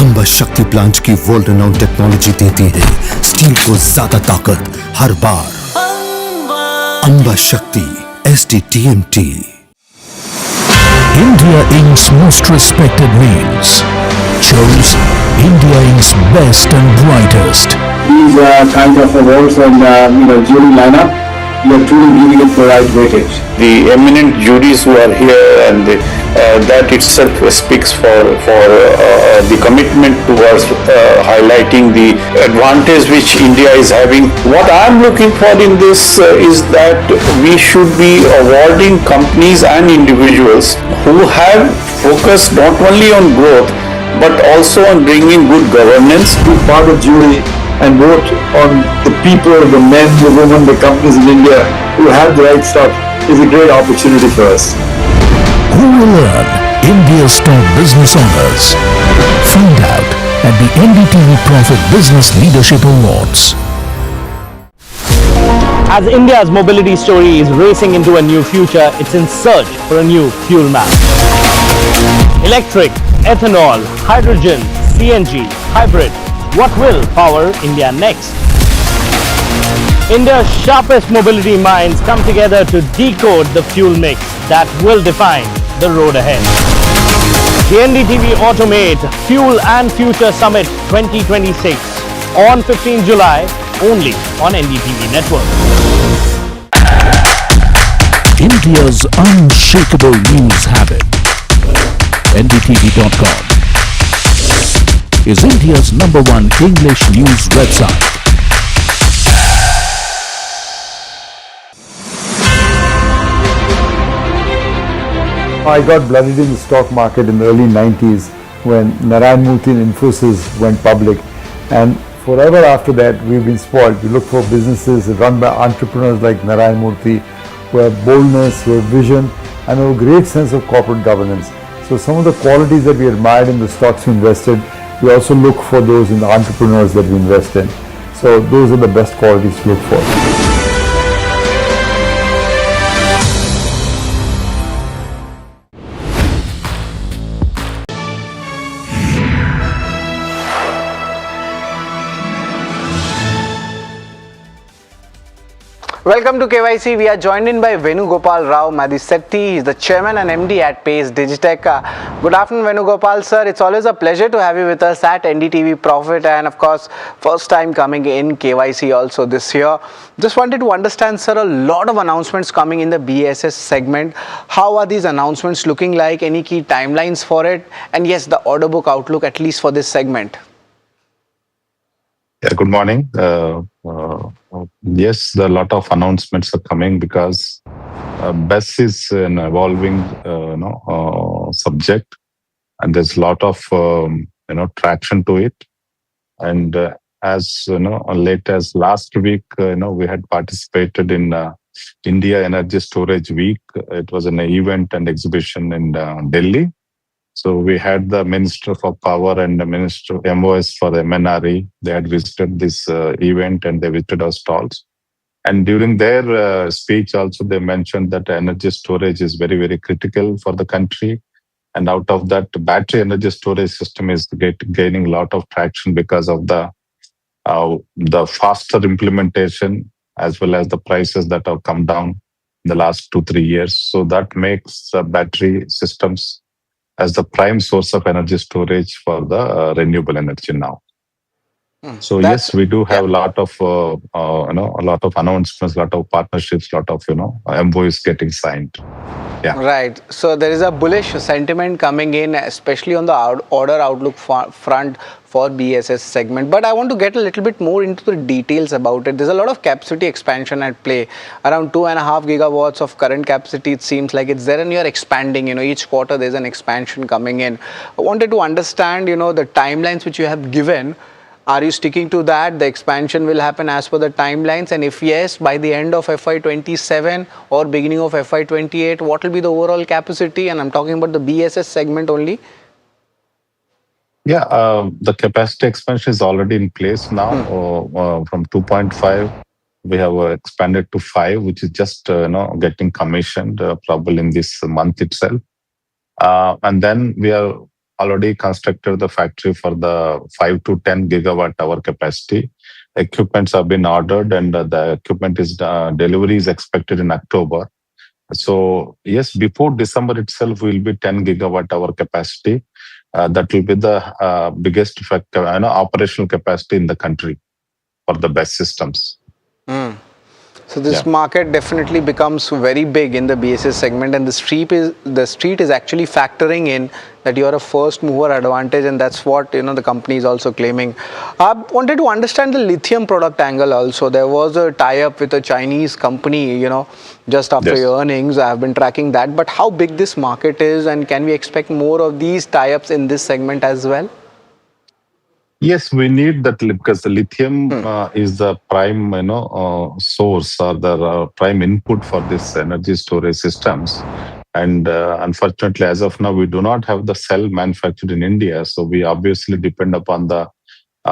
अंबा शक्ति प्लांट की वर्ल्ड रेनाउंड टेक्नोलॉजी देती है स्टील को ज्यादा ताकत हर बार। अंबा शक्ति SDTMT। India Inc.'s most respected names chose India Inc.'s best and brightest. These kind of awards and jury lineup, you are truly giving it the right weightage. The eminent juries who are here, and that itself speaks for the commitment towards highlighting the advantage which India is having. What I am looking for in this is that we should be awarding companies and individuals who have focused not only on growth but also on bringing good governance. Be part of jury and vote on the people, the men, the women, the companies in India who have the right stuff is a great opportunity for us. Who will earn India's top business honors? Find out at the NDTV Profit Business Leadership Awards. As India's mobility story is racing into a new future, it's in search for a new fuel map. Electric, ethanol, hydrogen, CNG, hybrid. What will power India next? India's sharpest mobility minds come together to decode the fuel mix that will define the road ahead. The NDTV Automate Fuel and Future Summit 2026 on 15 July only on NDTV Network. India's unshakable news habit. NDTV.com is India's #1 English news website. I got blooded in the stock market in the early 90s when Narayan Murthy and Infosys went public, and forever after that we've been spoiled. We look for businesses run by entrepreneurs like Narayan Murthy who have boldness, who have vision, and who have a great sense of corporate governance. So some of the qualities that we admired in the stocks we invested, we also look for those in the entrepreneurs that we invest in. So those are the best qualities to look for. Welcome to KYC. We are joined in by Venugopal Rao Madisetti. He is the chairman and MD at Pace Digitech. Good afternoon, Venugopal sir. It's always a pleasure to have you with us at NDTV Profit, and of course, first time coming in KYC also this year. Just wanted to understand, sir, a lot of announcements coming in the BSS segment. How are these announcements looking like? Any key timelines for it? And yes, the order book outlook, at least for this segment. Yeah, good morning. Yes, a lot of announcements are coming because BESS is an evolving subject, and there's a lot of traction to it. And as late as last week, we had participated in India Energy Storage Week. It was an event and exhibition in Delhi. So we had the Minister for Power and the Minister MOS for the MNRE. They had visited this event and they visited our stalls. And during their speech also, they mentioned that energy storage is very, very critical for the country. And out of that, battery energy storage system is gaining a lot of traction because of the faster implementation as well as the prices that have come down in the last 2-3 years. So that makes battery systems as the prime source of energy storage for the renewable energy now. So yes, we do have a lot of a lot of announcements, a lot of partnerships, a lot of MOUs getting signed. Yeah. Right. So there is a bullish sentiment coming in, especially on the order outlook front for BSS segment. But I want to get a little bit more into the details about it. There's a lot of capacity expansion at play. Around 2.5 gigawatts of current capacity, it seems like it's there, and you're expanding. Each quarter there's an expansion coming in. I wanted to understand, the timelines which you have given. Are you sticking to that? The expansion will happen as per the timelines, and if yes, by the end of FY27 or beginning of FY28, what will be the overall capacity? And I'm talking about the BSS segment only. Yeah, the capacity expansion is already in place now. From 2.5, we have expanded to 5, which is just getting commissioned probably in this month itself. And then we are already constructed the factory for the 5 to 10 gigawatt hour capacity. Equipments have been ordered, and the equipment is delivery is expected in October. So yes, before December itself, will be 10 gigawatt hour capacity. That will be the biggest operational capacity in the country for the best systems. So this market definitely becomes very big in the BSS segment, and the street is actually factoring in that you are a first mover advantage, and that's what the company is also claiming. I wanted to understand the lithium product angle also. There was a tie-up with a Chinese company, just after your earnings. I have been tracking that, but how big this market is, and can we expect more of these tie-ups in this segment as well? Yes, we need that because the lithium is the prime, source or the prime input for this energy storage systems. And unfortunately, as of now, we do not have the cell manufactured in India. So we obviously depend upon the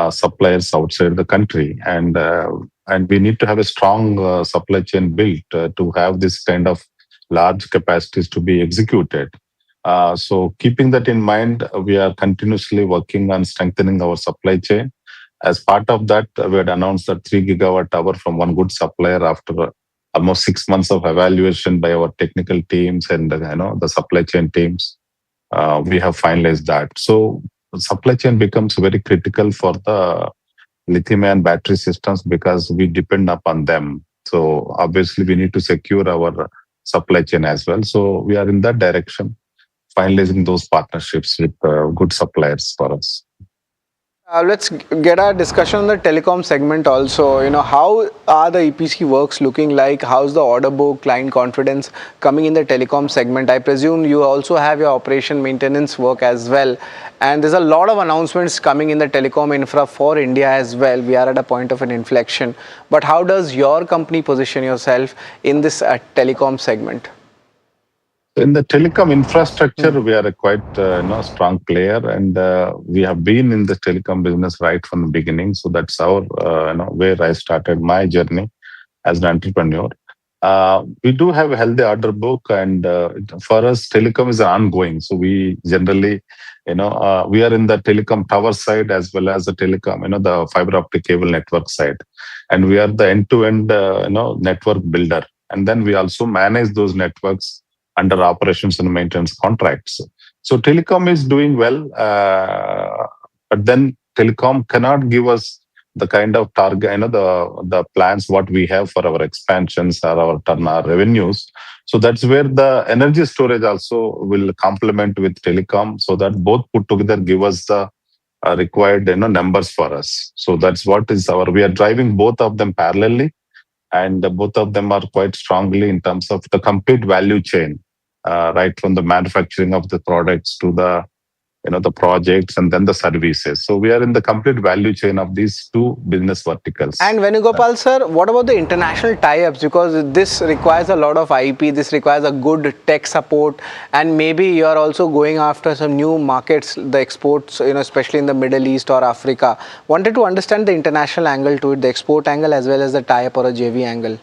suppliers outside the country. And we need to have a strong supply chain built to have this kind of large capacities to be executed. So keeping that in mind, we are continuously working on strengthening our supply chain. As part of that, we had announced that 3 gigawatt hour from one good supplier after almost 6 months of evaluation by our technical teams and the supply chain teams. We have finalized that. So supply chain becomes very critical for the lithium-ion battery systems because we depend upon them. So obviously, we need to secure our supply chain as well. So we are in that direction, finalizing those partnerships with good suppliers for us. Let's get our discussion on the telecom segment also. How are the EPC works looking like? How's the order book, client confidence coming in the telecom segment? I presume you also have your operation maintenance work as well. And there's a lot of announcements coming in the telecom infra for India as well. We are at a point of an inflection. But how does your company position yourself in this telecom segment? In the telecom infrastructure, we are a quite strong player, and we have been in the telecom business right from the beginning. So that's our where I started my journey as an entrepreneur. We do have a healthy order book, and for us, telecom is ongoing. So we generally, we are in the telecom tower side as well as the telecom, the fiber optic cable network side, and we are the end-to-end, network builder. And then we also manage those networks under operations and maintenance contracts. So telecom is doing well, but then telecom cannot give us the kind of target, the plans what we have for our expansions or our revenues. So that's where the energy storage also will complement with telecom, so that both put together give us the required numbers for us. So that's what is we are driving both of them parallelly, and both of them are quite strongly in terms of the complete value chain. Right from the manufacturing of the products to the the projects and then the services. So we are in the complete value chain of these two business verticals. And Venugopal sir, what about the international tie-ups? Because this requires a lot of IP, this requires a good tech support, and maybe you are also going after some new markets, the exports, especially in the Middle East or Africa. Wanted to understand the international angle to it, the export angle as well as the tie-up or a JV angle.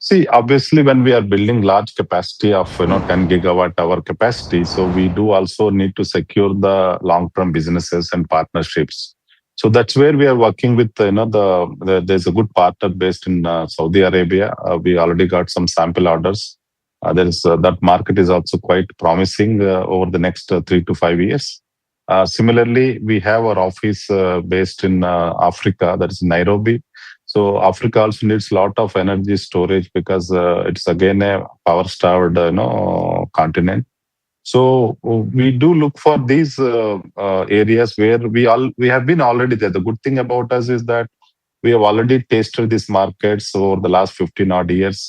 See, obviously, when we are building large capacity of 10 gigawatt hour capacity, so we do also need to secure the long-term businesses and partnerships. So that's where we are working with there's a good partner based in Saudi Arabia. We already got some sample orders. That market is also quite promising over the next 3 to 5 years. Similarly, we have our office based in Africa, that is Nairobi. So Africa also needs a lot of energy storage because it's again a power-starved continent. So we do look for these areas where we have been already there. The good thing about us is that we have already tasted these markets over the last 15 odd years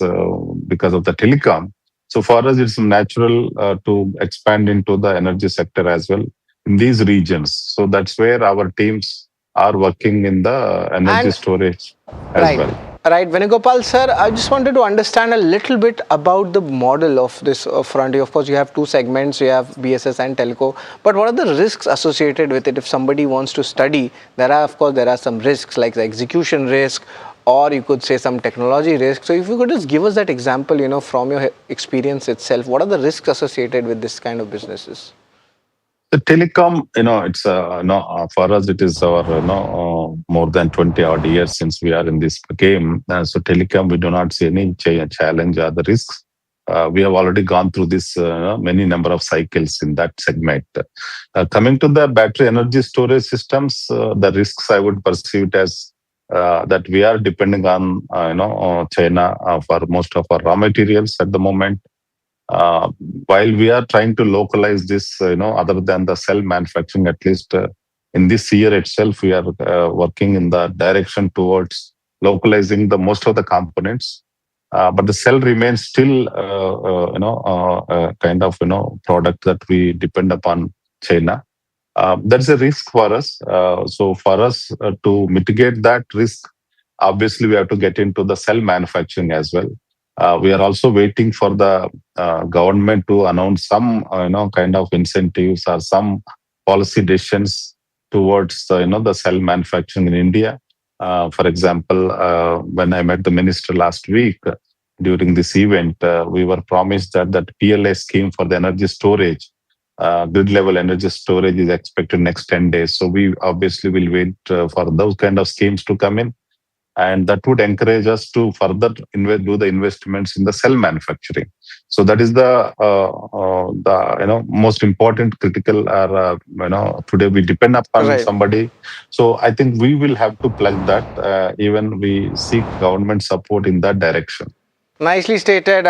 because of the telecom. So for us, it's natural to expand into the energy sector as well. in these regions. So that's where our teams are working in the energy storage as well. Right, Venugopal sir, I just wanted to understand a little bit about the model of this front. Of course, you have two segments, you have BSS and telco, but what are the risks associated with it? If somebody wants to study, there are some risks like the execution risk, or you could say some technology risk. So if you could just give us that example, from your experience itself, what are the risks associated with this kind of businesses? The telecom, it's for us it is our more than 20 odd years since we are in this game. So telecom, we do not see any challenge or the risks. We have already gone through this many number of cycles in that segment. Coming to the battery energy storage systems, the risks I would perceive it as that we are depending on China for most of our raw materials at the moment. While we are trying to localize this, other than the cell manufacturing, at least in this year itself, we are working in the direction towards localizing the most of the components. But the cell remains still, kind of, product that we depend upon China. That's a risk for us. So for us to mitigate that risk, obviously we have to get into the cell manufacturing as well. We are also waiting for the government to announce some, kind of incentives or some policy decisions towards, the cell manufacturing in India. For example, when I met the minister last week during this event, we were promised that PLA scheme for the energy storage, grid level energy storage is expected next 10 days. So we obviously will wait for those kind of schemes to come in. And that would encourage us to further do the investments in the cell manufacturing. So that is the most important critical. Today we depend upon somebody. So I think we will have to pledge that. Even we seek government support in that direction. Nicely stated.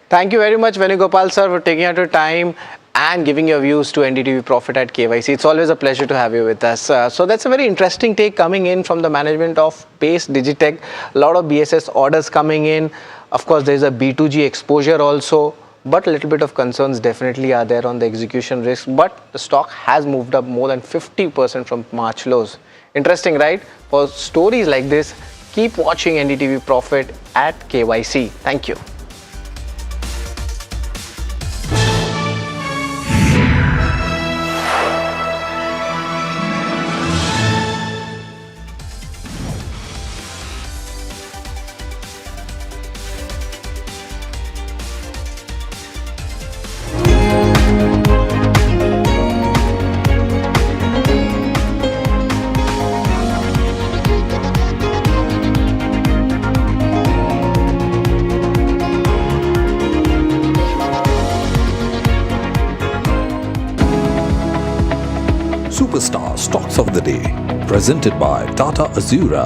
Thank you very much, Venugopal sir, for taking out your time and giving your views to NDTV Profit at KYC. It's always a pleasure to have you with us. So that's a very interesting take coming in from the management of Pace Digitech. A lot of BSS orders coming in. Of course, there's a B2G exposure also, but a little bit of concerns definitely are there on the execution risk. But the stock has moved up more than 50% from March lows. Interesting, right? For stories like this, keep watching NDTV Profit at KYC. Thank you. Superstar Stocks of the Day, presented by Tata Azura.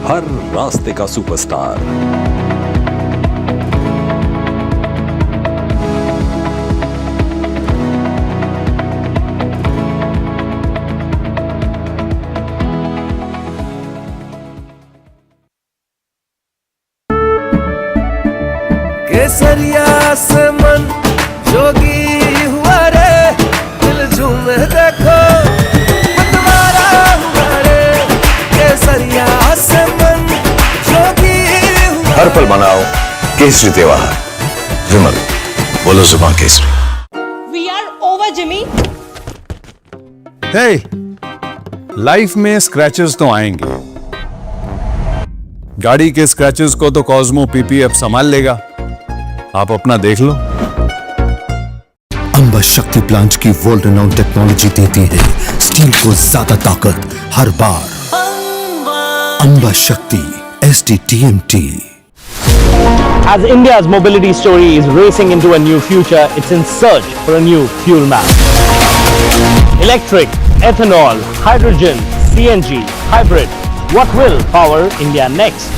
हर रास्ते का superstar. केसरिया से मन जोगी हुआ रे, दिल झूमे देखो मतवारा हुआ रे, केसरिया से मन जोगी हुआ. हर पल मनाओ केसरी त्योहार. विमल, बोलो जुबान केसरी. We are over, Jimmy. Hey, life में स्क्रैचेस तो आएंगे. गाड़ी के स्क्रैचेस को तो कॉस्मो पीपीएफ संभाल लेगा. आप अपना देख लो. अंबा शक्ति प्लांट की वर्ल्ड रेनाउंड टेक्नोलॉजी देती है स्टील को ज्यादा ताकत हर बार. अंबा शक्ति STTMT. As India's mobility story is racing into a new future, it's in search for a new fuel map. Electric, ethanol, hydrogen, CNG, hybrid. What will power India next?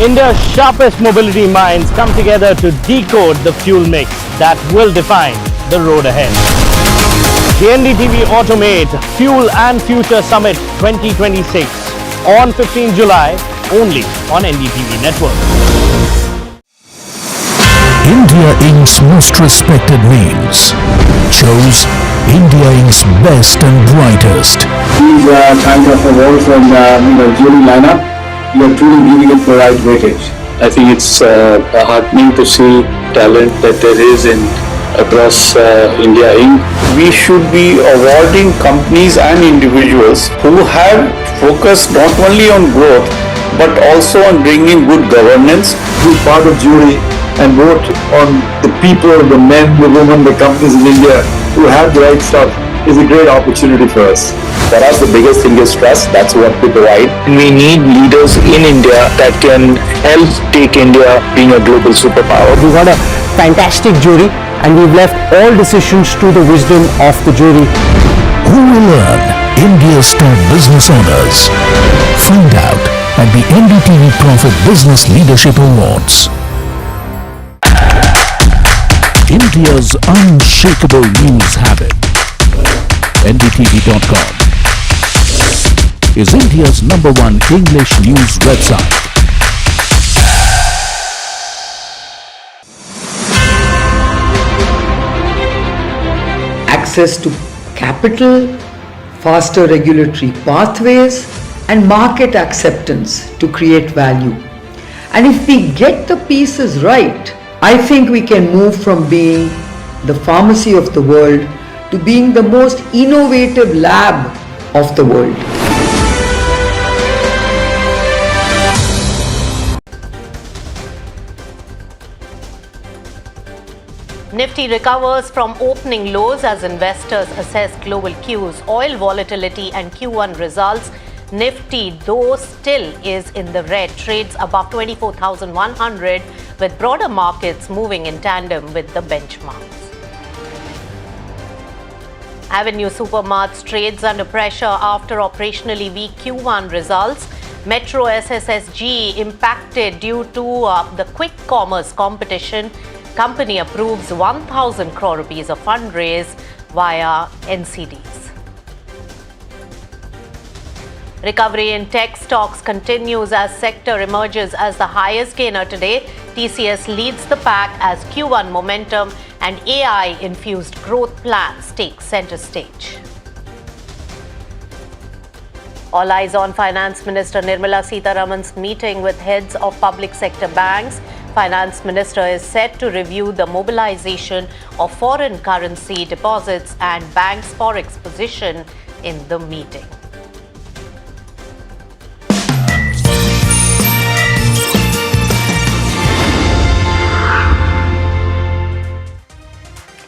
India's sharpest mobility minds come together to decode the fuel mix that will define the road ahead. The NDTV Automate Fuel and Future Summit 2026 on 15 July only on NDTV Network. India Inc.'s most respected names, chose India Inc.'s best and brightest. These kind of awards and jury lineup, you are truly giving it the right weightage. I think it's heartening to see talent that there is in across India Inc. We should be awarding companies and individuals who have focused not only on growth but also on bringing good governance. Be part of jury and vote on the people, the men, the women, the companies in India who have the right stuff is a great opportunity for us. For us, the biggest thing is trust. That's what we provide. We need leaders in India that can help take India being a global superpower. We got a fantastic jury and we've left all decisions to the wisdom of the jury. Who will earn India's top business honors? Find out at the NDTV Profit Business Leadership Awards. India's unshakable news habit. NDTV.com is India's #1 English news website. Access to capital, faster regulatory pathways, and market acceptance to create value. And if we get the pieces right, I think we can move from being the pharmacy of the world to being the most innovative lab of the world. Nifty recovers from opening lows as investors assess global cues, oil volatility and Q1 results. Nifty, though, still is in the red, trades above 24,100 with broader markets moving in tandem with the benchmarks. Avenue Supermarts trades under pressure after operationally weak Q1 results. Metro SSSG impacted due to the quick commerce competition. Company approves 1,000 crore rupees of fundraise via NCDs. Recovery in tech stocks continues as sector emerges as the highest gainer today. TCS leads the pack as Q1 momentum and AI-infused growth plans take center stage. All eyes on Finance Minister Nirmala Sitharaman's meeting with heads of public sector banks. Finance Minister is set to review the mobilization of foreign currency deposits and banks' forex position in the meeting.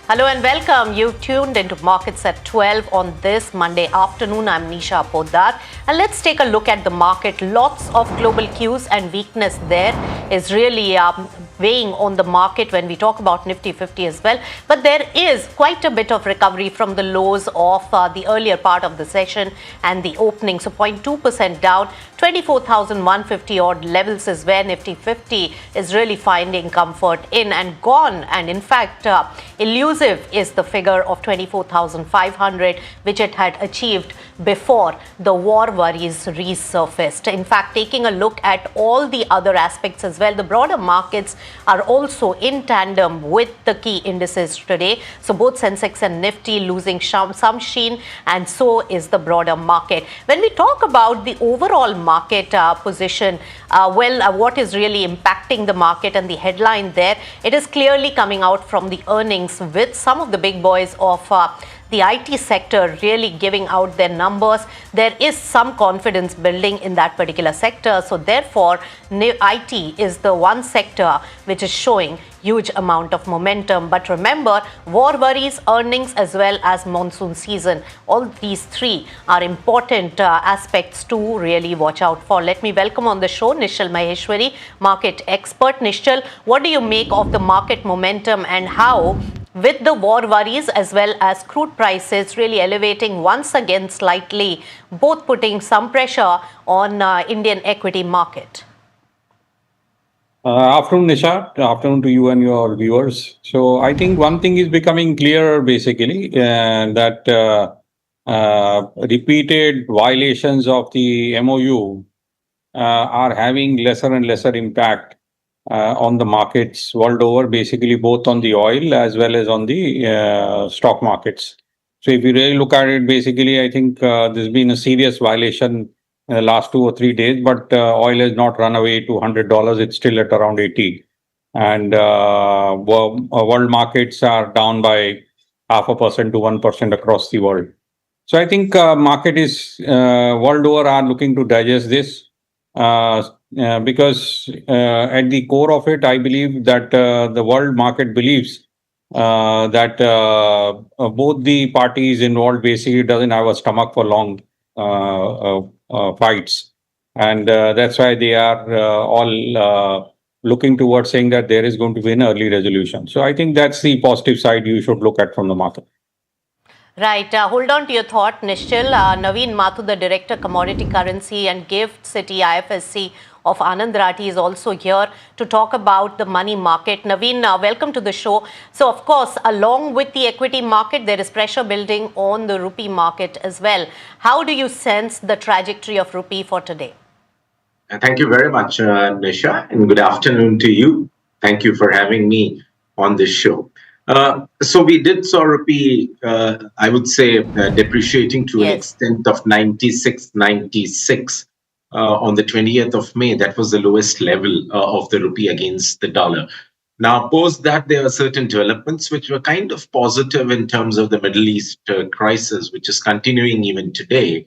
Hello and welcome. You've tuned into Markets at 12 on this Monday afternoon. I'm Nisha Poddar. And let's take a look at the market. Lots of global cues and weakness there is really weighing on the market when we talk about Nifty 50 as well. But there is quite a bit of recovery from the lows of the earlier part of the session and the opening. So 0.2% down, 24,150 odd levels is where Nifty 50 is really finding comfort in and gone. And in fact, elusive is the figure of 24,500, which it had achieved before the war worries resurfaced. In fact, taking a look at all the other aspects as well, the broader markets are also in tandem with the key indices today. So both Sensex and Nifty losing some sheen, and so is the broader market. When we talk about the overall market position, what is really impacting the market and the headline there, it is clearly coming out from the earnings with some of the big boys of the IT sector really giving out their numbers. There is some confidence building in that particular sector. So therefore, IT is the one sector which is showing huge amount of momentum. But remember, war worries, earnings, as well as monsoon season, all these three are important aspects to really watch out for. Let me welcome on the show Nishal Maheshwari, market expert. Nishal, what do you make of the market momentum and how, with the war worries as well as crude prices really elevating once again slightly, both putting some pressure on Indian equity market? Afternoon, Nisha. Afternoon to you and your viewers. So I think one thing is becoming clearer, basically, that repeated violations of the MOU are having lesser and lesser impact on the markets world over, basically both on the oil as well as on the stock markets. So if you really look at it, basically, I think there's been a serious violation in the last 2 or 3 days, but oil has not run away to $100. It's still at around 80. And world markets are down by 0.5% to 1% across the world. So I think market is world over are looking to digest this because at the core of it, I believe that the world market believes that both the parties involved basically doesn't have a stomach for long fights, and that's why they are all looking towards saying that there is going to be an early resolution. So I think that's the positive side you should look at from the market. Right. Hold on to your thought, Nishchal. Naveen Mathur, the Director, Commodity Currency and Gift City IFSC of Anand Rathi, is also here to talk about the money market. Naveen, welcome to the show. So, of course, along with the equity market, there is pressure building on the rupee market as well. How do you sense the trajectory of rupee for today? Thank you very much, Nisha, and good afternoon to you. Thank you for having me on this show. So we did saw rupee, I would say, depreciating to an extent of 96.96 on the 20th of May. That was the lowest level of the rupee against the dollar. Now, post that, there are certain developments which were kind of positive in terms of the Middle East crisis, which is continuing even today.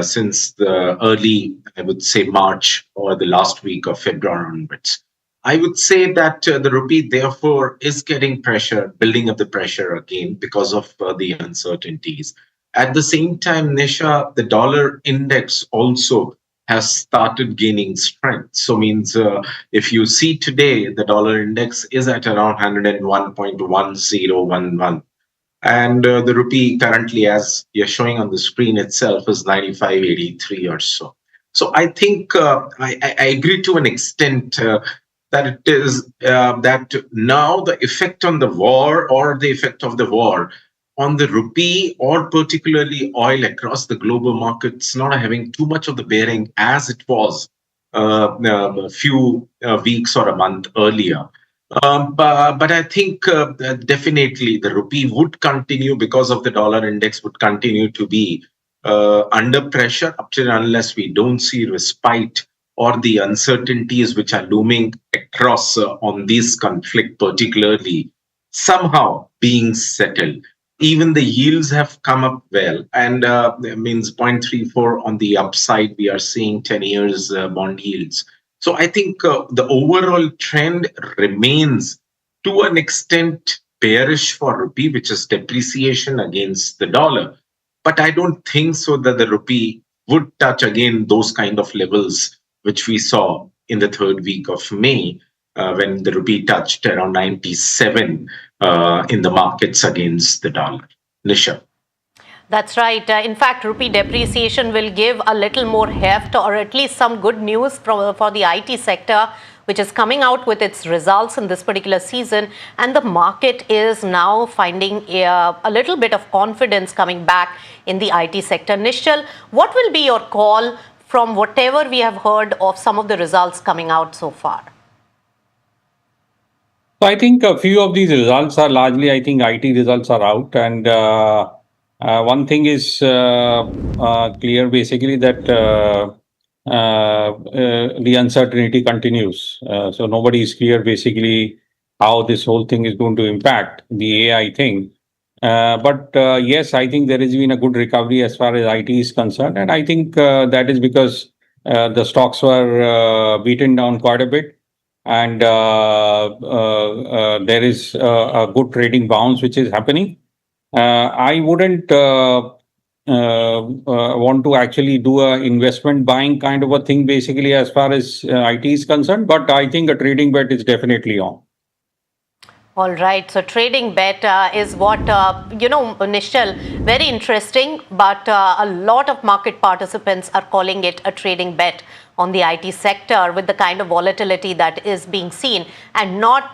Since the early, I would say, March or the last week of February onwards. I would say that the rupee, therefore, is getting pressure, building up the pressure again because of the uncertainties. At the same time, Nisha, the dollar index also has started gaining strength. So means if you see today, the dollar index is at around 101.1011. And the rupee currently, as you're showing on the screen itself, is 95.83 or so. So I think I agree to an extent that it is that now the effect on the war or the effect of the war on the rupee or particularly oil across the global markets not having too much of the bearing as it was a few weeks or a month earlier. But I think definitely the rupee would continue because of the dollar index would continue to be under pressure up till unless we don't see respite or the uncertainties which are looming across on this conflict particularly somehow being settled. Even the yields have come up well, and it means 0.34 on the upside. We are seeing 10 years bond yields. So I think the overall trend remains to an extent bearish for rupee, which is depreciation against the dollar. But I don't think so that the rupee would touch again those kind of levels which we saw in the third week of May when the rupee touched around 97 in the markets against the dollar. Nisha. That's right. In fact, rupee depreciation will give a little more heft or at least some good news for the IT sector, which is coming out with its results in this particular season. And the market is now finding a little bit of confidence coming back in the IT sector. Nishchal, what will be your call from whatever we have heard of some of the results coming out so far? I think a few of these results are largely, I think IT results are out, and one thing is clear basically that the uncertainty continues. So nobody is clear basically how this whole thing is going to impact the AI thing. But yes, I think there has been a good recovery as far as IT is concerned, and I think that is because the stocks were beaten down quite a bit. And there is a good trading bounce which is happening. I wouldn't want to actually do a investment buying kind of a thing basically as far as IT is concerned, but I think a trading bet is definitely on. All right, so trading bet is what, Nishchal, very interesting, but a lot of market participants are calling it a trading bet on the IT sector with the kind of volatility that is being seen and not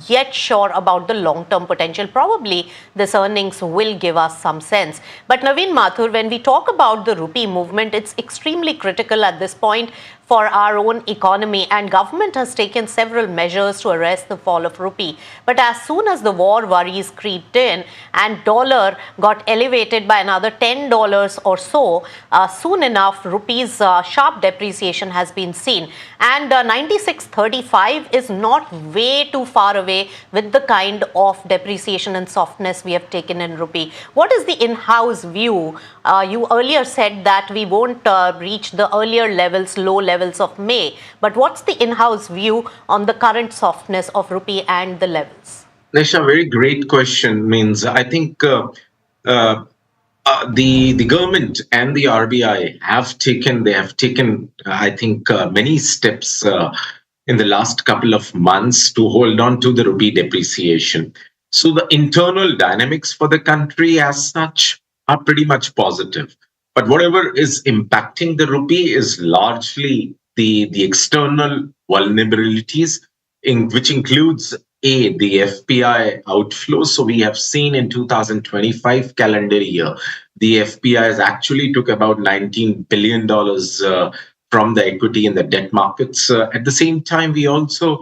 yet sure about the long-term potential. Probably this earnings will give us some sense. But Naveen Mathur, when we talk about the rupee movement, it's extremely critical at this point for our own economy, and government has taken several measures to arrest the fall of rupee. But as soon as the war worries creeped in and dollar got elevated by another $10 or so, soon enough rupee's sharp depreciation has been seen, and 96.35 is not way too far away with the kind of depreciation and softness we have taken in rupee. What is the in-house view? You earlier said that we won't reach the earlier levels, low levels of May, but what's the in-house view on the current softness of rupee and the levels? Nisha, very great question. Means I think the government and the RBI have taken I think many steps in the last couple of months to hold on to the rupee depreciation. So the internal dynamics for the country as such are pretty much positive. But whatever is impacting the rupee is largely the external vulnerabilities, which includes the FPI outflows. So we have seen in 2025 calendar year, the FPIs actually took about $19 billion from the equity and the debt markets. At the same time, we also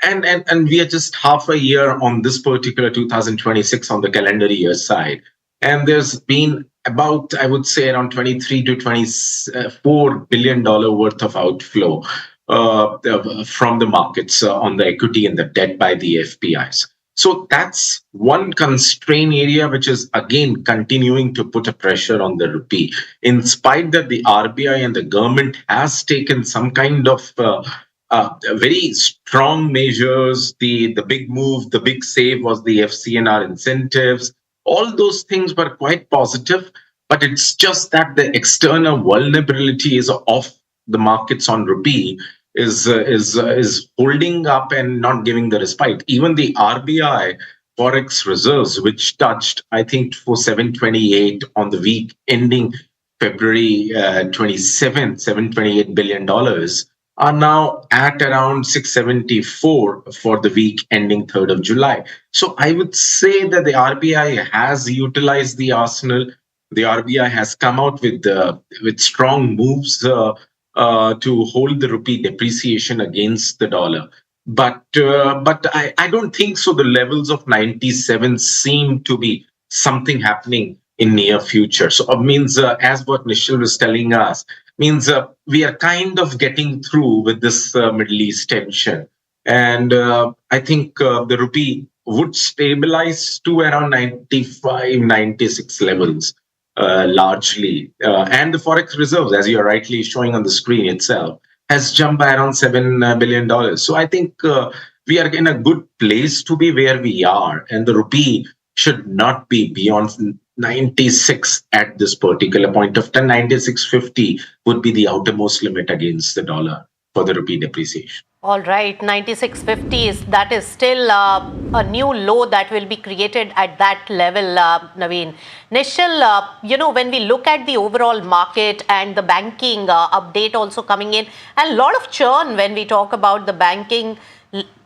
and we are just half a year on this particular 2026 on the calendar year side. And there's been about, I would say, around 23 to $24 billion worth of outflow from the markets on the equity and the debt by the FPIs. So that's one constraint area which is again continuing to put a pressure on the rupee. In spite that the RBI and the government has taken some kind of very strong measures, the big move, the big save was the FCNR incentives. All those things were quite positive, but it's just that the external vulnerabilities of the markets on rupee is holding up and not giving the respite. Even the RBI forex reserves, which touched, I think, for 728 on the week ending February 27th, $728 billion, are now at around 674 for the week ending 3rd of July. So I would say that the RBI has utilized the arsenal. The RBI has come out with strong moves to hold the rupee depreciation against the dollar. But I don't think so. The levels of 97 seem to be something happening in near future. So it means, as what Nishal was telling us, means we are kind of getting through with this Middle East tension. And I think the rupee would stabilize to around 95, 96 levels largely. And the forex reserves, as you're rightly showing on the screen itself, has jumped by around $7 billion. So I think we are in a good place to be where we are. And the rupee should not be beyond 96 at this particular point of time. 96.50 would be the outermost limit against the dollar for the rupee depreciation. All right, 96.50 that is still a new low that will be created at that level, Naveen. Nishal, when we look at the overall market and the banking update also coming in, and a lot of churn when we talk about the banking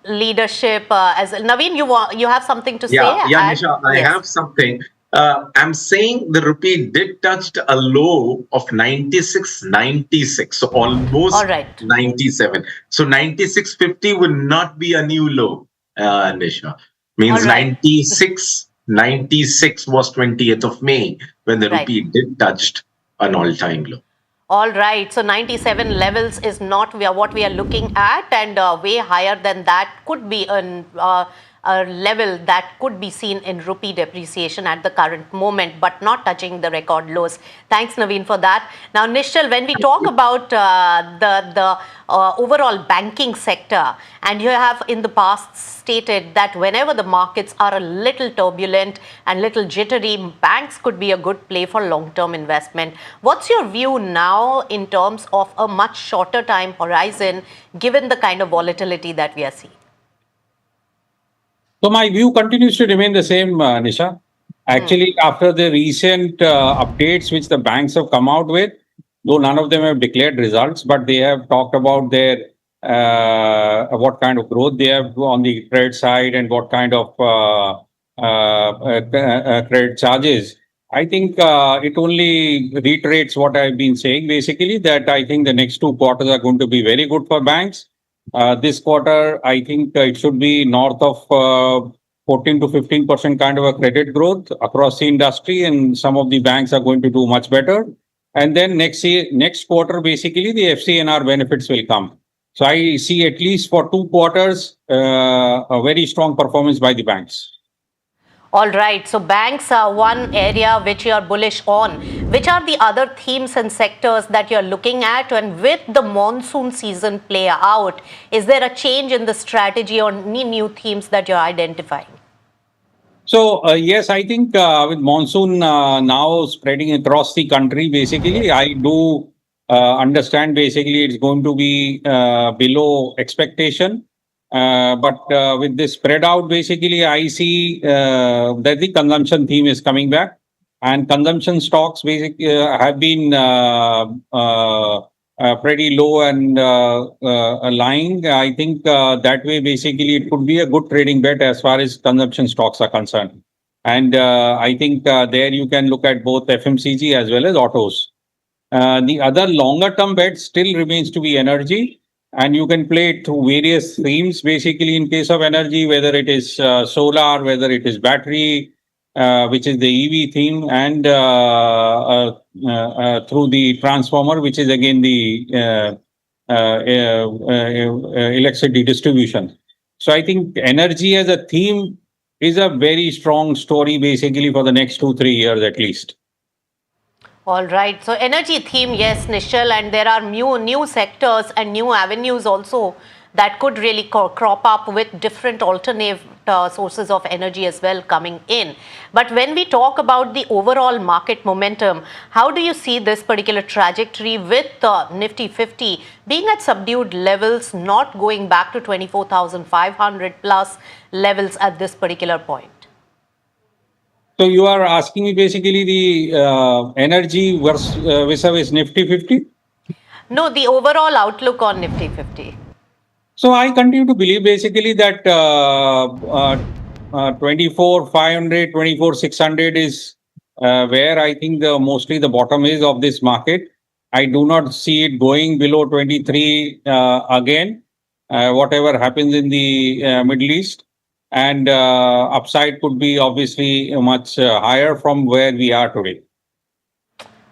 leadership. As Naveen, you have something to say? Yeah, Nisha, I have something. I'm saying the rupee did touch a low of 96.96, so almost 97. So 96.50 would not be a new low, Nisha. Means 96 was 20th of May when the rupee did touched an all-time low. All right, so 97 levels is not what we are looking at, and way higher than that could be a level that could be seen in rupee depreciation at the current moment, but not touching the record lows. Thanks, Naveen, for that. Now, Nishal, when we talk about the overall banking sector, and you have in the past stated that whenever the markets are a little turbulent and little jittery, banks could be a good play for long-term investment. What's your view now in terms of a much shorter time horizon, given the kind of volatility that we are seeing? So my view continues to remain the same, Nisha. Actually, after the recent updates which the banks have come out with, though none of them have declared results, but they have talked about their what kind of growth they have on the credit side and what kind of credit charges I think it only reiterates what I've been saying, basically, that I think the next 2 quarters are going to be very good for banks. This quarter, I think it should be north of 14 to 15% kind of a credit growth across the industry, and some of the banks are going to do much better. And then next quarter, basically, the FCNR benefits will come. So I see at least for 2 quarters a very strong performance by the banks. All right, so banks are one area which you are bullish on. Which are the other themes and sectors that you're looking at? And with the monsoon season play out, is there a change in the strategy or any new themes that you're identifying? So, yes, I think with monsoon now spreading across the country, basically, I do understand basically it's going to be below expectation. But with this spread out, basically, I see that the consumption theme is coming back, and consumption stocks basically have been pretty low and lying. I think that way, basically, it could be a good trading bet as far as consumption stocks are concerned. And I think there you can look at both FMCG as well as autos. The other longer term bet still remains to be energy. And you can play it through various themes, basically, in case of energy, whether it is solar, whether it is battery, which is the EV theme, and through the transformer, which is again the electricity distribution. So I think energy as a theme is a very strong story, basically, for the next 2-3 years at least. All right. So energy theme, yes, Nishal, and there are new sectors and new avenues also that could really crop up with different alternate sources of energy as well coming in. But when we talk about the overall market momentum, how do you see this particular trajectory with Nifty 50 being at subdued levels, not going back to 24,500 plus levels at this particular point? So you are asking me basically the energy vis-a-vis Nifty 50? No, the overall outlook on Nifty 50. So I continue to believe basically that 24,500, 24,600 is where I think mostly the bottom is of this market. I do not see it going below 23 again, whatever happens in the Middle East. And upside could be obviously much higher from where we are today.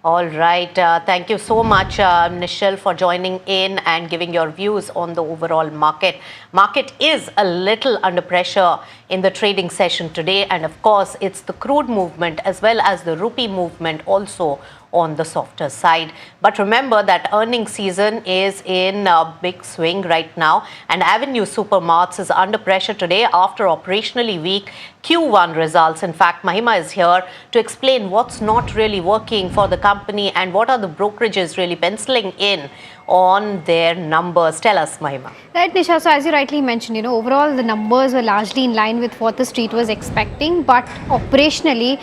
All right. Thank you so much, Nishal, for joining in and giving your views on the overall market. Market is a little under pressure in the trading session today. And of course, it's the crude movement as well as the rupee movement also on the softer side. But remember that earnings season is in a big swing right now, and Avenue Supermarts is under pressure today after operationally weak Q1 results. In fact, Mahima is here to explain what's not really working for the company and what are the brokerages really penciling in on their numbers. Tell us, Mahima. Right, Nisha. So as you rightly mentioned, overall the numbers were largely in line with what the street was expecting, but operationally,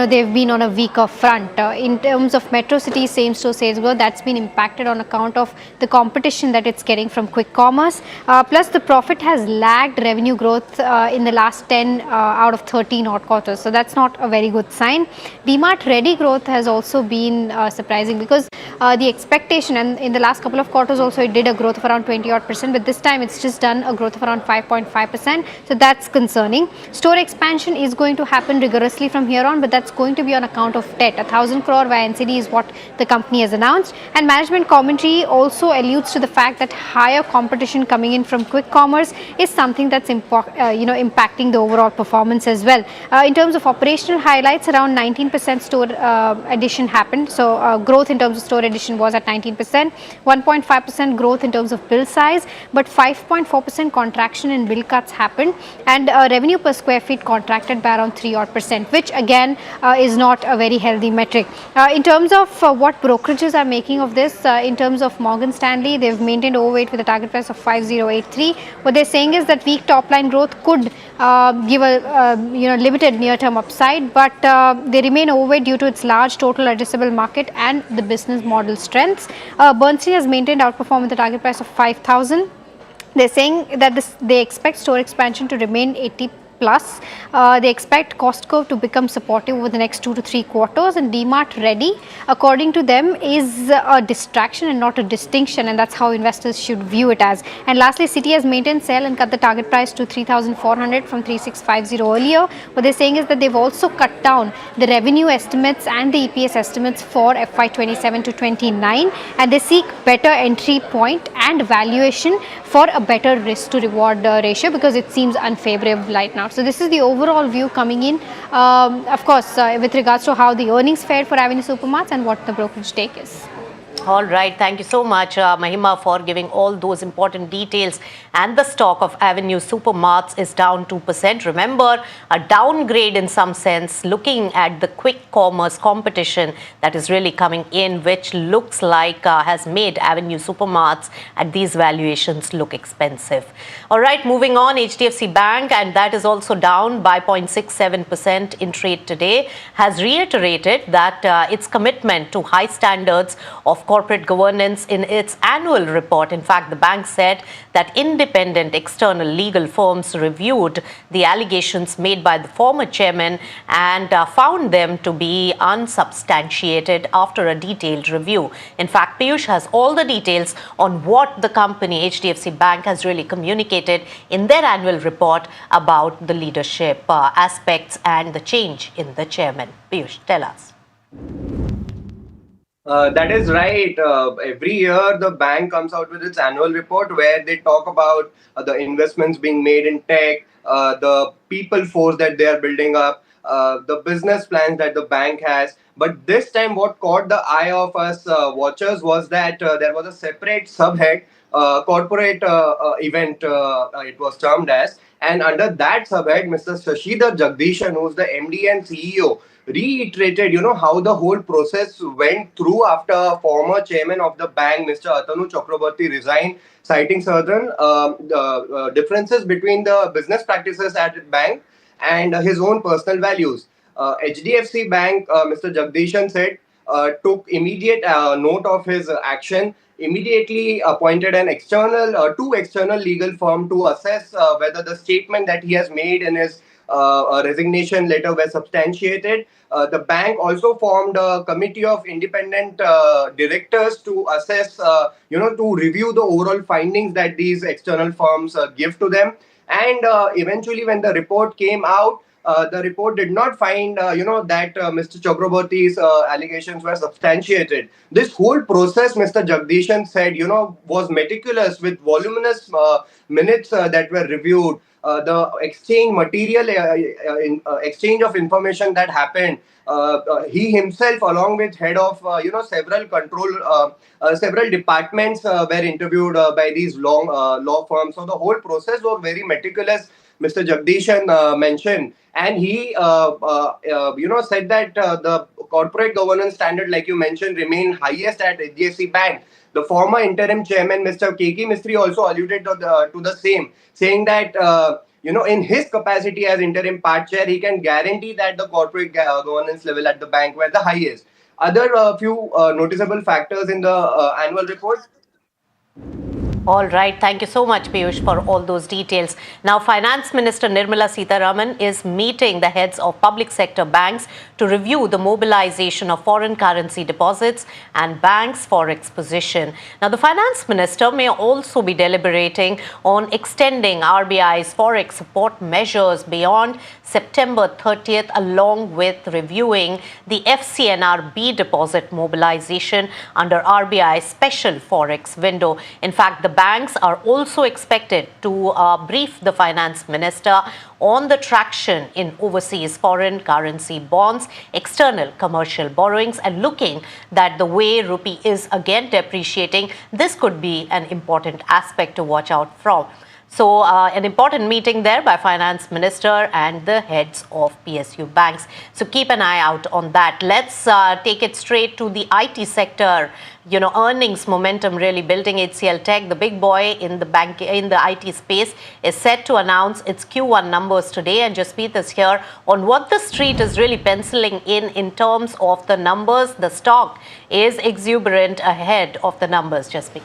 they've been on a weaker front. In terms of Metro City same-store sales growth, that's been impacted on account of the competition that it's getting from quick commerce. Plus, the profit has lagged revenue growth in the last 10 out of 13 odd quarters. So that's not a very good sign. DMart Ready growth has also been surprising because the expectation, and in the last couple of quarters also it did a growth of around 20 odd percent, but this time it's just done a growth of around 5.5%. So that's concerning. Store expansion is going to happen rigorously from here on, but that's going to be on account of debt. 1,000 crore via NCD is what the company has announced. And management commentary also alludes to the fact that higher competition coming in from quick commerce is something that's impacting the overall performance as well. In terms of operational highlights, around 19% store addition happened. So growth in terms of store addition was at 19%. 1.5% growth in terms of bill size, but 5.4% contraction in bill cuts happened, and revenue per square feet contracted by around 3 odd percent, which again is not a very healthy metric. In terms of what brokerages are making of this, in terms of Morgan Stanley, they've maintained overweight with a target price of 5083. What they're saying is that weak top line growth could give a limited near-term upside, but they remain overweight due to its large total addressable market and the business model strengths. Bernstein has maintained outperform with a target price of 5,000. They're saying that they expect store expansion to remain plus. They expect cost curve to become supportive over the next 2 to 3 quarters, and DMart Ready, according to them, is a distraction and not a distinction, and that's how investors should view it as. And lastly, Citi has maintained sell and cut the target price to 3,400 from 3,650 earlier. What they're saying is that they've also cut down the revenue estimates and the EPS estimates for FY27 to 29, and they seek better entry point and valuation for a better risk to reward ratio, because it seems unfavorable right now. So this is the overall view coming in, of course, with regards to how the earnings fared for Avenue Supermarts and what the brokerage take is. All right. Thank you so much, Mahima, for giving all those important details. And the stock of Avenue Supermarts is down 2%. Remember, a downgrade in some sense, looking at the quick commerce competition that is really coming in, which looks like has made Avenue Supermarts at these valuations look expensive. All right. Moving on, HDFC Bank, and that is also down by 0.67% in trade today, has reiterated that its commitment to high standards of corporate governance in its annual report. In fact, the bank said that independent external legal firms reviewed the allegations made by the former chairman and found them to be unsubstantiated after a detailed review. In fact, Piyush has all the details on what the company HDFC Bank has really communicated in their annual report about the leadership aspects and the change in the chairman. Piyush, tell us. That is right. Every year, the bank comes out with its annual report where they talk about the investments being made in tech, the people force that they are building up, the business plans that the bank has. But this time, what caught the eye of us watchers was that there was a separate subhead, corporate event, it was termed as. And under that subhead, Mr. Shashidhar Jagdishan, who's the MD and CEO, reiterated, how the whole process went through after former chairman of the bank, Mr. Atanu Chakraborty, resigned, citing certain differences between the business practices at the bank and his own personal values. HDFC Bank, Mr. Jagdishan said, took immediate note of his action, immediately appointed an two external legal firm to assess whether the statement that he has made in his resignation letter were substantiated. The bank also formed a committee of independent directors to assess, to review the overall findings that these external firms give to them. And eventually, when the report came out, the report did not find, that Mr. Chakraborty's allegations were substantiated. This whole process, Mr. Jagdishan said, was meticulous with voluminous minutes that were reviewed. The exchange of information that happened. He himself, along with head of several departments, were interviewed by these law firms. So the whole process was very meticulous, Mr. Jagdishan mentioned, and he said that the corporate governance standard, like you mentioned, remain highest at HDFC Bank. The former interim chairman, Mr. K.K. Mistry, also alluded to the same, saying that in his capacity as interim part chair, he can guarantee that the corporate governance level at the bank were the highest. Other few noticeable factors in the annual report. All right. Thank you so much, Piyush, for all those details. Now, Finance Minister Nirmala Sitharaman is meeting the heads of public sector banks to review the mobilization of foreign currency deposits and banks' forex position. Now, the Finance Minister may also be deliberating on extending RBI's forex support measures beyond September 30th, along with reviewing the FCNR-B deposit mobilization under RBI's special forex window. In fact, the banks are also expected to brief the finance minister on the traction in overseas foreign currency bonds, external commercial borrowings, and looking that the way rupee is again depreciating, this could be an important aspect to watch out from. So an important meeting there by Finance Minister and the heads of PSU banks. So keep an eye out on that. Let's take it straight to the IT sector. Earnings momentum really building. HCL Tech, the big boy in the IT space, is set to announce its Q1 numbers today. And Jaspreet is here on what the street is really penciling in terms of the numbers. The stock is exuberant ahead of the numbers, Jaspreet.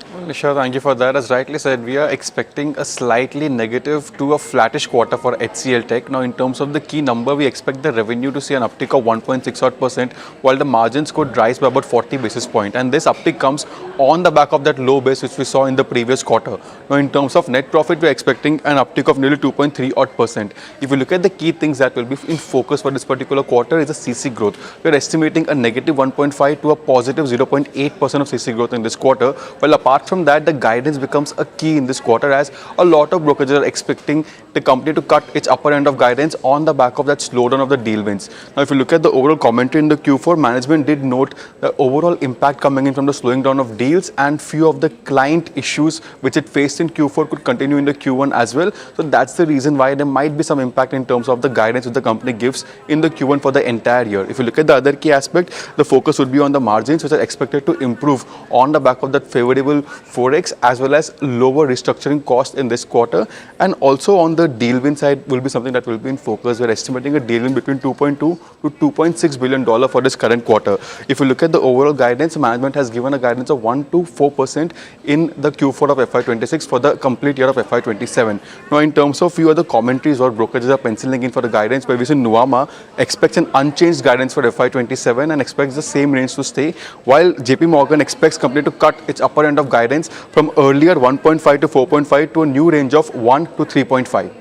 Nisha, thank you for that. As rightly said, we are expecting a slightly negative to a flattish quarter for HCL Tech. Now, in terms of the key number, we expect the revenue to see an uptick of 1.6%, while the margins could rise by about 40 basis points. And this uptick comes on the back of that low base which we saw in the previous quarter. Now, in terms of net profit, we are expecting an uptick of nearly 2.3%. If you look at the key things that will be in focus for this particular quarter is the CC growth. We are estimating a negative 1.5 to a positive 0.8% of CC growth in this quarter. Well, apart from that, the guidance becomes a key in this quarter as a lot of brokerages are expecting the company to cut its upper end of guidance on the back of that slowdown of the deal wins. Now, if you look at the overall commentary in the Q4, management did note the overall impact coming in from the slowing down of deals, and few of the client issues which it faced in Q4 could continue in the Q1 as well. So that's the reason why there might be some impact in terms of the guidance which the company gives in the Q1 for the entire year. If you look at the other key aspect, the focus would be on the margins, which are expected to improve on the back of that favorable forex as well as lower restructuring cost in this quarter. And also on the deal win side will be something that will be in focus. We're estimating a deal win between $2.2 to $2.6 billion for this current quarter. If you look at the overall guidance, management has given a guidance of 1 to 4% in the Q4 of FY26 for the complete year of FY27. Now, in terms of few other commentaries or brokerages are penciling in for the guidance, where we see Nuvama expects an unchanged guidance for FY27 and expects the same range to stay, while JP Morgan expects company to cut its upper end of guidance from earlier 1.5 to 4.5 to a new range of 1 to 3.5.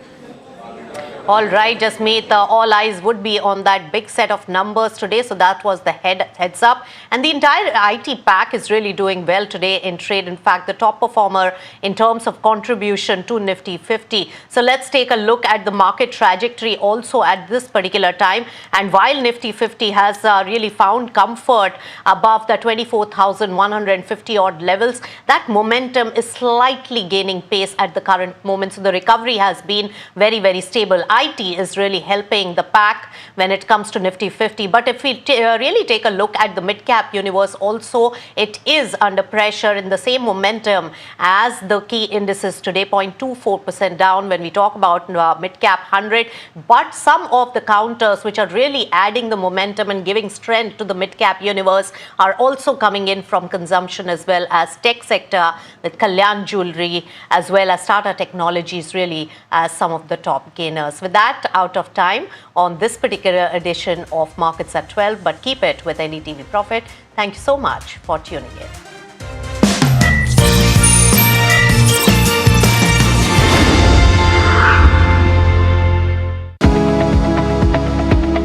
All right, Jasmeet, all eyes would be on that big set of numbers today. So that was the heads up. And the entire IT pack is really doing well today in trade. In fact, the top performer in terms of contribution to Nifty 50. So let's take a look at the market trajectory also at this particular time. And while Nifty 50 has really found comfort above the 24,150 odd levels, that momentum is slightly gaining pace at the current moment. So the recovery has been very, very stable. IT is really helping the pack when it comes to Nifty 50. But if we really take a look at the mid-cap universe also, it is under pressure in the same momentum as the key indices today, 0.24% down when we talk about mid-cap 100. But some of the counters which are really adding the momentum and giving strength to the mid-cap universe are also coming in from consumption as well as tech sector, with Kalyan Jewelry as well as Tata Technologies really as some of the top gainers. With that, out of time on this particular edition of Markets at 12, but keep it with NDTV Profit. Thank you so much for tuning in.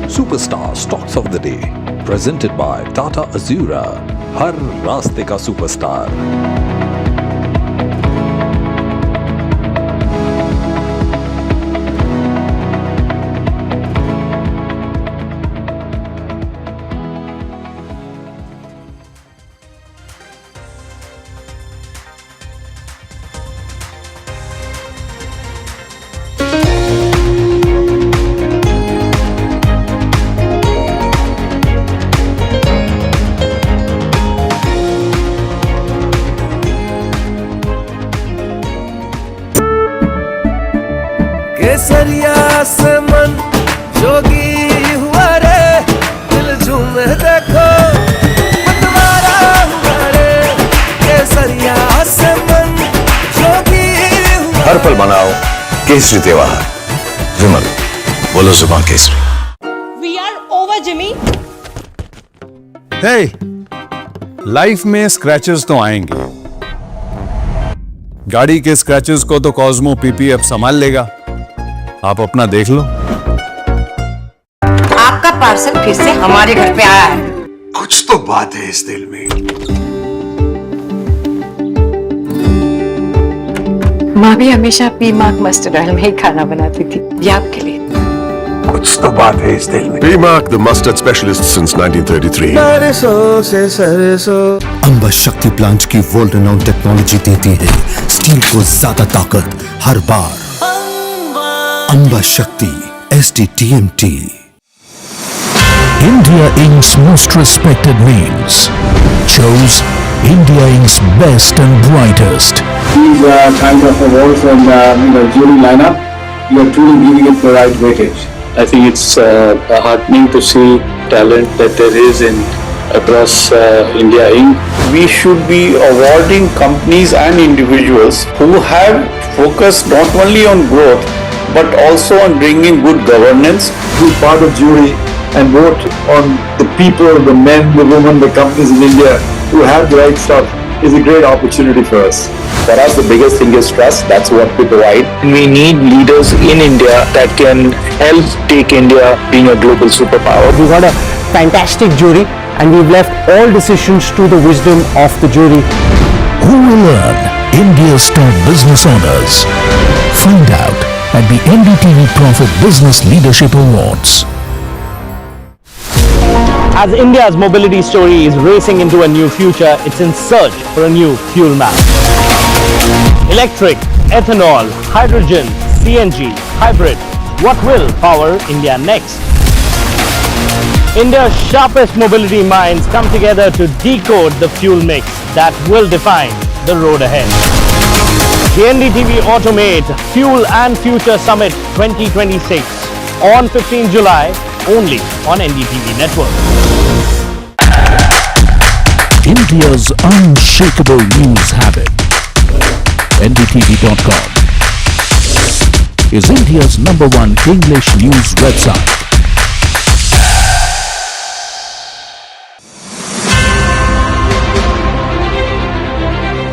Superstar Stocks of the Day, presented by Tata Azura. हर रास्ते का superstar. केसरिया से मन जोगी हुआ रे, दिल झूमे देखो मतवारा हुआ रे। केसरिया से मन जोगी हुआ। हर पल मनाओ केसरी त्योहार, विमल बोलो जुबां केसरी. We are over, Jimmy. Hey, life में स्क्रैचेस तो आएंगे. गाड़ी के स्क्रैचेस को तो कॉस्मो पीपीएफ संभाल लेगा. आप अपना देख लो. आपका पार्सल फिर से हमारे घर पे आया है. कुछ तो बात है इस दिल में. माँ भी हमेशा पीमार्क मस्टर्ड ऑयल में ही खाना बनाती थी. ये आपके लिए. कुछ तो बात है इस दिल में. P-Mark, the mustard specialist since 1933. Amba शक्ति प्लांट की वर्ल्ड रेनाउंड टेक्नोलॉजी देती है स्टील को ज्यादा ताकत हर बार. अंबा शक्ति SDTMT. India Inc.'s most respected names chose India Inc.'s best and brightest. These kind of awards and jury lineup, you are truly giving it the right weightage. I think it's heartening to see talent that there is in across India Inc. We should be awarding companies and individuals who have focused not only on growth but also on bringing good governance. Be part of jury and vote on the people, the men, the women, the companies in India who have the right stuff is a great opportunity for us. For us, the biggest thing is trust. That's what we provide. We need leaders in India that can help take India being a global superpower. We got a fantastic jury and we've left all decisions to the wisdom of the jury. Who will earn India's top business honors? Find out at the NDTV Profit Business Leadership Awards. As India's mobility story is racing into a new future, it's in search for a new fuel map. Electric, ethanol, hydrogen, CNG, hybrid. What will power India next? India's sharpest mobility minds come together to decode the fuel mix that will define the road ahead. The NDTV Automate Fuel and Future Summit 2026 on 15 July only on NDTV Network. India's unshakable news habit. NDTV.com is India's #1 English news website.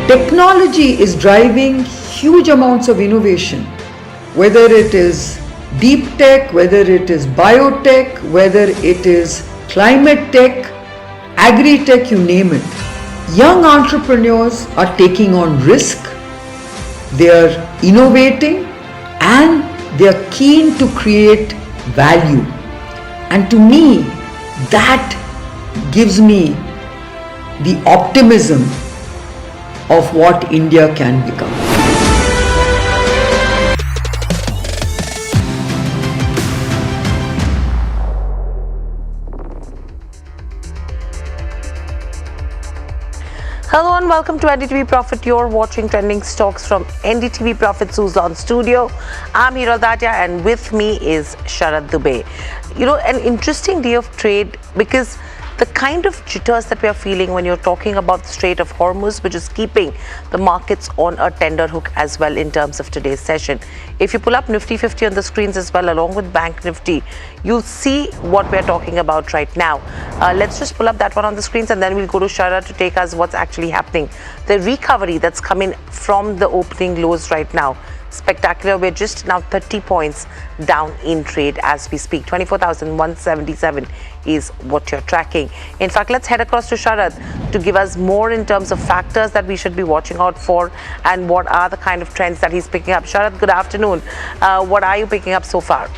Technology is driving huge amounts of innovation, whether it is deep tech, whether it is biotech, whether it is climate tech, agri-tech, you name it. Young entrepreneurs are taking on risk, they are innovating and they are keen to create value. And to me, that gives me the optimism of what India can become. Hello and welcome to NDTV Profit. You're watching trending stocks from NDTV Profit Suzlon Studio. I'm Hiral Datia and with me is Sharad Dubey. You know, an interesting day of trade because the kind of jitters that we are feeling when you're talking about the Strait of Hormuz, which is keeping the markets on a tender hook as well in terms of today's session. If you pull up Nifty 50 on the screens as well, along with Bank Nifty, you'll see what we're talking about right now. Let's just pull up that one on the screens and then we'll go to Shara to take us what's actually happening. The recovery that's coming from the opening lows right now. Spectacular. We're just now 30 points down in trade as we speak. 24,177 is what you're tracking. In fact, let's head across to Sharad to give us more in terms of factors that we should be watching out for and what are the kind of trends that he's picking up. Sharad, good afternoon. What are you picking up so far?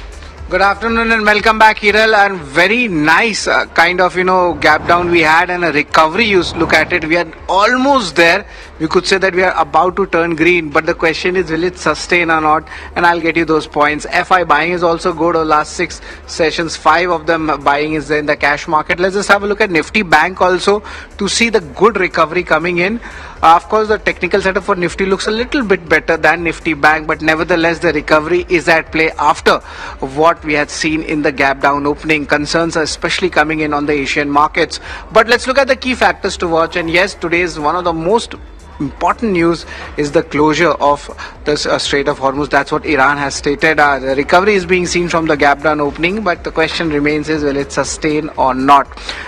Good afternoon and welcome back, Hiral. And very nice kind of, gap down we had and a recovery. You look at it, we are almost there. We could say that we are about to turn green, but the question is, will it sustain or not? And I'll get you those points. FI buying is also good. Over last 6 sessions, 5 of them buying is in the cash market. Let's just have a look at Nifty Bank also to see the good recovery coming in. Of course, the technical setup for Nifty looks a little bit better than Nifty Bank, but nevertheless, the recovery is at play after what we had seen in the gap down opening. Concerns are especially coming in on the Asian markets. But let's look at the key factors to watch. And yes, today is one of the most important news is the closure of the Strait of Hormuz. That's what Iran has stated. The recovery is being seen from the gap down opening, but the question remains is, will it sustain or not?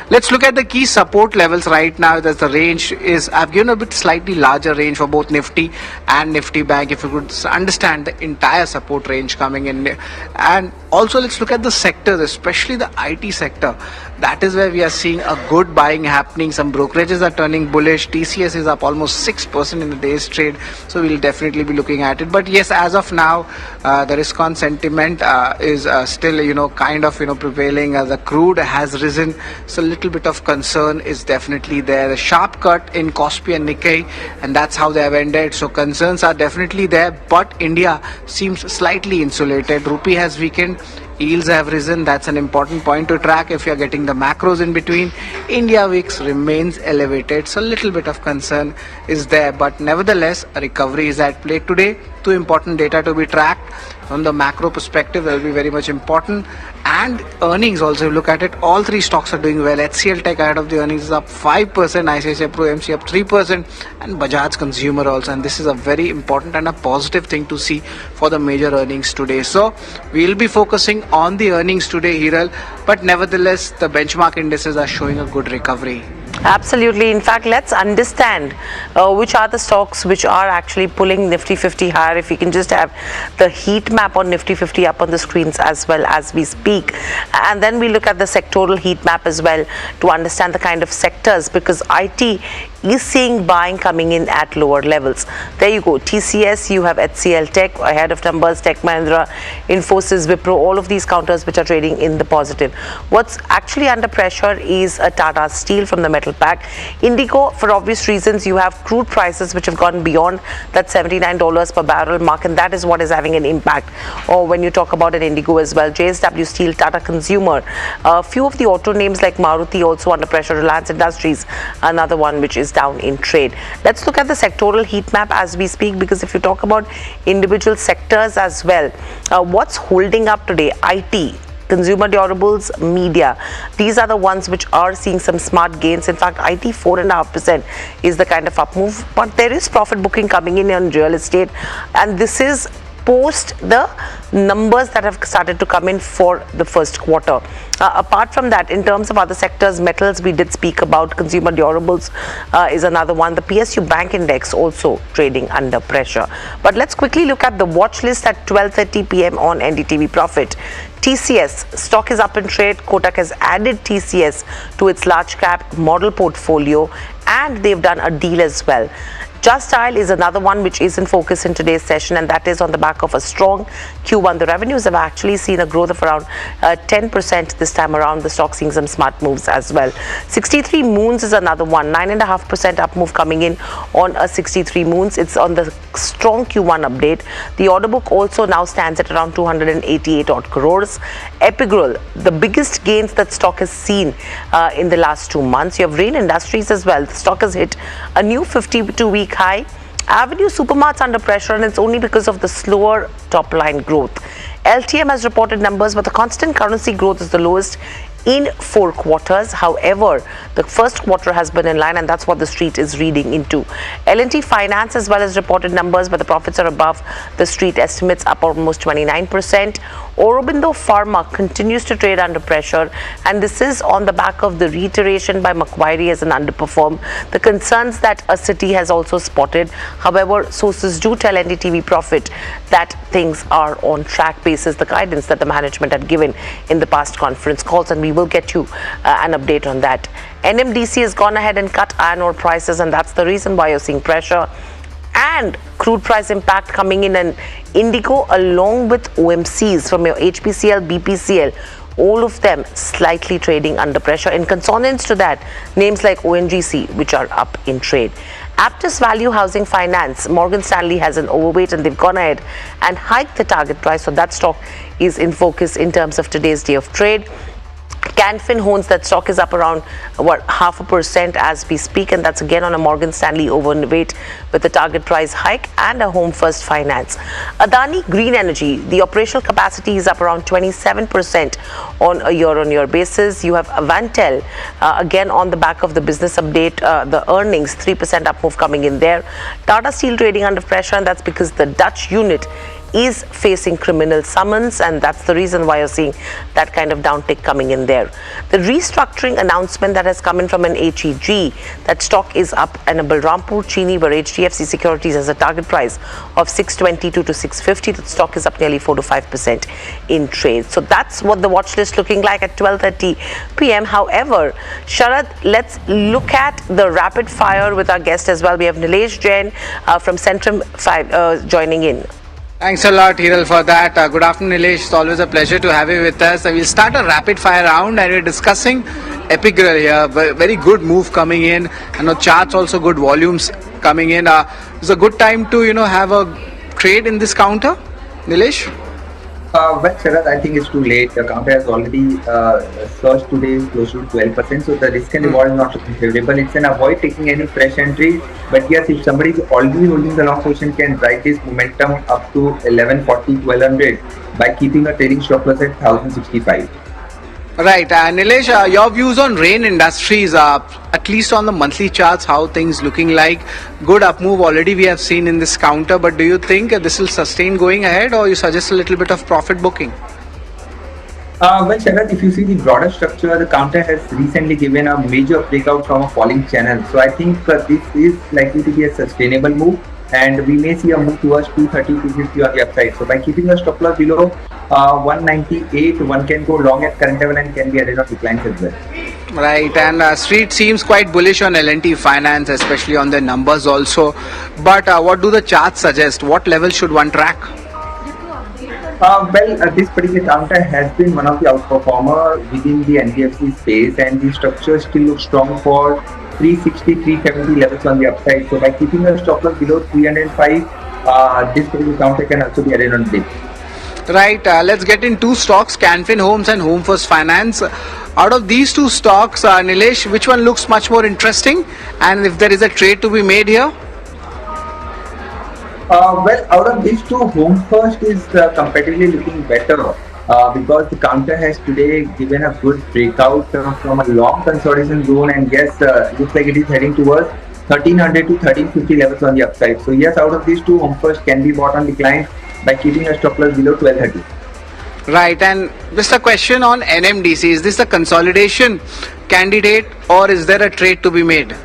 Let's look at the key support levels right now. There's the range is, I've given a bit slightly larger range for both Nifty and Nifty Bank, if you could understand the entire support range coming in. And also let's look at the sectors, especially the IT sector. That is where we are seeing a good buying happening. Some brokerages are turning bullish. TCS is up almost 6% in the day's trade, so we'll definitely be looking at it. But yes, as of now, the risk on sentiment is still kind of prevailing. The crude has risen, so a little bit of concern is definitely there. A sharp cut in Kospi and Nikkei, and that's how they have ended. So concerns are definitely there, but India seems slightly insulated. Rupee has weakened. Yields have risen. That's an important point to track if you're getting the macros in between. India VIX remains elevated, so a little bit of concern is there, but nevertheless a recovery is at play today. 2 important data to be tracked. from the macro perspective, that will be very much important. And earnings also, if you look at it, all three stocks are doing well. HCL Tech ahead of the earnings is up 5%, ICICI Pro MC up 3%, and Bajaj Consumer also. And this is a very important and a positive thing to see for the major earnings today. So we'll be focusing on the earnings today, Hiral, but nevertheless, the benchmark indices are showing a good recovery. Absolutely. In fact, let's understand which are the stocks which are actually pulling Nifty 50 higher. If we can just have the heat map on Nifty 50 up on the screens as well as we speak. And then we look at the sectoral heat map as well to understand the kind of sectors, because IT is seeing buying coming in at lower levels. There you go. TCS, you have HCL Tech ahead of numbers, Tech Mahindra, Infosys, Wipro, all of these counters which are trading in the positive. What's actually under pressure is a Tata Steel from the metal pack. Indigo, for obvious reasons, you have crude prices which have gone beyond that $79 per barrel mark, and that is what is having an impact. Or when you talk about an Indigo as well, JSW Steel, Tata Consumer, a few of the auto names like Maruti also under pressure, Reliance Industries, another one which is down in trade. Let's look at the sectoral heat map as we speak, because if you talk about individual sectors as well, what's holding up today? IT, consumer durables, media. These are the ones which are seeing some smart gains. In fact, IT 4.5% is the kind of up move, but there is profit booking coming in on real estate, and this is post the numbers that have started to come in for the first quarter. Apart from that, in terms of other sectors, metals we did speak about, consumer durables is another one. The PSU Bank Index also trading under pressure. But let's quickly look at the watch list at 12:30 p.m. on NDTV Profit. TCS stock is up in trade. Kotak has added TCS to its large cap model portfolio, and they've done a deal as well. Just Dial is another one which is in focus in today's session, and that is on the back of a strong Q1. The revenues have actually seen a growth of around 10% this time around. The stock seeing some smart moves as well. 63 Moons is another one, 9.5% up move coming in on a 63 Moons. It's on the strong Q1 update. The order book also now stands at around 288 odd crores. Epigrel, the biggest gains that stock has seen in the last 2 months. You have Rain Industries as well. The stock has hit a new 52-week high. Avenue Supermarts under pressure, and it's only because of the slower top line growth. LTM has reported numbers, but the constant currency growth is the lowest in 4 quarters. However, the first quarter has been in line, and that's what the street is reading into. L&T Finance as well as reported numbers, but the profits are above the street estimates, up almost 29%. Aurobindo Pharma continues to trade under pressure, and this is on the back of the reiteration by Macquarie as an underperform. The concerns that a city has also spotted. However, sources do tell NDTV Profit that things are on track basis the guidance that the management had given in the past conference calls, and we will get you an update on that. NMDC has gone ahead and cut iron ore prices, and that's the reason why you're seeing pressure and crude price impact coming in. And Indigo along with OMCs from your HPCL, BPCL, all of them slightly trading under pressure. In consonance to that, names like ONGC which are up in trade. Aptus Value Housing Finance, Morgan Stanley has an overweight, and they've gone ahead and hiked the target price, so that stock is in focus in terms of today's day of trade. Canfin Homes, that stock is up around 0.5% as we speak, and that's again on a Morgan Stanley overweight with a target price hike and a Home First Finance. Adani Green Energy, the operational capacity is up around 27% on a year-on-year basis. You have Avantel again on the back of the business update, the earnings 3% up move coming in there. Tata Steel trading under pressure, and that's because the Dutch unit is facing criminal summons, and that's the reason why you're seeing that kind of downtick coming in there. The restructuring announcement that has come in from an HEG, that stock is up, and a Balrampur Chini, where HDFC Securities has a target price of 622 to 650. The stock is up nearly 4 to 5% in trade. So that's what the watch list looking like at 12:30 p.m. However, Sharad, let's look at the rapid fire with our guest as well. We have Nilesh Jain from Centrum 5 joining in. Thanks a lot, Hiral, for that. Good afternoon, Nilesh. It's always a pleasure to have you with us. We'll start a rapid fire round, and we're discussing Epigrel here. Very good move coming in, and the charts also good volumes coming in. It's a good time to have a trade in this counter, Nilesh. Well, Sharad, I think it's too late. The counter has already surged today close to 12%, so the risk and reward is not favorable. It's an avoid taking any fresh entry. But yes, if somebody is already holding the long position, can ride this momentum up to 1140, 1200 by keeping a trading stop loss at 1065. Right, Nilesh, your views on Rain Industries, at least on the monthly charts, how things looking like? Good up move already we have seen in this counter, but do you think this will sustain going ahead, or you suggest a little bit of profit booking? Well, Sharad, if you see the broader structure, the counter has recently given a major breakout from a falling channel. So I think this is likely to be a sustainable move, and we may see a move towards 230, 250 on the upside. So by keeping a stop loss below 198, one can go long at current level and can be added on declines as well. Right, and Street seems quite bullish on L&T Finance, especially on their numbers also. But what do the charts suggest? What level should one track? This particular counter has been one of the outperformer within the NBFC space, and the structure still looks strong for 360, 370 levels on the upside. So by keeping a stop loss below 305, this particular counter can also be added on dip. Right, let's get in two stocks, Canfin Homes and Home First Finance. Out of these two stocks, Nilesh, which one looks much more interesting, and if there is a trade to be made here? Well, out of these two, Home First is comparatively looking better because the counter has today given a good breakout from a long consolidation zone, and yes, looks like it is heading towards 1300 to 1350 levels on the upside. So yes, out of these two, Home First can be bought on decline by keeping a stop loss below 1230. Right, and just a question on NMDC. Is this a consolidation candidate, or is there a trade to be made?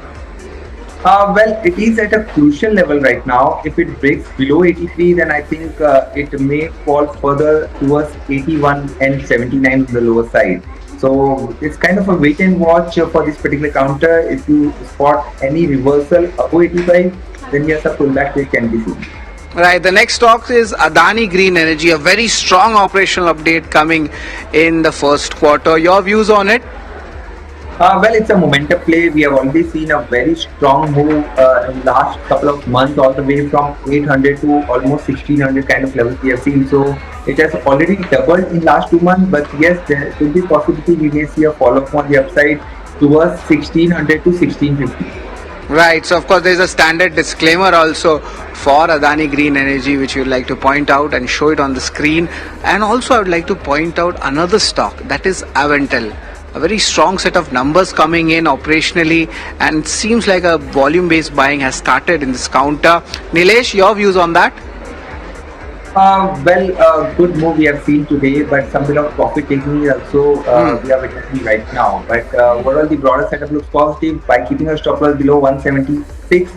Well, it is at a crucial level right now. If it breaks below 83, then I think it may fall further towards 81 and 79 on the lower side. So it's kind of a wait and watch for this particular counter. If you spot any reversal above 85, then yes, a pullback trade can be seen. Right, the next stock is Adani Green Energy, a very strong operational update coming in the first quarter. Your views on it? Well, it's a momentum play. We have already seen a very strong move in the last couple of months, all the way from 800 to almost 1600 kind of levels we have seen. So it has already doubled in last 2 months, but yes, there could be possibility we may see a follow-up on the upside towards 1600 to 1650. Right, so of course there is a standard disclaimer also for Adani Green Energy, which you would like to point out and show it on the screen. And also I would like to point out another stock, that is Aventel. A very strong set of numbers coming in operationally, and seems like a volume based buying has started in this counter. Nilesh, your views on that? Good move we have seen today, but some bit of profit taking is also we are witnessing right now. But overall, the broader setup looks positive. By keeping a stop loss below 176,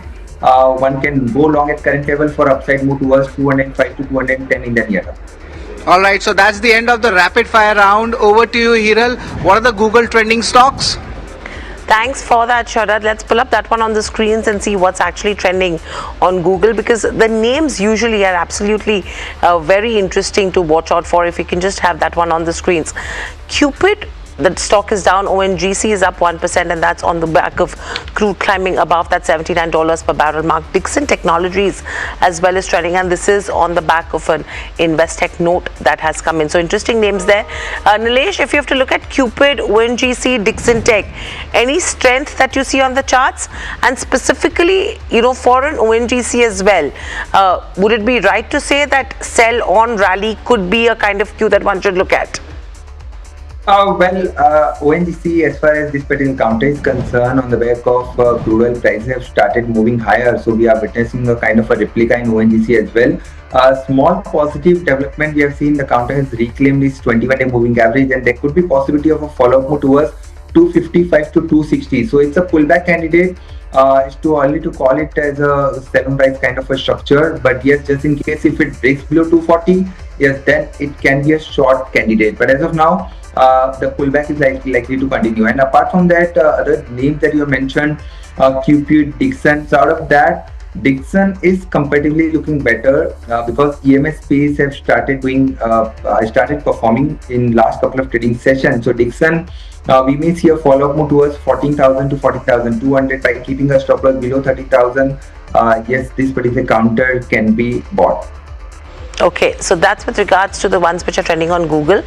one can go long at current level for upside move towards 205 to 210 in the near term. Alright, so that's the end of the rapid fire round. Over to you, Hiral. What are the Google trending stocks? Thanks for that, Sharad. Let's pull up that one on the screens and see what's actually trending on Google, because the names usually are absolutely very interesting to watch out for. If you can just have that one on the screens. Cupid, the stock is down. ONGC is up 1%, and that's on the back of crude climbing above that $79 per barrel mark. Dixon Technologies as well as trending, and this is on the back of an Investec note that has come in. So interesting names there. Nilesh, if you have to look at Cupid, ONGC, Dixon Tech, any strength that you see on the charts, and specifically, for an ONGC as well, would it be right to say that sell on rally could be a kind of cue that one should look at? ONGC, as far as this particular counter is concerned, on the back of crude oil prices have started moving higher, so we are witnessing a kind of a replica in ONGC as well. A small positive development we have seen, the counter has reclaimed its 21-day moving average, and there could be possibility of a follow-up move towards 255 to 260. So it's a pullback candidate. It's too early to call it as a sell price kind of a structure, but yes, just in case if it breaks below 240, yes, then it can be a short candidate. But as of now, the pullback is likely to continue. And apart from that, other names that you mentioned, Cupid, Dixon. So out of that, Dixon is comparatively looking better because EMS space have started performing in last couple of trading sessions. So Dixon, we may see a follow-up move towards 14,000 to 40,200 by keeping a stop loss below 30,000. Yes, this particular counter can be bought. Okay, so that's with regards to the ones which are trending on Google.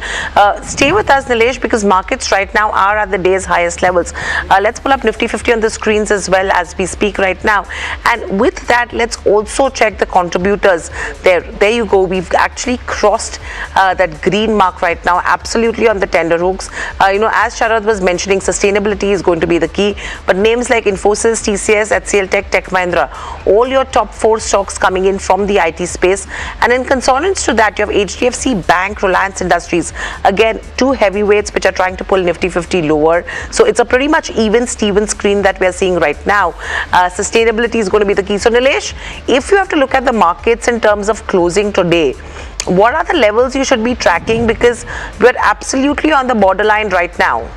Stay with us, Nilesh, because markets right now are at the day's highest levels. Let's pull up Nifty 50 on the screens as well as we speak right now. And with that, let's also check the contributors. There you go. We've actually crossed that green mark right now, absolutely on the tender hooks. As Sharad was mentioning, sustainability is going to be the key. But names like Infosys, TCS, HCL Tech, Tech Mahindra, all your top 4 stocks coming in from the IT space. And in consonance to that, you have HDFC Bank, Reliance Industries. Again, 2 heavyweights which are trying to pull Nifty 50 lower. So it's a pretty much even Steven screen that we are seeing right now. Sustainability is going to be the key. So Nilesh, if you have to look at the markets in terms of closing today, what are the levels you should be tracking? Because we're absolutely on the borderline right now.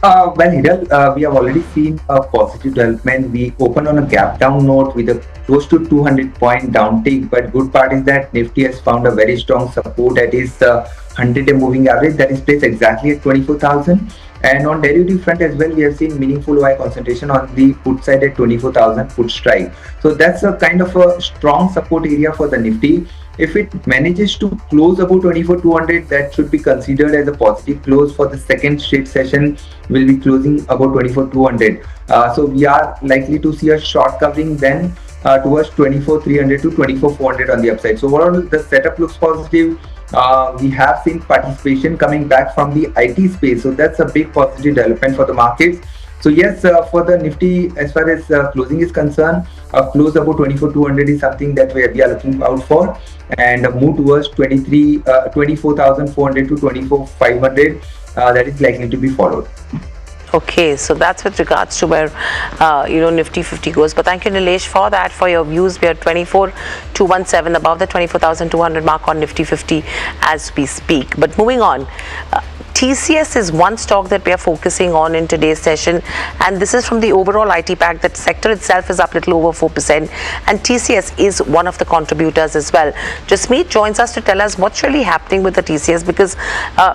Well, Hiral, we have already seen a positive development. We open on a gap down note with a close to 200-point downtick. But good part is that Nifty has found a very strong support at its 100-day moving average that is placed exactly at 24,000. And on derivative front as well, we have seen meaningful buy concentration on the put side at 24,000 put strike. So that's a kind of a strong support area for the Nifty. If it manages to close above 24,200, that should be considered as a positive close for the second straight session. Will be closing above 24,200. So we are likely to see a short covering then towards 24,300 to 24,400 on the upside. So overall, the setup looks positive. We have seen participation coming back from the IT space, so that's a big positive development for the markets. So yes, for the Nifty, as far as closing is concerned, a close above 24,200 is something that we are looking out for, and a move towards 24,400 to 24,500 that is likely to be followed. Okay, so that's with regards to where Nifty 50 goes. But thank you, Nilesh, for that, for your views. We are 24,217 above the 24,200 mark on Nifty 50 as we speak. But moving on. TCS is one stock that we are focusing on in today's session, and this is from the overall IT pack. That sector itself is up a little over 4%, and TCS is one of the contributors as well. Jasmeet joins us to tell us what's really happening with the TCS, because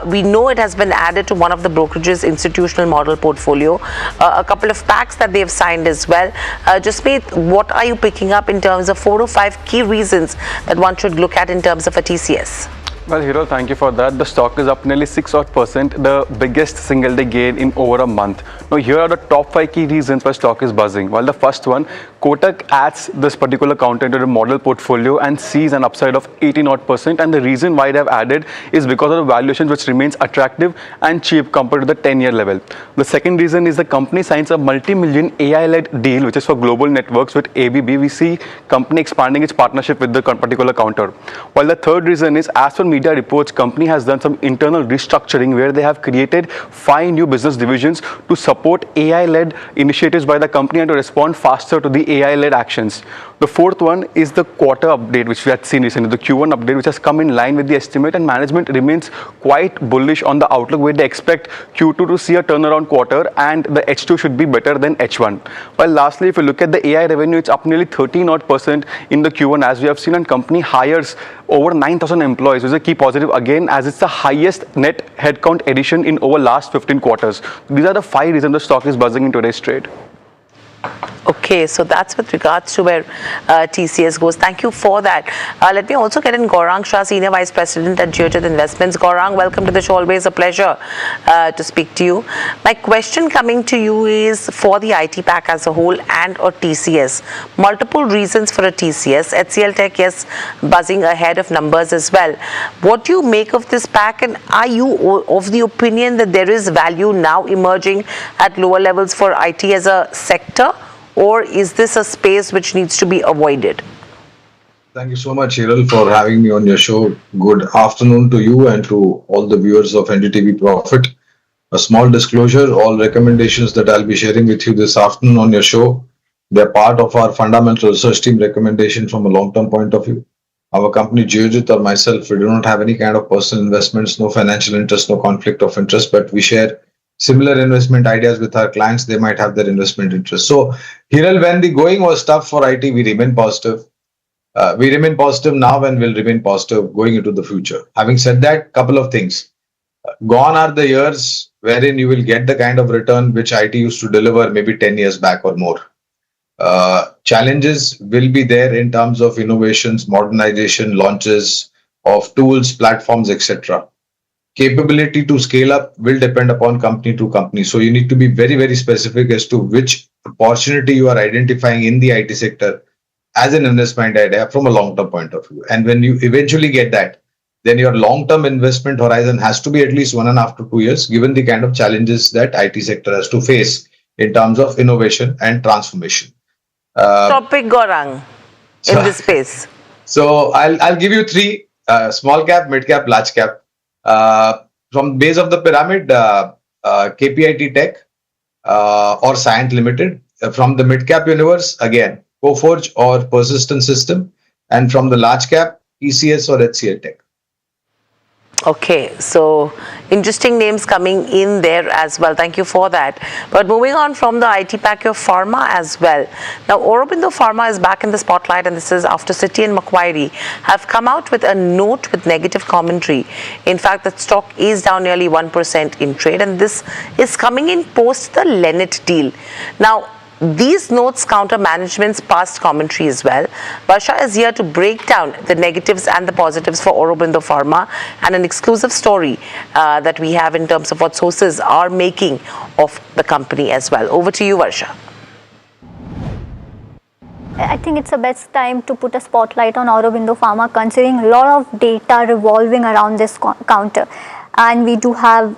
we know it has been added to one of the brokerage's institutional model portfolio, a couple of packs that they have signed as well. Jasmeet, what are you picking up in terms of 4 or 5 key reasons that one should look at in terms of a TCS? Well, Hero, thank you for that. The stock is up nearly 6%, the biggest single day gain in over a month. Now, here are the top 5 key reasons why stock is buzzing. Well, the first one, Kotak adds this particular counter into the model portfolio and sees an upside of 18%. And the reason why they have added is because of the valuation, which remains attractive and cheap compared to the 10-year level. The second reason is the company signs a multi-million AI-led deal, which is for global networks with ABB. We see company expanding its partnership with the particular counter. While the third reason is, as per media reports, company has done some internal restructuring where they have created 5 new business divisions to support AI-led initiatives by the company and to respond faster to the AI-led actions. The fourth one is the quarter update, which we had seen recently, the Q1 update, which has come in line with the estimate, and management remains quite bullish on the outlook, where they expect Q2 to see a turnaround quarter and the H2 should be better than H1. While lastly, if you look at the AI revenue, it's up nearly 13% in the Q1, as we have seen, and company hires over 9,000 employees, which is a key positive again, as it's the highest net headcount addition in over last 15 quarters. These are the 5 reasons the stock is buzzing in today's trade. Okay, so that's with regards to where TCS goes. Thank you for that. Let me also get in Gaurang Shah, Senior Vice President at Geojit Investments. Gaurang, welcome to the show. Always a pleasure to speak to you. My question coming to you is for the IT pack as a whole and or TCS. Multiple reasons for a TCS. HCL Tech, yes, buzzing ahead of numbers as well. What do you make of this pack, and are you of the opinion that there is value now emerging at lower levels for IT as a sector? Or is this a space which needs to be avoided? Thank you so much, Hiral, for having me on your show. Good afternoon to you and to all the viewers of NDTV Profit. A small disclosure, all recommendations that I'll be sharing with you this afternoon on your show, they're part of our fundamental research team recommendation from a long-term point of view. Our company, Geojit, or myself, we do not have any kind of personal investments, no financial interest, no conflict of interest, but we share similar investment ideas with our clients. They might have their investment interest. So, Hiral, when the going was tough for IT, we remain positive. We remain positive now and will remain positive going into the future. Having said that, couple of things. Gone are the years wherein you will get the kind of return which IT used to deliver maybe 10 years back or more. Challenges will be there in terms of innovations, modernization, launches of tools, platforms, etc. Capability to scale up will depend upon company to company. So you need to be very, very specific as to which opportunity you are identifying in the IT sector as an investment idea from a long-term point of view. And when you eventually get that, then your long-term investment horizon has to be at least 1.5 to 2 years, given the kind of challenges that IT sector has to face in terms of innovation and transformation. Topic Gorang in this space. So I'll give you three: small cap, mid cap, large cap. From base of the pyramid, KPIT Tech or Cyient Limited. From the mid cap universe, again Coforge or Persistent System, and from the large cap, ECS or HCL Tech. Okay, so interesting names coming in there as well. Thank you for that. But moving on from the IT pack, your pharma as well. Now, Aurobindo Pharma is back in the spotlight, and this is after Citi and Macquarie have come out with a note with negative commentary. In fact, the stock is down nearly 1% in trade, and this is coming in post the Lennet deal. Now, these notes counter management's past commentary as well. Varsha is here to break down the negatives and the positives for Aurobindo Pharma, and an exclusive story that we have in terms of what sources are making of the company as well. Over to you, Varsha. I think it's the best time to put a spotlight on Aurobindo Pharma, considering a lot of data revolving around this counter. And we do have,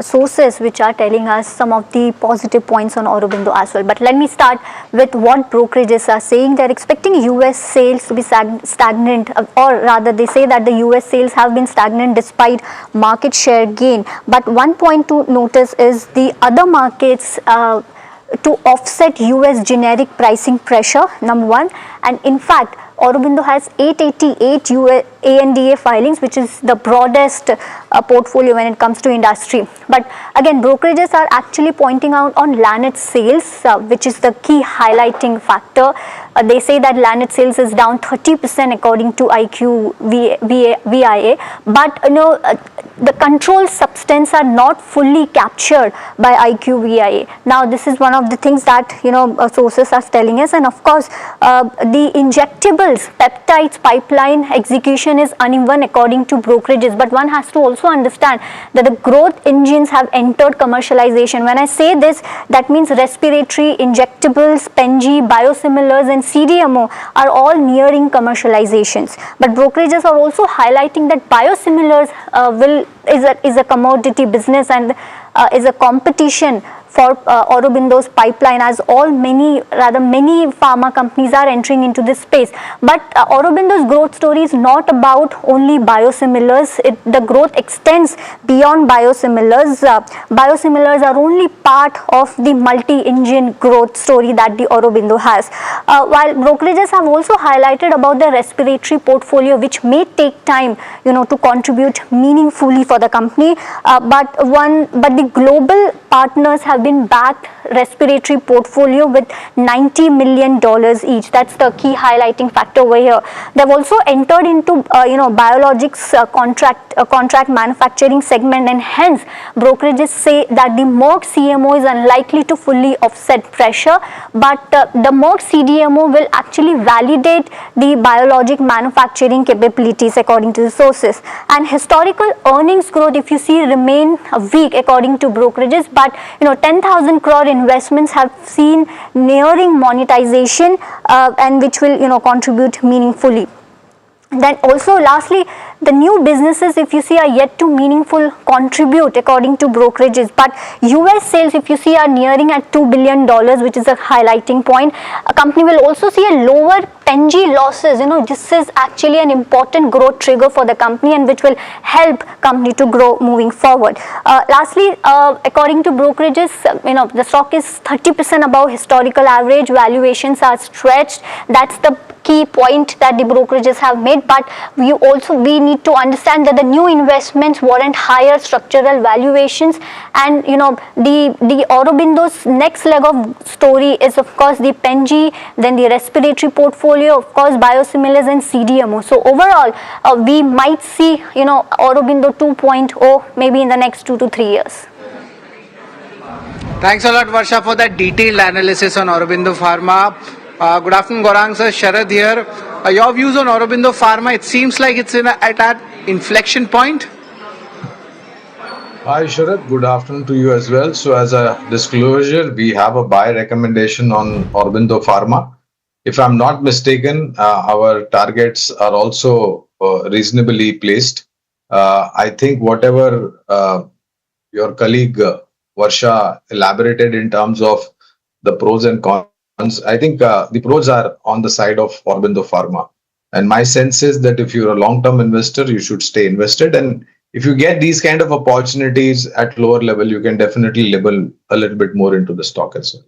sources which are telling us some of the positive points on Aurobindo as well. But let me start with what brokerages are saying. They're expecting US sales to be stagnant, or rather they say that the US sales have been stagnant despite market share gain. But one point to notice is the other markets to offset US generic pricing pressure, number one. And in fact, Aurobindo has 888 ANDA filings, which is the broadest portfolio when it comes to industry. But again, brokerages are actually pointing out on Lanet sales, which is the key highlighting factor. They say that Lanet sales is down 30% according to IQVIA, but the controlled substance are not fully captured by IQVIA. Now, this is one of the things that sources are telling us, and of course, the injectables peptides pipeline execution is uneven according to brokerages. But one has to also understand that the growth engines have entered commercialization. When I say this, that means respiratory, injectables, PenG, biosimilars, and CDMO are all nearing commercializations. But brokerages are also highlighting that biosimilars is a commodity business and is a competition for Aurobindo's pipeline, as many pharma companies are entering into this space. But Aurobindo's growth story is not about only biosimilars. The growth extends beyond biosimilars. Biosimilars are only part of the multi-engine growth story that the Aurobindo has. While brokerages have also highlighted about the respiratory portfolio, which may take time, to contribute meaningfully for the company. But the global partners have been backed respiratory portfolio with $90 million each. That's the key highlighting factor over here. They've also entered into biologics contract manufacturing segment, and hence brokerages say that the Merck CMO is unlikely to fully offset pressure, but the Merck CDMO will actually validate the biologic manufacturing capabilities according to the sources. And historical earnings growth, if you see, remain weak according to brokerages, but 10,000 crore investments have seen nearing monetization, and which will contribute meaningfully. Then also lastly, the new businesses, if you see, are yet to meaningful contribute according to brokerages. But US sales, if you see, are nearing at $2 billion, which is a highlighting point. A company will also see a lower PenG losses. This is actually an important growth trigger for the company, and which will help company to grow moving forward. Lastly, according to brokerages, the stock is 30% above historical average. Valuations are stretched. That's the key point that the brokerages have made. But we need to understand that the new investments warrant higher structural valuations, and the Aurobindo's next leg of story is of course the PenG, then the respiratory portfolio, of course biosimilars and CDMO. So overall, we might see Aurobindo 2.0 maybe in the next 2 to 3 years. Thanks a lot, Varsha, for that detailed analysis on Aurobindo Pharma. Good afternoon, Gaurang sir. Sharad here. Your views on Aurobindo Pharma? It seems like it's at an inflection point. Hi Sharad, good afternoon to you as well. So as a disclosure, we have a buy recommendation on Aurobindo Pharma. If I'm not mistaken, our targets are also reasonably placed. I think whatever your colleague Varsha elaborated in terms of the pros and cons, I think the pros are on the side of Aurobindo Pharma. And my sense is that if you're a long-term investor, you should stay invested. And if you get these kind of opportunities at lower level, you can definitely level a little bit more into the stock as well.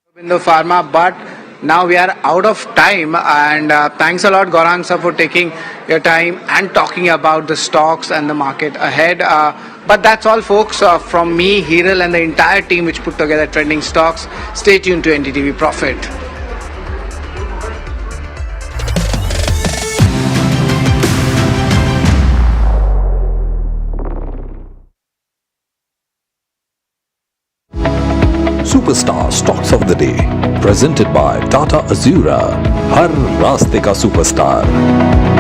Aurobindo Pharma, but now we are out of time, and thanks a lot, Gaurang sir, for taking your time and talking about the stocks and the market ahead. But that's all, folks, from me, Hiral, and the entire team which put together Trending Stocks. Stay tuned to NDTV Profit. Superstar Stocks of the Day, presented by Tata Azura. हर रास्ते का superstar.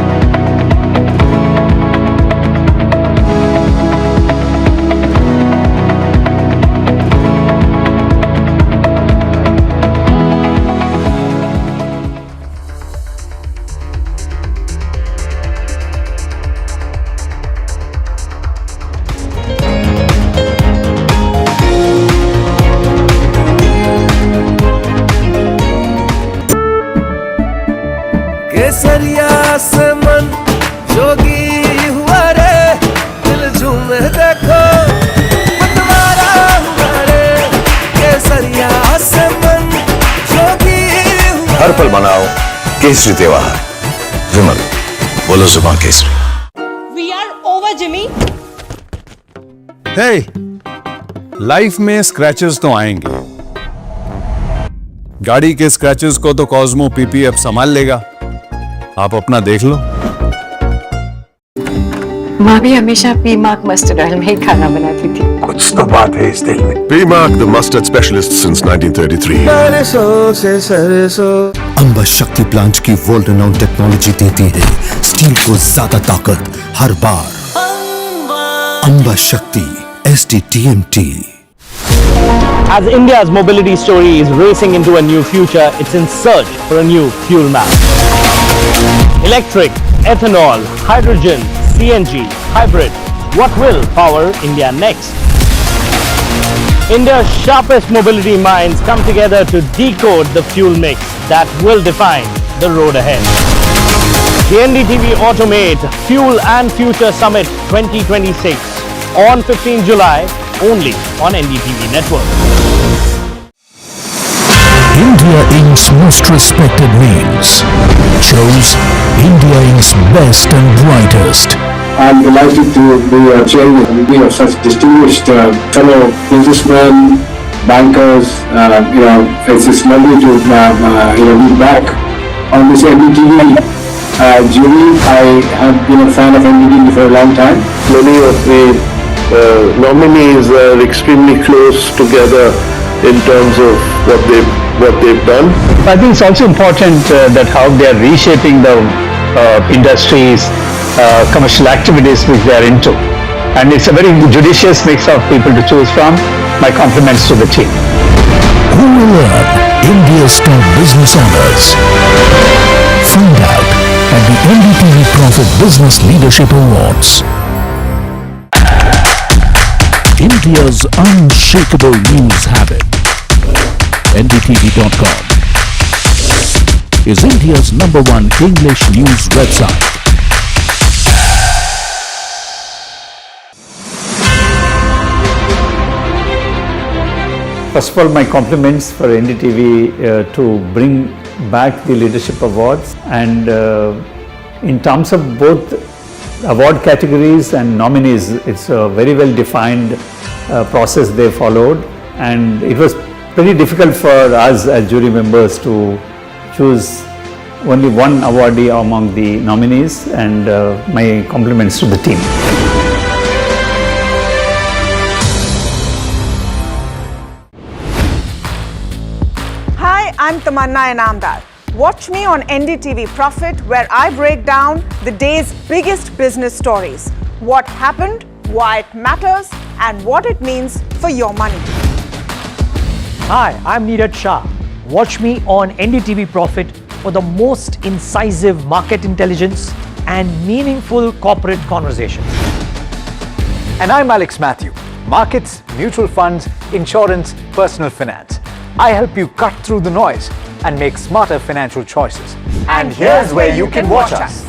केसरिया से मन जोगी हुआ रे, दिल झूमे देखो मतवारा हुआ रे। केसरिया से मन जोगी हुआ। हर पल मनाओ केसरी त्योहार। विमल, बोलो जुबान केसरी। We are over, Jimmy. Hey, life में स्क्रैचेस तो आएंगे। गाड़ी के स्क्रैचेस को तो कॉस्मो पीपीएफ संभाल लेगा। आप अपना देख लो। माँ भी हमेशा पीमाक मस्टर्ड ऑयल में ही खाना बनाती थी। कुछ तो बात है इस दिल में। P-Mark, the mustard specialist since 1933. सरसों से सरसों। अंबा शक्ति प्लांट की वर्ल्ड रेनाउंड टेक्नोलॉजी देती है स्टील को ज्यादा ताकत हर बार। अंबा शक्ति SDTMT। As India's mobility story is racing into a new future, it's in search for a new fuel map. Electric, ethanol, hydrogen, CNG, hybrid. What will power India next? India's sharpest mobility minds come together to decode the fuel mix that will define the road ahead. The NDTV Automate Fuel and Future Summit 2026 on 15 July only on NDTV Network. India Inc.'s most respected names chose India Inc.'s best and brightest. I'm delighted to be chairing a committee of such distinguished fellow businessmen, bankers. It's lovely to be back on this NDTV jury. I have been a fan of NDTV for a long time. Many of the nominees are extremely close together in terms of what they've done. I think it's also important that how they are reshaping the industries, commercial activities which they are into. And it's a very judicious mix of people to choose from. My compliments to the team. Who will earn India's top business honors? Find out at the NDTV Profit Business Leadership Awards. India's unshakable news habit. NDTV.com is India's #1 English news website. First of all, my compliments for NDTV to bring back the leadership awards, and in terms of both award categories and nominees, it's a very well defined process they followed, and it was pretty difficult for us as jury members to choose only one awardee among the nominees, and my compliments to the team. I'm Tamanna Inamdar. Watch me on NDTV Profit, where I break down the day's biggest business stories. What happened, why it matters, and what it means for your money. Hi, I'm Neeraj Shah. Watch me on NDTV Profit for the most incisive market intelligence and meaningful corporate conversations. And I'm Alex Matthew. Markets, mutual funds, insurance, personal finance. I help you cut through the noise and make smarter financial choices. And here's where you can watch us.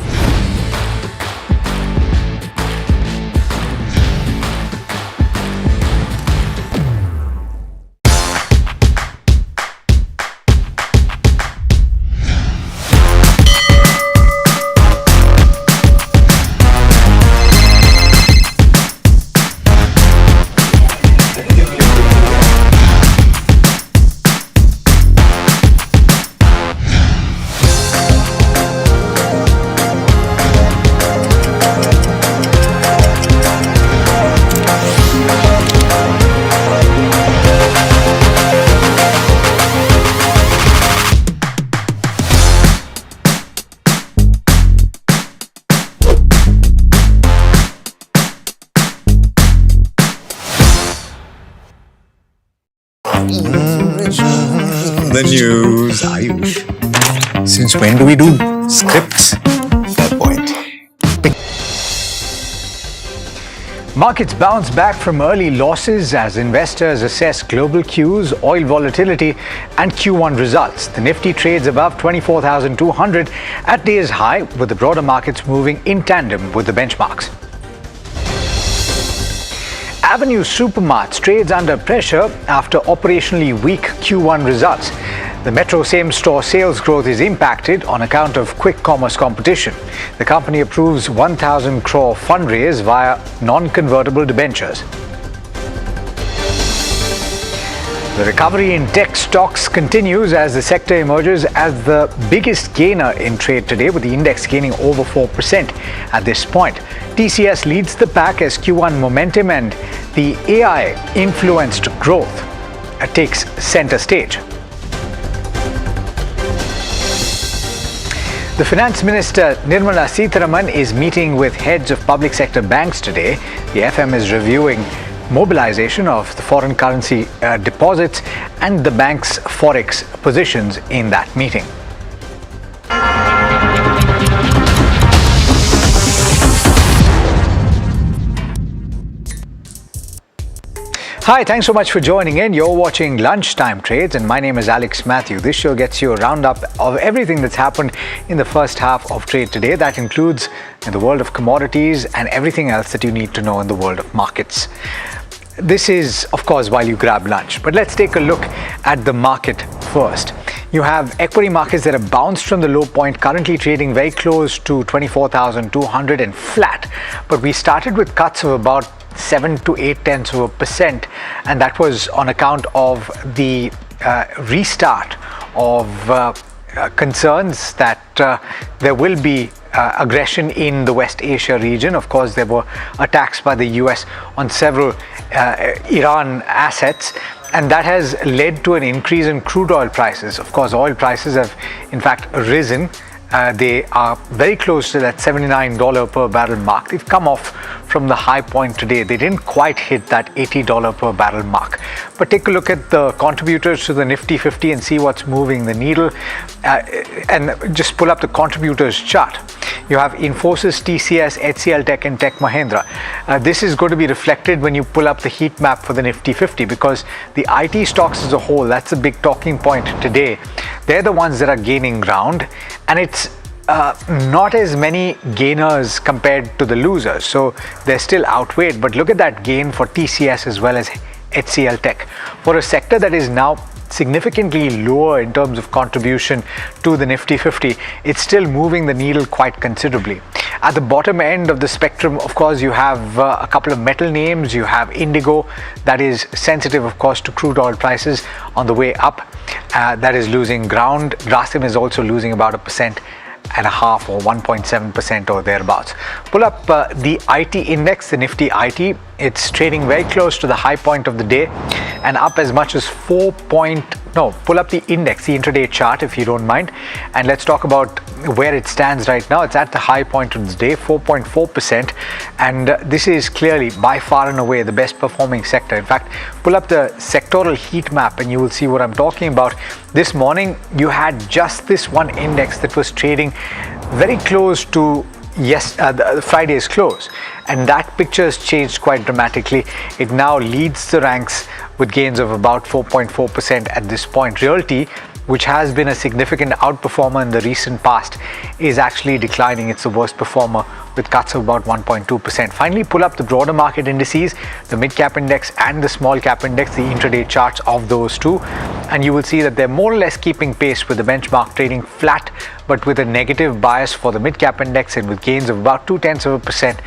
The news, Ayush. Since when do we do scripts? Fair point. Markets bounce back from early losses as investors assess global cues, oil volatility, and Q1 results. The Nifty trades above 24,200 at day's high, with the broader markets moving in tandem with the benchmarks. Avenue Supermarts trades under pressure after operationally weak Q1 results. The Metro same-store sales growth is impacted on account of quick commerce competition. The company approves 1,000 crore fundraise via non-convertible debentures. The recovery in tech stocks continues as the sector emerges as the biggest gainer in trade today, with the index gaining over 4% at this point. TCS leads the pack as Q1 momentum and the AI-influenced growth takes center stage. The Finance Minister Nirmala Sitharaman is meeting with heads of public sector banks today. The FM is reviewing mobilization of the foreign currency deposits and the bank's forex positions in that meeting. Hi, thanks so much for joining in. You're watching Lunchtime Trades and my name is Alex Matthew. This show gets you a roundup of everything that's happened in the first half of trade today. That includes in the world of commodities and everything else that you need to know in the world of markets. This is, of course, while you grab lunch. But let's take a look at the market first. You have equity markets that have bounced from the low point, currently trading very close to 24,200 and flat. But we started with cuts of about 7 to 0.8%, and that was on account of the restart of concerns that there will be aggression in the West Asia region. Of course, there were attacks by the US on several Iran assets, and that has led to an increase in crude oil prices. Of course, oil prices have in fact risen. They are very close to that $79 per barrel mark. They've come off from the high point today. They didn't quite hit that $80 per barrel mark. But take a look at the contributors to the Nifty 50 and see what's moving the needle. And just pull up the contributors chart. You have Infosys, TCS, HCL Tech and Tech Mahindra. This is going to be reflected when you pull up the heat map for the Nifty 50, because the IT stocks as a whole, that's a big talking point today. They're the ones that are gaining ground, and it's not as many gainers compared to the losers. So they're still outweighed, but look at that gain for TCS as well as HCL Tech. For a sector that is now significantly lower in terms of contribution to the Nifty 50, it's still moving the needle quite considerably. At the bottom end of the spectrum, of course, you have a couple of metal names. You have Indigo, that is sensitive, of course, to crude oil prices on the way up. That is losing ground. Grasim is also losing about 1.5% or 1.7% or thereabouts. Pull up the IT index, the Nifty IT. It's trading very close to the high point of the day and up as much as 4.3%. pull up the index, the intraday chart if you don't mind, and let's talk about where it stands right now. It's at the high point of the day, 4.4%, and this is clearly by far and away the best performing sector. In fact, pull up the sectoral heat map and you will see what I'm talking about. This morning you had just this one index that was trading very close to Friday's close, and that picture has changed quite dramatically. It now leads the ranks with gains of about 4.4% at this point. Realty, which has been a significant outperformer in the recent past, is actually declining. It's the worst performer with cuts of about 1.2%. Finally, pull up the broader market indices, the mid-cap index and the small-cap index, the intraday charts of those two, and you will see that they're more or less keeping pace with the benchmark trading flat, but with a negative bias for the mid-cap index and with gains of about 0.2%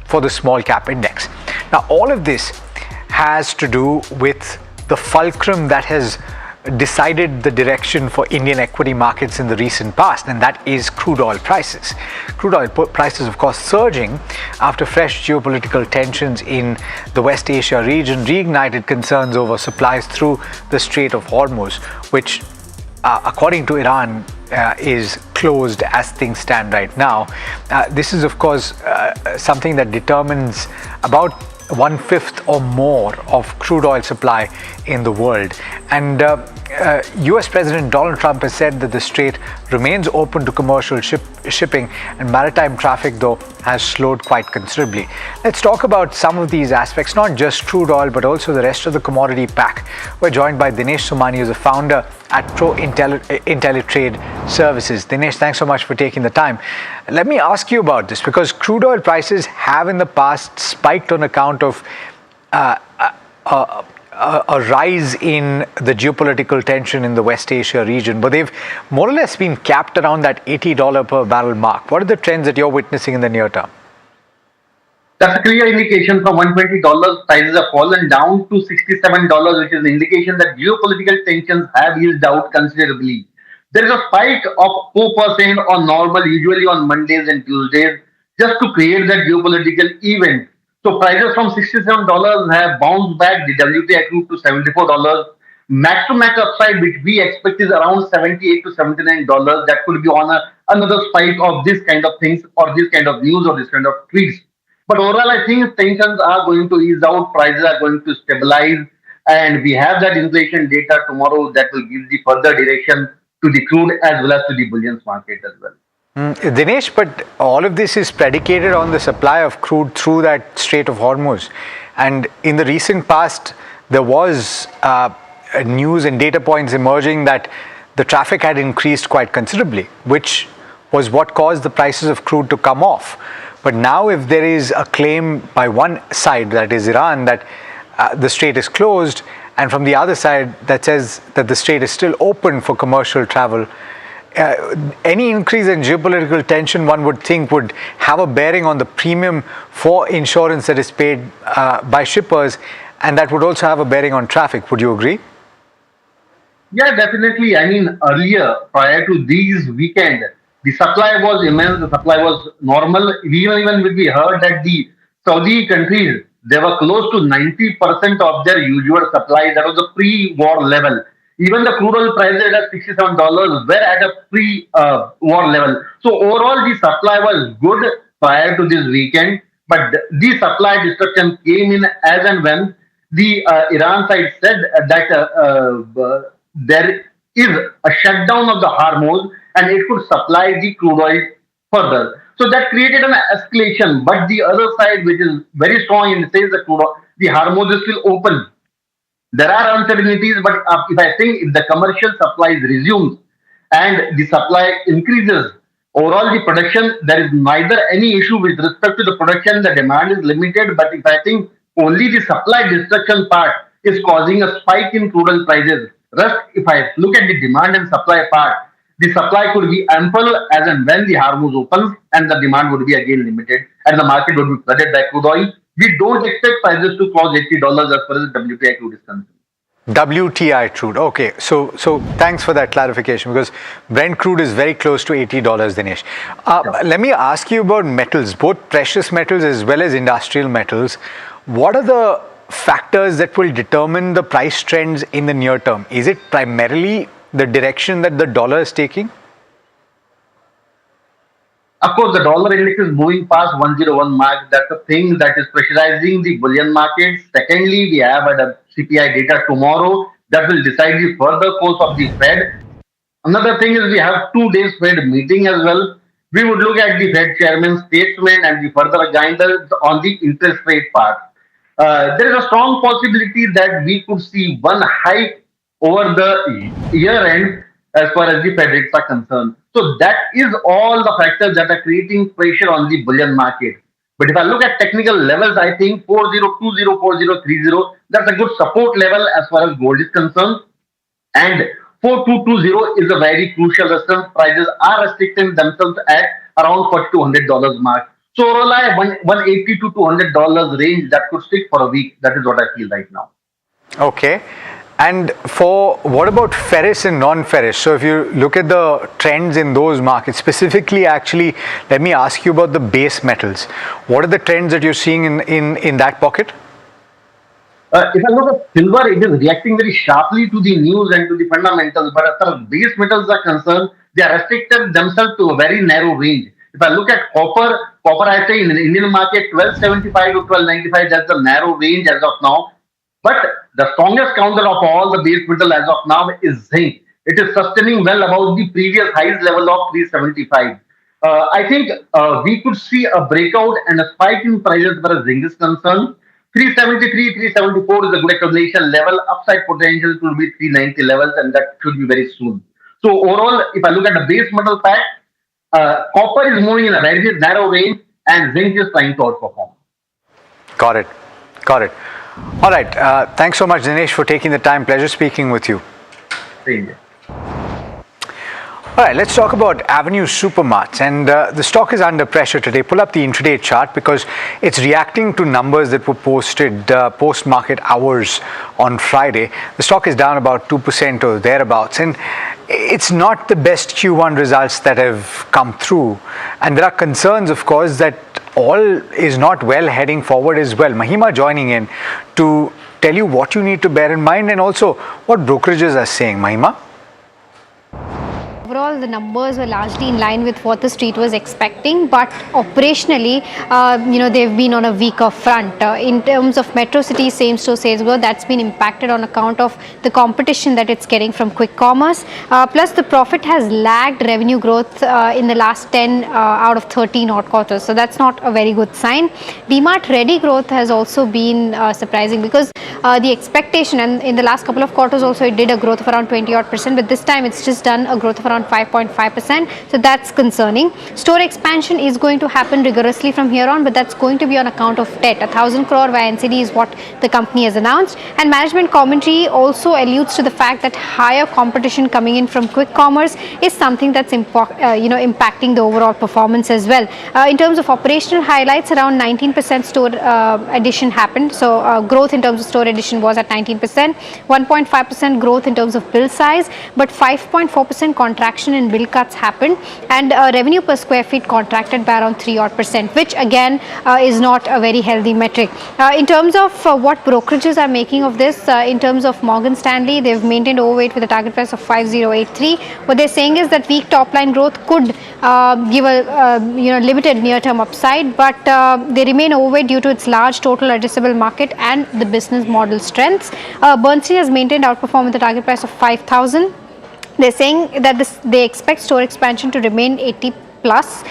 for the small-cap index. Now, all of this has to do with the fulcrum that has decided the direction for Indian equity markets in the recent past, and that is crude oil prices. Crude oil prices, of course, surging after fresh geopolitical tensions in the West Asia region reignited concerns over supplies through the Strait of Hormuz, which according to Iran is closed as things stand right now. This is, of course, something that determines about 1/5 or more of crude oil supply in the world. And US President Donald Trump has said that the strait remains open to commercial shipping, and maritime traffic, though, has slowed quite considerably. Let's talk about some of these aspects, not just crude oil, but also the rest of the commodity pack. We're joined by Dinesh Somani, who's a founder at Pro IntelliTrade Services. Dinesh, thanks so much for taking the time. Let me ask you about this, because crude oil prices have in the past spiked on account of a rise in the geopolitical tension in the West Asia region, but they've more or less been capped around that $80 per barrel mark. What are the trends that you're witnessing in the near term? That's a clear indication. From $120, prices have fallen down to $67, which is an indication that geopolitical tensions have eased out considerably. There is a spike of 4% on normal, usually on Mondays and Tuesdays, just to create that geopolitical event. So prices from $67 have bounced back. The WTI crude to $74. Max-to-max upside, which we expect, is around $78 to $79. That could be on another spike of this kind of things, or this kind of news, or this kind of tweets. But overall, I think tensions are going to ease out. Prices are going to stabilize, and we have that inflation data tomorrow that will give the further direction to the crude as well as to the bullions market as well. Dinesh, but all of this is predicated on the supply of crude through that Strait of Hormuz. And in the recent past, there was news and data points emerging that the traffic had increased quite considerably, which was what caused the prices of crude to come off. But now if there is a claim by one side, that is Iran, that the strait is closed, and from the other side that says that the strait is still open for commercial travel, any increase in geopolitical tension, one would think, would have a bearing on the premium for insurance that is paid by shippers, and that would also have a bearing on traffic. Would you agree? Yeah, definitely. I mean, earlier, prior to these weekend, the supply was immense, the supply was normal. Even when we heard that the Saudi countries, they were close to 90% of their usual supply. That was the pre-war level. Even the crude oil prices at $67 were at a pre-war level. So overall, the supply was good prior to this weekend, but the supply destruction came in as and when the Iran side said that there is a shutdown of the Hormuz and it could supply the crude oil further. So that created an escalation. But the other side, which is very strong, and says that the Hormuz is still open. There are uncertainties, but if I think if the commercial supplies resumes and the supply increases, overall the production, there is neither any issue with respect to the production, the demand is limited, but if I think only the supply destruction part is causing a spike in crude oil prices. Rest, if I look at the demand and supply part, the supply could be ample as and when the Hormuz opens, and the demand would be again limited, and the market would be flooded by crude oil. We don't expect prices to cross $80 as far as the WTI crude is concerned. WTI crude. Okay, so thanks for that clarification, because Brent crude is very close to $80, Dinesh. Let me ask you about metals, both precious metals as well as industrial metals. What are the factors that will determine the price trends in the near term? Is it primarily the direction that the dollar is taking? Of course, the dollar index is moving past 101 mark. That's the thing that is pressurizing the bullion market. Secondly, we have a CPI data tomorrow that will decide the further course of the Fed. Another thing is we have 2 days Fed meeting as well. We would look at the Fed chairman's statement and the further guidance on the interest rate part. There is a strong possibility that we could see one hike over the year end as far as the Fed rates are concerned. So that is all the factors that are creating pressure on the bullion market. But if I look at technical levels, I think 4020, 4030, that's a good support level as far as gold is concerned. And 4220 is a very crucial resistance. Prices are restricting themselves at around $4,200 mark. So overall, $180 to $200 range that could stick for a week. That is what I feel right now. Okay. And for what about ferrous and non-ferrous? So if you look at the trends in those markets, specifically actually, let me ask you about the base metals. What are the trends that you're seeing in that pocket? If I look at silver, it is reacting very sharply to the news and to the fundamentals. But as far as base metals are concerned, they are restricted themselves to a very narrow range. If I look at copper I say in the Indian market, 1275 to 1295, that's the narrow range as of now. But the strongest counter of all the base metal as of now is zinc. It is sustaining well above the previous highest level of 375. I think we could see a breakout and a spike in prices as far as zinc is concerned. 373, 374 is a good accumulation level. Upside potential could be 390 levels, and that should be very soon. So overall, if I look at the base metal pack, copper is moving in a very narrow range, and zinc is trying to outperform. Got it. Got it. All right. Thanks so much, Dinesh, for taking the time. Pleasure speaking with you. Same here. All right, let's talk about Avenue Supermarts. And the stock is under pressure today. Pull up the intraday chart because it's reacting to numbers that were posted post-market hours on Friday. The stock is down about 2% or thereabouts. And it's not the best Q1 results that have come through. And there are concerns, of course, that all is not well heading forward as well. Mahima joining in to tell you what you need to bear in mind and also what brokerages are saying. Mahima? Overall, the numbers were largely in line with what the street was expecting, but operationally, they've been on a weaker front. In terms of Metro City same-store sales growth, that's been impacted on account of the competition that it's getting from quick commerce. Plus, the profit has lagged revenue growth in the last 10 out of 13 odd quarters. So that's not a very good sign. DMart Ready growth has also been surprising because the expectation, and in the last couple of quarters also it did a growth of around 20 odd percent, but this time it's just done a growth of around 5.5%. So that's concerning. Store expansion is going to happen rigorously from here on, but that's going to be on account of debt. 1,000 crore via NCD is what the company has announced. And management commentary also alludes to the fact that higher competition coming in from quick commerce is something that's impacting the overall performance as well. In terms of operational highlights, around 19% store addition happened. So growth in terms of store addition was at 19%, 1.5% growth in terms of bill size, but 5.4% contraction in bill cuts happened, and revenue per square feet contracted by around 3 odd percent, which again is not a very healthy metric. In terms of what brokerages are making of this, in terms of Morgan Stanley, they've maintained overweight with a target price of 5083. What they're saying is that weak top line growth could give a limited near-term upside, but they remain overweight due to its large total addressable market and the business model strengths. Bernstein has maintained outperform with a target price of 5000. They're saying that they expect store expansion to remain 80 plus.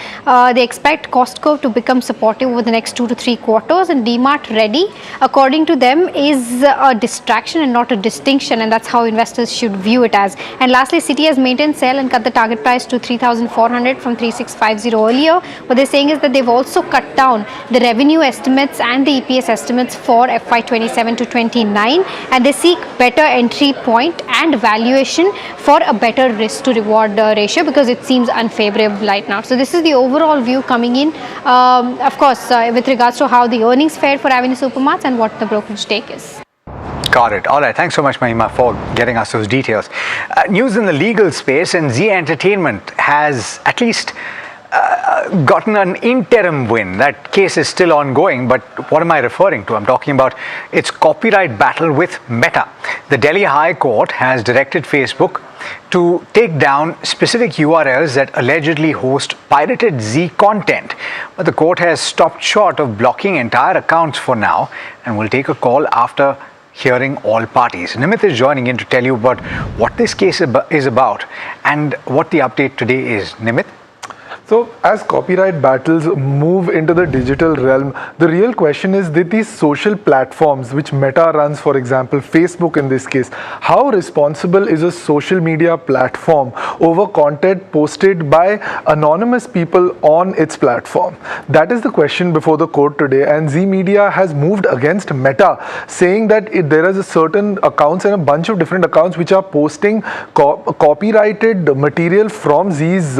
They expect cost curve to become supportive over the next 2 to 3 quarters, and DMart Ready, according to them, is a distraction and not a distinction, and that's how investors should view it as. And lastly, Citi has maintained sell and cut the target price to 3,400 from 3,650 earlier. What they're saying is that they've also cut down the revenue estimates and the EPS estimates for FY27 to 29, and they seek better entry point and valuation for a better risk to reward ratio because it seems unfavorable right now. So this is the overall view coming in, of course, with regards to how the earnings fared for Avenue Supermarts and what the brokerage take is. Got it. All right. Thanks so much, Mahima, for getting us those details. News in the legal space, and Z Entertainment has at least gotten an interim win. That case is still ongoing, but what am I referring to? I'm talking about its copyright battle with Meta. The Delhi High Court has directed Facebook to take down specific URLs that allegedly host pirated Z content. But the court has stopped short of blocking entire accounts for now and will take a call after hearing all parties. Nimit is joining in to tell you about what this case is about and what the update today is. Nimit? So, as copyright battles move into the digital realm, the real question is that these social platforms, which Meta runs, for example, Facebook in this case, how responsible is a social media platform over content posted by anonymous people on its platform? That is the question before the court today, and Z Media has moved against Meta, saying that there is a certain accounts and a bunch of different accounts which are posting copyrighted material from Z's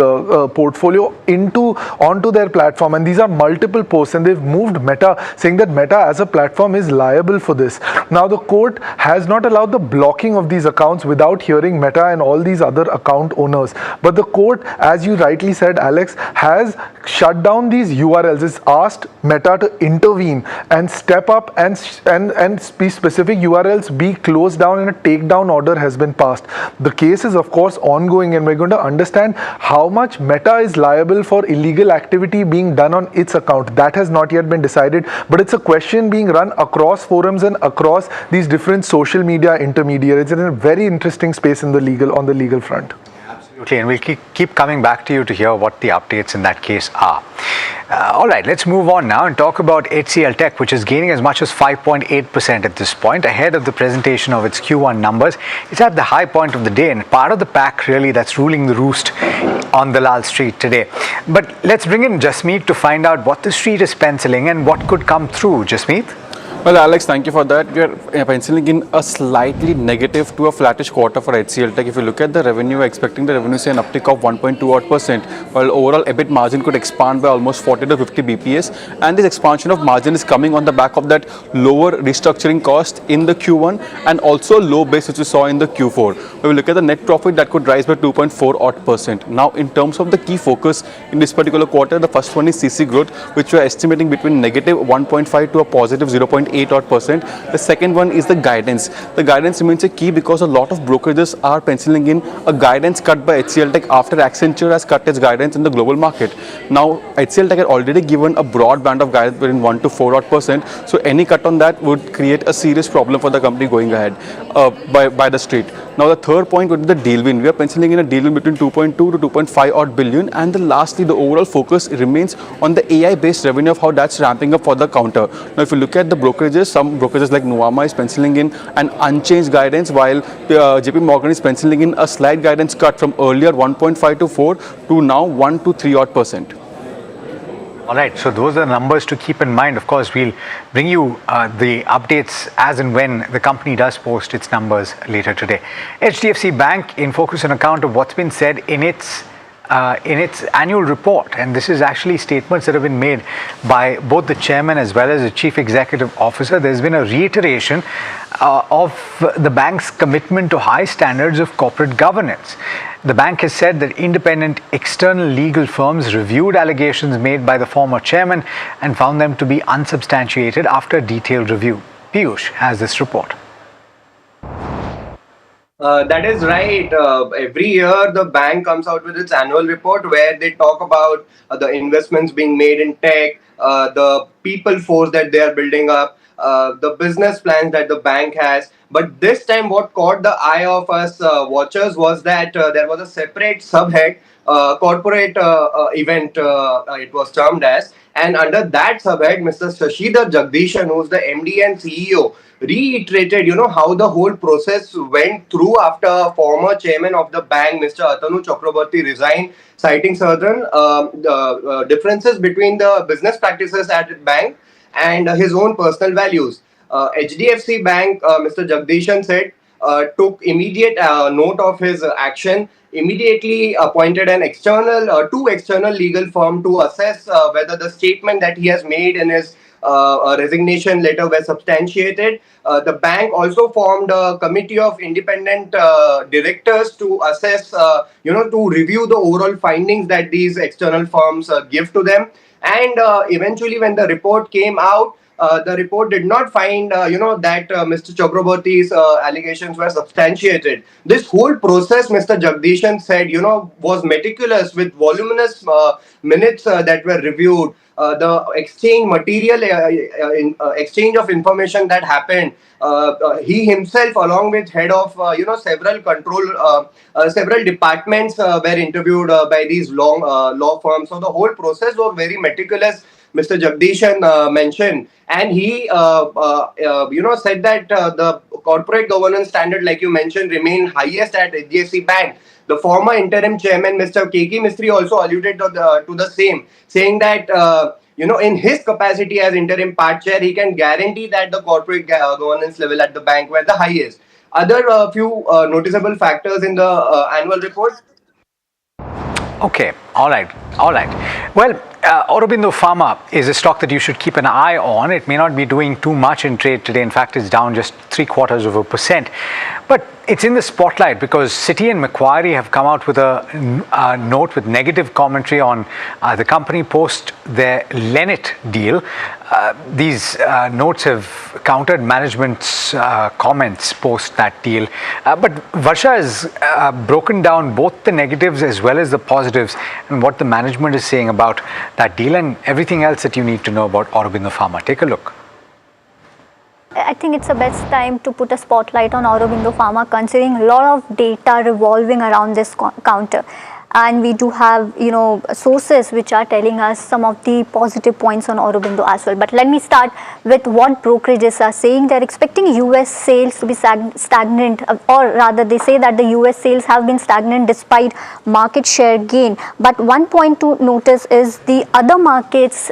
portfolio onto their platform, and these are multiple posts, and they've moved Meta, saying that Meta as a platform is liable for this. Now the court has not allowed the blocking of these accounts without hearing Meta and all these other account owners, but the court, as you rightly said, Alex, has shut down these URLs. It's asked Meta to intervene and step up and specific URLs be closed down, and a takedown order has been passed. The case is of course ongoing, and we're going to understand how much Meta is liable for illegal activity being done on its account. That has not yet been decided, but it's a question being run across forums and across these different social media intermediaries. It's in a very interesting space on the legal front. Absolutely, and we'll keep coming back to you to hear what the updates in that case are. All right, let's move on now and talk about HCL Tech, which is gaining as much as 5.8% at this point, ahead of the presentation of its Q1 numbers. It's at the high point of the day and part of the pack really that's ruling the roost on the Lal Street today. But let's bring in Jasmeet to find out what the street is penciling and what could come through. Jasmeet? Well, Alex, thank you for that. We are penciling in a slightly negative to a flattish quarter for HCL Tech. If you look at the revenue, we're expecting the revenue to see an uptick of 1.2%, while overall EBIT margin could expand by almost 40 to 50 BPS. And this expansion of margin is coming on the back of that lower restructuring cost in the Q1 and also low base which we saw in the Q4. When we look at the net profit, that could rise by 2.4%. Now, in terms of the key focus in this particular quarter, the first one is CC growth, which we are estimating between negative 1.5 to a positive 0.8%. The second one is the guidance. The guidance remains a key because a lot of brokerages are penciling in a guidance cut by HCL Tech after Accenture has cut its guidance in the global market. Now, HCL Tech had already given a broad band of guidance between 1 to 4%. So any cut on that would create a serious problem for the company going ahead by the street. Now, the third point would be the deal win. We are penciling in a deal win between 2.2 to 2.5 odd billion. And then lastly, the overall focus remains on the AI-based revenue of how that's ramping up for the counter. Now, if you look at the brokerages, some brokerages like Nuvama is penciling in an unchanged guidance, while JP Morgan is penciling in a slight guidance cut from earlier 1.5 to 4 to now 1 to 3 odd %. All right, so those are the numbers to keep in mind. Of course, we'll bring you the updates as and when the company does post its numbers later today. HDFC Bank in focus on account of what's been said in its annual report, and this is actually statements that have been made by both the chairman as well as the chief executive officer. There's been a reiteration of the bank's commitment to high standards of corporate governance. The bank has said that independent external legal firms reviewed allegations made by the former chairman and found them to be unsubstantiated after a detailed review. Piyush has this report. That is right. Every year, the bank comes out with its annual report where they talk about the investments being made in tech, the people force that they are building up, the business plans that the bank has. But this time, what caught the eye of us watchers was that there was a separate subhead, corporate event, it was termed as. And under that subhead, Mr. Shashidhar Jagdishan, who's the MD and CEO, reiterated, how the whole process went through after former chairman of the bank, Mr. Atanu Chakraborty, resigned, citing certain differences between the business practices at the bank and his own personal values. HDFC Bank, Mr. Jagdishan said, took immediate note of his action, immediately appointed an external, two external legal firm to assess whether the statement that he has made in his a resignation letter were substantiated. The bank also formed a committee of independent directors to assess, to review the overall findings that these external firms give to them. And eventually, when the report came out, the report did not find, that Mr. Chakraborty's allegations were substantiated. This whole process, Mr. Jagdishan said, was meticulous with voluminous minutes that were reviewed. The exchange of information that happened. He himself, along with head of, several departments were interviewed by these law firms. So the whole process was very meticulous. Mr. Jagdishan mentioned, and he said that the corporate governance standard, like you mentioned, remain highest at HDFC Bank. The former interim chairman, Mr. K.K. Mistry, also alluded to the same, saying that in his capacity as interim part chair, he can guarantee that the corporate governance level at the bank were the highest. Other few noticeable factors in the annual report. Okay, all right. Well, Aurobindo Pharma is a stock that you should keep an eye on. It may not be doing too much in trade today. In fact, it's down just 0.75%. But it's in the spotlight because Citi and Macquarie have come out with a note with negative commentary on the company post their Lenit deal. These notes have countered management's comments post that deal. But Varsha has broken down both the negatives as well as the positives and what the management is saying about that deal and everything else that you need to know about Aurobindo Pharma. Take a look. I think it's the best time to put a spotlight on Aurobindo Pharma, considering a lot of data revolving around this counter. And we do have, sources which are telling us some of the positive points on Aurobindo as well. But let me start with what brokerages are saying. They're expecting US sales to be stagnant, or rather they say that the US sales have been stagnant despite market share gain. But one point to notice is the other markets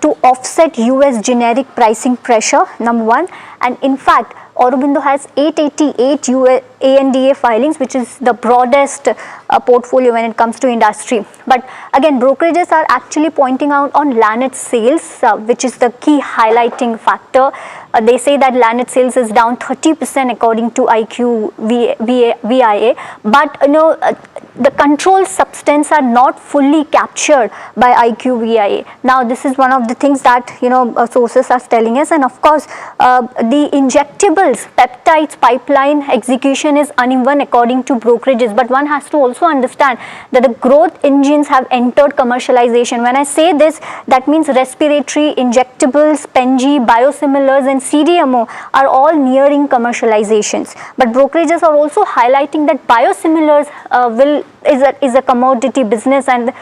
to offset US generic pricing pressure, number one. And in fact, Aurobindo has 888 ANDA filings, which is the broadest portfolio when it comes to industry. But again, brokerages are actually pointing out on Lanit sales, which is the key highlighting factor. They say that Lanit sales is down 30% according to IQVIA. But the controlled substance are not fully captured by IQVIA. Now, this is one of the things that sources are telling us, and of course, the injectables peptides pipeline execution is uneven according to brokerages. But one has to also understand that the growth engines have entered commercialization. When I say this, that means respiratory, injectables, Pen-G, biosimilars, and CDMO are all nearing commercializations. But brokerages are also highlighting that biosimilars is a commodity business and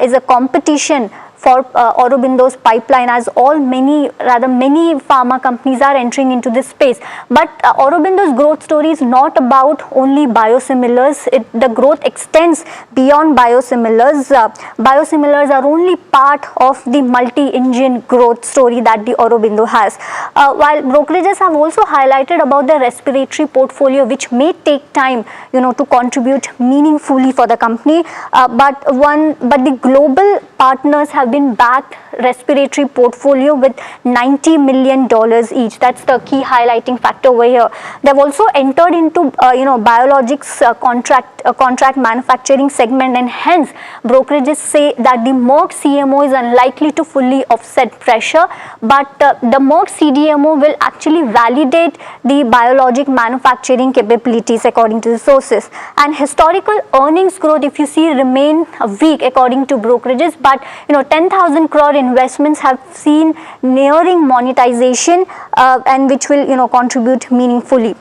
is a competition for Aurobindo's pipeline, as many pharma companies are entering into this space. But Aurobindo's growth story is not about only biosimilars. The growth extends beyond biosimilars. Biosimilars are only part of the multi-engine growth story that the Aurobindo has. While brokerages have also highlighted about the respiratory portfolio, which may take time, to contribute meaningfully for the company. But the global partners have been backed respiratory portfolio with $90 million each. That's the key highlighting factor over here. They've also entered into biologics contract manufacturing segment, and hence brokerages say that the Merck CMO is unlikely to fully offset pressure, but the Merck CDMO will actually validate the biologic manufacturing capabilities according to the sources. And historical earnings growth, if you see, remain weak according to brokerages, but 10,000 crore investments have seen nearing monetization, and which will contribute meaningfully.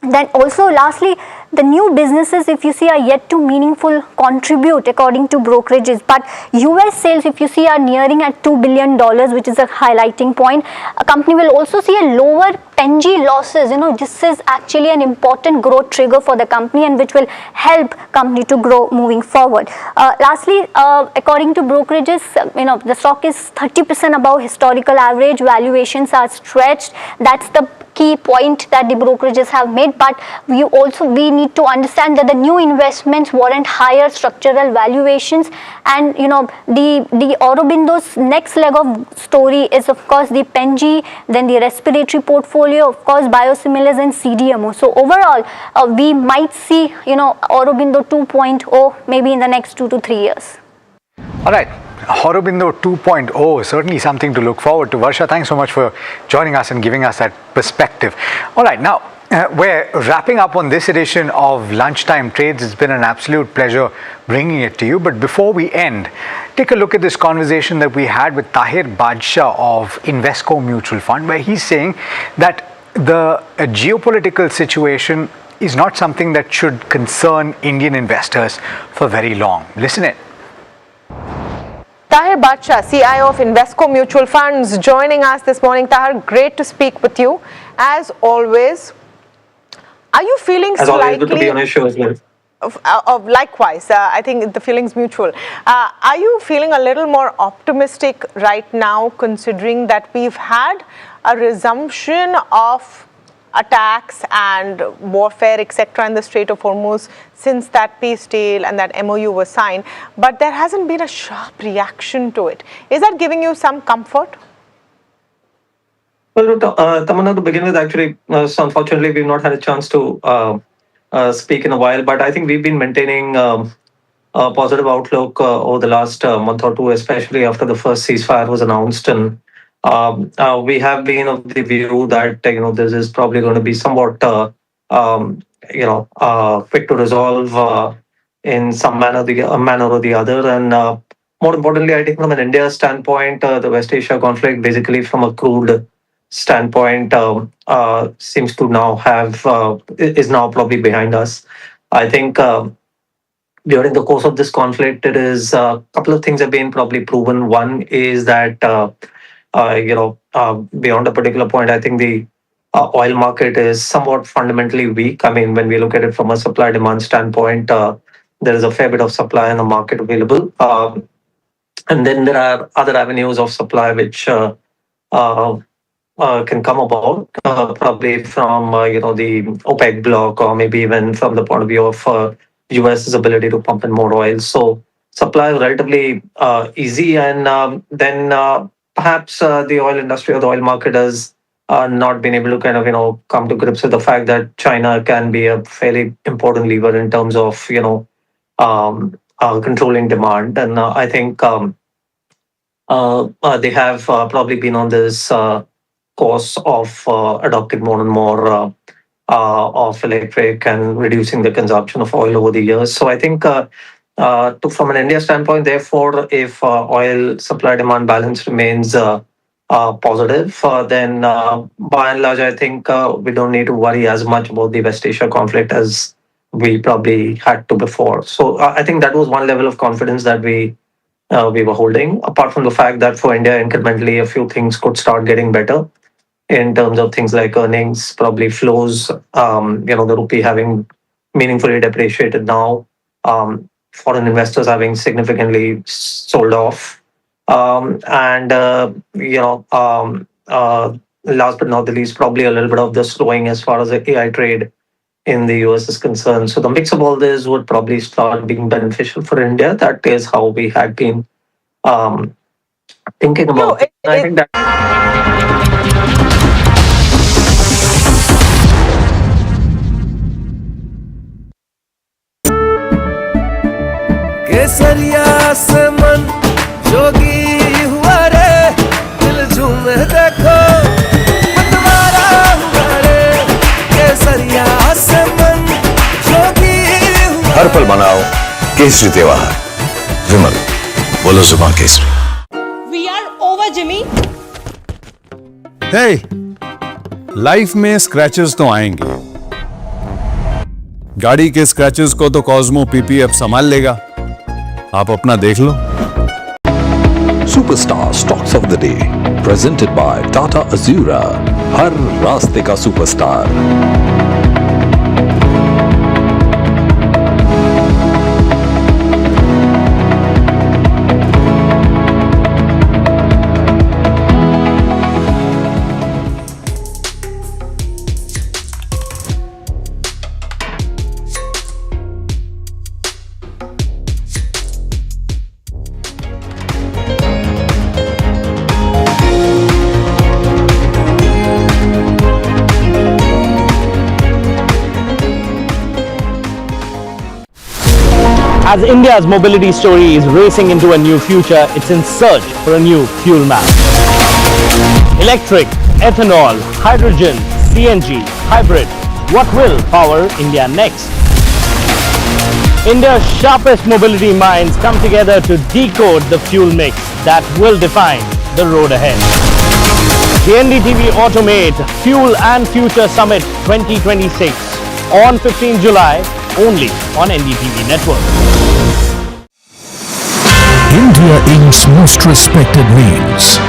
Then also lastly, the new businesses, if you see, are yet to meaningful contribute according to brokerages. But US sales, if you see, are nearing at $2 billion, which is a highlighting point. A company will also see a lower Pen-G losses. This is actually an important growth trigger for the company, and which will help company to grow moving forward. Lastly, according to brokerages, the stock is 30% above historical average. Valuations are stretched. That's the key point that the brokerages have made. But we need to understand that the new investments warrant higher structural valuations, and the Aurobindo's next leg of story is of course the Pen-G, then the respiratory portfolio, of course biosimilars and CDMO. So overall, we might see Aurobindo 2.0 maybe in the next 2 to 3 years. All right. Aurobindo 2.0 is certainly something to look forward to. Varsha, thanks so much for joining us and giving us that perspective. All right, now we're wrapping up on this edition of Lunchtime Trades. It's been an absolute pleasure bringing it to you. But before we end, take a look at this conversation that we had with Tahir Badshah of Invesco Mutual Fund, where he's saying that the geopolitical situation is not something that should concern Indian investors for very long. Listen in. Tahir Badshah, CIO of Invesco Mutual Funds, joining us this morning. Tahir, great to speak with you. As always, are you feeling as slightly... always, good to be on your show as well. Likewise, I think the feeling's mutual. Are you feeling a little more optimistic right now, considering that we've had a resumption of attacks and warfare, etc., in the Strait of Hormuz since that peace deal and that MOU was signed, but there hasn't been a sharp reaction to it? Is that giving you some comfort? Well, Tamanna, to begin with, actually, so unfortunately, we've not had a chance to speak in a while, but I think we've been maintaining a positive outlook over the last month or two, especially after the first ceasefire was announced. And we have been of the view that this is probably going to be somewhat quick to resolve in some manner or the other. And more importantly, I think from an India standpoint, the West Asia conflict, basically from a crude standpoint, seems to now is now probably behind us. I think during the course of this conflict, it is a couple of things have been probably proven. One is that beyond a particular point, I think the oil market is somewhat fundamentally weak. I mean, when we look at it from a supply-demand standpoint, there is a fair bit of supply in the market available. And then there are other avenues of supply which can come about, probably from the OPEC bloc, or maybe even from the point of view of US's ability to pump in more oil. So supply is relatively easy, and then perhaps the oil industry or the oil market has not been able to kind of come to grips with the fact that China can be a fairly important lever in terms of controlling demand. And I think they have probably been on this course of adopting more and more of electric and reducing the consumption of oil over the years. So I think from an India standpoint, therefore, if oil supply-demand balance remains positive, then by and large, I think we don't need to worry as much about the West Asia conflict as we probably had to before. So I think that was one level of confidence that we were holding, apart from the fact that for India, incrementally, a few things could start getting better in terms of things like earnings, probably flows, the rupee having meaningfully depreciated now, foreign investors having significantly sold off. And last but not the least, probably a little bit of the slowing as far as the AI trade in the US is concerned. So the mix of all this would probably start being beneficial for India. That is how we had been thinking about it. I think that... केसरिया से मन जोगी हुआ रे दिल झूमे देखो मतवारा हुआ रे केसरिया से मन जोगी हुआ हर पल मनाओ केसरी त्योहार विमल बोलो जुबान केसरी We are over, Jimmy. Hey life में स्क्रैचेस तो आएंगे गाड़ी के स्क्रैचेस को तो कॉस्मो पीपीएफ संभाल लेगा आप अपना देख लो superstar stocks of the day presented by Tata Azura हर रास्ते का superstar As India's mobility story is racing into a new future, it's in search for a new fuel map. Electric, ethanol, hydrogen, CNG, hybrid. What will power India next? India's sharpest mobility minds come together to decode the fuel mix that will define the road ahead. The NDTV Automate Fuel and Future Summit 2026 on 15 July only on NDTV Network. India Inc.'s most respected names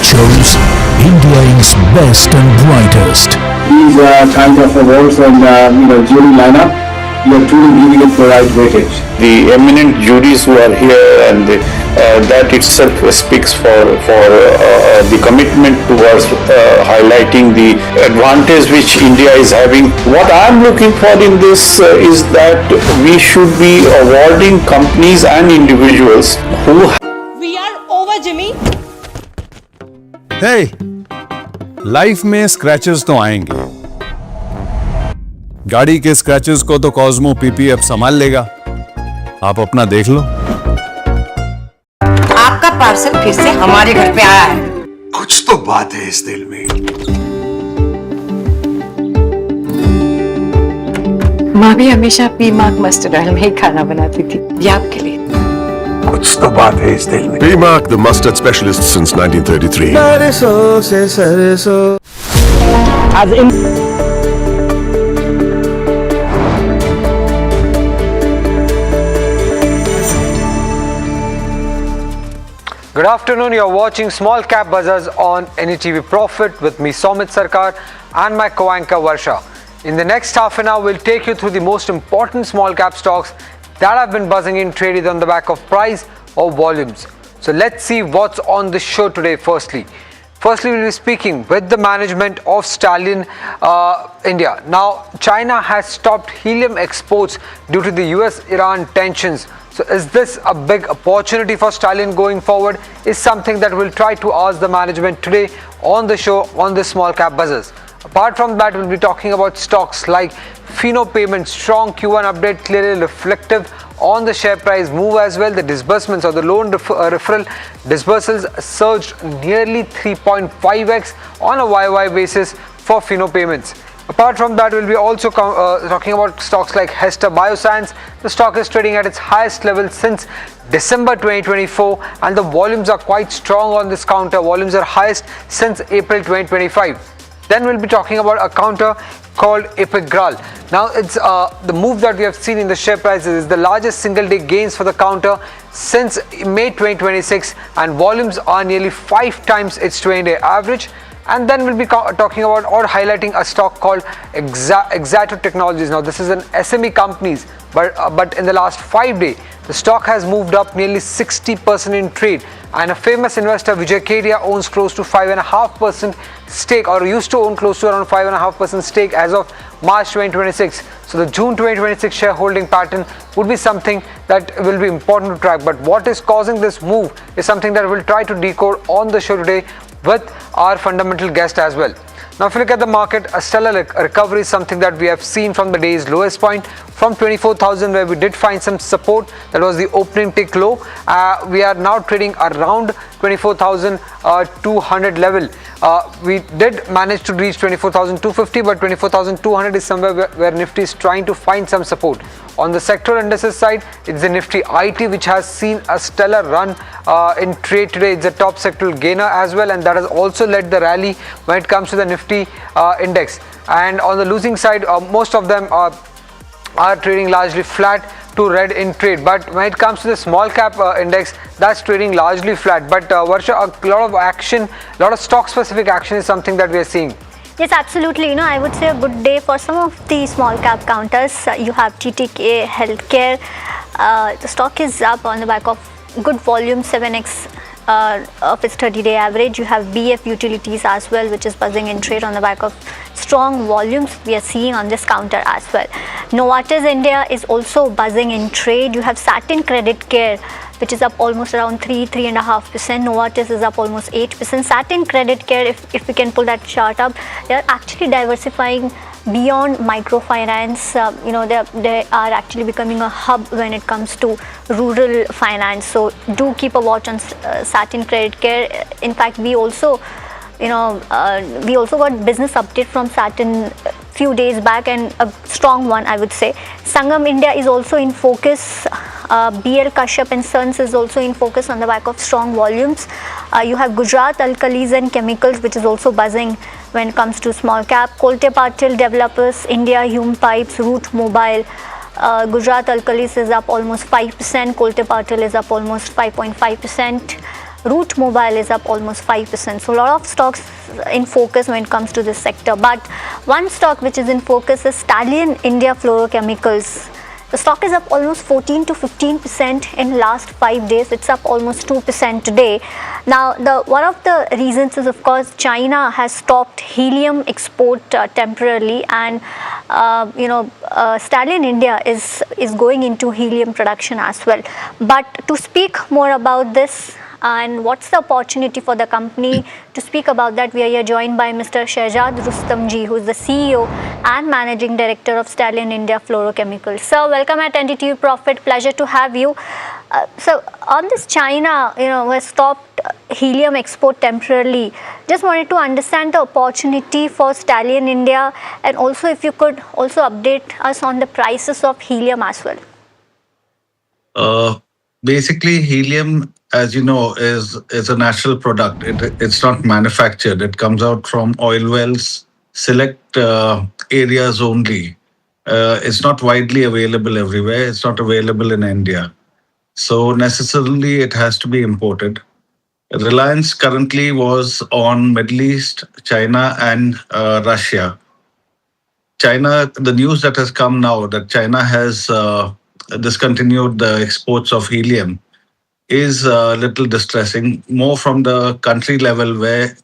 chose India Inc.'s best and brightest. These kind of awards and jury lineup, you are truly giving it the right weightage. The eminent juries who are here, and that itself speaks for the commitment towards highlighting the advantage which India is having. What I am looking for in this is that we should be awarding companies and individuals who. We are over, Jimmy. Hey, life में scratches तो आएंगे। गाड़ी के scratches को तो Cosmo PPF संभाल लेगा। आप अपना देख लो। आपका पार्सल फिर से हमारे घर पे आया है। कुछ तो बात है इस दिल में। माँ भी हमेशा पीमार्क मस्टर्ड ऑयल में ही खाना बनाती थी। ये आपके लिए। कुछ तो बात है इस दिल में। P-Mark, the mustard specialist since 1933. सरसों से सरसों। As in Good afternoon, you're watching Small Cap Buzzers on NDTV Profit with me Somit Sarkar and my co-anchor Varsha. In the next half an hour, we'll take you through the most important small cap stocks that have been buzzing in trade either on the back of price or volumes. So let's see what's on the show today. Firstly, we'll be speaking with the management of Stallion India. Now, China has stopped helium exports due to the US-Iran tensions. So is this a big opportunity for Stallion going forward? Is something that we'll try to ask the management today on the show on the Small Cap Buzzers. Apart from that, we'll be talking about stocks like Fino Payments. Strong Q1 update clearly reflective on the share price move as well. The disbursements or the loan referral disbursals surged nearly 3.5x on a YY basis for Fino Payments. Apart from that, we'll be also talking about stocks like Hester Bioscience. The stock is trading at its highest level since December 2024 and the volumes are quite strong on this counter. Volumes are highest since April 2025. Then we'll be talking about a counter called Epic Gral. Now it's the move that we have seen in the share prices is the largest single day gains for the counter since May 2026 and volumes are nearly 5 times its 20-day average. And then we'll be talking about or highlighting a stock called Exacto Technologies. Now this is an SME companies, but in the last 5 days, the stock has moved up nearly 60% in trade. And a famous investor, Vijay Kedia, owns close to 5.5% stake or used to own close to around 5.5% stake as of March 2026. So the June 2026 shareholding pattern would be something that will be important to track. But what is causing this move is something that we'll try to decode on the show today with our fundamental guest as well. Now if you look at the market, a stellar recovery is something that we have seen from the day's lowest point from 24,000 where we did find some support. That was the opening tick low. We are now trading around 24,200 level. We did manage to reach 24,250 but 24,200 is somewhere where Nifty is trying to find some support. On the sectoral indices side, it's the Nifty IT which has seen a stellar run in trade today. It's a top sectoral gainer as well and that has also led the rally when it comes to the Nifty index. And on the losing side, most of them are trading largely flat to red in trade. But when it comes to the small cap index, that's trading largely flat. But Varsha, a lot of action, a lot of stock specific action is something that we are seeing. Yes, absolutely. I would say a good day for some of the small cap counters. You have TTK Healthcare. The stock is up on the back of good volume, 7x of its 30-day average. You have BF Utilities as well, which is buzzing in trade on the back of strong volumes we are seeing on this counter as well. Novartis India is also buzzing in trade. You have Satin Credit Care, which is up almost around 3.5%. Novartis is up almost 8%. Satin Credit Care, if we can pull that chart up, they are actually diversifying beyond microfinance. They are actually becoming a hub when it comes to rural finance. So do keep a watch on Satin Credit Care. In fact, we also got business update from Satin few days back, and a strong one, I would say. Sangam India is also in focus. BL Kashyap and Sons is also in focus on the back of strong volumes. You have Gujarat Alkalis and Chemicals, which is also buzzing when it comes to small cap. Kolte Patil Developers, India, Hume Pipes, Root Mobile. Gujarat Alkalis is up almost 5%. Kolte Patil is up almost 5.5%. Root Mobile is up almost 5%. So a lot of stocks in focus when it comes to this sector. But one stock which is in focus is Stallion India Fluorochemicals. The stock is up almost 14 to 15% in last 5 days. It's up almost 2% today. Now, one of the reasons is, of course, China has stopped helium export temporarily, and Stallion India is going into helium production as well. But to speak more about this and what's the opportunity for the company, to speak about that, we are here joined by Mr. Shehzad Rustamji, who is the CEO and Managing Director of Stallion India Fluorochemicals. Sir, welcome at NDTV Profit. Pleasure to have you. So on this China, has stopped helium export temporarily. Just wanted to understand the opportunity for Stallion India, and also if you could also update us on the prices of helium as well. Basically, helium, as you know, is a natural product. It's not manufactured. It comes out from oil wells, select areas only. It's not widely available everywhere. It's not available in India. So necessarily it has to be imported. Reliance currently was on Middle East, China and Russia. China, the news that has come now that China has discontinued the exports of helium is a little distressing, more from the country level, where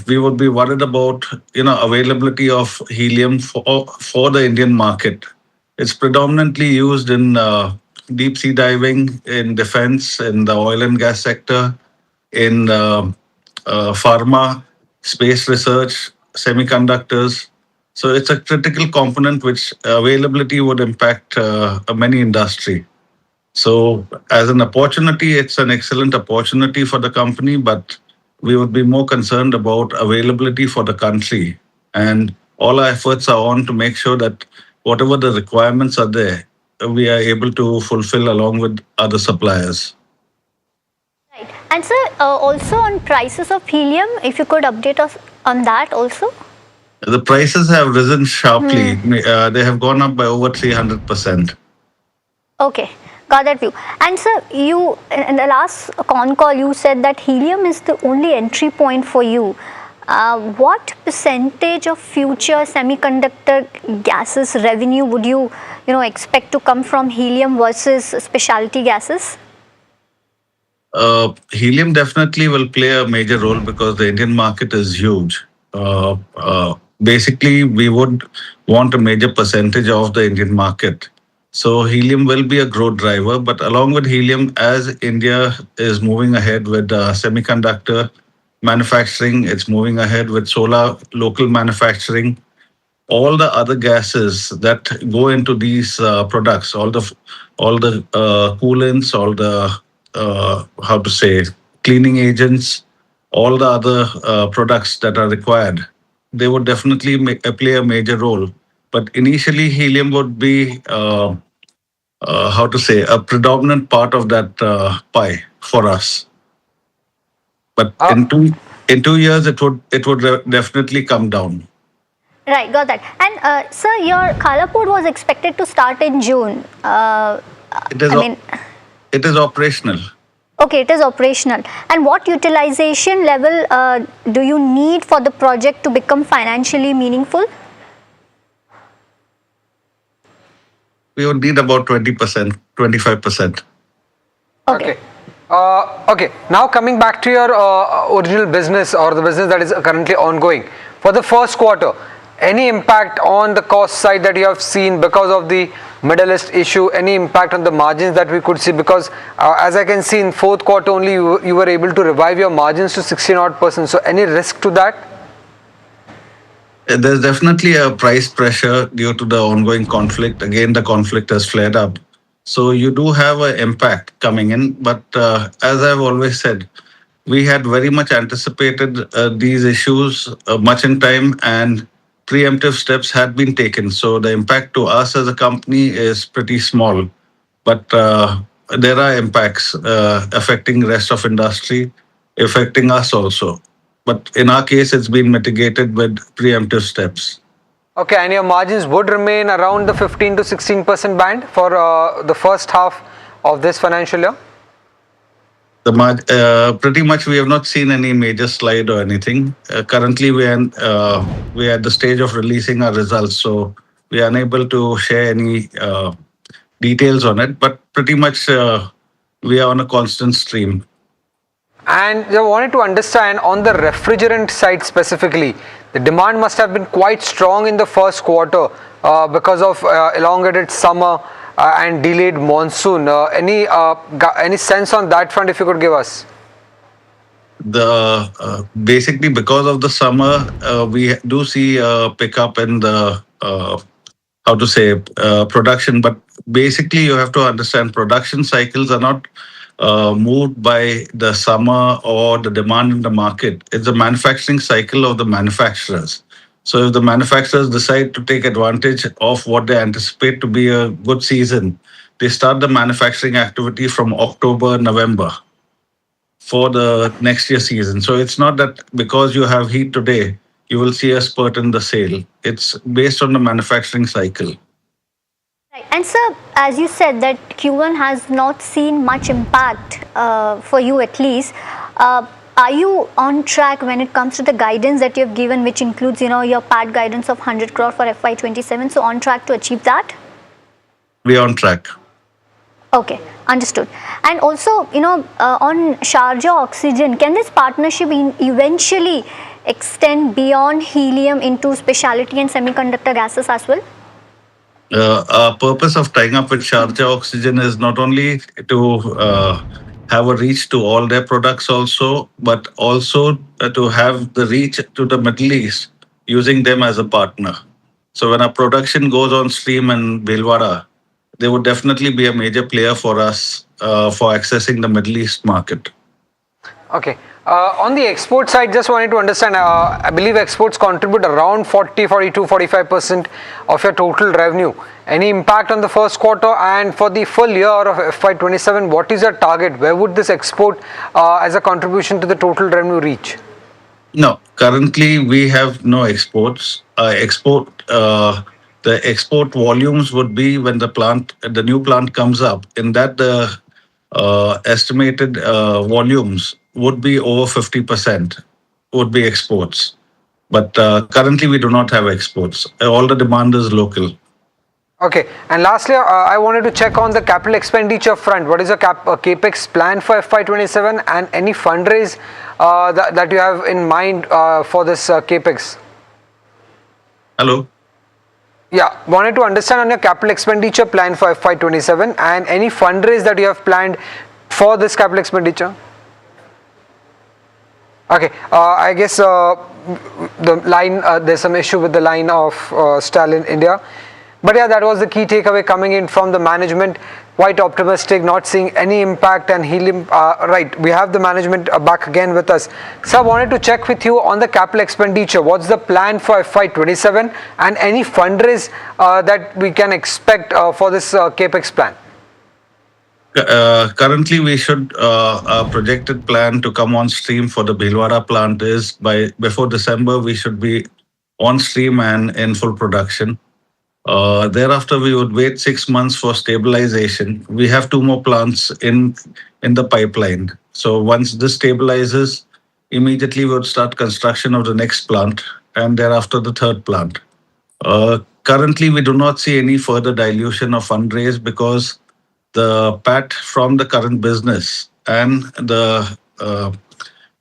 we would be worried about availability of helium for the Indian market. It's predominantly used in deep sea diving, in defense, in the oil and gas sector, in pharma, space research, semiconductors. So it's a critical component which availability would impact many industry. So as an opportunity, it's an excellent opportunity for the company, but we would be more concerned about availability for the country. And all our efforts are on to make sure that whatever the requirements are there, we are able to fulfill along with other suppliers. Right. And sir, also on prices of helium, if you could update us on that also. The prices have risen sharply. They have gone up by over 300%. Okay. Got that view. And sir, you in the last con call you said that helium is the only entry point for you. What percentage of future semiconductor gases revenue would you expect to come from helium versus specialty gases? Helium definitely will play a major role because the Indian market is huge. Basically, we would want a major percentage of the Indian market. So helium will be a growth driver, but along with helium, as India is moving ahead with semiconductor manufacturing, it's moving ahead with solar local manufacturing. All the other gases that go into these products, all the coolants, all the cleaning agents, all the other products that are required, they would definitely play a major role. But initially, helium would be a predominant part of that pie for us. But in 2 years, it would definitely come down. Right, got that. And sir, your Khalapur was expected to start in June. It is operational. Okay, it is operational. And what utilization level do you need for the project to become financially meaningful? We would need about 20%, 25%. Okay. Okay. Now coming back to your original business or the business that is currently ongoing. For the first quarter, any impact on the cost side that you have seen because of the Middle East issue? Any impact on the margins that we could see? Because as I can see in fourth quarter only, you were able to revive your margins to 16%. So any risk to that? There's definitely a price pressure due to the ongoing conflict. Again, the conflict has flared up. So you do have an impact coming in. But as I've always said, we had very much anticipated these issues much in time, and preemptive steps had been taken. So the impact to us as a company is pretty small. But there are impacts affecting rest of industry, affecting us also. But in our case, it's been mitigated with preemptive steps. Okay, and your margins would remain around the 15 to 16% band for the first half of this financial year? Pretty much we have not seen any major slide or anything. Currently, we are at the stage of releasing our results, so we are unable to share any details on it. But pretty much we are on a constant stream. And I wanted to understand on the refrigerant side specifically, the demand must have been quite strong in the first quarter because of elongated summer and delayed monsoon. Any sense on that front if you could give us? Basically because of the summer, we do see a pickup in the production. But basically, you have to understand production cycles are not moved by the summer or the demand in the market. It's the manufacturing cycle of the manufacturers. So if the manufacturers decide to take advantage of what they anticipate to be a good season, they start the manufacturing activity from October, November for the next year season. So it's not that because you have heat today, you will see a spurt in the sale. It's based on the manufacturing cycle. Right. And sir, as you said that Q1 has not seen much impact for you at least. Are you on track when it comes to the guidance that you have given, which includes, your PAT guidance of 100 crore for FY27? So on track to achieve that? We are on track. Okay, understood. And also, on Sharjah Oxygen, can this partnership eventually extend beyond helium into specialty and semiconductor gases as well? Our purpose of tying up with Sharjah Oxygen is not only to have a reach to all their products also, but also to have the reach to the Middle East using them as a partner. So when our production goes on stream in Bhilwara, they would definitely be a major player for us for accessing the Middle East market. Okay. On the export side, just wanted to understand, I believe exports contribute around 45% of your total revenue. Any impact on the first quarter, and for the full year of FY27, what is your target? Where would this export as a contribution to the total revenue reach? No, currently we have no exports. The export volumes would be when the new plant comes up. In that, the estimated volumes would be over 50% would be exports. But currently we do not have exports. All the demand is local. Okay, and lastly, I wanted to check on the capital expenditure front. What is the capex plan for FY27, and any fundraise that you have in mind for this capex? Hello. Yeah, wanted to understand on your capital expenditure plan for FY27 and any fundraise that you have planned for this capital expenditure. Okay, I guess the line, there's some issue with the line of Stalin India. But yeah, that was the key takeaway coming in from the management. Quite optimistic, not seeing any impact, and helium. Right, we have the management back again with us. So I wanted to check with you on the capital expenditure. What's the plan for FY27 and any fundraise that we can expect for this capex plan? Currently, we should our projected plan to come on stream for the Bhilwara plant is before December. We should be on stream and in full production. Thereafter, we would wait 6 months for stabilization. We have 2 more plants in the pipeline. So once this stabilizes, immediately we would start construction of the next plant, and thereafter the third plant. Currently, we do not see any further dilution of fundraise because the PAT from the current business and the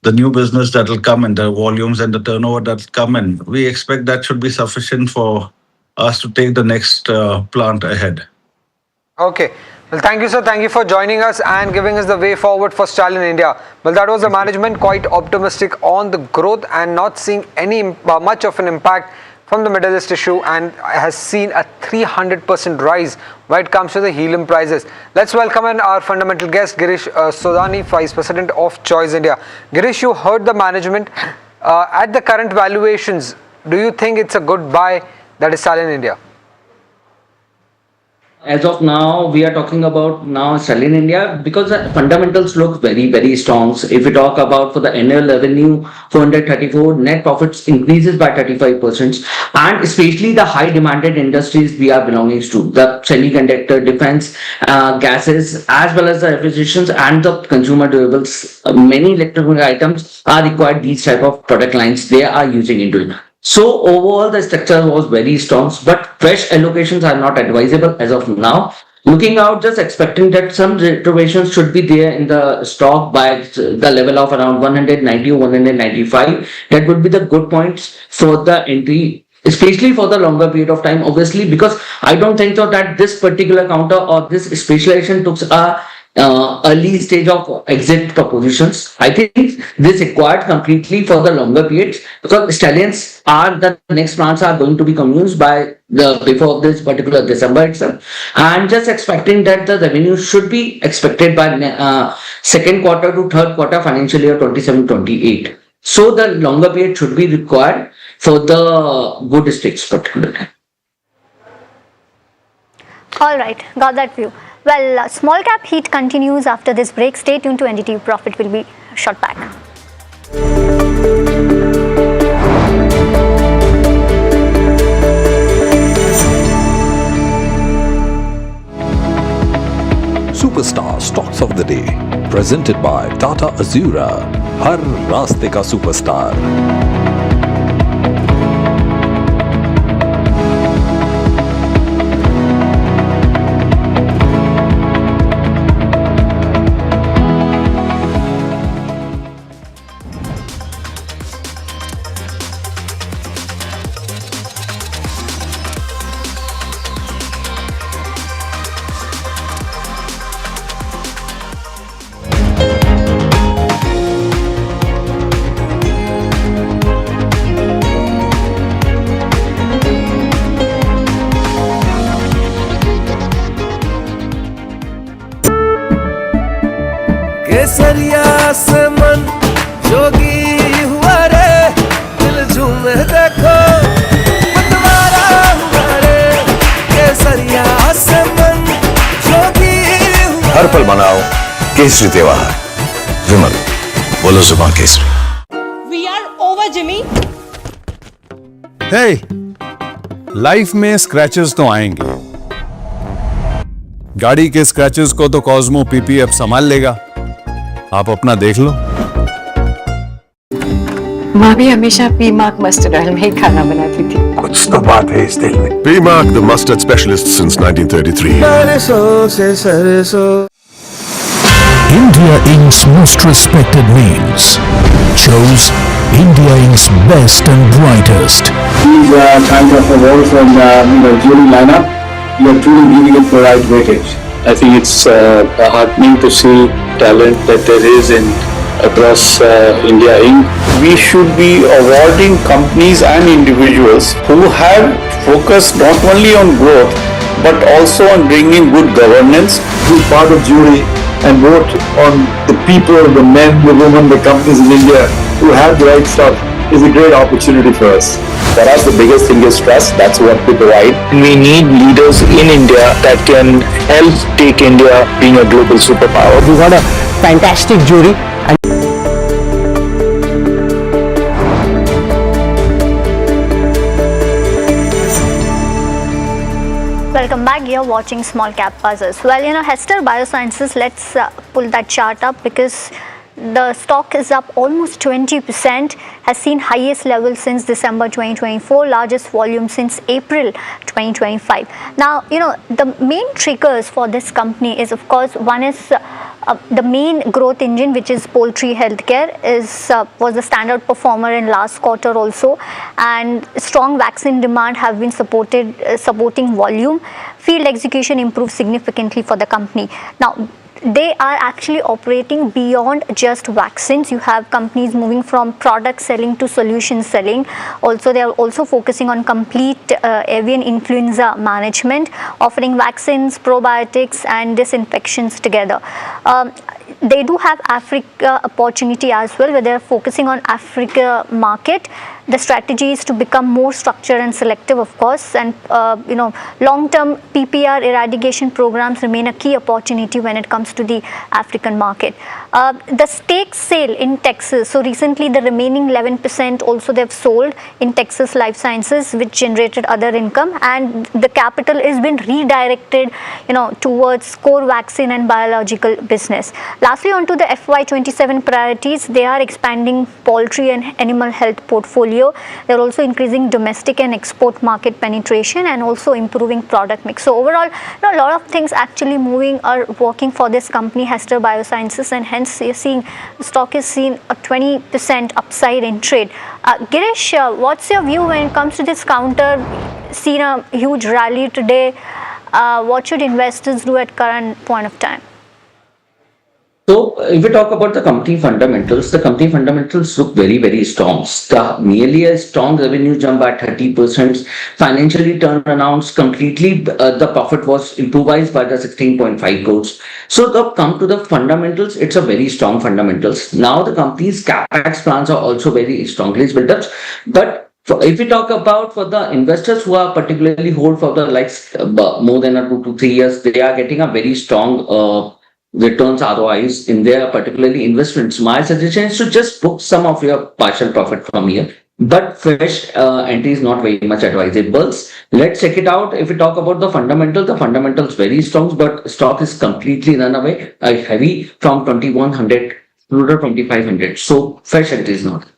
new business that will come in, the volumes and the turnover that will come in, we expect that should be sufficient for us to take the next plant ahead. Okay. Well, thank you, sir. Thank you for joining us and giving us the way forward for Stalin India. Well, that was the management, quite optimistic on the growth and not seeing any much of an impact from the Middle East issue and has seen a 300% rise when it comes to the helium prices. Let's welcome in our fundamental guest, Girish Sodani, Vice President of Choice India. Girish, you heard the management. At the current valuations, do you think it's a good buy that is selling in India? As of now, we are talking about now selling India because the fundamentals look very, very strong. So if we talk about for the annual revenue, 434, net profits increases by 35%, and especially the high demanded industries we are belonging to, the semiconductor, defense, gases, as well as the acquisitions and the consumer durables. Many electronic items are required these type of product lines they are using into it. So overall, the structure was very strong, but fresh allocations are not advisable as of now. Looking out, just expecting that some reservations should be there in the stock by the level of around 190 or 195. That would be the good points for the entry, especially for the longer period of time, obviously, because I don't think so that this particular counter or this specialization took a early stage of exit propositions. I think this required completely for the longer periods because stallions are the next plants are going to be communes by the before this particular December itself, and just expecting that the revenue should be expected by second quarter to third quarter financial year 27-28. So the longer period should be required for the good stakes particularly. All right, got that view. Well, small cap heat continues after this break. Stay tuned to NDTV Profit. Will be shot back. Superstar Stocks of the Day, presented by Tata Azura. हर रास्ते का superstar. केसरिया से मन जोगी हुआ रे, दिल झूमे देखो पतवारा हुआ रे, केसरिया से मन जोगी हुआ। हर पल मनाओ केसरी त्योहार. विमल, बोलो जुबान केसरी. We are over, Jimmy. Hey, life में स्क्रैचेस तो आएंगे. गाड़ी के स्क्रैचेस को तो कॉस्मो पीपीएफ संभाल लेगा. आप अपना देख लो. माँ भी हमेशा पीमाक मस्टर्ड ऑयल में ही खाना बनाती थी. कुछ तो बात है इस दिल में. P-Mark, the mustard specialist since 1933. सरसों से सरसों. India Inc.'s most respected names chose India Inc.'s best and brightest. These kind of awards and jury lineup, you are truly giving it the right weightage. I think it's heartening to see talent that there is in across India Inc. We should be awarding companies and individuals who have focused not only on growth but also on bringing good governance. Be part of jury and vote on the people, the men, the women, the companies in India who have the right stuff is a great opportunity for us. For us, the biggest thing is trust. That's what we provide. We need leaders in India that can help take India being a global superpower. We got a fantastic jury. Welcome back. You're watching Small Cap Buzzers. Well, Hester Biosciences, let's pull that chart up because the stock is up almost 20%, has seen highest level since December 2024, largest volume since April 2025. Now, the main triggers for this company is, of course, one is the main growth engine, which is poultry healthcare, was the standard performer in last quarter also, and strong vaccine demand have been supporting volume. Field execution improved significantly for the company. Now, they are actually operating beyond just vaccines. You have companies moving from product selling to solution selling. Also, they are also focusing on complete avian influenza management, offering vaccines, probiotics and disinfections together. They do have Africa opportunity as well, where they are focusing on Africa market. The strategy is to become more structured and selective, of course, and long-term PPR eradication programs remain a key opportunity when it comes to the African market. The stake sale in Texas, so recently the remaining 11% also they've sold in Texas Life Sciences, which generated other income, and the capital is been redirected towards core vaccine and biological business. Lastly, on to the FY27 priorities, they are expanding poultry and animal health portfolio. They're also increasing domestic and export market penetration and also improving product mix. So overall, a lot of things actually moving or working for this company, Hester Biosciences, and hence you're seeing the stock is seen a 20% upside in trade. Girish, what's your view when it comes to this counter? Seen a huge rally today. What should investors do at current point of time? So, if we talk about the company fundamentals look very, very strong. Nearly a strong revenue jump by 30%. Financially turned around completely. The profit was improvised by the 16.5 crores. So, come to the fundamentals, it's a very strong fundamentals. Now, the company's capex plans are also very strongly built up. But if we talk about for the investors who are particularly hold for the more than 2 to 3 years, they are getting a very strong returns ROIs in their particularly investments. My suggestion is to just book some of your partial profit from here, but fresh entry is not very much advisable. Let's check it out. If we talk about the fundamentals very strong, but stock is completely run away, heavy from 2100 to 2500. So fresh entry is not.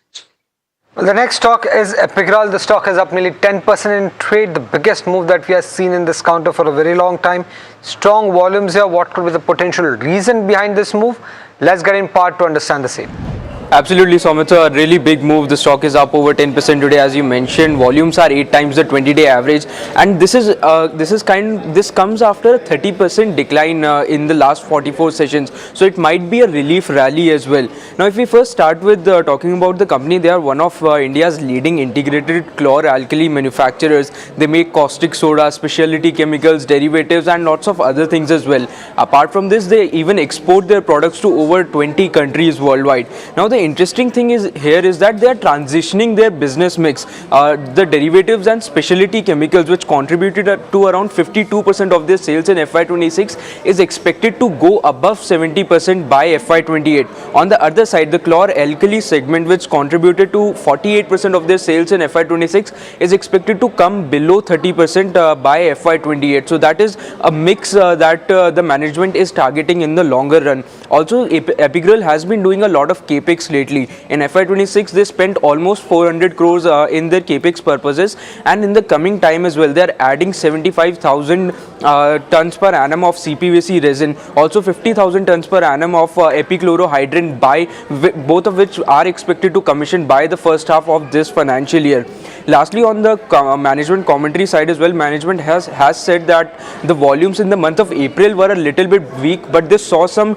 Well, the next stock is Epigral. The stock is up nearly 10% in trade, the biggest move that we have seen in this counter for a very long time. Strong volumes here. What could be the potential reason behind this move? Let's get in part to understand the same. Absolutely, Somit. A really big move. The stock is up over 10% today, as you mentioned. Volumes are 8 times the 20-day average, and this comes after a 30% decline in the last 44 sessions. So it might be a relief rally as well. Now, if we first start with talking about the company, they are one of India's leading integrated chlor-alkali manufacturers. They make caustic soda, specialty chemicals, derivatives, and lots of other things as well. Apart from this, they even export their products to over 20 countries worldwide. Now, the interesting thing is that they are transitioning their business mix. The derivatives and specialty chemicals, which contributed to around 52% of their sales in FY26, is expected to go above 70% by FY28. On the other side, the chlor-alkali segment, which contributed to 48% of their sales in FY26, is expected to come below 30% by FY28. So that is a mix that the management is targeting in the longer run. Also, Epigral has been doing a lot of capex lately. In FY26, they spent almost 400 crores in their capex purposes, and in the coming time as well, they are adding 75,000 tons per annum of CPVC resin, also 50,000 tons per annum of epichlorohydrin, both of which are expected to commission by the first half of this financial year. Lastly, on the management commentary side as well, management has said that the volumes in the month of April were a little bit weak, but they saw some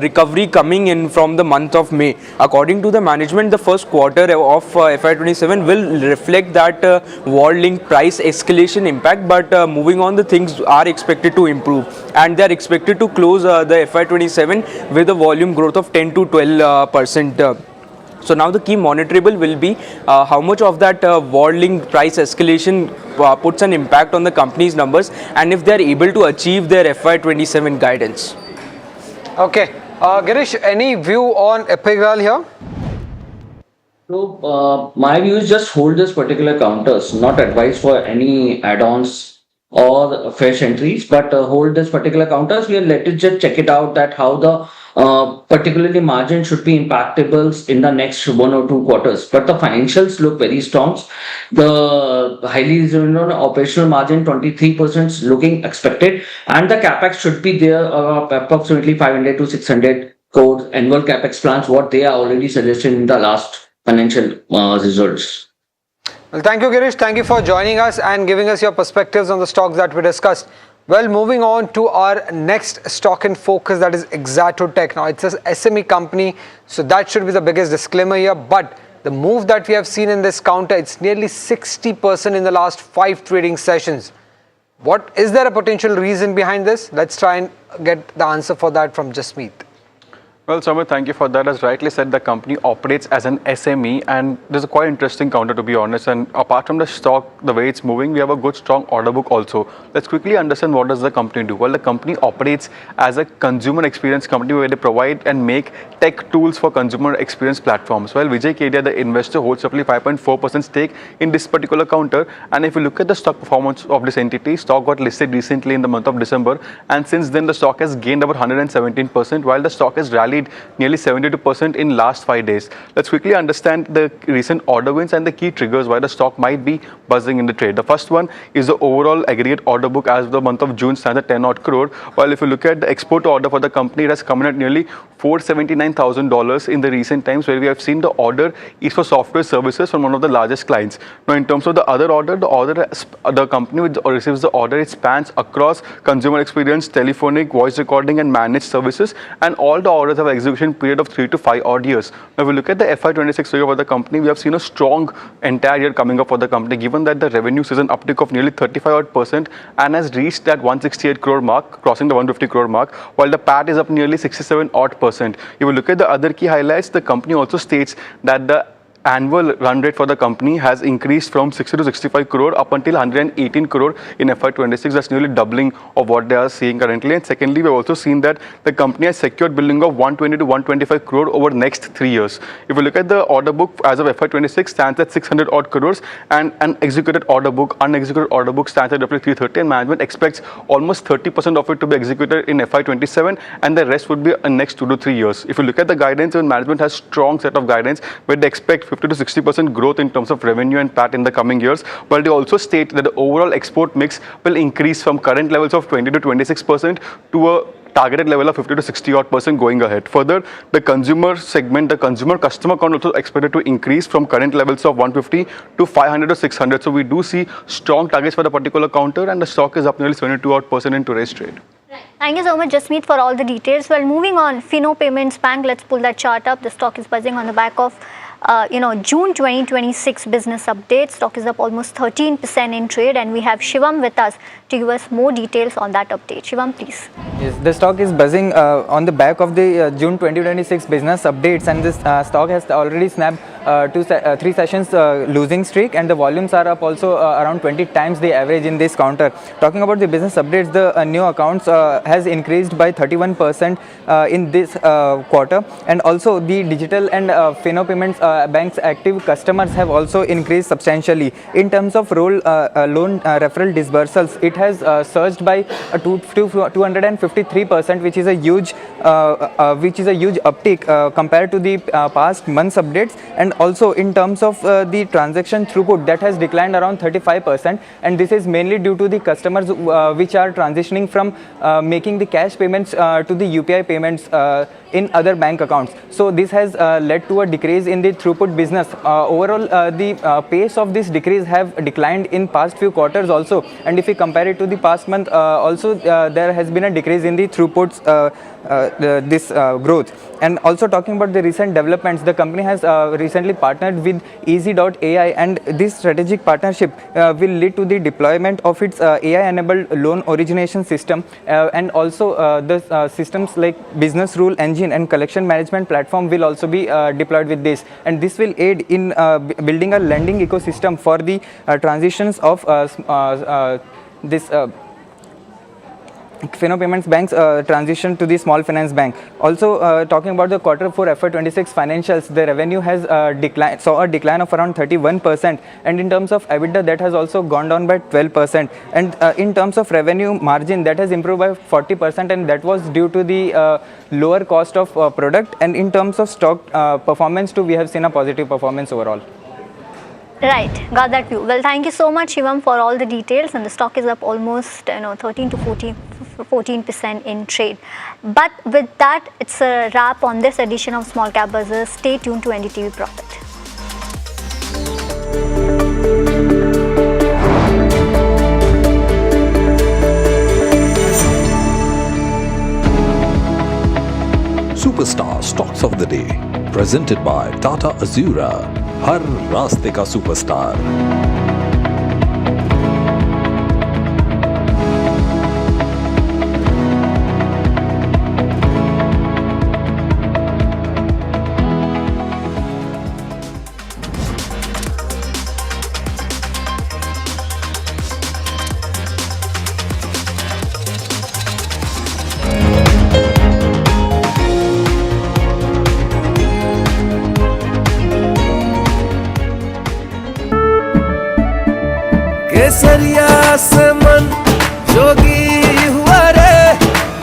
recovery coming in from the month of May. According to the management, the first quarter of FY27 will reflect that war-linked price escalation impact, but moving on, the things are expected to improve, and they are expected to close the FY27 with a volume growth of 10 to 12%. So now the key monitorable will be how much of that war-linked price escalation puts an impact on the company's numbers, and if they are able to achieve their FY27 guidance. Okay. Girish, any view on Epigral here? So my view is just hold this particular counters, not advice for any add-ons or fresh entries, but hold this particular counters. Let it just check it out that how the particularly margin should be impactable in the next 1 or 2 quarters. But the financials look very strong. The highly operational margin 23% looking expected, and the capex should be there approximately 500 to 600 crores annual capex plans, what they are already suggested in the last financial results. Well, thank you, Girish. Thank you for joining us and giving us your perspectives on the stocks that we discussed. Well, moving on to our next stock in focus, that is Exatotech. Now, it's an SME company, so that should be the biggest disclaimer here. But the move that we have seen in this counter, it's nearly 60% in the last 5 trading sessions. What is there a potential reason behind this? Let's try and get the answer for that from Jasmeet. Well, Samir, thank you for that. As rightly said, the company operates as an SME, and there's a quite interesting counter, to be honest. And apart from the stock, the way it's moving, we have a good, strong order book also. Let's quickly understand what does the company do. Well, the company operates as a consumer experience company where they provide and make tech tools for consumer experience platforms. Well, Vijay Kedia, the investor, holds roughly 5.4% stake in this particular counter. And if you look at the stock performance of this entity, stock got listed recently in the month of December, and since then the stock has gained about 117%, while the stock has rallied nearly 72% in last 5 days. Let's quickly understand the recent order wins and the key triggers why the stock might be buzzing in the trade. The first one is the overall aggregate order book as of the month of June stands at 10 odd crore. While if you look at the export order for the company, it has come in at nearly $479,000 in the recent times, where we have seen the order is for software services from one of the largest clients. Now, in terms of the other order, the company which receives the order, it spans across consumer experience, telephonic, voice recording, and managed services, and all the orders have an execution period of 3 to 5 odd years. Now, if we look at the FY26 figure for the company, we have seen a strong entire year coming up for the company, given that the revenue is an uptick of nearly 35% and has reached that 168 crore mark, crossing the 150 crore mark, while the PAT is up nearly 67%. If you look at the other key highlights, the company also states that the annual run rate for the company has increased from 60 to 65 crore up until 118 crore in FY26. That's nearly doubling of what they are seeing currently. And secondly, we've also seen that the company has secured billing of 120 to 125 crore over the next 3 years. If you look at the order book as of FY26, stands at 600 odd crores, and an unexecuted order book stands at roughly 330, and management expects almost 30% of it to be executed in FY27, and the rest would be in next 2 to 3 years. If you look at the guidance, management has strong set of guidance where they expect 50 to 60% growth in terms of revenue and PAT in the coming years, while they also state that the overall export mix will increase from current levels of 20 to 26% to a targeted level of 50 to 60 odd % going ahead. Further, the consumer segment, the consumer customer count also expected to increase from current levels of 150 to 500 to 600. So we do see strong targets for the particular counter, and the stock is up nearly 72 odd % in today's trade. Thank you so much, Jasmeet, for all the details. Well, moving on, Fino Payments Bank, let's pull that chart up. The stock is buzzing on the back of June 2026 business update. Stock is up almost 13% in trade, and we have Shivam with us to give us more details on that update. Shivam, please. Yes, the stock is buzzing on the back of the June 2026 business updates, and this stock has already snapped 3 sessions losing streak, and the volumes are up also around 20 times the average in this counter. Talking about the business updates, the new accounts has increased by 31% in this quarter, and also the digital and Fino Payments Bank's active customers have also increased substantially. In terms of loan referral disbursals, it has surged by 253%, which is a huge uptick compared to the past months updates. And also in terms of the transaction throughput, that has declined around 35%, and this is mainly due to the customers which are transitioning from making the cash payments to the UPI payments in other bank accounts. So this has led to a decrease in the throughput business. Overall, the pace of this decrease have declined in past few quarters also, and if we compare it to the past month also, there has been a decrease in the throughputs growth. And also talking about the recent developments, the company has recently partnered with Easy.ai, and this strategic partnership will lead to the deployment of its AI-enabled loan origination system, and also the systems like business rule engine and collection management platform will also be deployed with this, and this will aid in building a lending ecosystem for the transitions of this Fino Payments Bank's transition to the small finance bank. Also talking about the quarter 4 FY26 financials, the revenue has saw a decline of around 31%, and in terms of EBITDA, that has also gone down by 12%, and in terms of revenue margin, that has improved by 40%, and that was due to the lower cost of product. And in terms of stock performance too, we have seen a positive performance overall. Right, got that view. Well, thank you so much, Shivam, for all the details, and the stock is up almost 13 to 14% in trade. But with that, it's a wrap on this edition of Small Cap Buzzers. Stay tuned to NDTV Profit. day, presented by Tata Azura, हर रास्ते का superstar. केसरिया से मन जोगी हुआ रे,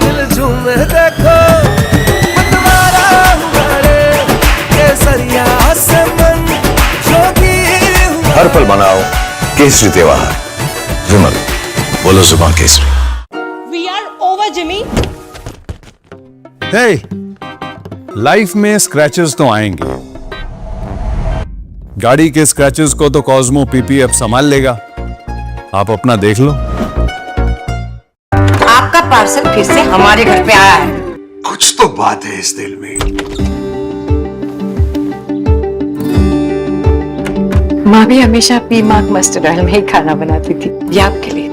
दिल झूमे देखो मतवारा हुआ रे। केसरिया से मन जोगी हुआ। हर पल मनाओ केसरी त्योहार। विमल, बोलो जुबान केसरी। We are over, Jimmy. Hey, life में स्क्रैचेस तो आएंगे। गाड़ी के स्क्रैचेस को तो कॉस्मो पीपीएफ संभाल लेगा। आप अपना देख लो। आपका पार्सल फिर से हमारे घर पे आया है। कुछ तो बात है इस दिल में। माँ भी हमेशा पीमाक मस्टर्ड ऑयल में ही खाना बनाती थी, ये आपके लिए।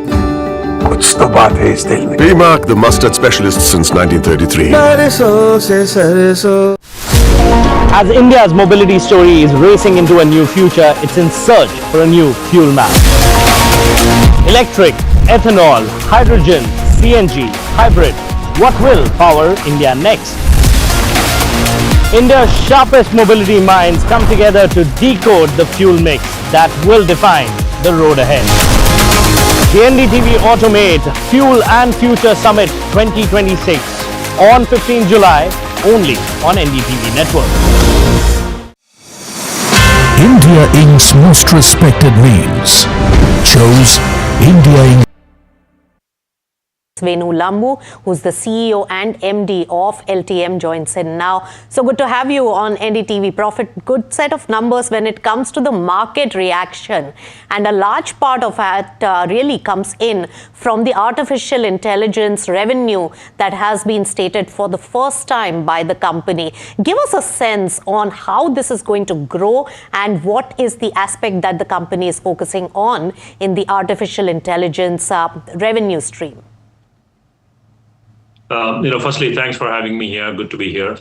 कुछ तो बात है इस दिल में। P-Mark, the mustard specialist since 1933. सरसों से सरसों। As India's mobility story is racing into a new future, it's in search for a new fuel map. Electric, ethanol, hydrogen, CNG, hybrid. What will power India next? India's sharpest mobility minds come together to decode the fuel mix that will define the road ahead. The NDTV Automate Fuel and Future Summit 2026 on 15 July only on NDTV Network. India Inc.'s most respected names chose India Inc. Venu Lambu, who's the CEO and MD of LTM, joins in now. So good to have you on NDTV Profit. Good set of numbers when it comes to the market reaction. And a large part of it really comes in from the artificial intelligence revenue that has been stated for the first time by the company. Give us a sense on how this is going to grow and what is the aspect that the company is focusing on in the artificial intelligence revenue stream. Firstly, thanks for having me here. Good to be here.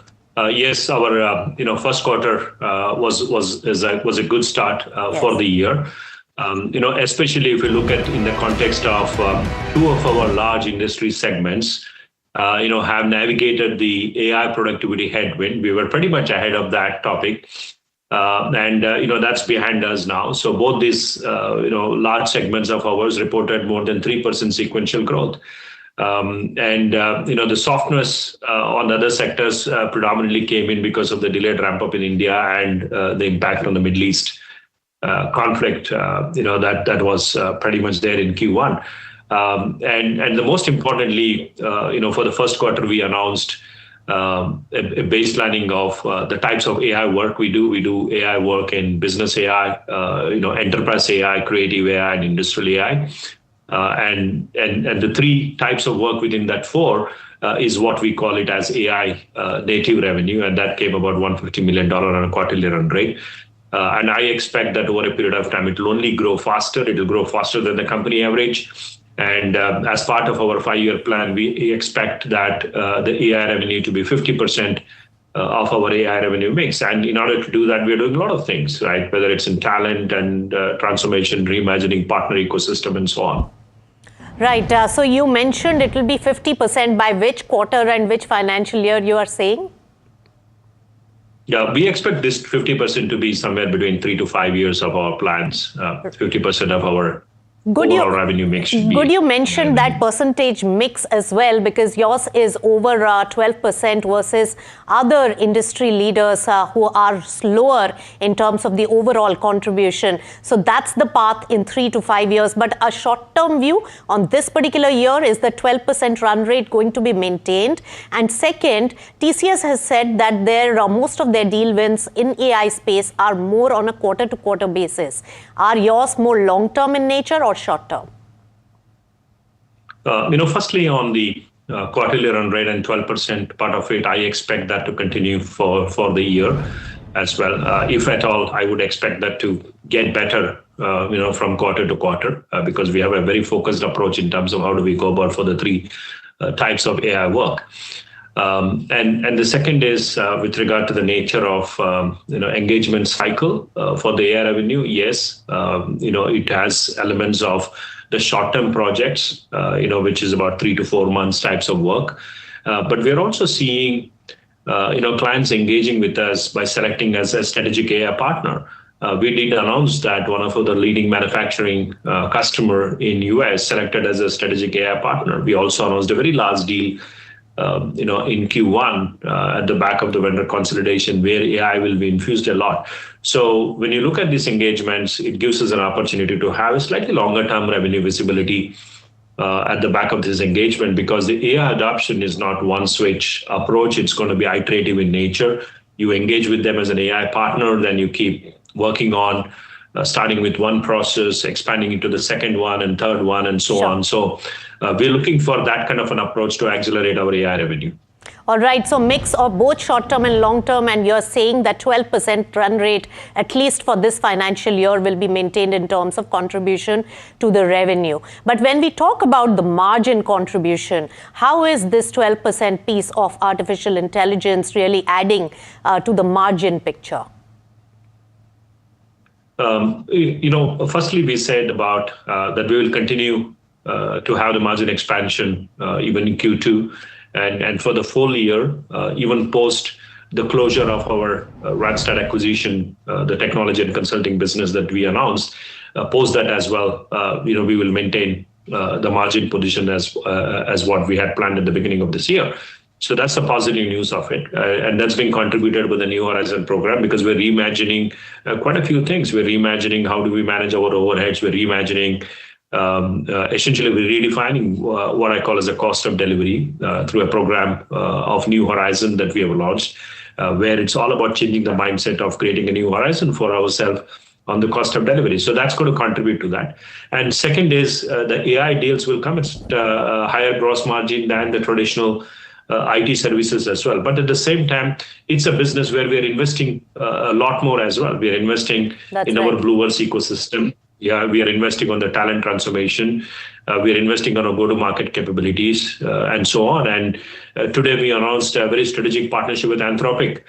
Yes, our first quarter was a good start for the year. Especially if we look at in the context of two of our large industry segments, have navigated the AI productivity headwind. We were pretty much ahead of that topic. And that's behind us now. So both these large segments of ours reported more than 3% sequential growth. The softness on other sectors predominantly came in because of the delayed ramp up in India and the impact on the Middle East conflict. That was pretty much there in Q1. And the most importantly, for the first quarter, we announced a baselining of the types of AI work we do. We do AI work in business AI, enterprise AI, creative AI, and industrial AI. And the three types of work within that four is what we call it as AI native revenue, and that came about $150 million on a quarterly run rate. And I expect that over a period of time, it will only grow faster. It will grow faster than the company average. And as part of our 5-year plan, we expect that the AI revenue to be 50% of our AI revenue mix. And in order to do that, we're doing a lot of things, right? Whether it's in talent and transformation, reimagining partner ecosystem, and so on. Right. So you mentioned it will be 50% by which quarter and which financial year you are saying? Yeah, we expect this 50% to be somewhere between 3 to 5 years of our plans. 50% of our overall revenue mix should be. Good you mentioned that percentage mix as well, because yours is over 12% versus other industry leaders who are slower in terms of the overall contribution. So that's the path in 3 to 5 years. But a short-term view on this particular year, is the 12% run rate going to be maintained? And second, TCS has said that most of their deal wins in AI space are more on a quarter-to-quarter basis. Are yours more long-term in nature or short term? Firstly, on the quarterly run rate and 12% part of it. I expect that to continue for the year as well. If at all, I would expect that to get better, from quarter to quarter, because we have a very focused approach in terms of how do we go about for the three types of AI work. And the second is with regard to the nature of engagement cycle for the AI revenue. Yes, it has elements of the short-term projects, which is about 3 to 4 months types of work. But we're also seeing clients engaging with us by selecting as a strategic AI partner. We did announce that one of the leading manufacturing customer in US selected as a strategic AI partner. We also announced a very large deal in Q1 at the back of the vendor consolidation, where AI will be infused a lot. So when you look at these engagements, it gives us an opportunity to have a slightly longer term revenue visibility at the back of this engagement, because the AI adoption is not one switch approach. It's going to be iterative in nature. You engage with them as an AI partner, then you keep working on starting with one process, expanding into the second one and third one, and so on. So we're looking for that kind of an approach to accelerate our AI revenue. All right, so mix of both short-term and long-term, and you're saying that 12% run rate, at least for this financial year, will be maintained in terms of contribution to the revenue. But when we talk about the margin contribution, how is this 12% piece of artificial intelligence really adding to the margin picture? Firstly, we said about that we will continue to have the margin expansion even in Q2 and for the full year, even post the closure of our Randstad acquisition, the technology and consulting business that we announced. Post that as well, we will maintain the margin position as what we had planned at the beginning of this year. So that's the positive news of it. And that's been contributed with the New Horizon program, because we're reimagining quite a few things. We're reimagining how do we manage our overheads. We're reimagining, essentially we're redefining what I call as a cost of delivery through a program of New Horizon that we have launched, where it's all about changing the mindset of creating a new horizon for ourselves on the cost of delivery. So that's going to contribute to that. And second is the AI deals will come at a higher gross margin than the traditional IT services as well. But at the same time, it's a business where we're investing a lot more as well. We're investing in our Blueverse ecosystem. Yeah, we are investing on the talent transformation. We are investing on our go-to-market capabilities and so on. And today we announced a very strategic partnership with Anthropic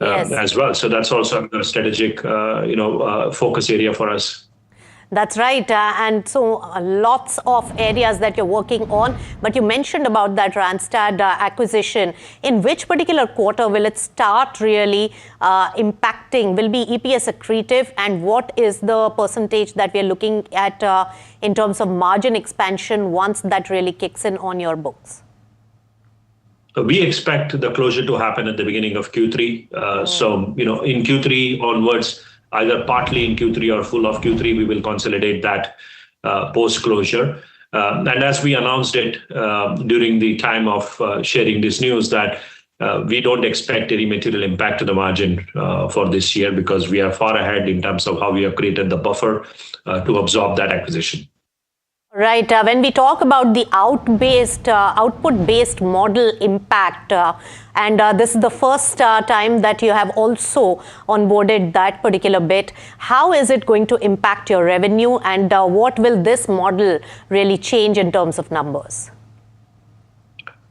as well. So that's also a strategic, focus area for us. That's right. And so lots of areas that you're working on. But you mentioned about that Randstad acquisition. In which particular quarter will it start really impacting? Will be EPS accretive? And what is the percentage that we're looking at in terms of margin expansion once that really kicks in on your books? We expect the closure to happen at the beginning of Q3. So, in Q3 onwards, either partly in Q3 or full of Q3, we will consolidate that post-closure. And as we announced it during the time of sharing this news, that we don't expect any material impact to the margin for this year, because we are far ahead in terms of how we have created the buffer to absorb that acquisition. Right. When we talk about the output-based model impact, and this is the first time that you have also onboarded that particular bit, how is it going to impact your revenue, and what will this model really change in terms of numbers?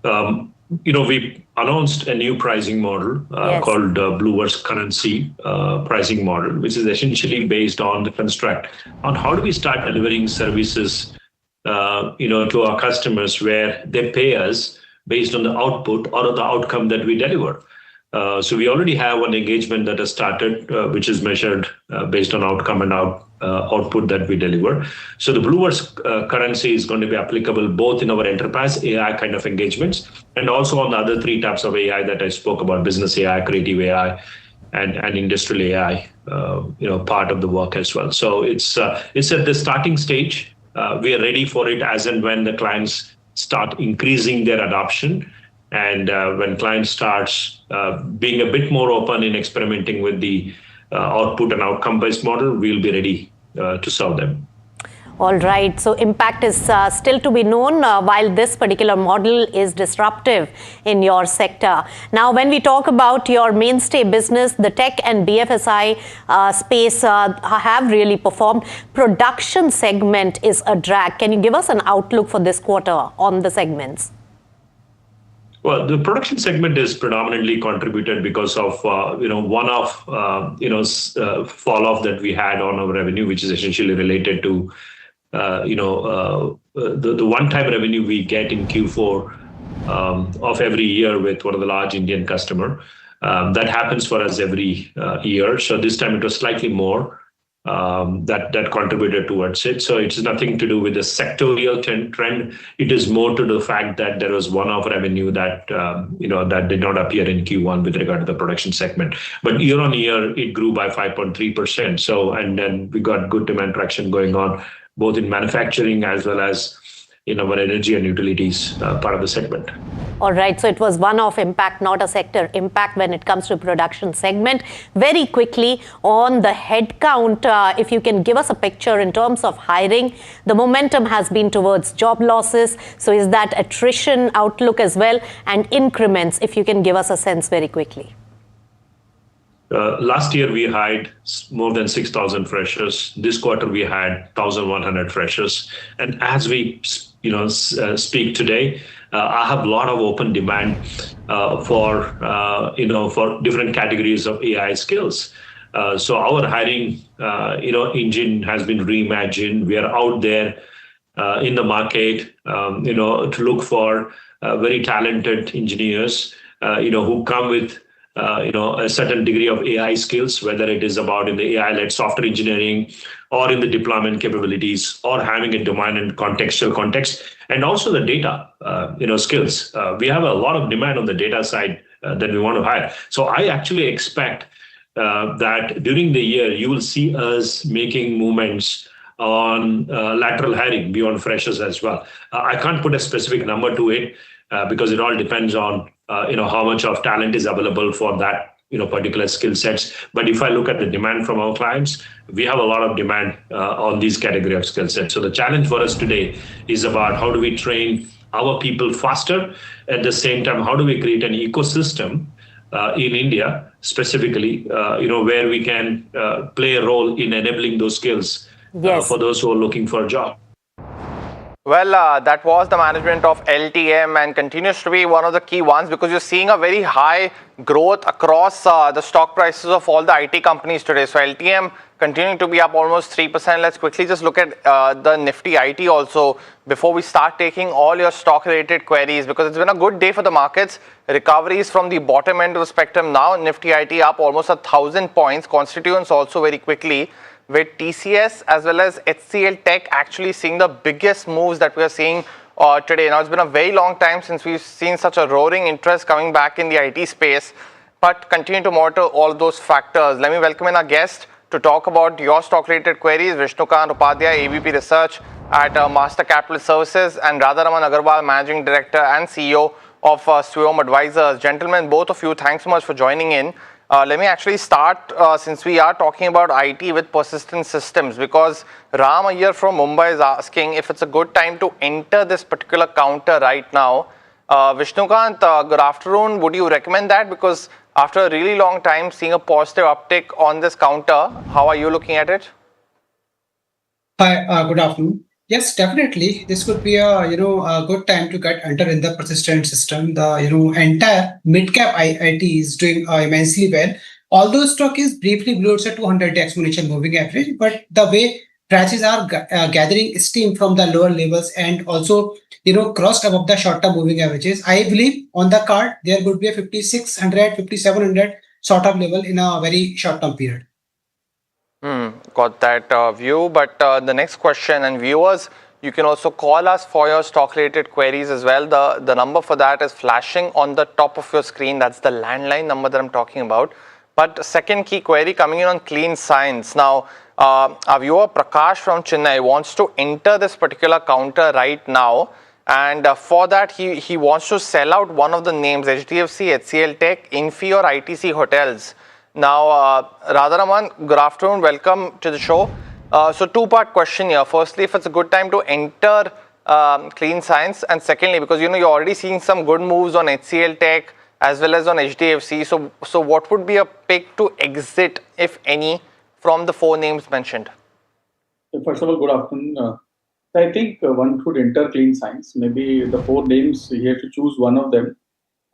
We announced a new pricing model called Blueverse Currency pricing model, which is essentially based on the construct on how do we start delivering services to our customers, where they pay us based on the output or the outcome that we deliver. So we already have one engagement that has started, which is measured based on outcome and output that we deliver. So the Blueverse currency is going to be applicable both in our enterprise AI kind of engagements and also on the other three types of AI that I spoke about: business AI, creative AI, and industrial AI, part of the work as well. So it's at the starting stage. We are ready for it as and when the clients start increasing their adoption, and when clients starts being a bit more open in experimenting with the output and outcome-based model, we'll be ready to serve them. All right, so impact is still to be known while this particular model is disruptive in your sector. Now, when we talk about your mainstay business, the tech and BFSI space have really performed. Production segment is a drag. Can you give us an outlook for this quarter on the segments? Well, the production segment is predominantly contributed because of one-off fall off that we had on our revenue, which is essentially related to the one-time revenue we get in Q4 of every year with one of the large Indian customer. That happens for us every year. So this time it was slightly more. That contributed towards it. So it's nothing to do with the sectorial trend. It is more to the fact that there was one-off revenue that that did not appear in Q1 with regard to the production segment. But year on year, it grew by 5.3%. So and then we got good demand traction going on both in manufacturing as well as in our energy and utilities part of the segment. All right, so it was one-off impact, not a sector impact when it comes to production segment. Very quickly on the headcount, if you can give us a picture in terms of hiring, the momentum has been towards job losses. So is that attrition outlook as well, and increments, if you can give us a sense very quickly? Last year we hired more than 6,000 freshers. This quarter we had 1,100 freshers, and as we speak today, I have a lot of open demand for different categories of AI skills. So our hiring engine has been reimagined. We are out there in the market to look for very talented engineers who come with a certain degree of AI skills, whether it is about in the AI-led software engineering or in the deployment capabilities or having a domain and contextual context, and also the data skills. We have a lot of demand on the data side that we want to hire. So I actually expect that during the year, you will see us making movements on lateral hiring beyond freshers as well. I can't put a specific number to it because it all depends on how much of talent is available for that particular skill sets. But if I look at the demand from our clients, we have a lot of demand on these category of skill sets. So the challenge for us today is about how do we train our people faster. At the same time, how do we create an ecosystem in India specifically, where we can play a role in enabling those skills for those who are looking for a job. Well, that was the management of LTM and continues to be one of the key ones because you're seeing a very high growth across the stock prices of all the IT companies today. So LTM continuing to be up almost 3%. Let's quickly just look at the Nifty IT also before we start taking all your stock related queries, because it's been a good day for the markets. Recoveries from the bottom end of the spectrum now. Nifty IT up almost 1,000 points. Constituents also very quickly, with TCS as well as HCL Tech actually seeing the biggest moves that we are seeing today. Now, it's been a very long time since we've seen such a roaring interest coming back in the IT space, but continue to monitor all of those factors. Let me welcome in our guest to talk about your stock-related queries, Vishnukant Upadhyay, AVP Research at Master Capital Services, and Radharaman Agarwal, Managing Director and CEO of Swayam Advisors. Gentlemen, both of you, thanks so much for joining in. Let me actually start, since we are talking about IT with Persistent Systems, because Ram Iyer from Mumbai is asking if it's a good time to enter this particular counter right now. Vishnukant, good afternoon. Would you recommend that? Because after a really long time seeing a positive uptick on this counter, how are you looking at it? Hi, good afternoon. Yes, definitely. This could be a a good time to get enter in the Persistent system. The entire mid-cap IT is doing immensely well. Although stock is briefly below its 200 exponential moving average, but the way prices are gathering steam from the lower levels and also crossed above the short-term moving averages, I believe on the card there would be a 5,600, 5,700 sort of level in a very short-term period. Got that view. But the next question, and viewers, you can also call us for your stock related queries as well. The number for that is flashing on the top of your screen. That's the landline number that I'm talking about. But second key query coming in on Clean Science. Now, our viewer Prakash from Chennai wants to enter this particular counter right now. And for that, he wants to sell out one of the names, HDFC, HCL Tech, Infi or ITC Hotels. Now, Radharaman, good afternoon. Welcome to the show. So two-part question here. Firstly, if it's a good time to enter Clean Science, and secondly, because you're already seeing some good moves on HCL Tech as well as on HDFC. So what would be a pick to exit, if any, from the four names mentioned? First of all, good afternoon. I think one should enter Clean Science. Maybe the four names, you have to choose one of them.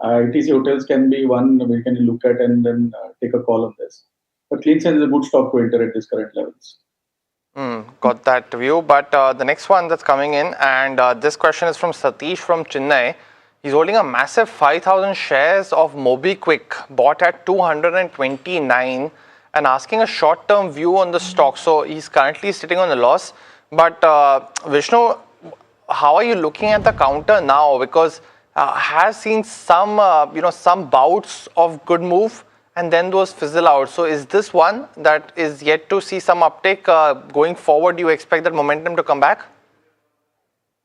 ITC Hotels can be one we can look at and then take a call on this. But Clean Science is a good stock to enter at this current levels. Got that view. But the next one that's coming in, and this question is from Satish from Chennai. He's holding a massive 5,000 shares of MobiKwik, bought at 229, and asking a short-term view on the stock. So he's currently sitting on a loss. But Vishnu, how are you looking at the counter now? Because has seen some some bouts of good move and then those fizzle out. So is this one that is yet to see some uptake going forward? Do you expect that momentum to come back?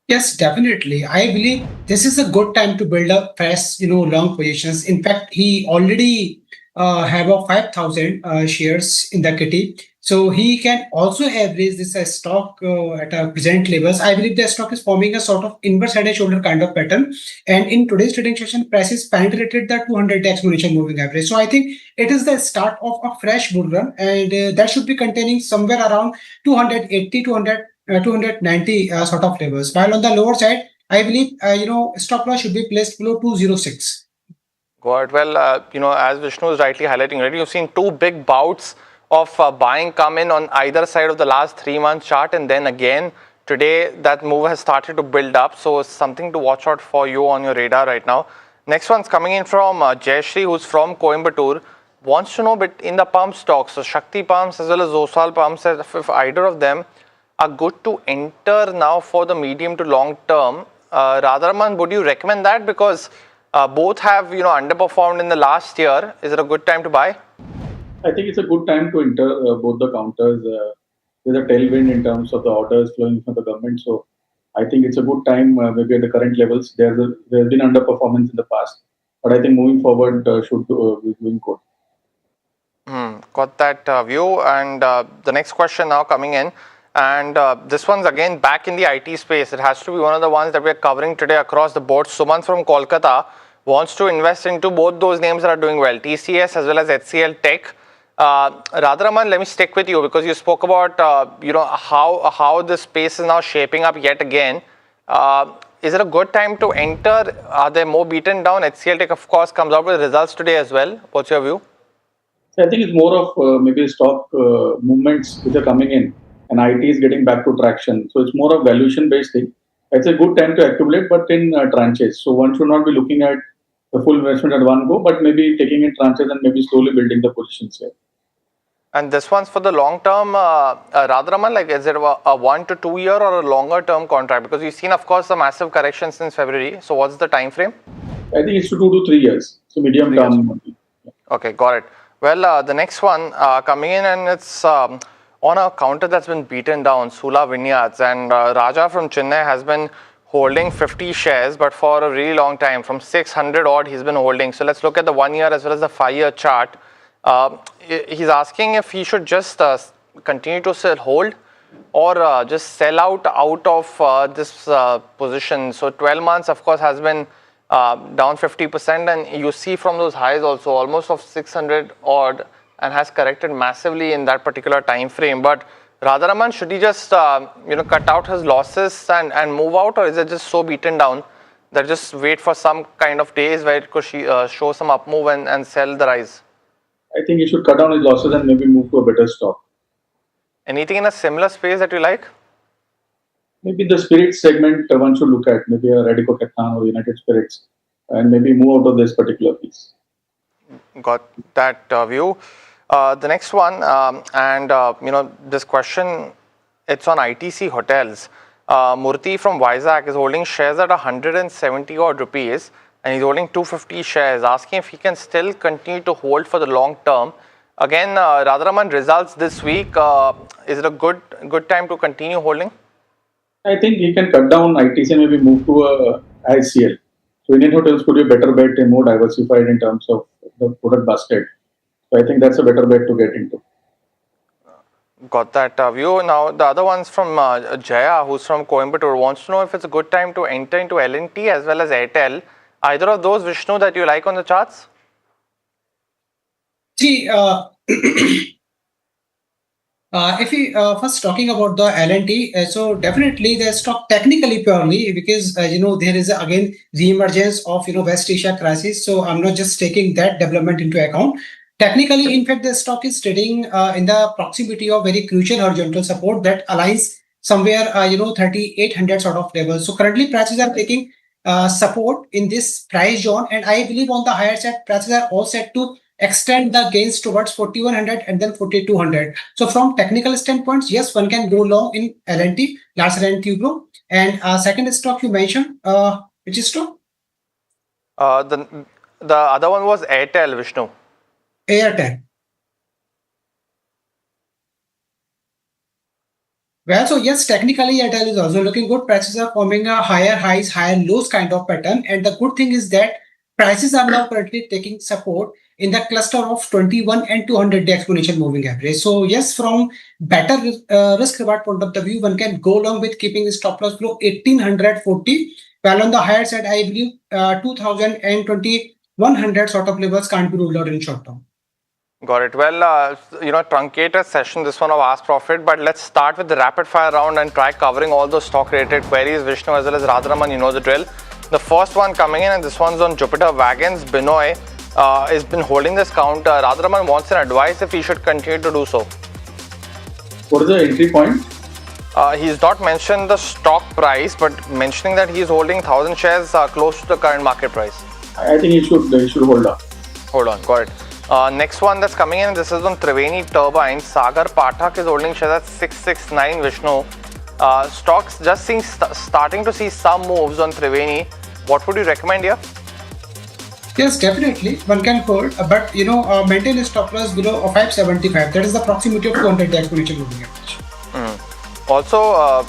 Yes, definitely. I believe this is a good time to build up fresh, long positions. In fact, he already have a 5,000 shares in the kitty. So he can also average this stock at a present levels. I believe the stock is forming a sort of inverse head and shoulder kind of pattern. And in today's trading session, prices penetrated the 200-day exponential moving average. So I think it is the start of a fresh bull run, and that should be containing somewhere around 280, 290 sort of levels. While on the lower side, I believe stop loss should be placed below 206. Got it. Well, as Vishnu is rightly highlighting, already you've seen two big bouts of buying come in on either side of the last 3 month chart, and then again today that move has started to build up. So it's something to watch out for you on your radar right now. Next one's coming in from Jayashree, who's from Coimbatore. Wants to know bit in the pump stocks, so Shakti Pumps as well as Oswal Pumps, if either of them are good to enter now for the medium to long term. Radharaman, would you recommend that? Because both have underperformed in the last year. Is it a good time to buy? I think it's a good time to enter both the counters. There's a tailwind in terms of the orders flowing from the government. So I think it's a good time, maybe at the current levels. There's been underperformance in the past, but I think moving forward should be doing good. Got that view. And the next question now coming in, and this one's again back in the IT space. It has to be one of the ones that we're covering today across the board. Suman from Kolkata wants to invest into both those names that are doing well, TCS as well as HCL Tech. Radharaman, let me stick with you because you spoke about how this space is now shaping up yet again. Is it a good time to enter? Are they more beaten down? HCL Tech, of course, comes out with results today as well. What's your view? I think it's more of maybe stock movements which are coming in, and IT is getting back to traction. So it's more of valuation based thing. It's a good time to accumulate, but in tranches. So one should not be looking at the full investment at one go, but maybe taking in tranches and maybe slowly building the positions here. And this one's for the long term, Radharaman, like is it a 1 to 2 year or a longer term contract? Because we've seen, of course, a massive correction since February. So what's the time frame? I think it's 2 to 3 years. So medium term. Okay, got it. Well, the next one coming in, and it's on a counter that's been beaten down, Sula Vineyards. And Raja from Chennai has been holding 50 shares, but for a really long time, from 600 odd, he's been holding. So let's look at the 1 year as well as the 5 year chart. He's asking if he should just continue to hold or just sell out of this position. So 12 months, of course, has been down 50%, and you see from those highs also almost of 600 odd, and has corrected massively in that particular time frame. But Radharaman, should he just cut out his losses and move out, or is it just so beaten down that just wait for some kind of days where it could show some up move and sell the rise? I think he should cut down his losses and maybe move to a better stock. Anything in a similar space that you like? Maybe the spirits segment one should look at, maybe a Radico Khaitan or United Spirits, and maybe move out of this particular piece. Got that view. The next one, this question, it's on ITC Hotels. Murthy from Vizag is holding shares at 170 odd rupees, and he's holding 250 shares, asking if he can still continue to hold for the long term. Again, Radharaman, results this week. Is it a good time to continue holding? I think he can cut down ITC and maybe move to a ICL. So Indian Hotels could be a better bet and more diversified in terms of the product basket. So I think that's a better bet to get into. Got that view. Now, the other one's from Jaya, who's from Coimbatore, wants to know if it's a good time to enter into L&T as well as Airtel. Either of those, Vishnu, that you like on the charts? See, if we first talking about the L&T, so definitely the stock technically purely because there is again re-emergence of West Asia crisis. So I'm not just taking that development into account. Technically, in fact, the stock is trading in the proximity of very crucial horizontal support that aligns somewhere 3,800 sort of levels. So currently prices are taking support in this price zone, and I believe on the higher side prices are all set to extend the gains towards 4,100 and then 4,200. So from technical standpoints, yes, one can go long in L&T, Larsen and Toubro. And second stock you mentioned, which is stock? The other one was Airtel, Vishnu. Airtel. Well, so yes, technically Airtel is also looking good. Prices are forming a higher highs, higher lows kind of pattern. And the good thing is that prices are now currently taking support in the cluster of 21 and 200-day exponential moving average. So yes, from better risk reward point of the view, one can go along with keeping the stop loss below 1,840. While on the higher side, I believe 2,000 and 2,100 sort of levels can't be ruled out in short term. Got it. Well, truncated session, this one of Ask Profit, but let's start with the rapid fire round and try covering all those stock related queries. Vishnu as well as Radharaman, you know the drill. The first one coming in, and this one's on Jupiter Wagons. Binoy has been holding this count. Radharaman wants an advice if he should continue to do so. What is the entry point? He's not mentioned the stock price, but mentioning that he's holding 1,000 shares close to the current market price. I think he should hold on. Hold on, got it. Next one that's coming in, this is on Triveni Turbine. Sagar Pathak is holding shares at 669, Vishnu. Stocks just starting to see some moves on Triveni. What would you recommend here? Yes, definitely. One can hold, but maintain a stop loss below 575. That is the proximity of 200-day exponential moving average. Also,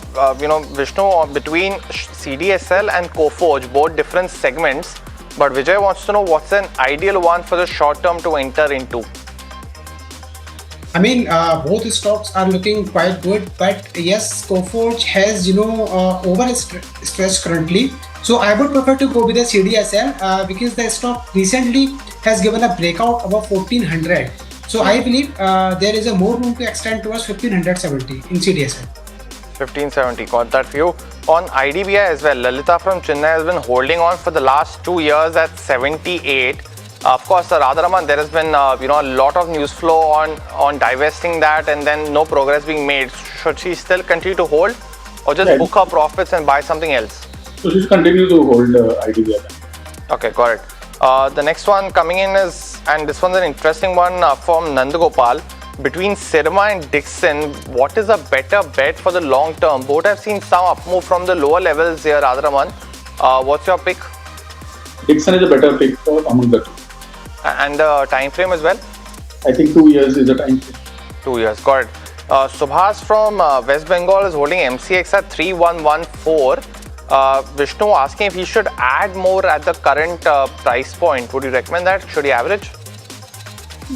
Vishnu, between CDSL and Coforge, both different segments. But Vijay wants to know what's an ideal one for the short term to enter into. I mean, both stocks are looking quite good, but yes, Coforge has overstretched currently. So I would prefer to go with the CDSL because the stock recently has given a breakout above 1,400. So I believe there is a more room to extend towards 1,570 in CDSL. 1570, got that view. On IDBI as well, Lalita from Chennai has been holding on for the last 2 years at 78. Of course, Radharaman, there has been a lot of news flow on divesting that and then no progress being made. Should she still continue to hold or just book her profits and buy something else? So she should continue to hold IDBI. Okay, got it. The next one coming in is, and this one's an interesting one from Nandagopal. Between Sirma and Dixon, what is a better bet for the long term? Both have seen some up move from the lower levels here, Radharaman. What's your pick? Dixon is a better pick among the two. And the time frame as well? I think 2 years is the time frame. 2 years, got it. Subhas from West Bengal is holding MCX at 3114. Vishnu asking if he should add more at the current price point. Would you recommend that? Should he average?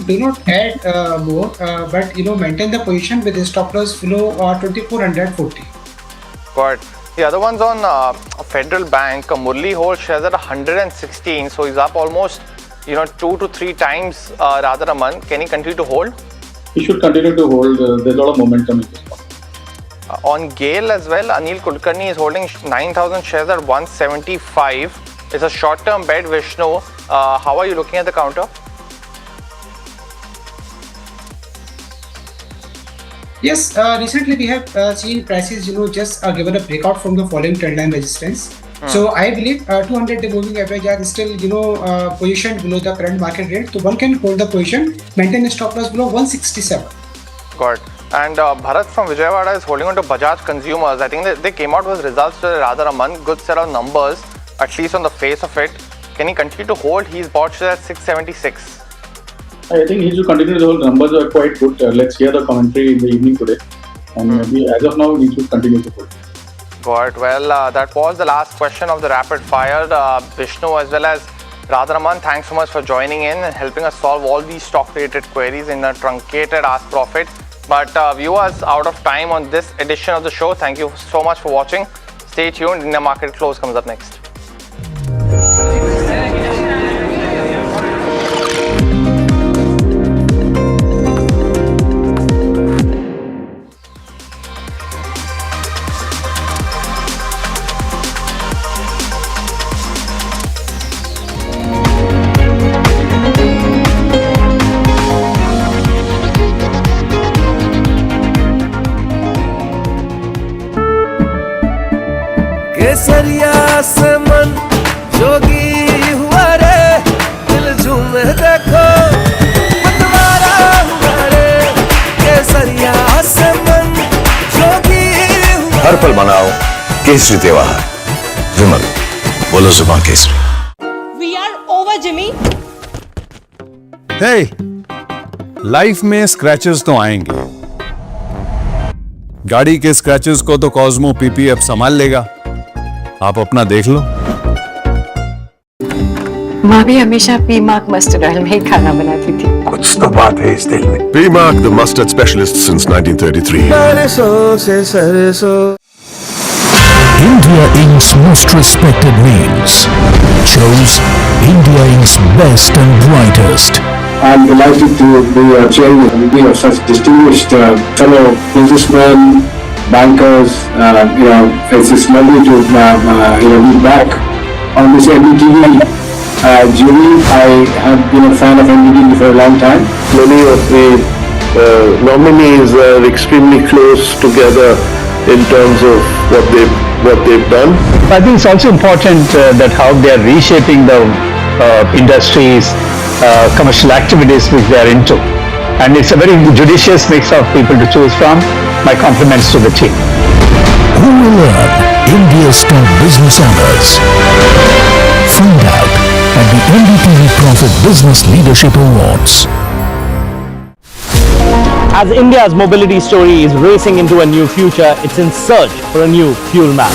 Do not add more, but maintain the position with the stop loss below 2,440. Got it. The other one's on Federal Bank. Murli holds shares at 116, so he's up almost 2 to 3 times Radharaman. Can he continue to hold? He should continue to hold. There's a lot of momentum in this one. On GAIL as well, Anil Kulkarni is holding 9,000 shares at 175. It's a short-term bet, Vishnu. How are you looking at the counter? Yes, recently we have seen prices, just given a breakout from the following trendline resistance. So I believe 200-day moving average are still, positioned below the current market rate. So one can hold the position, maintain a stop loss below 167. Got it. And Bharat from Vijayawada is holding on to Bajaj Consumers. I think they came out with results today, Radharaman. Good set of numbers, at least on the face of it. Can he continue to hold? He's bought shares at 676. I think he should continue to hold. Numbers are quite good. Let's hear the commentary in the evening today. And maybe as of now, he should continue to hold. Got it. Well, that was the last question of the rapid fire. Vishnu as well as Radharaman, thanks so much for joining in and helping us solve all these stock related queries in a truncated Ask Profit. But viewers, out of time on this edition of the show. Thank you so much for watching. Stay tuned. India Market Close comes up next. केसरिया से मन जोगी हुआ रे दिल झूमे देखो मतवारा हुआ रे केसरिया से मन जोगी हुआ हर पल मनाओ केसरी त्योहार। विमल, बोलो जुबान केसरी। We are over, Jimmy. Hey, life में स्क्रैचेस तो आएंगे। गाड़ी के स्क्रैचेस को तो कॉस्मो पीपीएफ संभाल लेगा। आप अपना देख लो। माँ भी हमेशा पी मार्क मस्टर्ड ऑयल में ही खाना बनाती थी। कुछ तो बात है इस दिल में। P-Mark, the mustard specialist since 1933. सरसों से सरसों। India Inc.'s most respected names chose India Inc.'s best and brightest. I'm delighted to be chairing of such distinguished fellow businessmen, bankers. It's lovely to be back on this NDTV jury. I have been a fan of NDTV for a long time. Many of the nominees are extremely close together in terms of what they've done. I think it's also important that how they are reshaping the industries, commercial activities which they are into. And it's a very judicious mix of people to choose from. My compliments to the team. Who will earn India's top business honors? Find out at the NDTV Profit Business Leadership Awards. As India's mobility story is racing into a new future, it's in search for a new fuel map.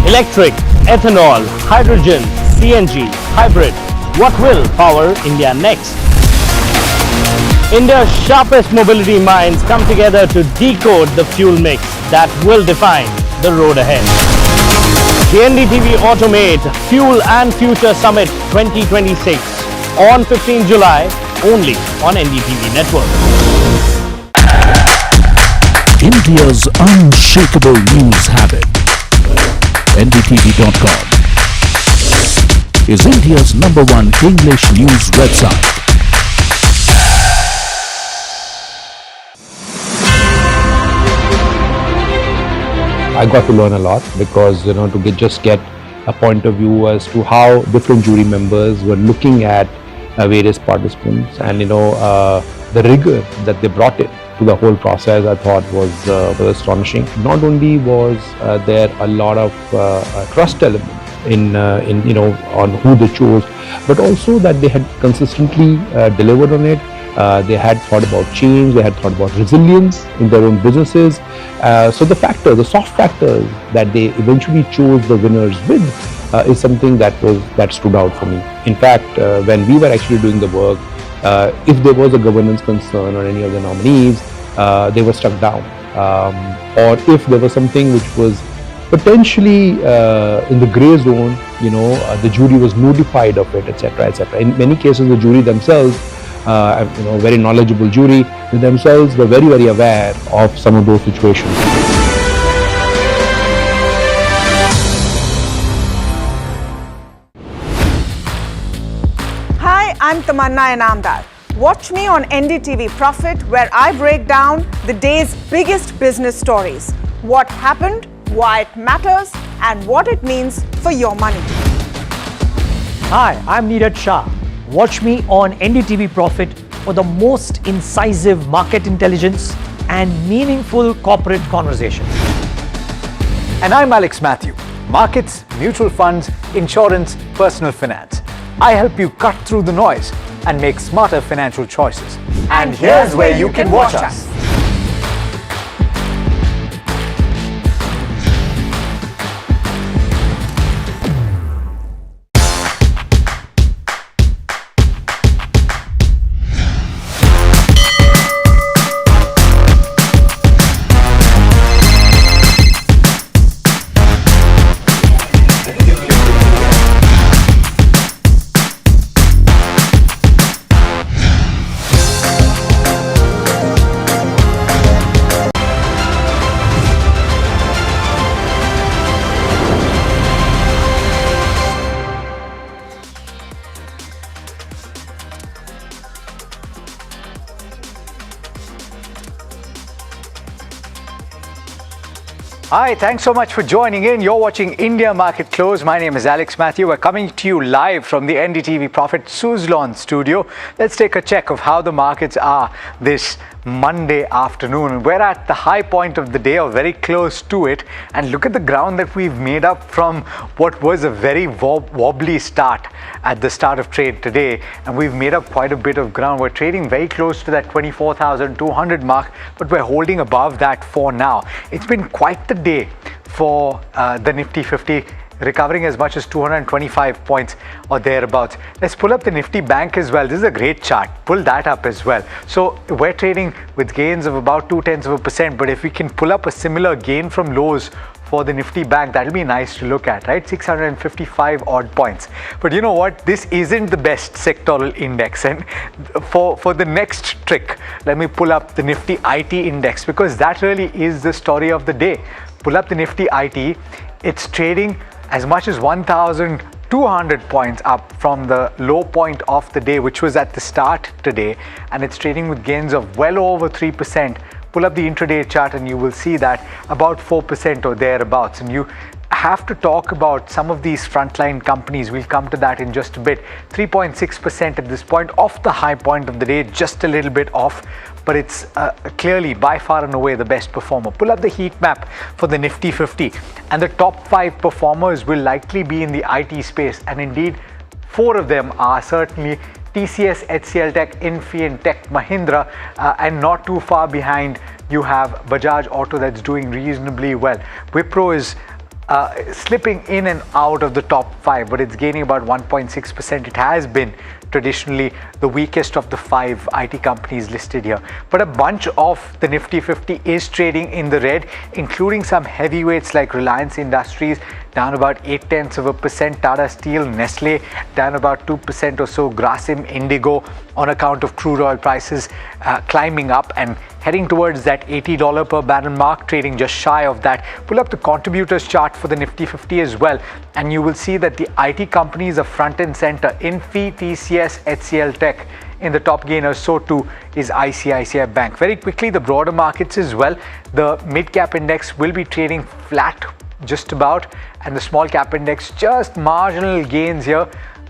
Electric, ethanol, hydrogen, CNG, hybrid. What will power India next? India's sharpest mobility minds come together to decode the fuel mix that will define the road ahead. The NDTV Automate Fuel and Future Summit 2026 on 15 July only on NDTV Network. India's unshakable news habit. NDTV.com is India's #1 English news website. I got to learn a lot because to just get a point of view as to how different jury members were looking at various participants, and the rigor that they brought in to the whole process, I thought was astonishing. Not only was there a lot of trust element in on who they chose, but also that they had consistently delivered on it. They had thought about change, they had thought about resilience in their own businesses. So the soft factors that they eventually chose the winners with is something that stood out for me. In fact, when we were actually doing the work, if there was a governance concern on any of the nominees, they were struck down. Or if there was something which was potentially in the grey zone, the jury was notified of it, etc., etc. In many cases, the jury themselves, very knowledgeable jury, themselves were very, very aware of some of those situations. Hi, I'm Tamanna Inamdar. Watch me on NDTV Profit, where I break down the day's biggest business stories. What happened, why it matters, and what it means for your money. Hi, I'm Neeraj Shah. Watch me on NDTV Profit for the most incisive market intelligence and meaningful corporate conversations. And I'm Alex Matthew. Markets, mutual funds, insurance, personal finance. I help you cut through the noise and make smarter financial choices. And here's where you can watch us. Hi, thanks so much for joining in. You're watching India Market Close. My name is Alex Matthew. We're coming to you live from the NDTV Profit Suzlon studio. Let's take a check of how the markets are this Monday afternoon. We're at the high point of the day, or very close to it. And look at the ground that we've made up from what was a very wobbly start at the start of trade today. And we've made up quite a bit of ground. We're trading very close to that 24,200 mark, but we're holding above that for now. It's been quite the day for the Nifty 50, recovering as much as 225 points or thereabouts. Let's pull up the Nifty Bank as well. This is a great chart. Pull that up as well. So we're trading with gains of about 0.2%, but if we can pull up a similar gain from lows for the Nifty Bank, that'll be nice to look at, right? 655 odd points. But you know what? This isn't the best sectoral index. And for the next trick, let me pull up the Nifty IT index, because that really is the story of the day. Pull up the Nifty IT. It's trading as much as 1,200 points up from the low point of the day, which was at the start today. And it's trading with gains of well over 3%. Pull up the intraday chart and you will see that about 4% or thereabouts. And you have to talk about some of these frontline companies. We'll come to that in just a bit. 3.6% at this point, off the high point of the day, just a little bit off, but it's clearly by far and away the best performer. Pull up the heat map for the Nifty 50, and the top 5 performers will likely be in the IT space, and indeed 4 of them are certainly TCS, HCL Tech, Infineon Tech, Mahindra, and not too far behind you have Bajaj Auto that's doing reasonably well. Wipro is slipping in and out of the top 5, but it's gaining about 1.6%. It has been traditionally the weakest of the 5 IT companies listed here. But a bunch of the Nifty 50 is trading in the red, including some heavyweights like Reliance Industries, down about 0.8%, Tata Steel, Nestle, down about 2% or so, Grasim, Indigo, on account of crude oil prices climbing up and heading towards that $80 per barrel mark, trading just shy of that. Pull up the contributors chart for the Nifty 50 as well, and you will see that the IT companies are front and center. Infi, TCS, HCL Tech in the top gainers, so too is ICICI Bank. Very quickly, the broader markets as well. The mid-cap index will be trading flat just about, and the small cap index just marginal gains here,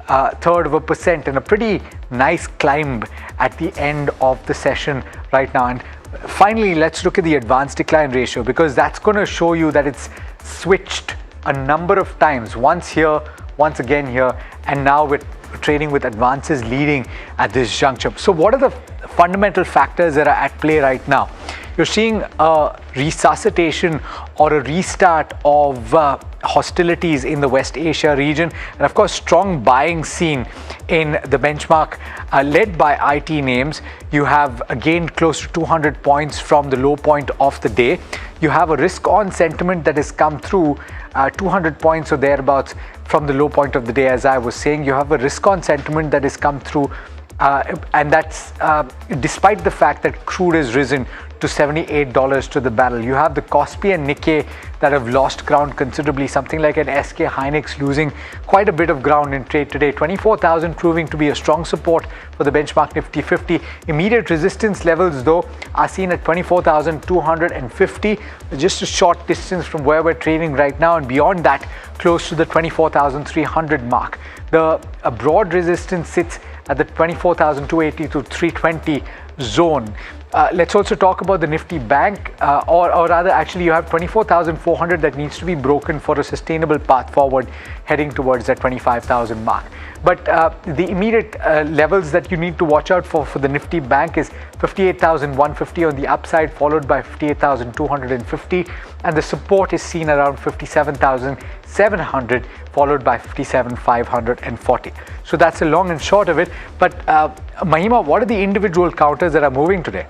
1/3%, and a pretty nice climb at the end of the session right now. And finally, let's look at the advanced decline ratio, because that's going to show you that it's switched a number of times, once here, once again here, and now we're trading with advances leading at this juncture. So what are the fundamental factors that are at play right now? You're seeing a resuscitation or a restart of hostilities in the West Asia region, and of course strong buying seen in the benchmark led by IT names. You have gained close to 200 points from the low point of the day. You have a risk on sentiment that has come through 200 points or thereabouts from the low point of the day. As I was saying, you have a risk on sentiment that has come through, and that's despite the fact that crude has risen to $78 to the barrel. You have the Kospi and Nikkei that have lost ground considerably, something like an SK Hynix losing quite a bit of ground in trade today. 24,000 proving to be a strong support for the benchmark Nifty 50. Immediate resistance levels though are seen at 24,250, just a short distance from where we're trading right now, and beyond that close to the 24,300 mark. The broad resistance sits at the 24,280 to 320 zone. Let's also talk about the Nifty Bank, or rather actually you have 24,400 that needs to be broken for a sustainable path forward heading towards that 25,000 mark. But the immediate levels that you need to watch out for the Nifty Bank is 58,150 on the upside, followed by 58,250, and the support is seen around 57,700, followed by 57,540. So that's the long and short of it. But Mahima, what are the individual counters that are moving today?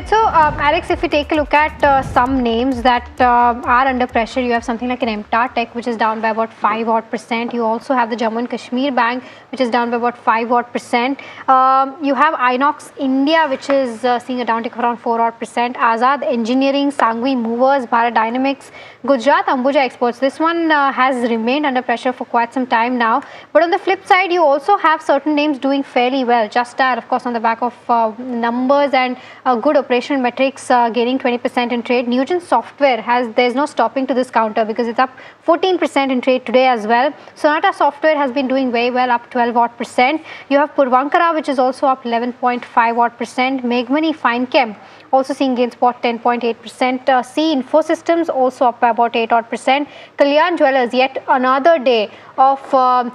So, Alex, if you take a look at some names that are under pressure, you have something like an MTAR Tech, which is down by about 5% odd. You also have the Jammu and Kashmir Bank, which is down by about 5% odd. You have Inox India, which is seeing a downtick of around 4% odd. Azad Engineering, Sangvi Movers, Bharat Dynamics, Gujarat Ambuja Exports. This one has remained under pressure for quite some time now. But on the flip side, you also have certain names doing fairly well. Just that, of course, on the back of numbers and good operational metrics gaining 20% in trade. Nugent Software there's no stopping to this counter because it's up 14% in trade today as well. Sonata Software has been doing very well, up 12 odd percent. You have Purvankara, which is also up 11.5 odd percent. Megmani Finechem also seeing gains about 10.8%. C Infosystems also up by about 8 odd percent. Kalyan Jewellers, yet another day of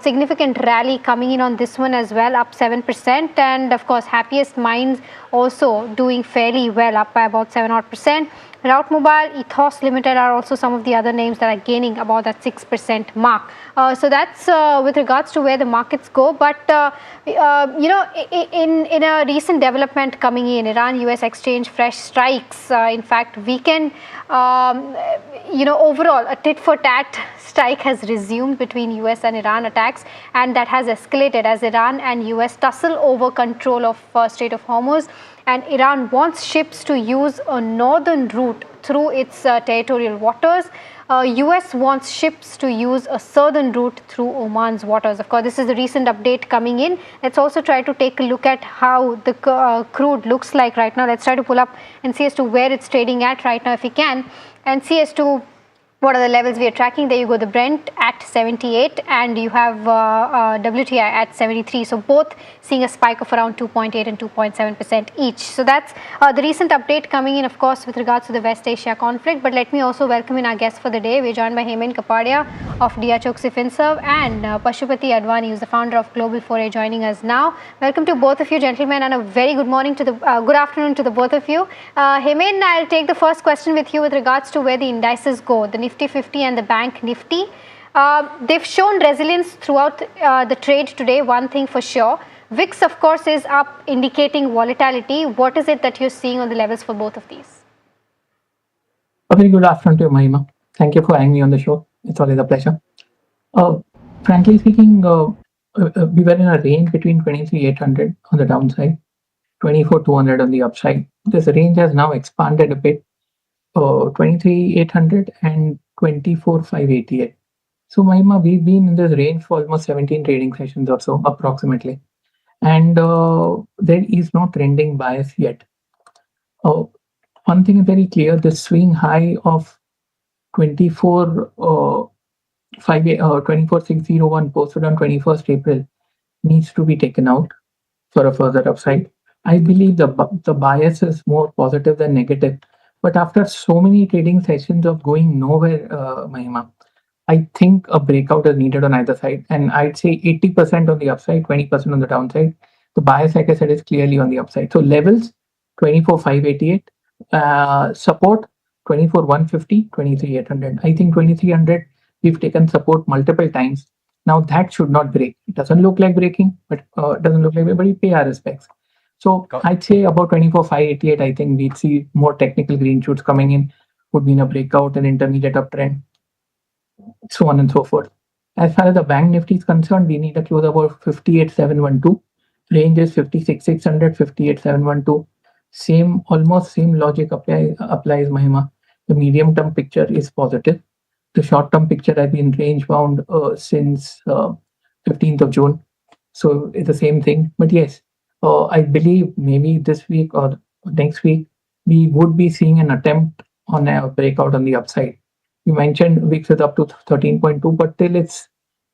significant rally coming in on this one as well, up 7%. And of course, Happiest Minds also doing fairly well, up by about 7 odd percent. Route Mobile, Ethos Limited are also some of the other names that are gaining about that 6% mark. So that's with regards to where the markets go. But you know, in a recent development coming in, Iran-US exchange fresh strikes. In fact, weekend, you know, overall a tit-for-tat strike has resumed between US and Iran attacks, and that has escalated as Iran and US tussle over control of Strait of Hormuz. And Iran wants ships to use a northern route through its territorial waters. US wants ships to use a southern route through Oman's waters. Of course, this is the recent update coming in. Let's also try to take a look at how the crude looks like right now. Let's try to pull up and see as to where it's trading at right now if we can, and see as to what are the levels we are tracking. There you go, the Brent at 78 and you have WTI at 73. So both seeing a spike of around 2.8 and 2.7% each. So that's the recent update coming in, of course, with regards to the West Asia conflict. But let me also welcome in our guests for the day. We're joined by Hemen Kapadia of Choksi FinServe and Pashupati Advani, who's the founder of Global Foray, joining us now. Welcome to both of you, gentlemen, and a very good morning to the good afternoon to the both of you. Hemen, I'll take the first question with you with regards to where the indices go. The Nifty 50 and the Bank Nifty. They've shown resilience throughout the trade today, one thing for sure. VIX, of course, is up, indicating volatility. What is it that you're seeing on the levels for both of these? A very good afternoon to you, Mahima. Thank you for having me on the show. It's always a pleasure. Frankly speaking, we were in a range between 23,800 on the downside, 24,200 on the upside. This range has now expanded a bit, 23,800 and 24,588. So, Mahima, we've been in this range for almost 17 trading sessions or so, approximately. And there is no trending bias yet. One thing is very clear, the swing high of 24,601 posted on 21st April needs to be taken out for a further upside. I believe the bias is more positive than negative. But after so many trading sessions of going nowhere, Mahima, I think a breakout is needed on either side. And I'd say 80% on the upside, 20% on the downside. The bias, like I said, is clearly on the upside. So levels, 24,588. Support, 24,150, 23,800. I think 23,000, we've taken support multiple times. Now that should not break. It doesn't look like breaking, but we pay our respects. So I'd say about 24,588, I think we'd see more technical green shoots coming in, would be in a breakout, an intermediate uptrend, so on and so forth. As far as the Bank Nifty is concerned, we need a close about 58,712. Range is 56,600, 58,712. Almost same logic applies, Mahima. The medium-term picture is positive. The short-term picture has been range-bound since 15th of June. So it's the same thing. But yes, I believe maybe this week or next week, we would be seeing an attempt on a breakout on the upside. You mentioned VIX is up to 13.2, but till it's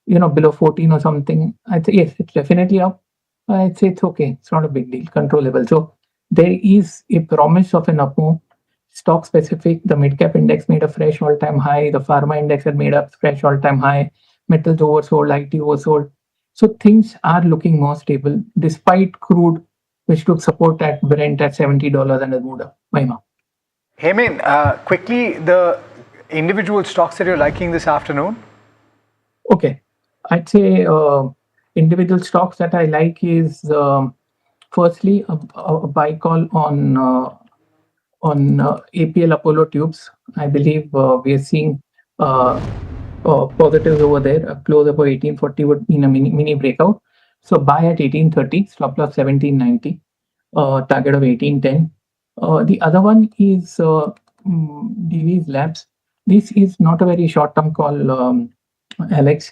below 14 or something, I'd say yes, it's definitely up. I'd say it's okay. It's not a big deal, controllable. So there is a promise of an up move. Stock specific, the mid-cap index made a fresh all-time high. The pharma index had made a fresh all-time high. Metals oversold, IT oversold. So things are looking more stable despite crude, which took support at Brent at $70 and has moved up. Mahima. Hemen, quickly, the individual stocks that you're liking this afternoon? Okay. I'd say individual stocks that I like is firstly a buy call on APL Apollo Tubes. I believe we are seeing positives over there. A close above 1840 would mean a mini breakout. So buy at 1830, stop loss 1790, target of 1810. The other one is DV's Labs. This is not a very short-term call, Alex.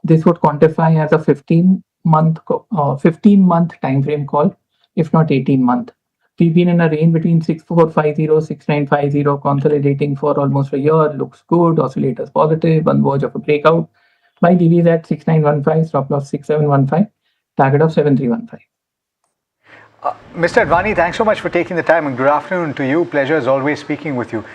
This would quantify as a 15-month time frame call, if not 18-month. We've been in a range between 6450, 6950, consolidating for almost a year. Looks good. Oscillators positive, on verge of a breakout. Buy DB is at 6915, stop loss 6715, target of 7315. Mr. Advani, thanks so much for taking the time, and good afternoon to you. Pleasure as always speaking with you.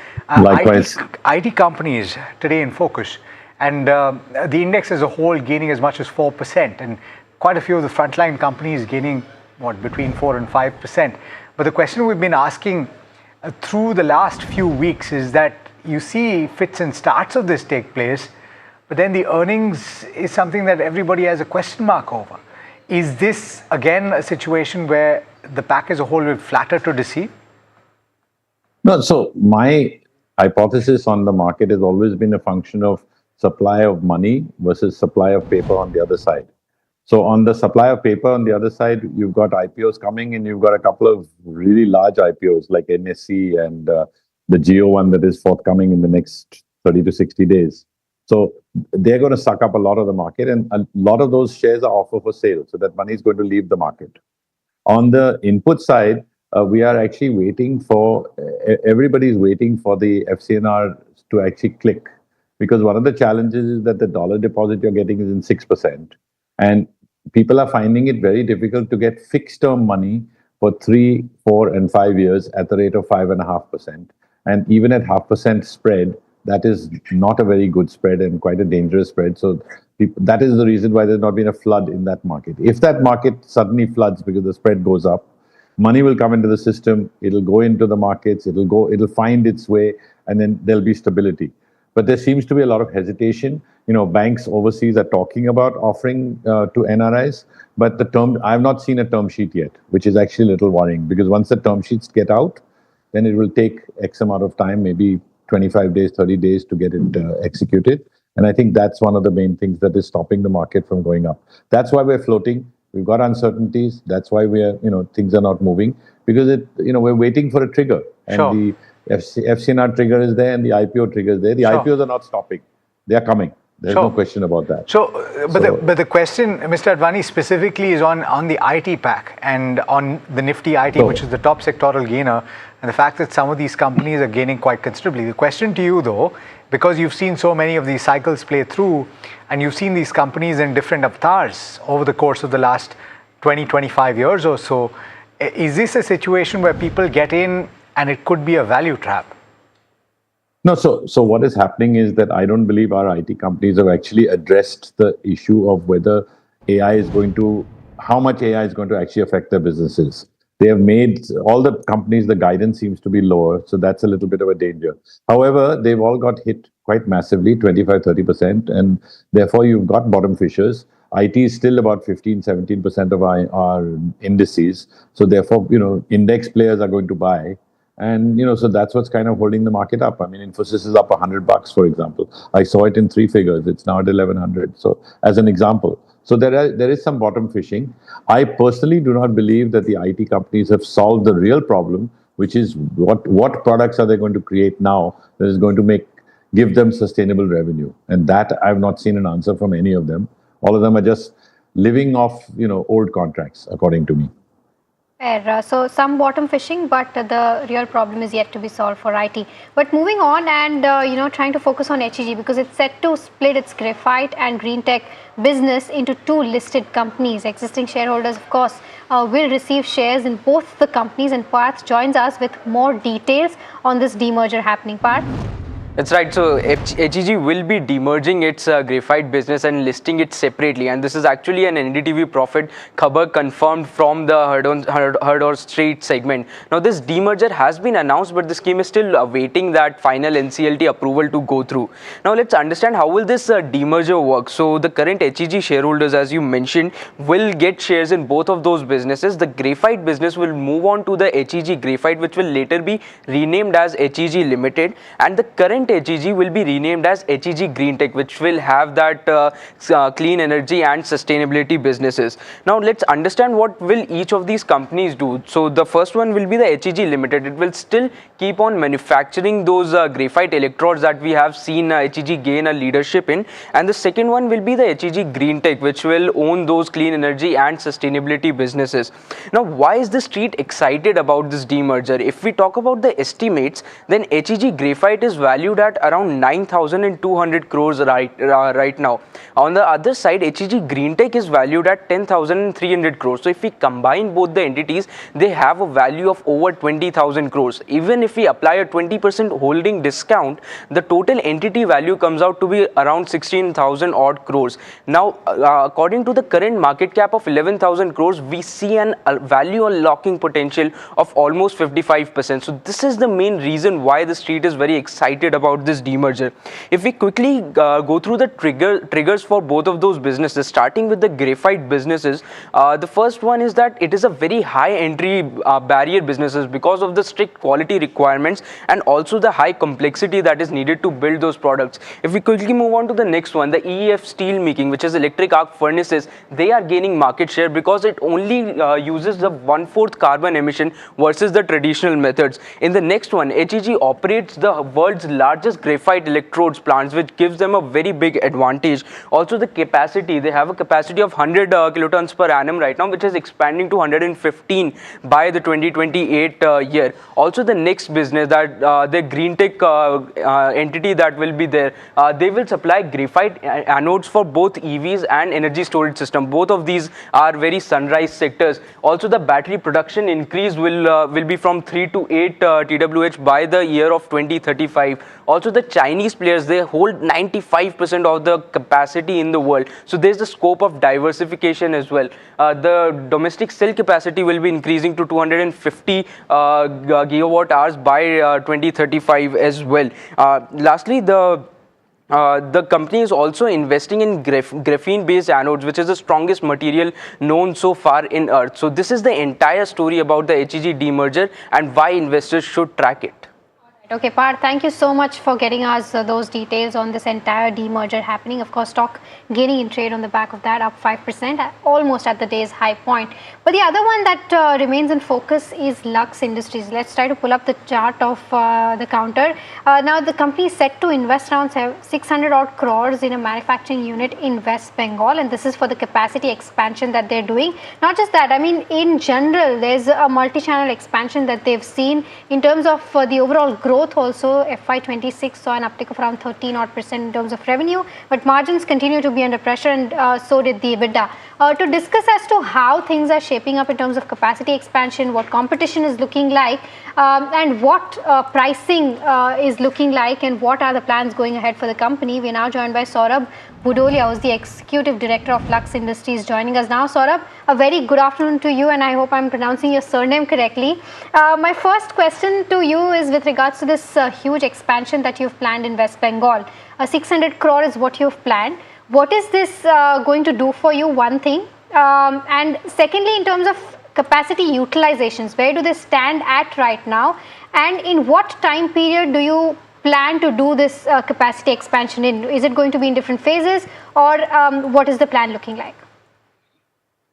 Likewise. IT companies today in focus, and the index as a whole gaining as much as 4%, and quite a few of the frontline companies gaining between 4 and 5%. But the question we've been asking through the last few weeks is that you see fits and starts of this take place, but then the earnings is something that everybody has a question mark over. Is this again a situation where the pack as a whole will flatter to deceive? No, so my hypothesis on the market has always been a function of supply of money versus supply of paper on the other side. So on the supply of paper on the other side, you've got IPOs coming, and you've got a couple of really large IPOs like NSE and the Geo one that is forthcoming in the next 30 to 60 days. So they're going to suck up a lot of the market, and a lot of those shares are offered for sale. So that money is going to leave the market. On the input side, we are actually waiting for, everybody's waiting for the FCNR to actually click. Because one of the challenges is that the dollar deposit you're getting is in 6%. And people are finding it very difficult to get fixed term money for 3, 4, and 5 years at the rate of 5.5%. And even at 0.5% spread, that is not a very good spread and quite a dangerous spread. So that is the reason why there's not been a flood in that market. If that market suddenly floods because the spread goes up, money will come into the system, it'll go into the markets, it'll find its way, and then there'll be stability. But there seems to be a lot of hesitation. You know, banks overseas are talking about offering to NRIs, but I've not seen a term sheet yet, which is actually a little worrying, because once the term sheets get out, then it will take X amount of time, maybe 25 days, 30 days to get it executed. And I think that's one of the main things that is stopping the market from going up. That's why we're floating. We've got uncertainties. That's why things are not moving, because we're waiting for a trigger. And the FCNR trigger is there and the IPO trigger is there. The IPOs are not stopping. They are coming. There's no question about that. But the question, Mr. Advani, specifically is on the IT pack and on the Nifty IT, which is the top sectoral gainer, and the fact that some of these companies are gaining quite considerably. The question to you, though, because you've seen so many of these cycles play through, and you've seen these companies in different avatars over the course of the last 20, 25 years or so, is this a situation where people get in and it could be a value trap? No, so what is happening is that I don't believe our IT companies have actually addressed the issue of whether how much AI is going to actually affect their businesses. They have made, all the companies, the guidance seems to be lower, so that's a little bit of a danger. However, they've all got hit quite massively, 25, 30%, and therefore you've got bottom fishers. IT is still about 15, 17% of our indices. So therefore, index players are going to buy. And, so that's what's kind of holding the market up. I mean, Infosys is up $100, for example. I saw it in 3 figures. It's now at 1,100. So as an example. So there is some bottom fishing. I personally do not believe that the IT companies have solved the real problem, which is what products are they going to create now that is going to give them sustainable revenue. And that I've not seen an answer from any of them. All of them are just living off, old contracts, according to me. Fair. So some bottom fishing, but the real problem is yet to be solved for IT. But moving on and trying to focus on HEG, because it's set to split its graphite and green tech business into 2 listed companies. Existing shareholders, of course, will receive shares in both the companies, and Parth joins us with more details on this demerger happening. Parth? That's right. So HEG will be demerging its graphite business and listing it separately, and this is actually an NDTV Profit khabar confirmed from the Heard on Street segment. Now this demerger has been announced, but the scheme is still awaiting that final NCLT approval to go through. Now let's understand how will this demerger work. So the current HEG shareholders, as you mentioned, will get shares in both of those businesses. The graphite business will move on to the HEG Graphite, which will later be renamed as HEG Limited, and the current current HEG will be renamed as HEG Green Tech, which will have that clean energy and sustainability businesses. Now let's understand what will each of these companies do. So the first one will be the HEG Limited. It will still keep on manufacturing those graphite electrodes that we have seen HEG gain a leadership in, and the second one will be the HEG Green Tech, which will own those clean energy and sustainability businesses. Now why is the street excited about this demerger? If we talk about the estimates, then HEG Graphite is valued at around 9,200 crores right now. On the other side, HEG Green Tech is valued at 10,300 crores. So if we combine both the entities, they have a value of over 20,000 crores. Even if we apply a 20% holding discount, the total entity value comes out to be around 16,000 odd crores. Now, according to the current market cap of 11,000 crores, we see an value unlocking potential of almost 55%. So this is the main reason why the street is very excited about this demerger. If we quickly go through the triggers for both of those businesses, starting with the graphite businesses, the first one is that it is a very high entry barrier businesses because of the strict quality requirements and also the high complexity that is needed to build those products. If we quickly move on to the next one, the EAF steel making, which is electric arc furnaces, they are gaining market share because it only uses the 1/4 carbon emission versus the traditional methods. In the next one, HEG operates the world's largest graphite electrodes plants, which gives them a very big advantage. Also the capacity, they have a capacity of 100 kilotons per annum right now, which is expanding to 115 by the 2028 year. Also the next business, that the Green Tech entity that will be there, they will supply graphite anodes for both EVs and energy storage system. Both of these are very sunrise sectors. Also the battery production increase will be from 3 to 8 TWh by the year of 2035. Also the Chinese players, they hold 95% of the capacity in the world. So there's the scope of diversification as well. The domestic cell capacity will be increasing to 250 gigawatt hours by 2035 as well. Lastly, the company is also investing in graphene-based anodes, which is the strongest material known so far in Earth. So this is the entire story about the HEG demerger and why investors should track it. Okay, Parth, thank you so much for getting us those details on this entire demerger happening. Of course, stock gaining in trade on the back of that, up 5%, almost at the day's high point. But the other one that remains in focus is Lux Industries. Let's try to pull up the chart of the counter. Now, the company is set to invest around 600 odd crores in a manufacturing unit in West Bengal, and this is for the capacity expansion that they're doing. Not just that, I mean, in general, there's a multi-channel expansion that they've seen in terms of the overall growth. Also, FY26 saw an uptick of around 13% in terms of revenue, but margins continue to be under pressure, and so did the EBITDA. To discuss as to how things are shaping up in terms of capacity expansion, what competition is looking like, and what pricing is looking like, and what are the plans going ahead for the company, we are now joined by Saurabh Budolia, who's the Executive Director of Lux Industries, joining us now. Saurabh, a very good afternoon to you, and I hope I'm pronouncing your surname correctly. My first question to you is with regards to this huge expansion that you've planned in West Bengal. 600 crore is what you've planned. What is this going to do for you, one thing? And secondly, in terms of capacity utilizations, where do they stand at right now? And in what time period do you plan to do this capacity expansion in? Is it going to be in different phases, or what is the plan looking like?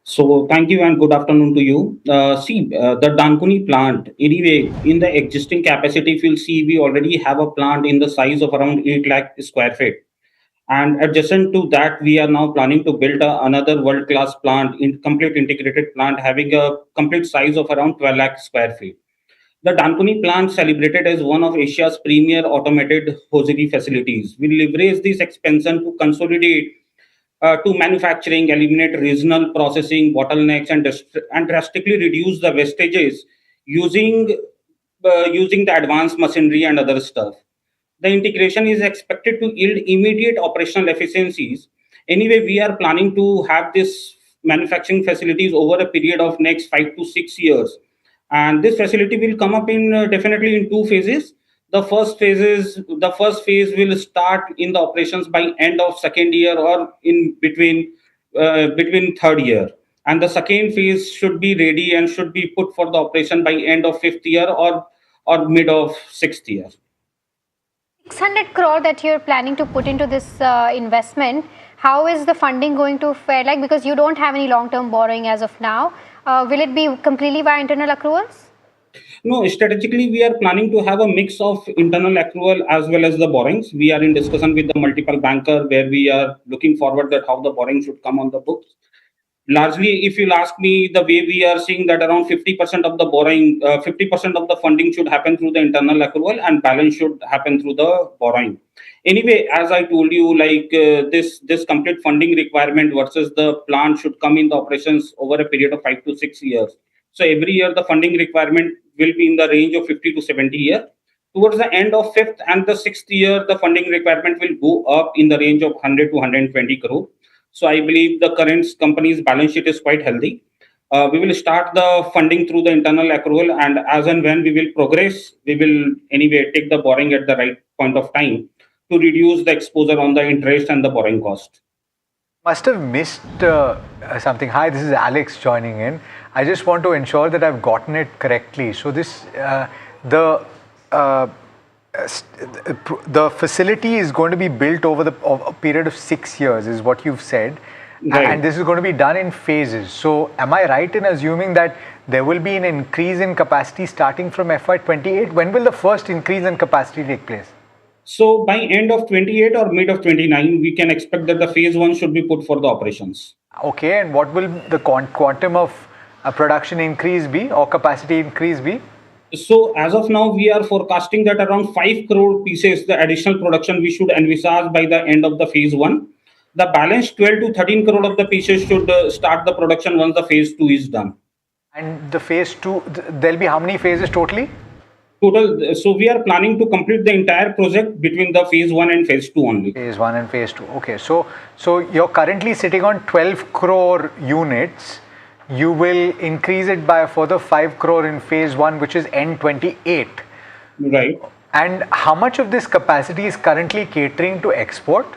So thank you and good afternoon to you. The Dankuni plant, anyway, in the existing capacity, if you'll see, we already have a plant in the size of around 8 lakh square feet. And adjacent to that, we are now planning to build another world-class plant, complete integrated plant, having a complete size of around 12 lakh square feet. The Dankuni plant, celebrated as one of Asia's premier automated hosiery facilities, will leverage this expansion to consolidate to manufacturing, eliminate regional processing bottlenecks, and drastically reduce the wastages using the advanced machinery and other stuff. The integration is expected to yield immediate operational efficiencies. Anyway, we are planning to have this manufacturing facilities over a period of next 5 to 6 years, and this facility will come up in definitely in two phases. The first phase will start in the operations by end of second year or in between third year, and the second phase should be ready and should be put for the operation by end of fifth year or mid of sixth year. 600 crore that you're planning to put into this investment, how is the funding going to fare like? Because you don't have any long-term borrowing as of now. Will it be completely via internal accruals? No, strategically, we are planning to have a mix of internal accrual as well as the borrowings. We are in discussion with the multiple banker where we are looking forward that how the borrowing should come on the books. Largely, if you'll ask me, the way we are seeing that around 50% of the borrowing, 50% of the funding should happen through the internal accrual and balance should happen through the borrowing. Anyway, as I told you, like this complete funding requirement versus the plan should come in the operations over a period of 5 to 6 years. So every year the funding requirement will be in the range of 50 to 70 years. Towards the end of fifth and the sixth year, the funding requirement will go up in the range of 100 to 120 crore. So I believe the current company's balance sheet is quite healthy. We will start the funding through the internal accrual, and as and when we will progress, we will anyway take the borrowing at the right point of time to reduce the exposure on the interest and the borrowing cost. Must have missed something. Hi, this is Alex joining in. I just want to ensure that I've gotten it correctly. So this the facility is going to be built over a period of 6 years, is what you've said. Right. And this is going to be done in phases. So am I right in assuming that there will be an increase in capacity starting from FY28? When will the first increase in capacity take place? So by end of 28 or mid of 29, we can expect that the phase 1 should be put for the operations. Okay, and what will the quantum of production increase be or capacity increase be? So as of now, we are forecasting that around 5 crore pieces, the additional production we should envisage by the end of the phase 1. The balance 12 to 13 crore of the pieces should start the production once the phase 2 is done. And the phase 2, there'll be how many phases totally? Total, so we are planning to complete the entire project between the phase 1 and phase 2 only. Phase 1 and phase 2. Okay, so you're currently sitting on 12 crore units. You will increase it by a further 5 crore in phase 1, which is N28. Right. And how much of this capacity is currently catering to export?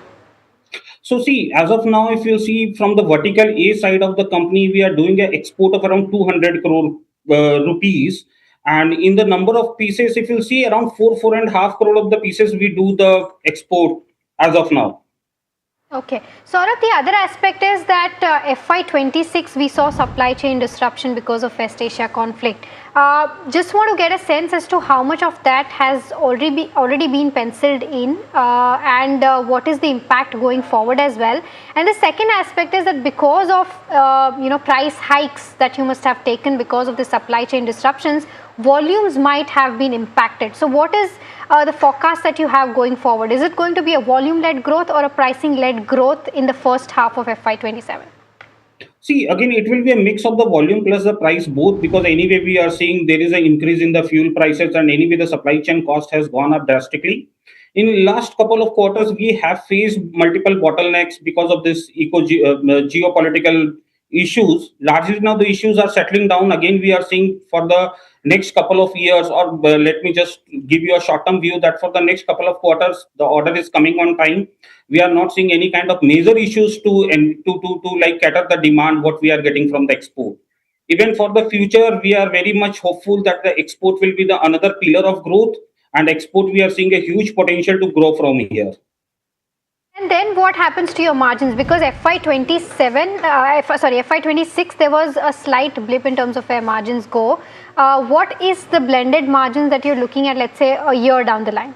So see, as of now, if you see from the vertical A side of the company, we are doing an export of around 200 crore rupees. And in the number of pieces, if you see around 4.5 crore of the pieces, we do the export as of now. Okay. Saurabh, the other aspect is that FY26 we saw supply chain disruption because of West Asia conflict. Just want to get a sense as to how much of that has already been penciled in and what is the impact going forward as well. And the second aspect is that because of price hikes that you must have taken because of the supply chain disruptions, volumes might have been impacted. So what is the forecast that you have going forward? Is it going to be a volume-led growth or a pricing-led growth in the first half of FY27? See, again, it will be a mix of the volume plus the price both, because anyway, we are seeing there is an increase in the fuel prices and anyway, the supply chain cost has gone up drastically. In last couple of quarters, we have faced multiple bottlenecks because of this geopolitical issues. Largely now the issues are settling down. Again, we are seeing for the next couple of years, or let me just give you a short-term view that for the next couple of quarters, the order is coming on time. We are not seeing any kind of major issues to like cater the demand what we are getting from the export. Even for the future, we are very much hopeful that the export will be the another pillar of growth, and export we are seeing a huge potential to grow from here. And then what happens to your margins? Because FY26 there was a slight blip in terms of where margins go. What is the blended margins that you're looking at, let's say, a year down the line?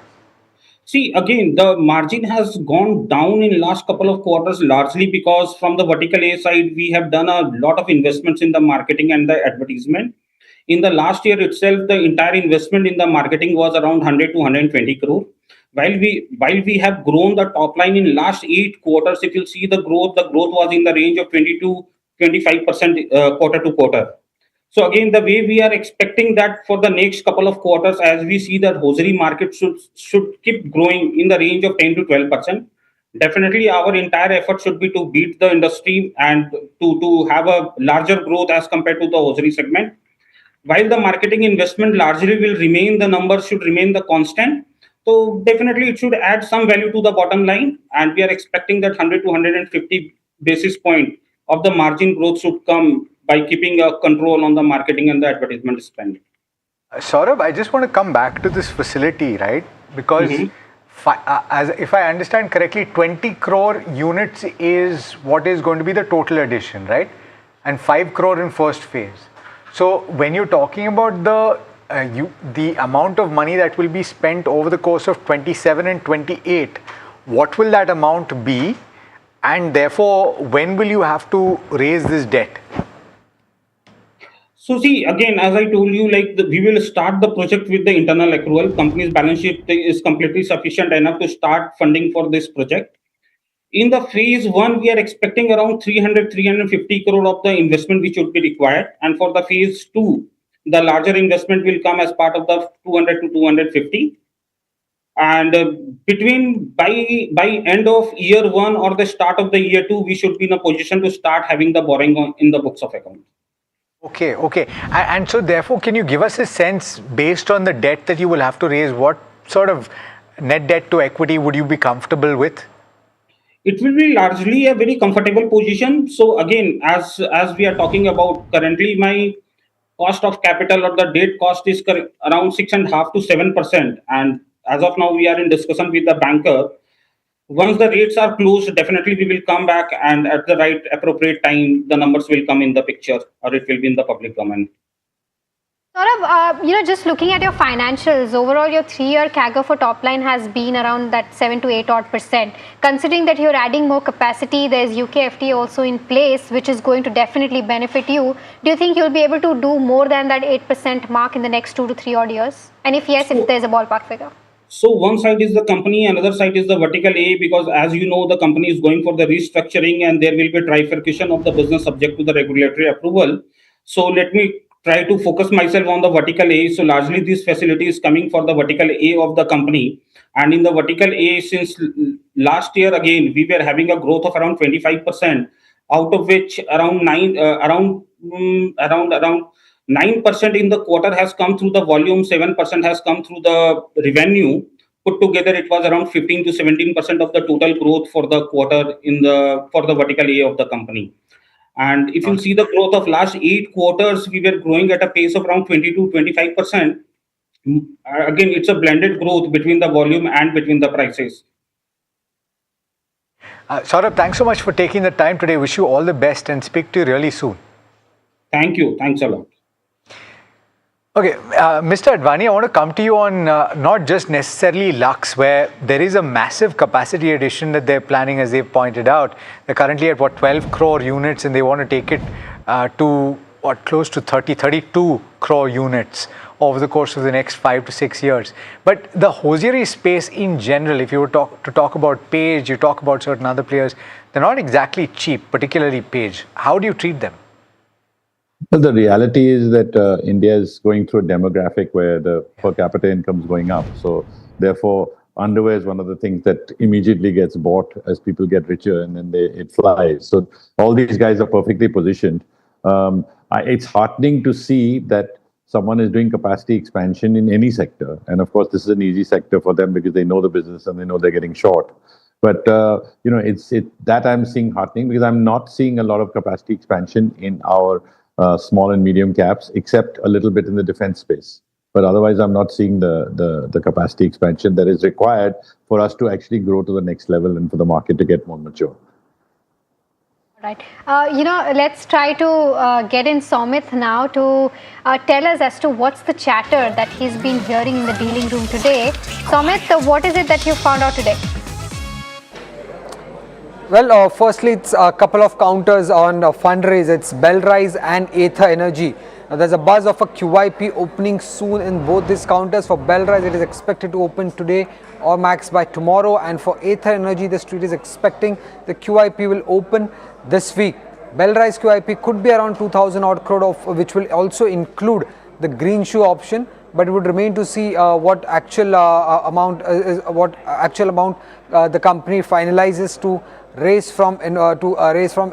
See, again, the margin has gone down in last couple of quarters, largely because from the vertical A side, we have done a lot of investments in the marketing and the advertisement. In the last year itself, the entire investment in the marketing was around 100 to 120 crore. While we have grown the top line in last 8 quarters, if you see the growth was in the range of 20 to 25% quarter to quarter. So again, the way we are expecting that for the next couple of quarters, as we see that hosiery market should keep growing in the range of 10 to 12%. Definitely, our entire effort should be to beat the industry and to have a larger growth as compared to the hosiery segment. While the marketing investment largely will remain, the numbers should remain the constant. So definitely it should add some value to the bottom line, and we are expecting that 100 to 150 basis point of the margin growth should come by keeping a control on the marketing and the advertisement spend. Saurabh, I just want to come back to this facility, right? Because as if I understand correctly, 20 crore units is what is going to be the total addition, right? And 5 crore in first phase. So when you're talking about the amount of money that will be spent over the course of 27 and 28, what will that amount be? And therefore, when will you have to raise this debt? So see, again, as I told you, like we will start the project with the internal accrual. Company's balance sheet is completely sufficient enough to start funding for this project. In the phase one, we are expecting around 350 crore of the investment which would be required. And for the phase two, the larger investment will come as part of the 200 to 250. And between by end of year one or the start of the year two, we should be in a position to start having the borrowing in the books of account. Okay. And so therefore, can you give us a sense, based on the debt that you will have to raise, what sort of net debt to equity would you be comfortable with? It will be largely a very comfortable position. So again, as we are talking about currently, my cost of capital or the debt cost is around 6.5 to 7%. And as of now, we are in discussion with the banker. Once the rates are closed, definitely we will come back, and at the right appropriate time, the numbers will come in the picture, or it will be in the public domain. Saurabh, just looking at your financials, overall your 3-year CAGR for top line has been around that 7 to 8%. Considering that you're adding more capacity, there's UK FTA also in place, which is going to definitely benefit you. Do you think you'll be able to do more than that 8% mark in the next 2 to 3 odd years? And if yes, if there's a ballpark figure. So one side is the company, another side is the vertical A, because as you know, the company is going for the restructuring and there will be trifurcation of the business subject to the regulatory approval. So let me try to focus myself on the vertical A. So largely this facility is coming for the vertical A of the company. And in the vertical A, since last year, again, we were having a growth of around 25%, out of which around 9% in the quarter has come through the volume, 7% has come through the revenue. Put together, it was around 15 to 17% of the total growth for the quarter for the vertical A of the company. And if you see the growth of last 8 quarters, we were growing at a pace of around 20 to 25%. Again, it's a blended growth between the volume and between the prices. Saurabh, thanks so much for taking the time today. Wish you all the best and speak to you really soon. Thank you. Thanks a lot. Okay, Mr. Advani, I want to come to you on not just necessarily Lux, where there is a massive capacity addition that they're planning, as they've pointed out. They're currently at 12 crore units, and they want to take it to close to 32 crore units over the course of the next 5 to 6 years. But the hosiery space in general, if you were to talk about Page, you talk about certain other players, they're not exactly cheap, particularly Page. How do you treat them? Well, the reality is that India is going through a demographic where the per capita income is going up. So therefore, underwear is one of the things that immediately gets bought as people get richer, and then it flies. So all these guys are perfectly positioned. It's heartening to see that someone is doing capacity expansion in any sector. And of course, this is an easy sector for them because they know the business and they know they're getting short. But, it's that I'm seeing heartening, because I'm not seeing a lot of capacity expansion in our small and medium caps, except a little bit in the defense space. But otherwise, I'm not seeing the capacity expansion that is required for us to actually grow to the next level and for the market to get more mature. Right. Let's try to get in Somit now to tell us as to what's the chatter that he's been hearing in the dealing room today. Somit, what is it that you found out today? Well, firstly, it's a couple of counters on fundraise. It's Bellrise and Ather Energy. Now, there's a buzz of a QIP opening soon in both these counters. For Bellrise, it is expected to open today or max by tomorrow. And for Ather Energy, the street is expecting the QIP will open this week. Bellrise QIP could be around 2,000 odd crore, which will also include the green shoe option. But it would remain to see what actual amount the company finalizes to raise from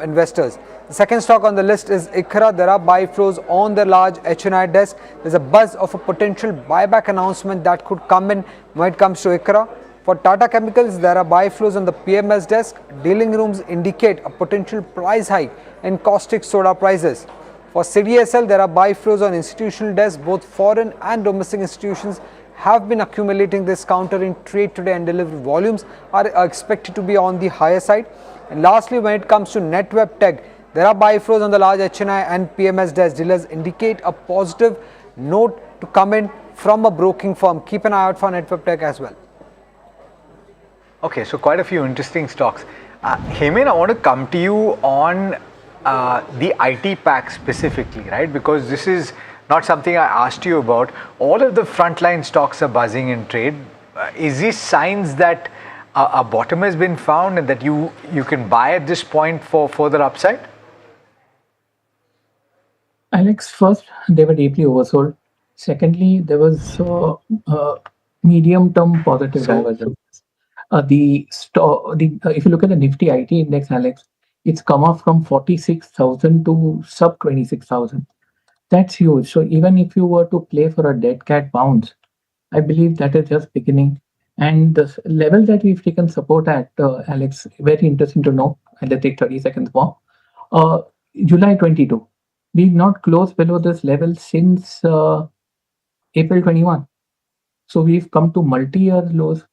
investors. The second stock on the list is ICRA. There are buy flows on the large HNI desk. There's a buzz of a potential buyback announcement that could come in when it comes to ICRA. For Tata Chemicals, there are buy flows on the PMS desk. Dealing rooms indicate a potential price hike in caustic soda prices. For CDSL, there are buy flows on institutional desks. Both foreign and domestic institutions have been accumulating this counter in trade today, and delivery volumes are expected to be on the higher side. And lastly, when it comes to Netweb Tech, there are buy flows on the large HNI and PMS as dealers indicate a positive note to come in from a broking firm. Keep an eye out for Netweb Tech as well. Okay, so quite a few interesting stocks. Hemen, I want to come to you on the IT pack specifically, right? Because this is not something I asked you about. All of the frontline stocks are buzzing in trade. Is this signs that a bottom has been found and that you can buy at this point for further upside? Alex, first, they were deeply oversold. Secondly, there was medium-term positive divergence. If you look at the Nifty IT index, Alex, it's come off from 46,000 to sub 26,000. That's huge. So even if you were to play for a dead cat bounce, I believe that is just beginning. And the level that we've taken support at, Alex, very interesting to know. And let's take 30 seconds more. July 22. We've not closed below this level since April 21. So we've come to multi-year lows,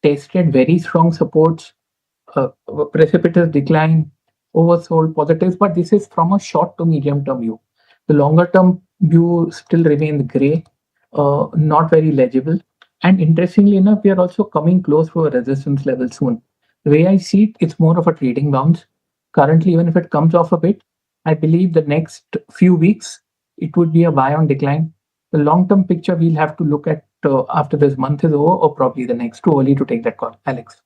tested very strong supports, precipitous decline, oversold positives, but this is from a short to medium term view. The longer term view still remains grey, not very legible. And interestingly enough, we are also coming close to a resistance level soon. The way I see it, it's more of a trading bounce. Currently, even if it comes off a bit, I believe the next few weeks, it would be a buy on decline. The long-term picture we'll have to look at after this month is over, or probably the next. Too early to take that call. Alex.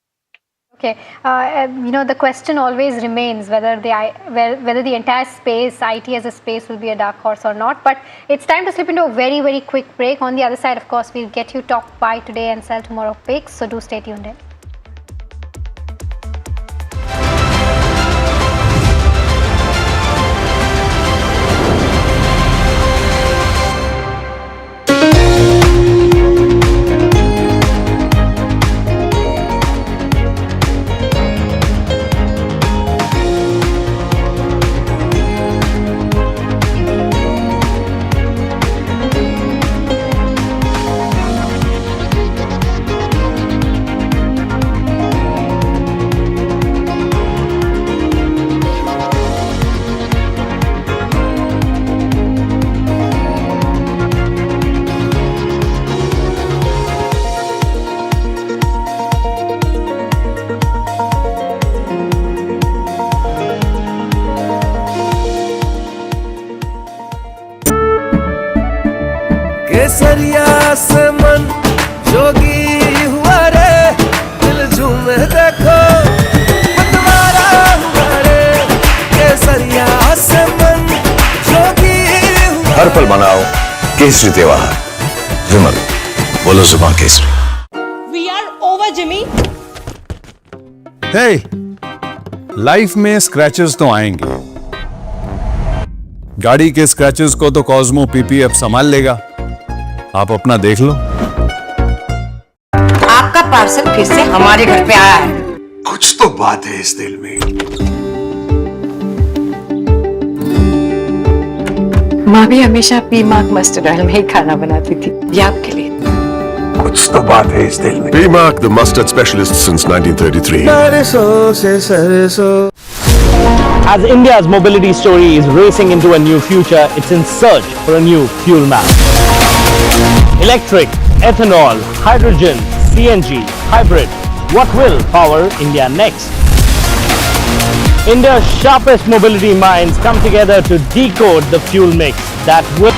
Okay, the question always remains whether the entire space, IT as a space, will be a dark horse or not. But it's time to slip into a very, very quick break. On the other side, of course, we'll get you top buy today and sell tomorrow picks. So do stay tuned in. केसरिया से मन जोगी हुआ रे दिल झूमे देखो पतवारा हुआ रे केसरिया से मन जोगी हुआ हर पल मनाओ केसरी त्योहार विमल बोलो जुबां केसरी We are over, Jimmy. Hey life में स्क्रैचेस तो आएंगे गाड़ी के स्क्रैचेस को तो कॉस्मो पीपीएफ संभाल लेगा आप अपना देख लो आपका पार्सल फिर से हमारे घर पे आया है कुछ तो बात है इस दिल में माँ भी हमेशा पीमाक मस्टर्ड ऑयल में ही खाना बनाती थी ये आपके लिए कुछ तो बात है इस दिल में PMARC, the mustard specialist since 1933. सरसों से सरसों As India's mobility story is racing into a new future, it's in search for a new fuel map. Electric, ethanol, hydrogen, CNG, hybrid. What will power India next? India's sharpest mobility minds come together to decode the fuel mix that will...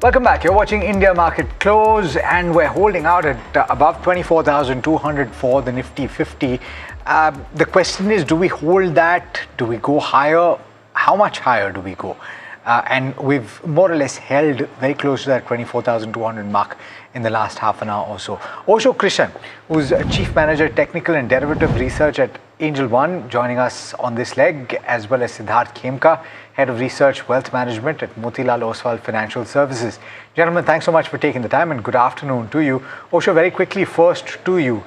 Welcome back. You're watching India Market Close and we're holding out at above 24,200 for the Nifty 50. The question is, do we hold that? Do we go higher? How much higher do we go? And we've more or less held very close to that 24,200 mark in the last half an hour or so. Osho Krishan, who's Chief Manager Technical and Derivative Research at Angel One, joining us on this leg, as well as Siddharth Khemka, Head of Research Wealth Management at Motilal Oswal Financial Services. Gentlemen, thanks so much for taking the time and good afternoon to you. Osho, very quickly, first to you.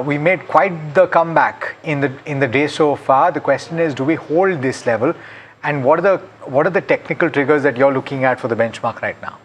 We made quite the comeback in the day so far. The question is, do we hold this level? And what are the technical triggers that you're looking at for the benchmark right now?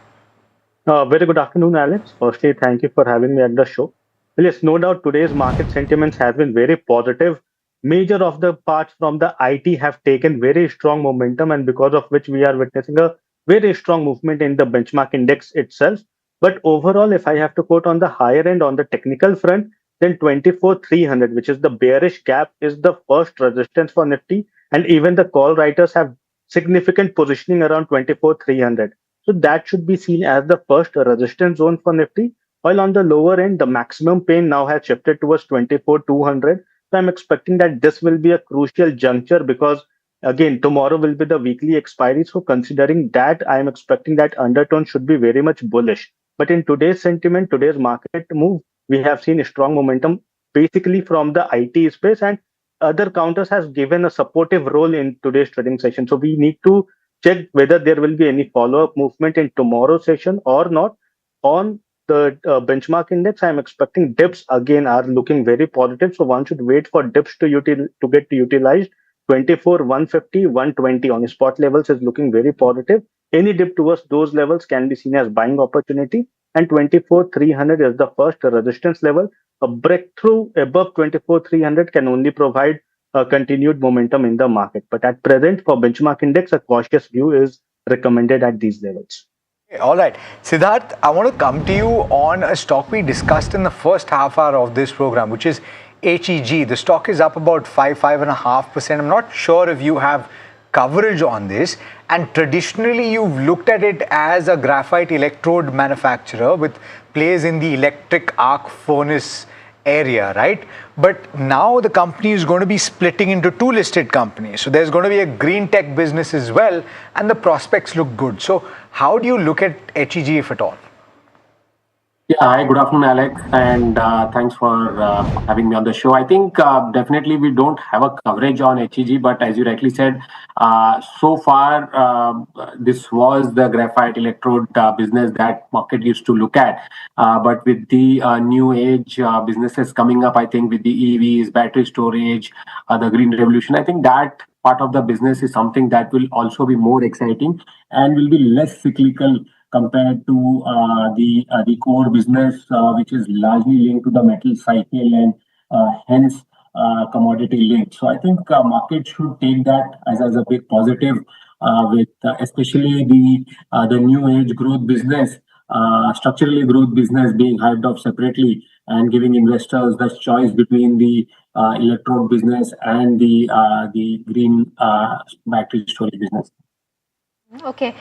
Very good afternoon, Alex. Firstly, thank you for having me at the show. Well, yes, no doubt today's market sentiments have been very positive. Major of the parts from the IT have taken very strong momentum, and because of which we are witnessing a very strong movement in the benchmark index itself. But overall, if I have to quote on the higher end on the technical front, then 24,300, which is the bearish gap, is the first resistance for Nifty. And even the call writers have significant positioning around 24,300. So that should be seen as the first resistance zone for Nifty. While on the lower end, the maximum pain now has shifted towards 24,200. So I'm expecting that this will be a crucial juncture because again, tomorrow will be the weekly expiry. So considering that, I'm expecting that undertone should be very much bullish. But in today's sentiment, today's market move, we have seen a strong momentum basically from the IT space, and other counters has given a supportive role in today's trading session. So we need to check whether there will be any follow-up movement in tomorrow's session or not. On the benchmark index, I'm expecting dips again are looking very positive. So one should wait for dips to get utilized. 24, 150, 120 on spot levels is looking very positive. Any dip towards those levels can be seen as buying opportunity. And 24, 300 is the first resistance level. A breakthrough above 24, 300 can only provide continued momentum in the market. But at present, for benchmark index, a cautious view is recommended at these levels. All right. Siddharth, I want to come to you on a stock we discussed in the first half hour of this program, which is HEG. The stock is up about 5.5%. I'm not sure if you have coverage on this. And traditionally, you've looked at it as a graphite electrode manufacturer with plays in the electric arc furnace area, right? But now the company is going to be splitting into two listed companies. So there's going to be a green tech business as well, and the prospects look good. So how do you look at HEG, if at all? Yeah, hi, good afternoon, Alex, and thanks for having me on the show. I think definitely we don't have a coverage on HEG, but as you rightly said, so far this was the graphite electrode business that market used to look at. But with the new age businesses coming up, I think with the EVs, battery storage, the green revolution, I think that part of the business is something that will also be more exciting and will be less cyclical compared to the core business, which is largely linked to the metal cycle and hence commodity linked. So I think market should take that as a big positive, with especially the new age growth business, structurally growth business being hyped up separately and giving investors the choice between the electrode business and the green battery storage business. Okay,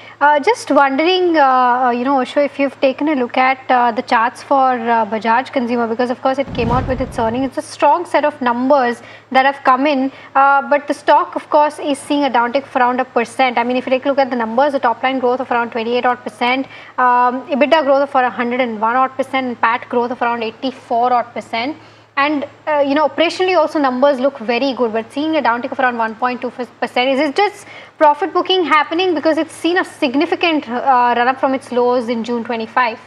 just wondering, Osho, if you've taken a look at the charts for Bajaj Consumer, because of course it came out with its earnings. It's a strong set of numbers that have come in, but the stock, of course, is seeing a downtick of around 1%. I mean, if you take a look at the numbers, the top line growth of around 28%, EBITDA growth of around 101%, and PAT growth of around 84%. And operationally also numbers look very good, but seeing a downtick of around 1.2%, is it just profit booking happening because it's seen a significant run up from its lows in June 25?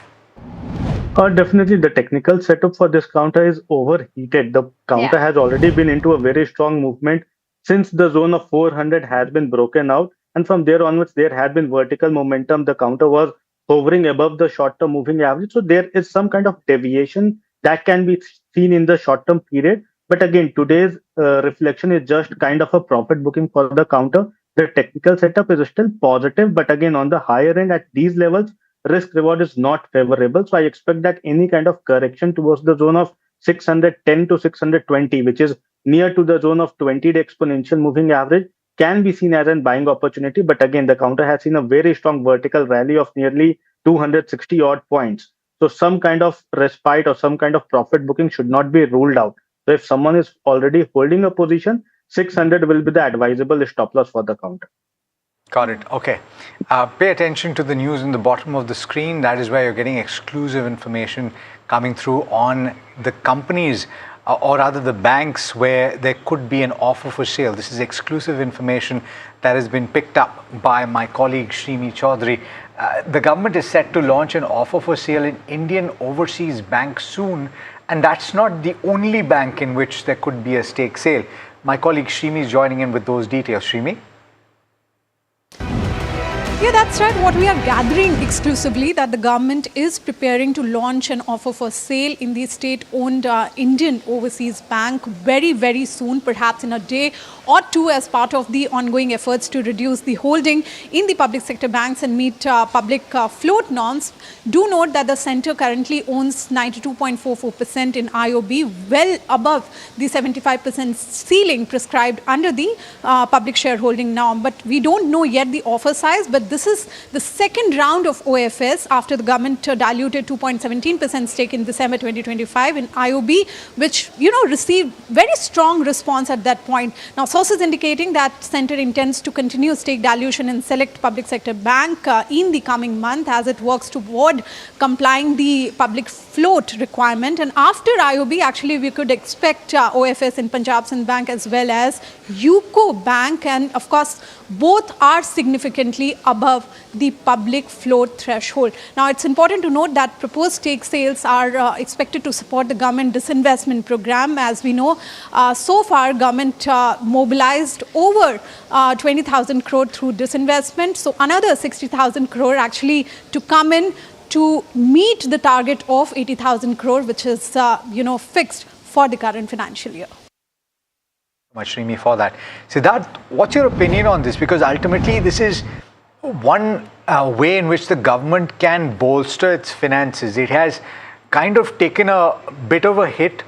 Definitely, the technical setup for this counter is overheated. The counter has already been into a very strong movement since the zone of 400 has been broken out, and from there onwards there had been vertical momentum. The counter was hovering above the short-term moving average, so there is some kind of deviation that can be seen in the short-term period. But again, today's reflection is just kind of a profit booking for the counter. The technical setup is still positive, but again, on the higher end at these levels, risk reward is not favorable. So I expect that any kind of correction towards the zone of 610 to 620, which is near to the zone of 20-day exponential moving average, can be seen as a buying opportunity. But again, the counter has seen a very strong vertical rally of nearly 260 odd points. So some kind of respite or some kind of profit booking should not be ruled out. So if someone is already holding a position, 600 will be the advisable stop loss for the counter. Got it. Okay. Pay attention to the news in the bottom of the screen. That is where you're getting exclusive information coming through on the companies, or rather the banks where there could be an offer for sale. This is exclusive information that has been picked up by my colleague Shrimi Chaudhary. The government is set to launch an offer for sale in Indian overseas banks soon, And that's not the only bank in which there could be a stake sale. My colleague Shrimi is joining in with those details. Shrimi? Yeah, that's right. What we are gathering exclusively that the government is preparing to launch an offer for sale in the state-owned Indian Overseas Bank very, very soon, perhaps in a day or two, as part of the ongoing efforts to reduce the holding in the public sector banks and meet public float norms. Do note that the centre currently owns 92.44% in IOB, well above the 75% ceiling prescribed under the public shareholding norm. But we don't know yet the offer size, but this is the second round of OFS after the government diluted 2.17% stake in December 2025 in IOB, which, received very strong response at that point. Now, sources indicating that Centre intends to continue stake dilution in select public sector bank in the coming month as it works toward complying the public float requirement. And after IOB, actually, we could expect OFS in Punjab Sind Bank as well as UCO Bank. And of course, both are significantly above the public float threshold. Now, it's important to note that proposed stake sales are expected to support the government disinvestment program. As we know, so far, government mobilized over 20,000 crore through disinvestment. So another 60,000 crore actually to come in to meet the target of 80,000 crore, which is, fixed for the current financial year. Much, Shrimi, for that. Siddharth, what's your opinion on this? Because ultimately, this is one way in which the government can bolster its finances. It has kind of taken a bit of a hit,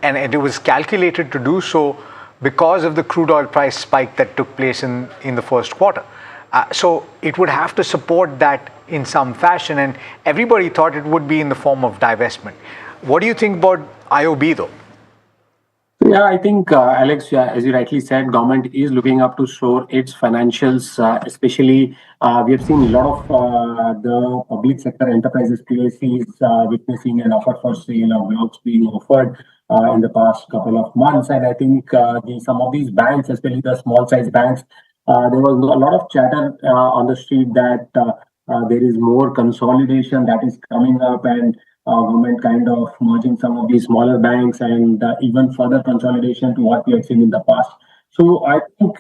and it was calculated to do so because of the crude oil price spike that took place in the first quarter. So it would have to support that in some fashion, and everybody thought it would be in the form of divestment. What do you think about IOB, though? Yeah, I think, Alex, as you rightly said, government is looking up to shore its financials, especially we have seen a lot of the public sector enterprises, PSCs, witnessing an offer for sale of blocks being offered in the past couple of months. And I think some of these banks, especially the small size banks, there was a lot of chatter on the street that there is more consolidation that is coming up, and government kind of merging some of these smaller banks and even further consolidation to what we have seen in the past. So I think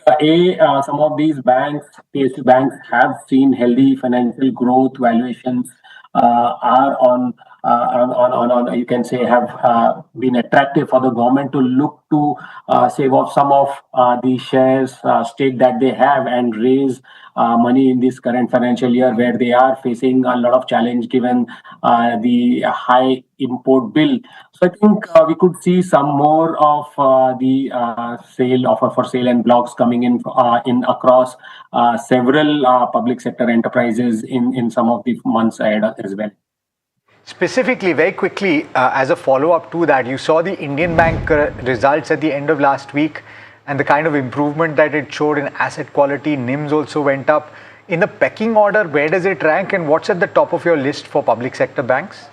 some of these banks, PSU banks, have seen healthy financial growth. Valuations are on you can say have been attractive for the government to look to save off some of the shares stake that they have and raise money in this current financial year, where they are facing a lot of challenge given the high import bill. So I think we could see some more of the offer for sale and blocks coming in across several public sector enterprises in some of the months ahead as well. Specifically, very quickly, as a follow-up to that, you saw the Indian Bank results at the end of last week and the kind of improvement that it showed in asset quality. NIMs also went up. In the pecking order, where does it rank, and what's at the top of your list for public sector banks?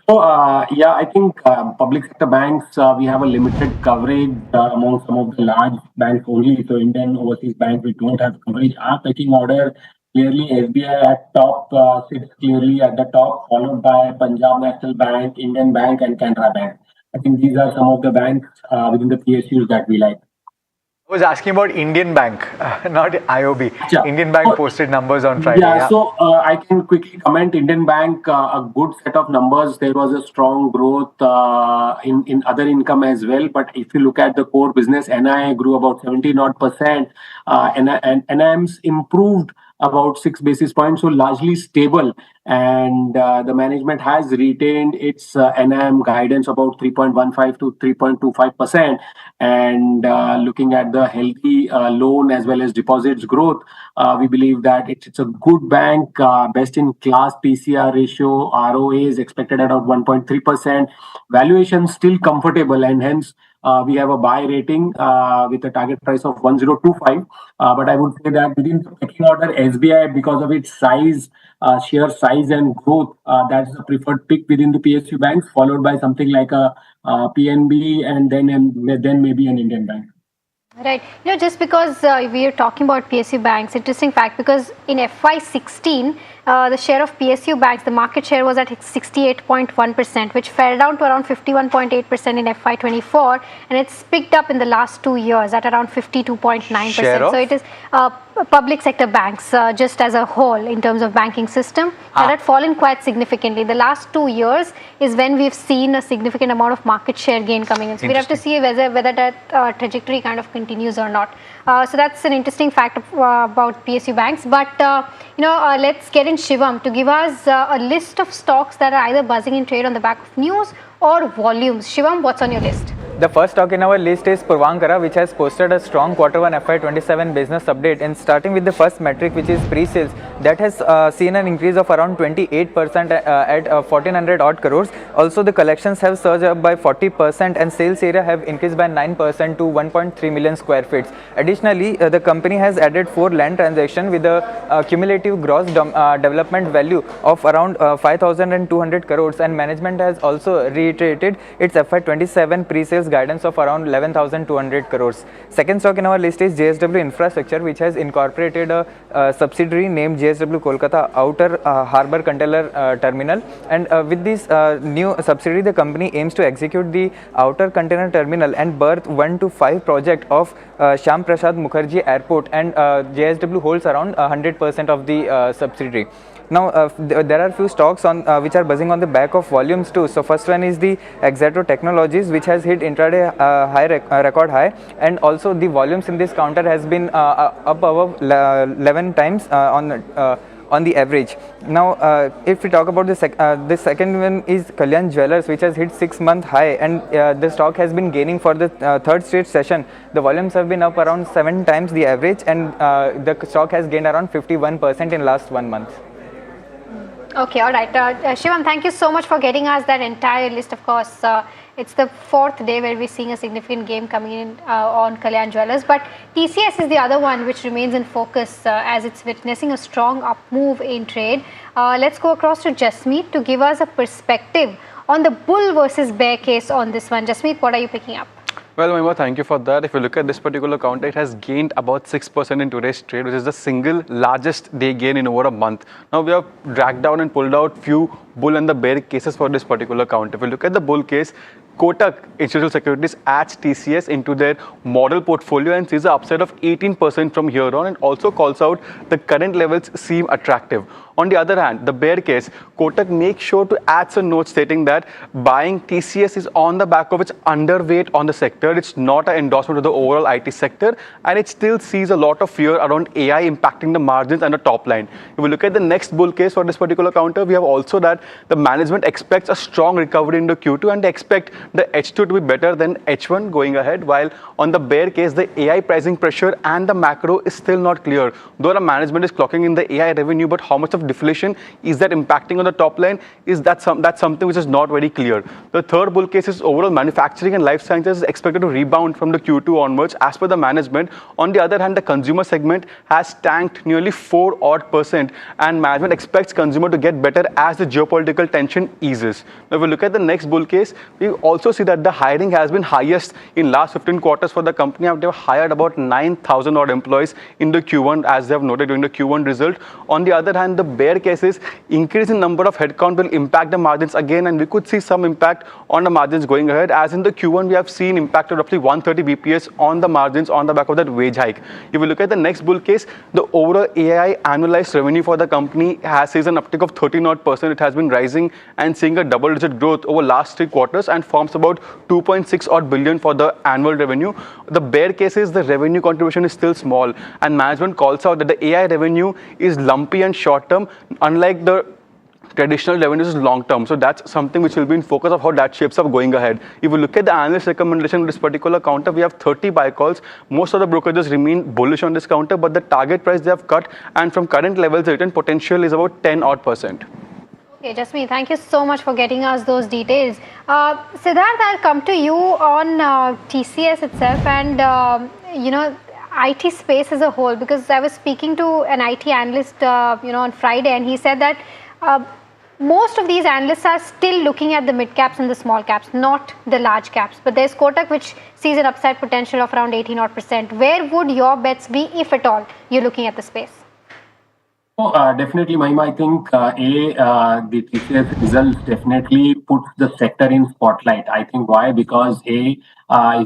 So, I think public sector banks, we have a limited coverage among some of the large banks only. So Indian Overseas Bank, we don't have coverage. Our pecking order, clearly SBI at top, sits clearly at the top, followed by Punjab National Bank, Indian Bank and Canara Bank. I think these are some of the banks within the PSUs that we like. I was asking about Indian Bank, not IOB. Yeah. Indian Bank posted numbers on Friday. Yeah, so I can quickly comment. Indian Bank, a good set of numbers. There was a strong growth in other income as well. But if you look at the core business, NII grew about 70% and NIMs improved about 6 basis points, so largely stable. And the management has retained its NIM guidance about 3.15 to 3.25%. And looking at the healthy loan as well as deposits growth, we believe that it's a good bank, best in class PCR ratio, ROA is expected at about 1.3%. Valuation still comfortable, and hence we have a buy rating with a target price of 1025. But I would say that within the pecking order, SBI, because of its size, sheer size and growth, that's the preferred pick within the PSU banks, followed by something like a PNB and then maybe an Indian bank. Right. Just because we are talking about PSU banks, interesting fact, because in FY16, the share of PSU banks, the market share was at 68.1%, which fell down to around 51.8% in FY24, and it's picked up in the last 2 years at around 52.9%. So it is public sector banks, just as a whole in terms of banking system, that had fallen quite significantly. The last 2 years is when we've seen a significant amount of market share gain coming in. So we have to see whether that trajectory kind of continues or not. So that's an interesting fact about PSU banks. But let's get in Shivam to give us a list of stocks that are either buzzing in trade on the back of news or volumes. Shivam, what's on your list? The first stock in our list is Puravankara, which has posted a strong Q1 FY27 business update. And starting with the first metric, which is pre-sales, that has seen an increase of around 28% at 1400 odd crores. Also, the collections have surged up by 40% and sales area have increased by 9% to 1.3 million square feet. Additionally, the company has added 4 land transactions with a cumulative gross development value of around 5,200 crores. And management has also reiterated its FY27 pre-sales guidance of around 11,200 crores. Second stock in our list is JSW Infrastructure, which has incorporated a subsidiary named JSW Kolkata Outer Harbour Container Terminal. And with this new subsidiary, the company aims to execute the Outer Container Terminal and berth 1 to 5 project of Shyam Prasad Mukherjee Airport, and JSW holds around 100% of the subsidiary. Now, there are few stocks on which are buzzing on the back of volumes too. So first one is the Exato Technologies, which has hit intraday record high, and also the volumes in this counter has been up above 11 times on the average. Now, if we talk about the second one is Kalyan Jewellers, which has hit 6-month high, and the stock has been gaining for the third straight session. The volumes have been up around 7 times the average, and the stock has gained around 51% in last 1 month. Okay, all right. Shivam, thank you so much for getting us that entire list. Of course, it's the 4th day where we're seeing a significant game coming in on Kalyan Jewellers. But TCS is the other one which remains in focus as it's witnessing a strong up move in trade. Let's go across to Jasmeet to give us a perspective on the bull versus bear case on this one. Jasmeet, what are you picking up? Well, Mahima, thank you for that. If you look at this particular counter, it has gained about 6% in today's trade, which is the single largest day gain in over a month. Now, we have dragged down and pulled out few bull and the bear cases for this particular counter. If you look at the bull case, Kotak Institutional Securities adds TCS into their model portfolio and sees an upside of 18% from here on, and also calls out the current levels seem attractive. On the other hand, the bear case, Kotak makes sure to add some notes stating that buying TCS is on the back of its underweight on the sector. It's not an endorsement of the overall IT sector, and it still sees a lot of fear around AI impacting the margins and the top line. If we look at the next bull case for this particular counter, we have also that the management expects a strong recovery in the Q2 and they expect the H2 to be better than H1 going ahead, while on the bear case, the AI pricing pressure and the macro is still not clear. Though the management is clocking in the AI revenue, but how much of deflation is that impacting on the top line? Is that that's something which is not very clear. The third bull case is overall manufacturing and life sciences is expected to rebound from the Q2 onwards as per the management. On the other hand, the consumer segment has tanked nearly 4% and management expects consumer to get better as the geopolitical tension eases. Now, if we look at the next bull case, we also see that the hiring has been highest in last 15 quarters for the company. They have hired about 9,000 odd employees in the Q1 as they have noted during the Q1 result. On the other hand, the bear cases, increase in number of headcount will impact the margins again, and we could see some impact on the margins going ahead. As in the Q1, we have seen impact of roughly 130 BPS on the margins on the back of that wage hike. If we look at the next bull case, the overall AI annualized revenue for the company has seen an uptick of 13%. It has been rising and seeing a double-digit growth over last 3 quarters and forms about 2.6 odd billion for the annual revenue. The bear case is the revenue contribution is still small, and management calls out that the AI revenue is lumpy and short term, unlike the traditional revenues is long term. So that's something which will be in focus of how that shapes up going ahead. If we look at the analyst recommendation of this particular counter, we have 30 buy calls. Most of the brokerages remain bullish on this counter, but the target price they have cut, and from current levels, the return potential is about 10% odd. Okay, Jasmeet, thank you so much for getting us those details. Siddharth, I'll come to you on TCS itself and, IT space as a whole, because I was speaking to an IT analyst, on Friday, and he said that most of these analysts are still looking at the mid caps and the small caps, not the large caps. But there's Kotak, which sees an upside potential of around 18%. Where would your bets be, if at all, you're looking at the space? Definitely, Mahima, I think the TCS results definitely put the sector in spotlight. I think why? Because if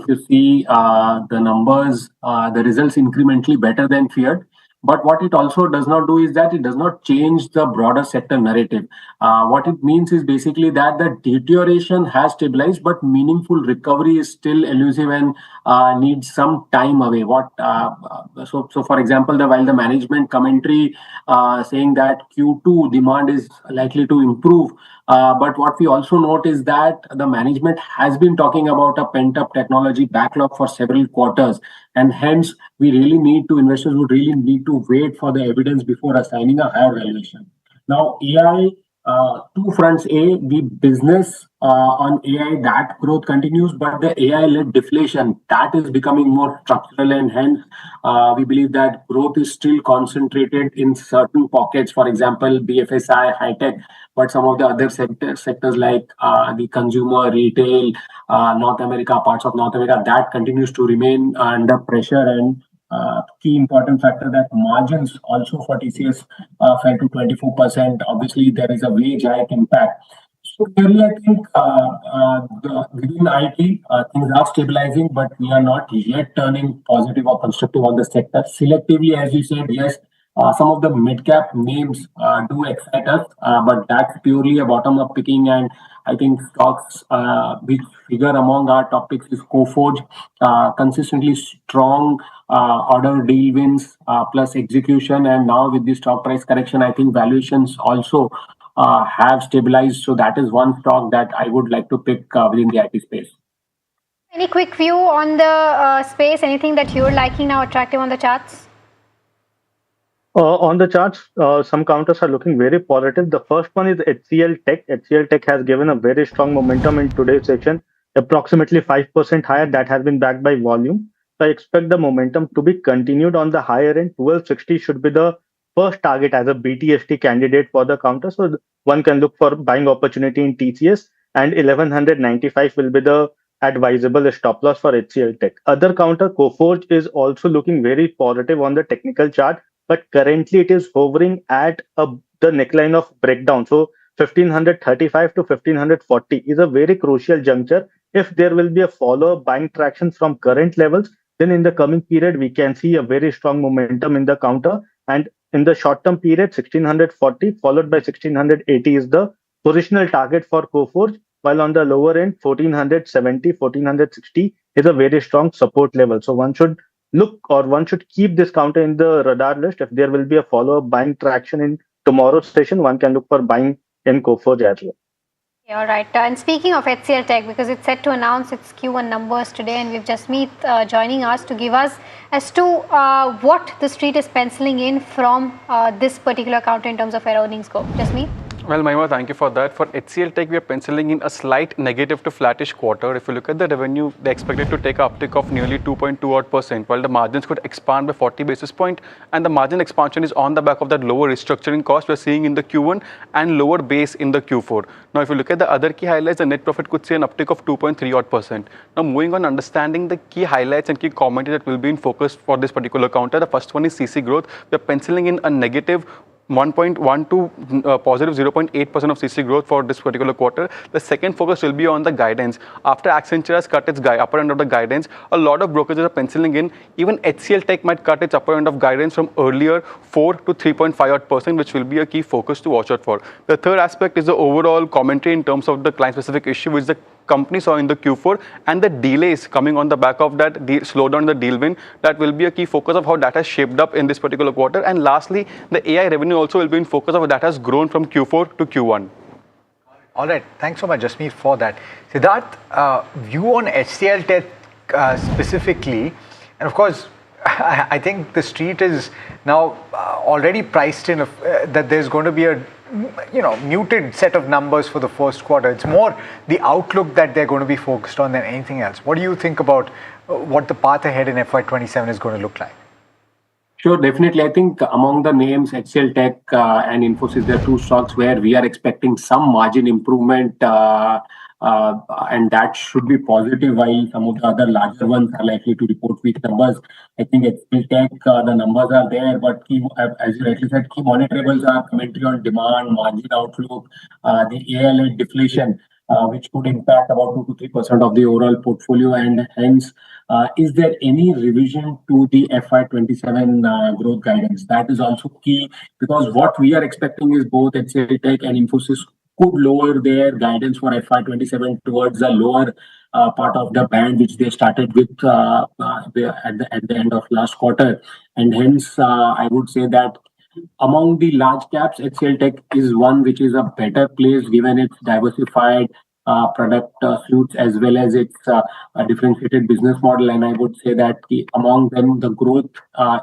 you see the numbers, the results incrementally better than feared. But what it also does not do is that it does not change the broader sector narrative. What it means is basically that the deterioration has stabilized, but meaningful recovery is still elusive and needs some time away. So for example, while the management commentary saying that Q2 demand is likely to improve. But what we also note is that the management has been talking about a pent-up technology backlog for several quarters, and hence investors would really need to wait for the evidence before assigning a higher valuation. Now, AI, two fronts. The business on AI, that growth continues, but the AI-led deflation, that is becoming more structural, and hence we believe that growth is still concentrated in certain pockets, for example, BFSI, high tech, but some of the other sectors like the consumer, retail, parts of North America, that continues to remain under pressure. And key important factor that margins also for TCS fell to 24%. Obviously, there is a wage hike impact. So clearly, I think within IT, things are stabilizing, but we are not yet turning positive or constructive on the sector. Selectively, as you said, yes, some of the mid-cap names do excite us, but that's purely a bottom-up picking. And I think stocks which figure among our top picks is Coforge, consistently strong order deal wins plus execution. And now with the stock price correction, I think valuations also have stabilized. So that is one stock that I would like to pick within the IT space. Any quick view on the space? Anything that you're liking now, attractive on the charts? On the charts, some counters are looking very positive. The first one is HCL Tech. HCL Tech has given a very strong momentum in today's session, approximately 5% higher. That has been backed by volume. So I expect the momentum to be continued on the higher end. 1260 should be the first target as a BTST candidate for the counter. So one can look for buying opportunity in TCS, and 1195 will be the advisable stop loss for HCL Tech. Other counter, Coforge, is also looking very positive on the technical chart, but currently it is hovering at the neckline of breakdown. So 1535 to 1540 is a very crucial juncture. If there will be a follow-up buying traction from current levels, then in the coming period, we can see a very strong momentum in the counter. And in the short-term period, 1640 followed by 1680 is the positional target for Coforge, while on the lower end, 1470, 1460 is a very strong support level. So one should one should keep this counter in the radar list. If there will be a follow-up buying traction in tomorrow's session, one can look for buying in Coforge as well. Yeah, all right. And speaking of HCL Tech, because it's set to announce its Q1 numbers today, and we've Jasmeet joining us to give us as to what the street is penciling in from this particular counter in terms of their earnings scope. Jasmeet? Well, Mahima, thank you for that. For HCL Tech, we are penciling in a slight negative to flattish quarter. If you look at the revenue, they expected to take an uptick of nearly 2.2%, while the margins could expand by 40 basis points. And the margin expansion is on the back of that lower restructuring cost we're seeing in the Q1 and lower base in the Q4. Now, if you look at the other key highlights, the net profit could see an uptick of 2.3%. Now, moving on, understanding the key highlights and key commentary that will be in focus for this particular counter. The first one is CC growth. We're penciling in a negative 1.1 to positive 0.8% of CC growth for this particular quarter. The second focus will be on the guidance. After Accenture has cut its upper end of the guidance, a lot of brokerages are penciling in. Even HCL Tech might cut its upper end of guidance from earlier 4 to 3.5%, which will be a key focus to watch out for. The third aspect is the overall commentary in terms of the client-specific issue, which the company saw in the Q4, and the delays coming on the back of that slowdown in the deal win. That will be a key focus of how that has shaped up in this particular quarter. And lastly, the AI revenue also will be in focus of how that has grown from Q4 to Q1. All right, thanks so much, Jasmeet, for that. Siddharth, view on HCL Tech specifically, and of course, I think the street is now already priced in that there's going to be a muted set of numbers for the first quarter. It's more the outlook that they're going to be focused on than anything else. What do you think about what the path ahead in FY27 is going to look like? Sure, definitely. I think among the names, HCL Tech and Infosys, there are two stocks where we are expecting some margin improvement and that should be positive. While some of the other larger ones are likely to report weak numbers, I think it will take the numbers are there, but key, as you rightly said, key monitorables are commentary on demand, margin outlook, the AI-led deflation, which could impact about 2 to 3% of the overall portfolio, and hence, is there any revision to the FY27 growth guidance? That is also key because what we are expecting is both HCL Tech and Infosys could lower their guidance for FY27 towards the lower part of the band which they started with at the end of last quarter, and hence I would say that among the large caps, HCL Tech is one which is a better place given its diversified product suites as well as its differentiated business model. And I would say that among them, the growth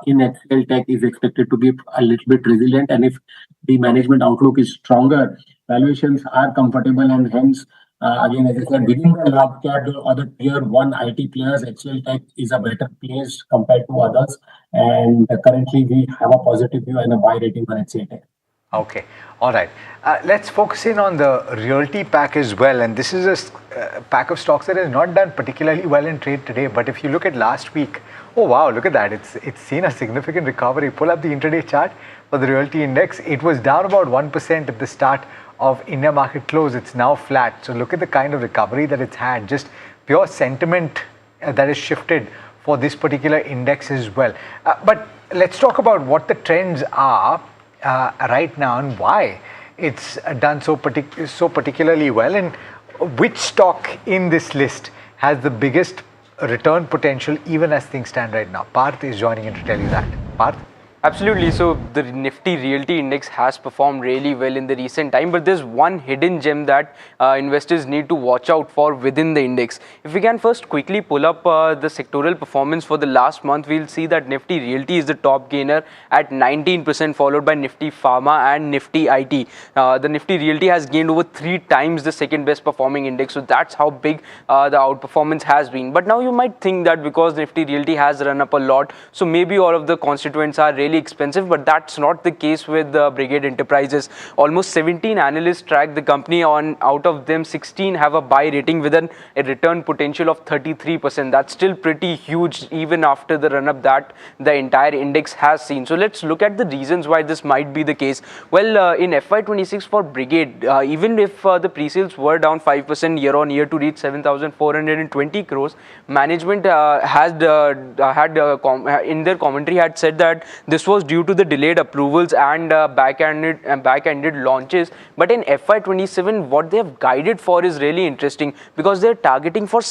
in HCL Tech is expected to be a little bit resilient. And if the management outlook is stronger, valuations are comfortable, and hence, again, as I said, within the large cap, the other tier one IT players, HCL Tech is a better place compared to others. And currently, we have a positive view and a buy rating for HCL Tech. Okay, all right. Let's focus in on the realty pack as well. And this is a pack of stocks that has not done particularly well in trade today. But if you look at last week, oh wow, look at that. It's seen a significant recovery. Pull up the intraday chart for the realty index. It was down about 1% at the start of India market close. It's now flat. So look at the kind of recovery that it's had. Just pure sentiment that has shifted for this particular index as well. But let's talk about what the trends are right now and why it's done so particularly well, and which stock in this list has the biggest return potential even as things stand right now. Parth is joining in to tell you that. Parth? Absolutely. So the Nifty Realty Index has performed really well in the recent time, but there's one hidden gem that investors need to watch out for within the index. If we can first quickly pull up the sectoral performance for the last month, we'll see that Nifty Realty is the top gainer at 19%, followed by Nifty Pharma and Nifty IT. The Nifty Realty has gained over 3 times the second best performing index. So that's how big the outperformance has been. But now you might think that because Nifty Realty has run up a lot, so maybe all of the constituents are really expensive, but that's not the case with Brigade Enterprises. Almost 17 analysts track the company. Out of them, 16 have a buy rating with a return potential of 33%. That's still pretty huge even after the run-up that the entire index has seen. So let's look at the reasons why this might be the case. Well, in FY26 for Brigade, even if the pre-sales were down 5% year-on-year to reach 7,420 crores, management had in their commentary had said that this was due to the delayed approvals and back-ended launches. But in FY27, what they have guided for is really interesting because they're targeting for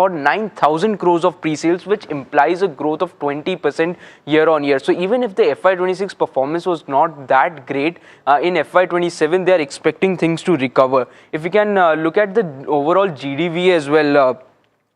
9,000 crores of pre-sales, which implies a growth of 20% year-on-year. So even if the FY26 performance was not that great, in FY27 they are expecting things to recover. If we can look at the overall GDV as well.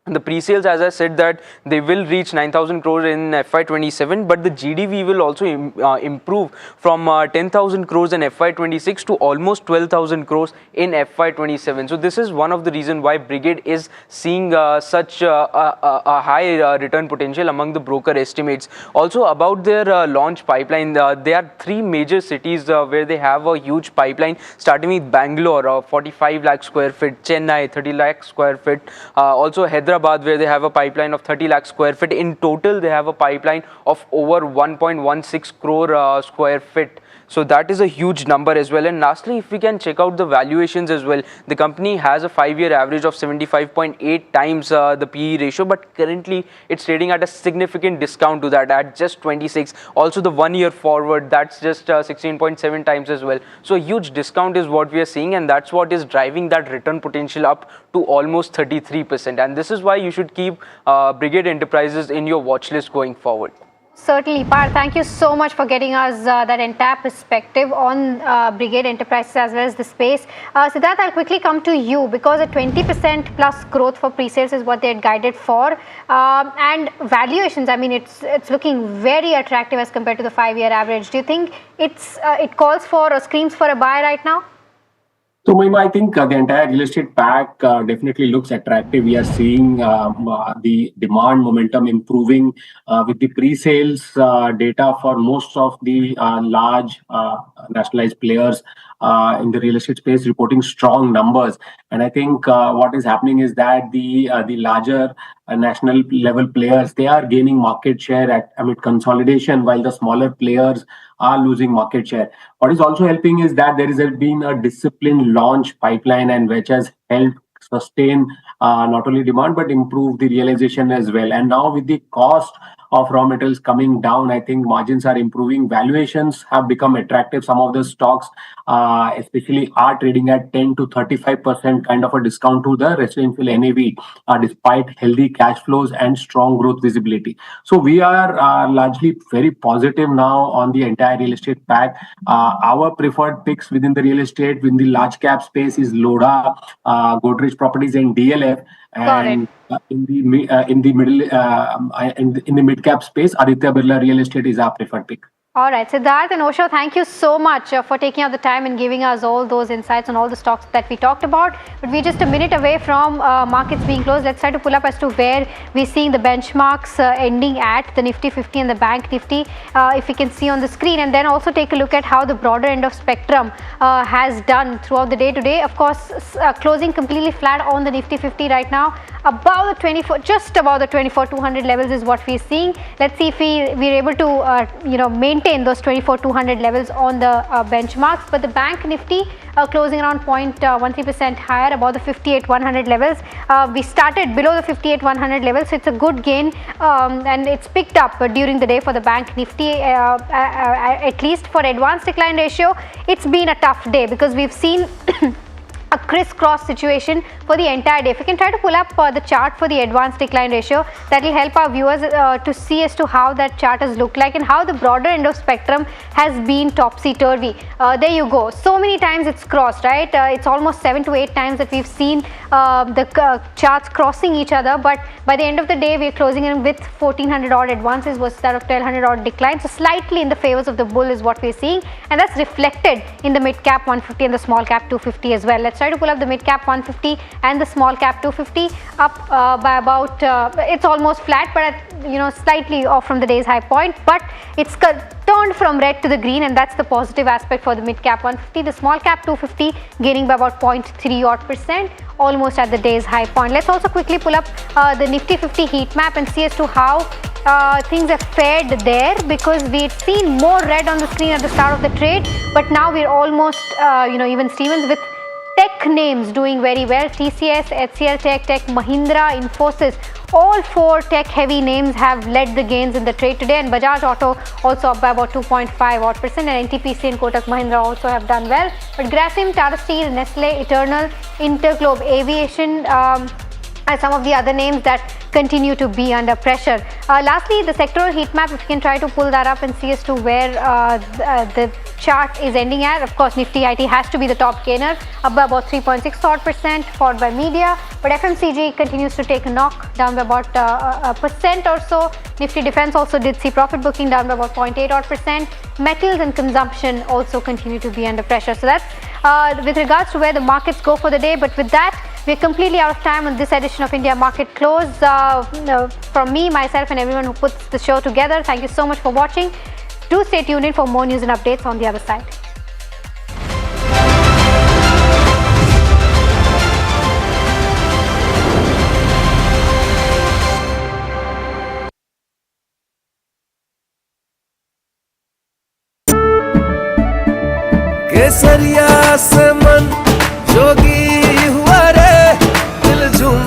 The pre-sales, as I said, that they will reach 9,000 crores in FY27, but the GDV will also improve from 10,000 crores in FY26 to almost 12,000 crores in FY27. So this is one of the reasons why Brigade is seeing such a high return potential among the broker estimates. Also about their launch pipeline, there are 3 major cities where they have a huge pipeline, starting with Bangalore, 45 lakh square feet, Chennai, 30 lakh square feet, also Hyderabad, where they have a pipeline of 30 lakh square feet. In total, they have a pipeline of over 1.16 crore square feet. So that is a huge number as well. And lastly, if we can check out the valuations as well, the company has a 5-year average of 75.8 times the PE ratio, but currently it's trading at a significant discount to that at just 26. Also the 1 year forward, that's just 16.7 times as well. So a huge discount is what we are seeing, and that's what is driving that return potential up to almost 33%. And this is why you should keep Brigade Enterprises in your watch list going forward. Certainly, Parth, thank you so much for getting us that entire perspective on Brigade Enterprises as well as the space. Siddharth, I'll quickly come to you because a 20% plus growth for pre-sales is what they had guided for. And valuations, I mean, it's looking very attractive as compared to the 5-year average. Do you think it calls for or screams for a buy right now? So, Mahima, I think the entire real estate pack definitely looks attractive. We are seeing the demand momentum improving with the pre-sales data for most of the large nationalized players in the real estate space reporting strong numbers. And I think what is happening is that the larger national level players, they are gaining market share amid consolidation, while the smaller players are losing market share. What is also helping is that there has been a disciplined launch pipeline, and which has helped sustain not only demand but improve the realization as well. And now with the cost of raw materials coming down, I think margins are improving. Valuations have become attractive. Some of the stocks, especially, are trading at 10 to 35% kind of a discount to the residential NAV, despite healthy cash flows and strong growth visibility. So we are largely very positive now on the entire real estate pack. Our preferred picks within the real estate, within the large cap space, is Lodha, Godrej Properties, and DLF. And in the mid cap space, Aditya Birla Real Estate is our preferred pick. All right, Siddharth and Osho, thank you so much for taking out the time and giving us all those insights on all the stocks that we talked about. But we're just a minute away from markets being closed. Let's try to pull up as to where we're seeing the benchmarks ending at, the Nifty 50 and the Bank Nifty, if we can see on the screen. And then also take a look at how the broader end of spectrum has done throughout the day today. Of course, closing completely flat on the Nifty 50 right now. About the just about the 24,200 levels is what we're seeing. Let's see if we're able to maintain those 24,200 levels on the benchmarks. But the Bank Nifty closing around 0.13% higher, about the 58,100 levels. We started below the 58,100 levels, so it's a good gain, and it's picked up during the day for the Bank Nifty. At least for advanced decline ratio, it's been a tough day because we've seen a crisscross situation for the entire day. If we can try to pull up the chart for the advanced decline ratio, that will help our viewers to see as to how that chart has looked like and how the broader end of spectrum has been topsy-turvy. There you go. So many times it's crossed, right? It's almost 7 to 8 times that we've seen the charts crossing each other, but by the end of the day, we're closing in with 1,400 odd advances versus that of 1,200 odd decline. So slightly in the favors of the bull is what we're seeing, and that's reflected in the mid cap 150 and the small cap 250 as well. Let's try to pull up the mid cap 150 and the small cap 250 up by about it's almost flat, but slightly off from the day's high point, but it's turned from red to the green, and that's the positive aspect for the mid cap 150. The small cap 250 gaining by about 0.3 odd %, almost at the day's high point. Let's also quickly pull up the Nifty 50 heat map and see as to how things have fared there, because we'd seen more red on the screen at the start of the trade, but now we're almost even Stevens with tech names doing very well. TCS, HCL Tech, Mahindra, Infosys, all 4 tech heavy names have led the gains in the trade today, and Bajaj Auto also up by about 2.5 odd %, and NTPC and Kotak Mahindra also have done well. But Grasim, Tata Steel, Nestle, Eternal, Interglobe Aviation, and some of the other names that continue to be under pressure. Lastly, the sectoral heat map, if you can try to pull that up and see as to where the chart is ending at. Of course, Nifty IT has to be the top gainer, up by about 3.6 odd %, followed by media, but FMCG continues to take a knock, down by about a % or so. Nifty Defense also did see profit booking, down by about 0.8 odd %. Metals and consumption also continue to be under pressure. So that's with regards to where the markets go for the day. But with that, we're completely out of time on this edition of India Market Close. From me, myself, and everyone who puts the show together, thank you so much for watching. Do stay tuned in for more news and updates on the other side. केसरिया से मन जोगी हुआ रे दिल झूम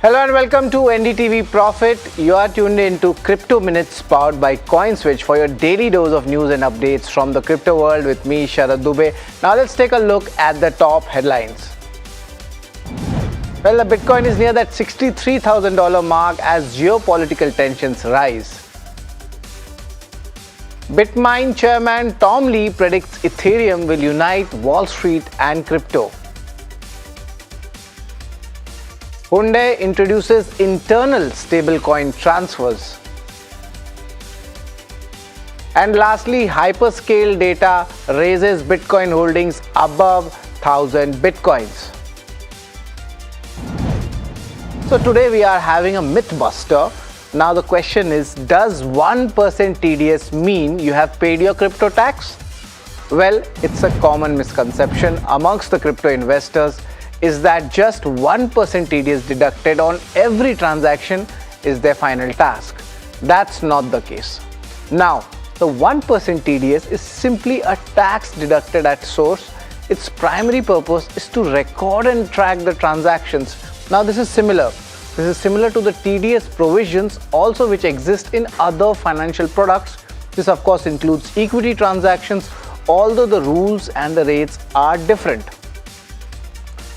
Hello and welcome to NDTV Profit. You are tuned in to Crypto Minutes powered by CoinSwitch for your daily dose of news and updates from the crypto world with me, Sharad Dubey. Now let's take a look at the top headlines. Well, the Bitcoin is near that $63,000 mark as geopolitical tensions rise. Bitmain chairman Tom Lee predicts Ethereum will unite Wall Street and crypto. Hyundai introduces internal stablecoin transfers. And lastly, hyperscale data raises Bitcoin holdings above 1,000 Bitcoins. So today we are having a myth buster. Now the question is, does 1% TDS mean you have paid your crypto tax? Well, it's a common misconception amongst the crypto investors is that just 1% TDS deducted on every transaction is their final task. That's not the case. Now, the 1% TDS is simply a tax deducted at source. Its primary purpose is to record and track the transactions. Now, this is similar to the TDS provisions also which exist in other financial products. This of course includes equity transactions, although the rules and the rates are different.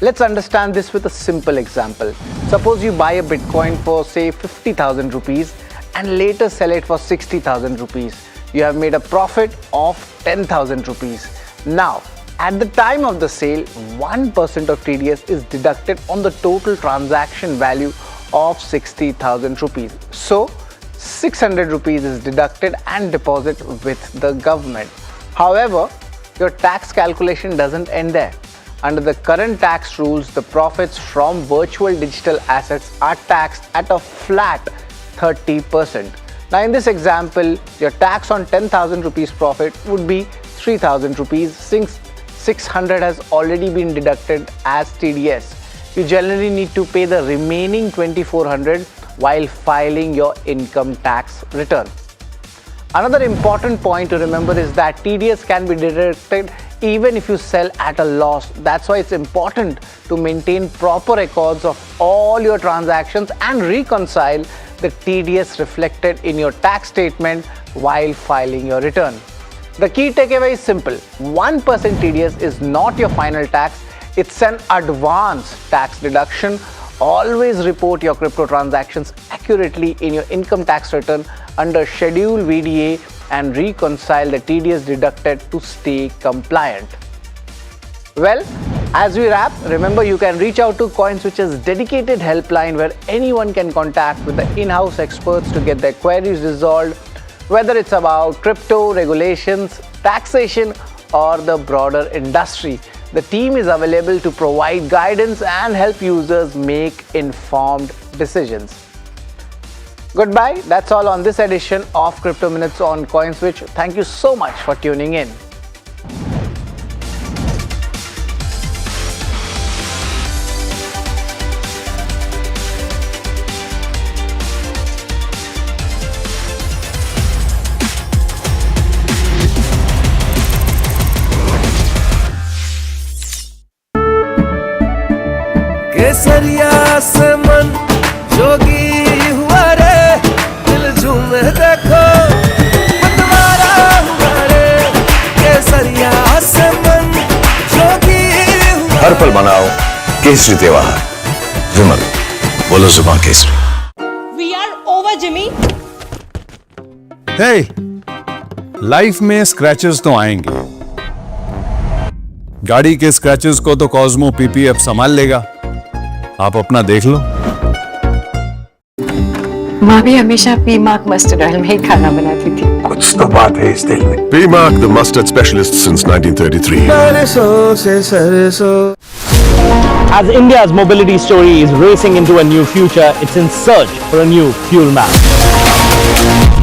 Let's understand this with a simple example. Suppose you buy a Bitcoin for say 50,000 rupees and later sell it for 60,000 rupees. You have made a profit of 10,000 rupees. Now, at the time of the sale, 1% of TDS is deducted on the total transaction value of 60,000 rupees. So, 600 rupees is deducted and deposited with the government. However, your tax calculation doesn't end there. Under the current tax rules, the profits from virtual digital assets are taxed at a flat 30%. Now in this example, your tax on 10,000 rupees profit would be 3,000 rupees since 600 has already been deducted as TDS. You generally need to pay the remaining 2,400 while filing your income tax return. Another important point to remember is that TDS can be deducted even if you sell at a loss. That's why it's important to maintain proper records of all your transactions and reconcile the TDS reflected in your tax statement while filing your return. The key takeaway is simple. 1% TDS is not your final tax. It's an advance tax deduction. Always report your crypto transactions accurately in your income tax return under Schedule VDA and reconcile the TDS deducted to stay compliant. Well, as we wrap, remember you can reach out to CoinSwitch's dedicated helpline where anyone can contact with the in-house experts to get their queries resolved, whether it's about crypto, regulations, taxation, or the broader industry. The team is available to provide guidance and help users make informed decisions. Goodbye. That's all on this edition of Crypto Minutes on CoinSwitch. Thank you so much for tuning in. केसरिया से मन जोगी हुआ रे, दिल झूमे देखो पतवारा हुआ रे। केसरिया से मन जोगी हुआ। हर पल मनाओ केसरी त्योहार। विमल, बोलो जुबान केसरी। We are over, Jimmy. Hey, life में स्क्रैचेस तो आएंगे। गाड़ी के स्क्रैचेस को तो कॉस्मो पीपीएफ संभाल लेगा। आप अपना देख लो। माँ भी हमेशा पीमार्क मस्टर्ड ऑयल में ही खाना बनाती थी। कुछ तो बात है इस दिल में। पीमार्क, the mustard specialist since 1933. As India's mobility story is racing into a new future, it's in search for a new fuel map.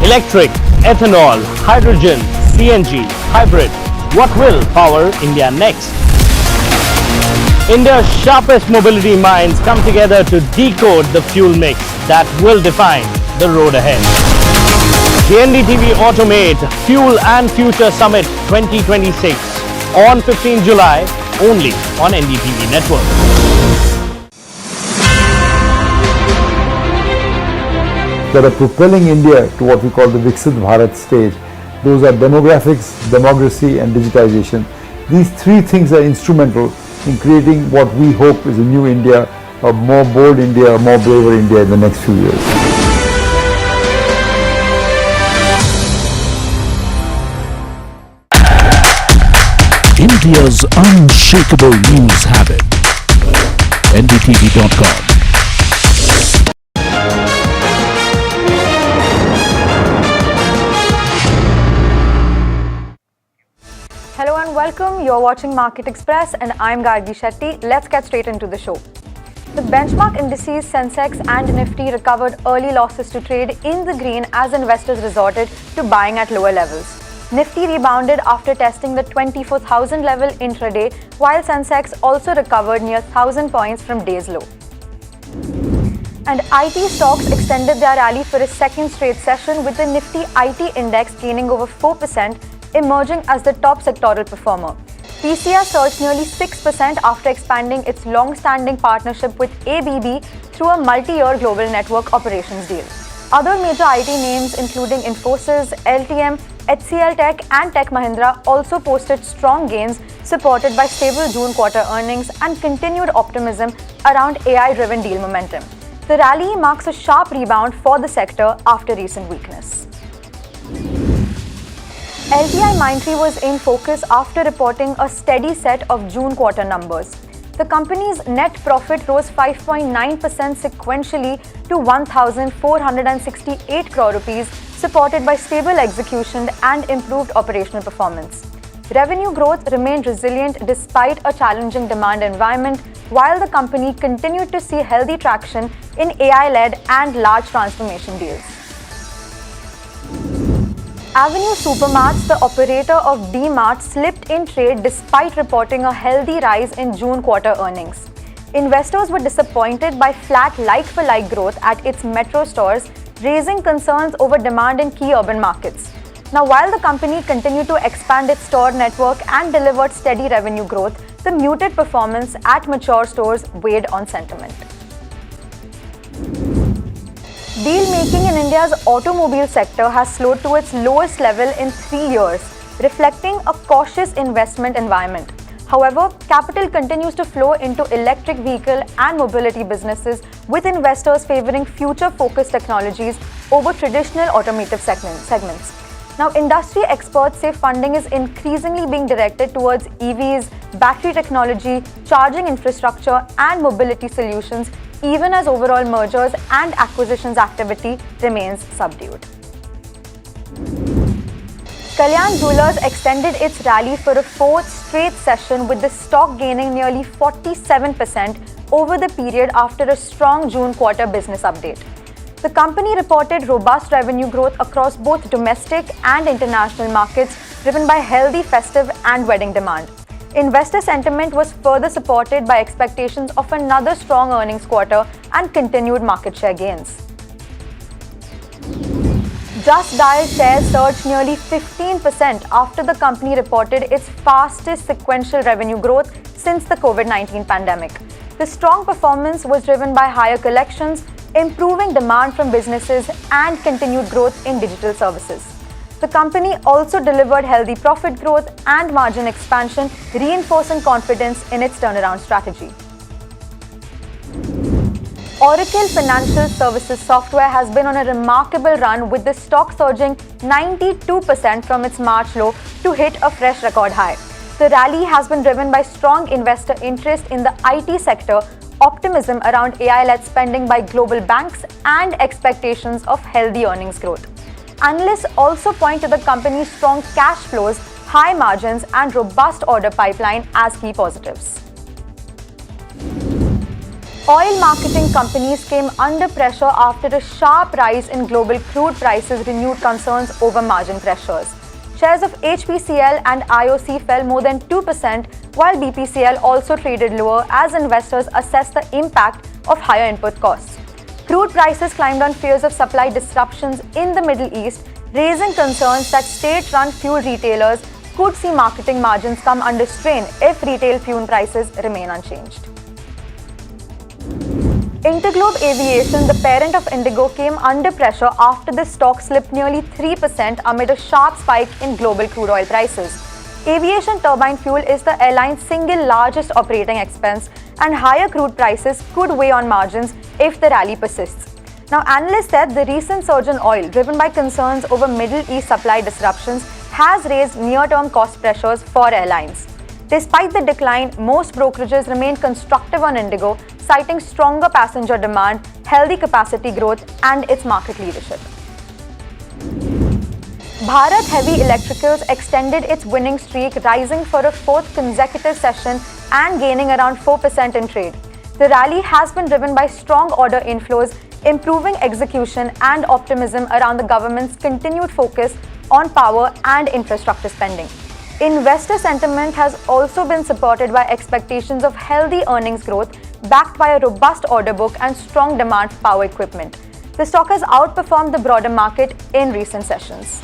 Electric, ethanol, hydrogen, CNG, hybrid. What will power India next? India's sharpest mobility minds come together to decode the fuel mix that will define the road ahead. The NDTV Automate Fuel and Future Summit 2026 on 15 July only on NDTV Network. That are propelling India to what we call the Viksit Bharat stage. Those are demographics, democracy and digitization. These three things are instrumental in creating what we hope is a new India, a more bold India, a more braver India in the next few years. India's unshakable news habit. NDTV.com. Hello and welcome. You're watching Market Express and I'm Gargi Shetty. Let's get straight into the show. The benchmark indices Sensex and Nifty recovered early losses to trade in the green as investors resorted to buying at lower levels. Nifty rebounded after testing the 24,000 level intraday, while Sensex also recovered near 1,000 points from day's low. And IT stocks extended their rally for a second straight session, with the Nifty IT index gaining over 4%, emerging as the top sectoral performer. TCS surged nearly 6% after expanding its long-standing partnership with ABB through a multi-year global network operations deal. Other major IT names including Infosys, LTM, HCL Tech and Tech Mahindra also posted strong gains, supported by stable June quarter earnings and continued optimism around AI-driven deal momentum. The rally marks a sharp rebound for the sector after recent weakness. LTIMindtree was in focus after reporting a steady set of June quarter numbers. The company's net profit rose 5.9% sequentially to 1,468 crore rupees, supported by stable execution and improved operational performance. Revenue growth remained resilient despite a challenging demand environment, while the company continued to see healthy traction in AI-led and large transformation deals. Avenue Supermarts, the operator of D-Mart, slipped in trade despite reporting a healthy rise in June quarter earnings. Investors were disappointed by flat like-for-like growth at its metro stores, raising concerns over demand in key urban markets. Now, while the company continued to expand its store network and delivered steady revenue growth, the muted performance at mature stores weighed on sentiment. Deal-making in India's automobile sector has slowed to its lowest level in 3 years, reflecting a cautious investment environment. However, capital continues to flow into electric vehicle and mobility businesses, with investors favoring future-focused technologies over traditional automotive segments. Now, industry experts say funding is increasingly being directed towards EVs, battery technology, charging infrastructure, and mobility solutions, even as overall mergers and acquisitions activity remains subdued. Kalyan Jewellers extended its rally for a fourth straight session, with the stock gaining nearly 47% over the period after a strong June quarter business update. The company reported robust revenue growth across both domestic and international markets, driven by healthy festive and wedding demand. Investor sentiment was further supported by expectations of another strong earnings quarter and continued market share gains. Just Dial shares surged nearly 15% after the company reported its fastest sequential revenue growth since the COVID-19 pandemic. The strong performance was driven by higher collections, improving demand from businesses, and continued growth in digital services. The company also delivered healthy profit growth and margin expansion, reinforcing confidence in its turnaround strategy. Oracle Financial Services Software has been on a remarkable run, with the stock surging 92% from its March low to hit a fresh record high. The rally has been driven by strong investor interest in the IT sector, optimism around AI-led spending by global banks, and expectations of healthy earnings growth. Analysts also point to the company's strong cash flows, high margins, and robust order pipeline as key positives. Oil marketing companies came under pressure after a sharp rise in global crude prices renewed concerns over margin pressures. Shares of HPCL and IOC fell more than 2%, while BPCL also traded lower as investors assessed the impact of higher input costs. Crude prices climbed on fears of supply disruptions in the Middle East, raising concerns that state-run fuel retailers could see marketing margins come under strain if retail fuel prices remain unchanged. Interglobe Aviation, the parent of Indigo, came under pressure after the stock slipped nearly 3% amid a sharp spike in global crude oil prices. Aviation turbine fuel is the airline's single largest operating expense, and higher crude prices could weigh on margins if the rally persists. Now, analysts said the recent surge in oil, driven by concerns over Middle East supply disruptions, has raised near-term cost pressures for airlines. Despite the decline, most brokerages remain constructive on Indigo, citing stronger passenger demand, healthy capacity growth, and its market leadership. Bharat Heavy Electricals extended its winning streak, rising for a fourth consecutive session and gaining around 4% in trade. The rally has been driven by strong order inflows, improving execution and optimism around the government's continued focus on power and infrastructure spending. Investor sentiment has also been supported by expectations of healthy earnings growth, backed by a robust order book and strong demand for power equipment. The stock has outperformed the broader market in recent sessions.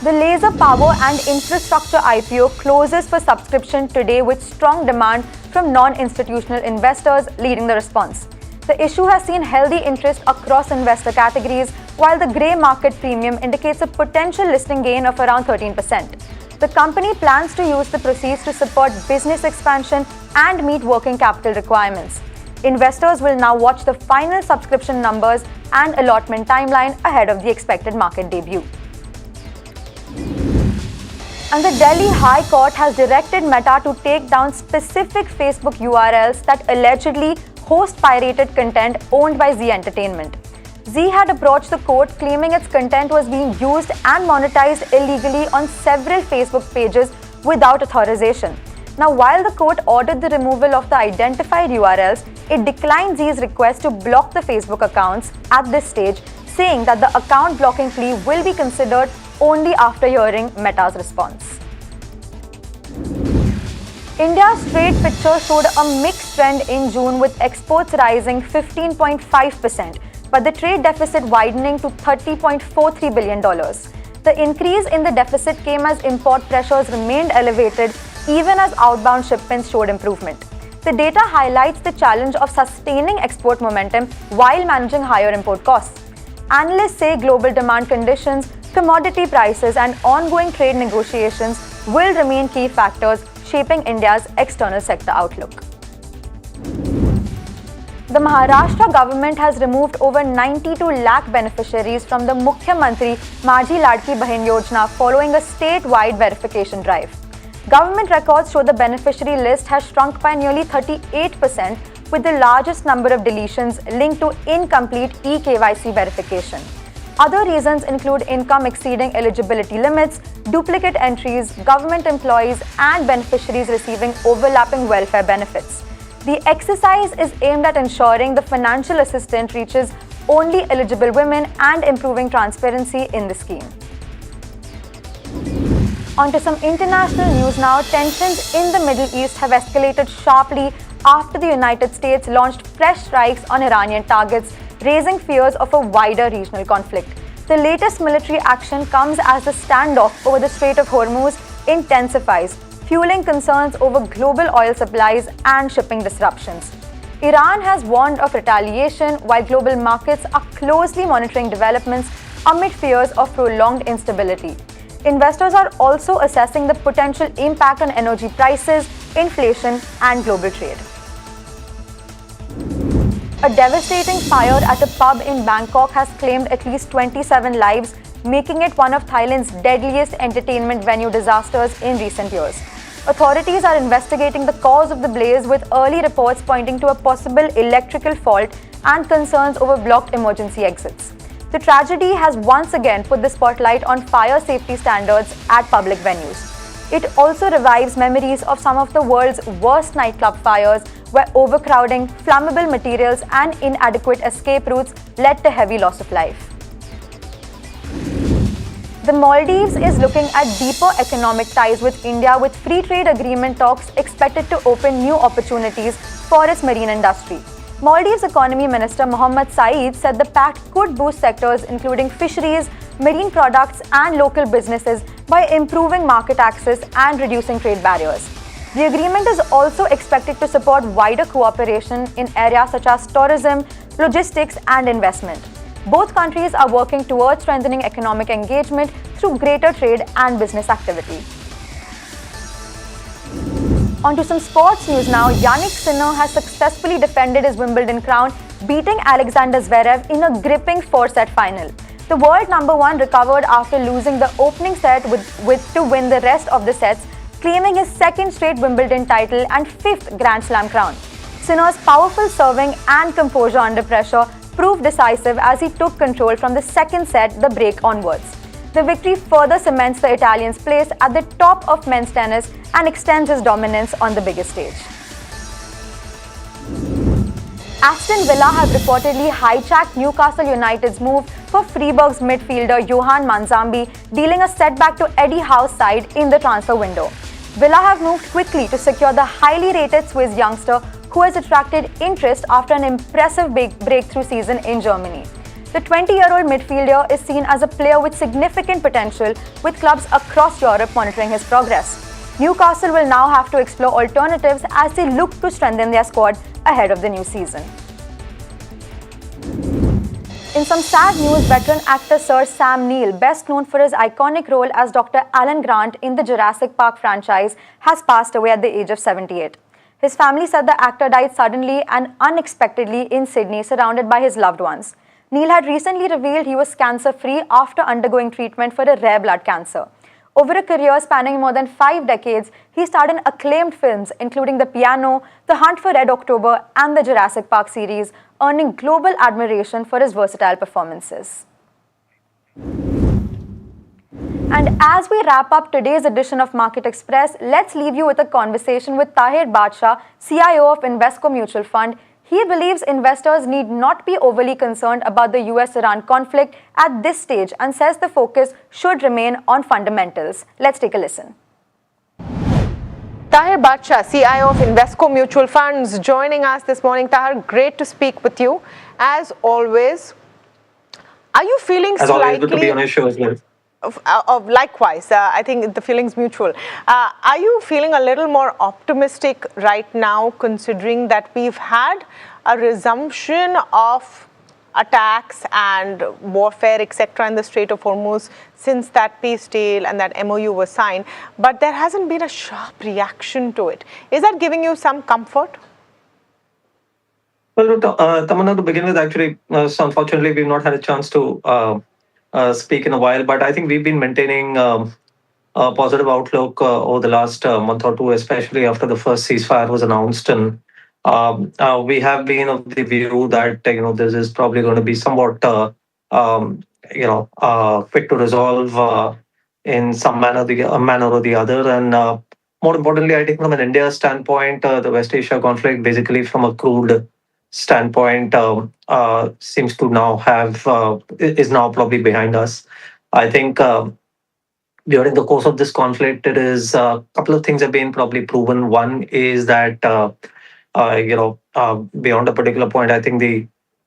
The Laser Power and Infrastructure IPO closes for subscription today with strong demand from non-institutional investors leading the response. The issue has seen healthy interest across investor categories, while the grey market premium indicates a potential listing gain of around 13%. The company plans to use the proceeds to support business expansion and meet working capital requirements. Investors will now watch the final subscription numbers and allotment timeline ahead of the expected market debut. And the Delhi High Court has directed Meta to take down specific Facebook URLs that allegedly host pirated content owned by Zee Entertainment. Zee had approached the court claiming its content was being used and monetized illegally on several Facebook pages without authorization. Now, while the court ordered the removal of the identified URLs, it declined Zee's request to block the Facebook accounts at this stage, saying that the account blocking plea will be considered only after hearing Meta's response. India's trade picture showed a mixed trend in June, with exports rising 15.5%, but the trade deficit widening to $30.43 billion. The increase in the deficit came as import pressures remained elevated even as outbound shipments showed improvement. The data highlights the challenge of sustaining export momentum while managing higher import costs. Analysts say global demand conditions, commodity prices, and ongoing trade negotiations will remain key factors shaping India's external sector outlook. The Maharashtra government has removed over 92 lakh beneficiaries from the Mukhyamantri Majhi Ladki Bahin Yojana following a statewide verification drive. Government records show the beneficiary list has shrunk by nearly 38%, with the largest number of deletions linked to incomplete eKYC verification. Other reasons include income exceeding eligibility limits, duplicate entries, government employees, and beneficiaries receiving overlapping welfare benefits. The exercise is aimed at ensuring the financial assistance reaches only eligible women and improving transparency in the scheme. On to some international news now. Tensions in the Middle East have escalated sharply after the United States launched fresh strikes on Iranian targets, raising fears of a wider regional conflict. The latest military action comes as the standoff over the Strait of Hormuz intensifies, fueling concerns over global oil supplies and shipping disruptions. Iran has warned of retaliation, while global markets are closely monitoring developments amid fears of prolonged instability. Investors are also assessing the potential impact on energy prices, inflation, and global trade. A devastating fire at a pub in Bangkok has claimed at least 27 lives, making it one of Thailand's deadliest entertainment venue disasters in recent years. Authorities are investigating the cause of the blaze, with early reports pointing to a possible electrical fault and concerns over blocked emergency exits. The tragedy has once again put the spotlight on fire safety standards at public venues. It also revives memories of some of the world's worst nightclub fires, where overcrowding, flammable materials, and inadequate escape routes led to heavy loss of life. The Maldives is looking at deeper economic ties with India, with free trade agreement talks expected to open new opportunities for its marine industry. Maldives Economy Minister Mohammad Saeed said the pact could boost sectors including fisheries, marine products, and local businesses by improving market access and reducing trade barriers. The agreement is also expected to support wider cooperation in areas such as tourism, logistics, and investment. Both countries are working towards strengthening economic engagement through greater trade and business activity. On to some sports news now. Yannick Sinner has successfully defended his Wimbledon crown, beating Alexander Zverev in a gripping 4-set final. The world number one recovered after losing the opening set to win the rest of the sets, claiming his second straight Wimbledon title and fifth Grand Slam crown. Sinner's powerful serving and composure under pressure proved decisive as he took control from the second set, the break onwards. The victory further cements the Italian's place at the top of men's tennis and extends his dominance on the biggest stage. Aston Villa have reportedly hijacked Newcastle United's move for Freiburg's midfielder Johan Manzambi, dealing a setback to Eddie Howe's side in the transfer window. Villa have moved quickly to secure the highly rated Swiss youngster who has attracted interest after an impressive breakthrough season in Germany. The 20-year-old midfielder is seen as a player with significant potential, with clubs across Europe monitoring his progress. Newcastle will now have to explore alternatives as they look to strengthen their squad ahead of the new season. In some sad news, veteran actor Sir Sam Neill, best known for his iconic role as Dr. Alan Grant in the Jurassic Park franchise, has passed away at the age of 78. His family said the actor died suddenly and unexpectedly in Sydney, surrounded by his loved ones. Neill had recently revealed he was cancer-free after undergoing treatment for a rare blood cancer. Over a career spanning more than 5 decades, he starred in acclaimed films including The Piano, The Hunt for Red October, and the Jurassic Park series, earning global admiration for his versatile performances. And as we wrap up today's edition of Market Express, let's leave you with a conversation with Tahir Badshah, CIO of Invesco Mutual Fund. He believes investors need not be overly concerned about the US-Iran conflict at this stage and says the focus should remain on fundamentals. Let's take a listen. Tahir Badshah, CIO of Invesco Mutual Funds, joining us this morning. Tahir, great to speak with you. As always, are you feeling as slightly... always, good to be on your show as well. Likewise, I think the feeling's mutual. Are you feeling a little more optimistic right now, considering that we've had a resumption of attacks and warfare, etc., in the Strait of Hormuz since that peace deal and that MOU was signed, but there hasn't been a sharp reaction to it? Is that giving you some comfort? Well, Tamanna, to begin with, actually, so unfortunately, we've not had a chance to speak in a while, but I think we've been maintaining a positive outlook over the last month or two, especially after the first ceasefire was announced. And we have been of the view that this is probably going to be somewhat quick to resolve in some manner or the other. And more importantly, I think from an India standpoint, the West Asia conflict, basically from a crude standpoint, seems to now is now probably behind us. I think during the course of this conflict, it is a couple of things have been probably proven. One is that beyond a particular point, I think the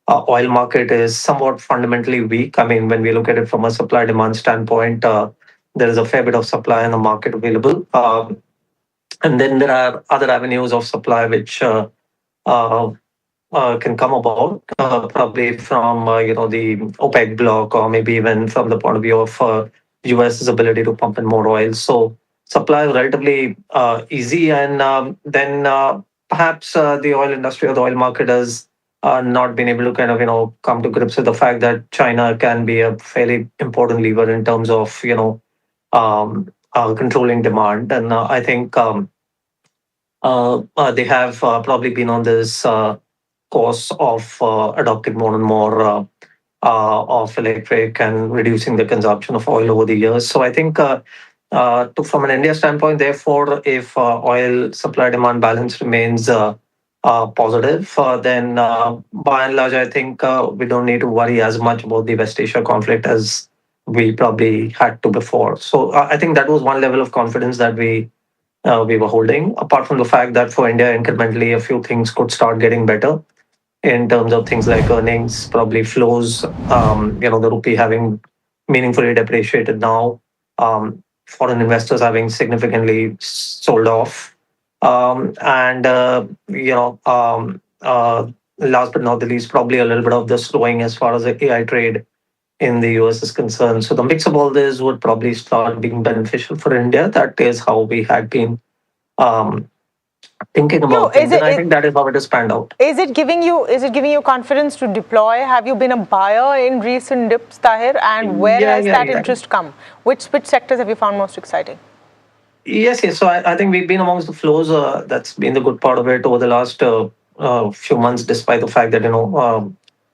oil market is somewhat fundamentally weak. I mean, when we look at it from a supply demand standpoint, there is a fair bit of supply in the market available, and then there are other avenues of supply which can come about, probably from the OPEC bloc, or maybe even from the point of view of US's ability to pump in more oil. So supply is relatively easy, and then perhaps the oil industry or the oil market has not been able to kind of come to grips with the fact that China can be a fairly important lever in terms of controlling demand, and I think they have probably been on this course of adopting more and more of electric and reducing the consumption of oil over the years. So I think from an India standpoint, therefore, if oil supply-demand balance remains positive, then by and large, I think we don't need to worry as much about the West Asia conflict as we probably had to before. So I think that was one level of confidence that we were holding, apart from the fact that for India, incrementally, a few things could start getting better in terms of things like earnings, probably flows, the rupee having meaningfully depreciated now, foreign investors having significantly sold off, and last but not the least, probably a little bit of the slowing as far as the AI trade in the US is concerned. So the mix of all this would probably start being beneficial for India. That is how we had been thinking about things, and I think that is how it has panned out. Is it giving you confidence to deploy? Have you been a buyer in recent dips, Tahir? And where has that interest come? Which sectors have you found most exciting? Yes. So I think we've been amongst the flows. That's been the good part of it over the last few months, despite the fact that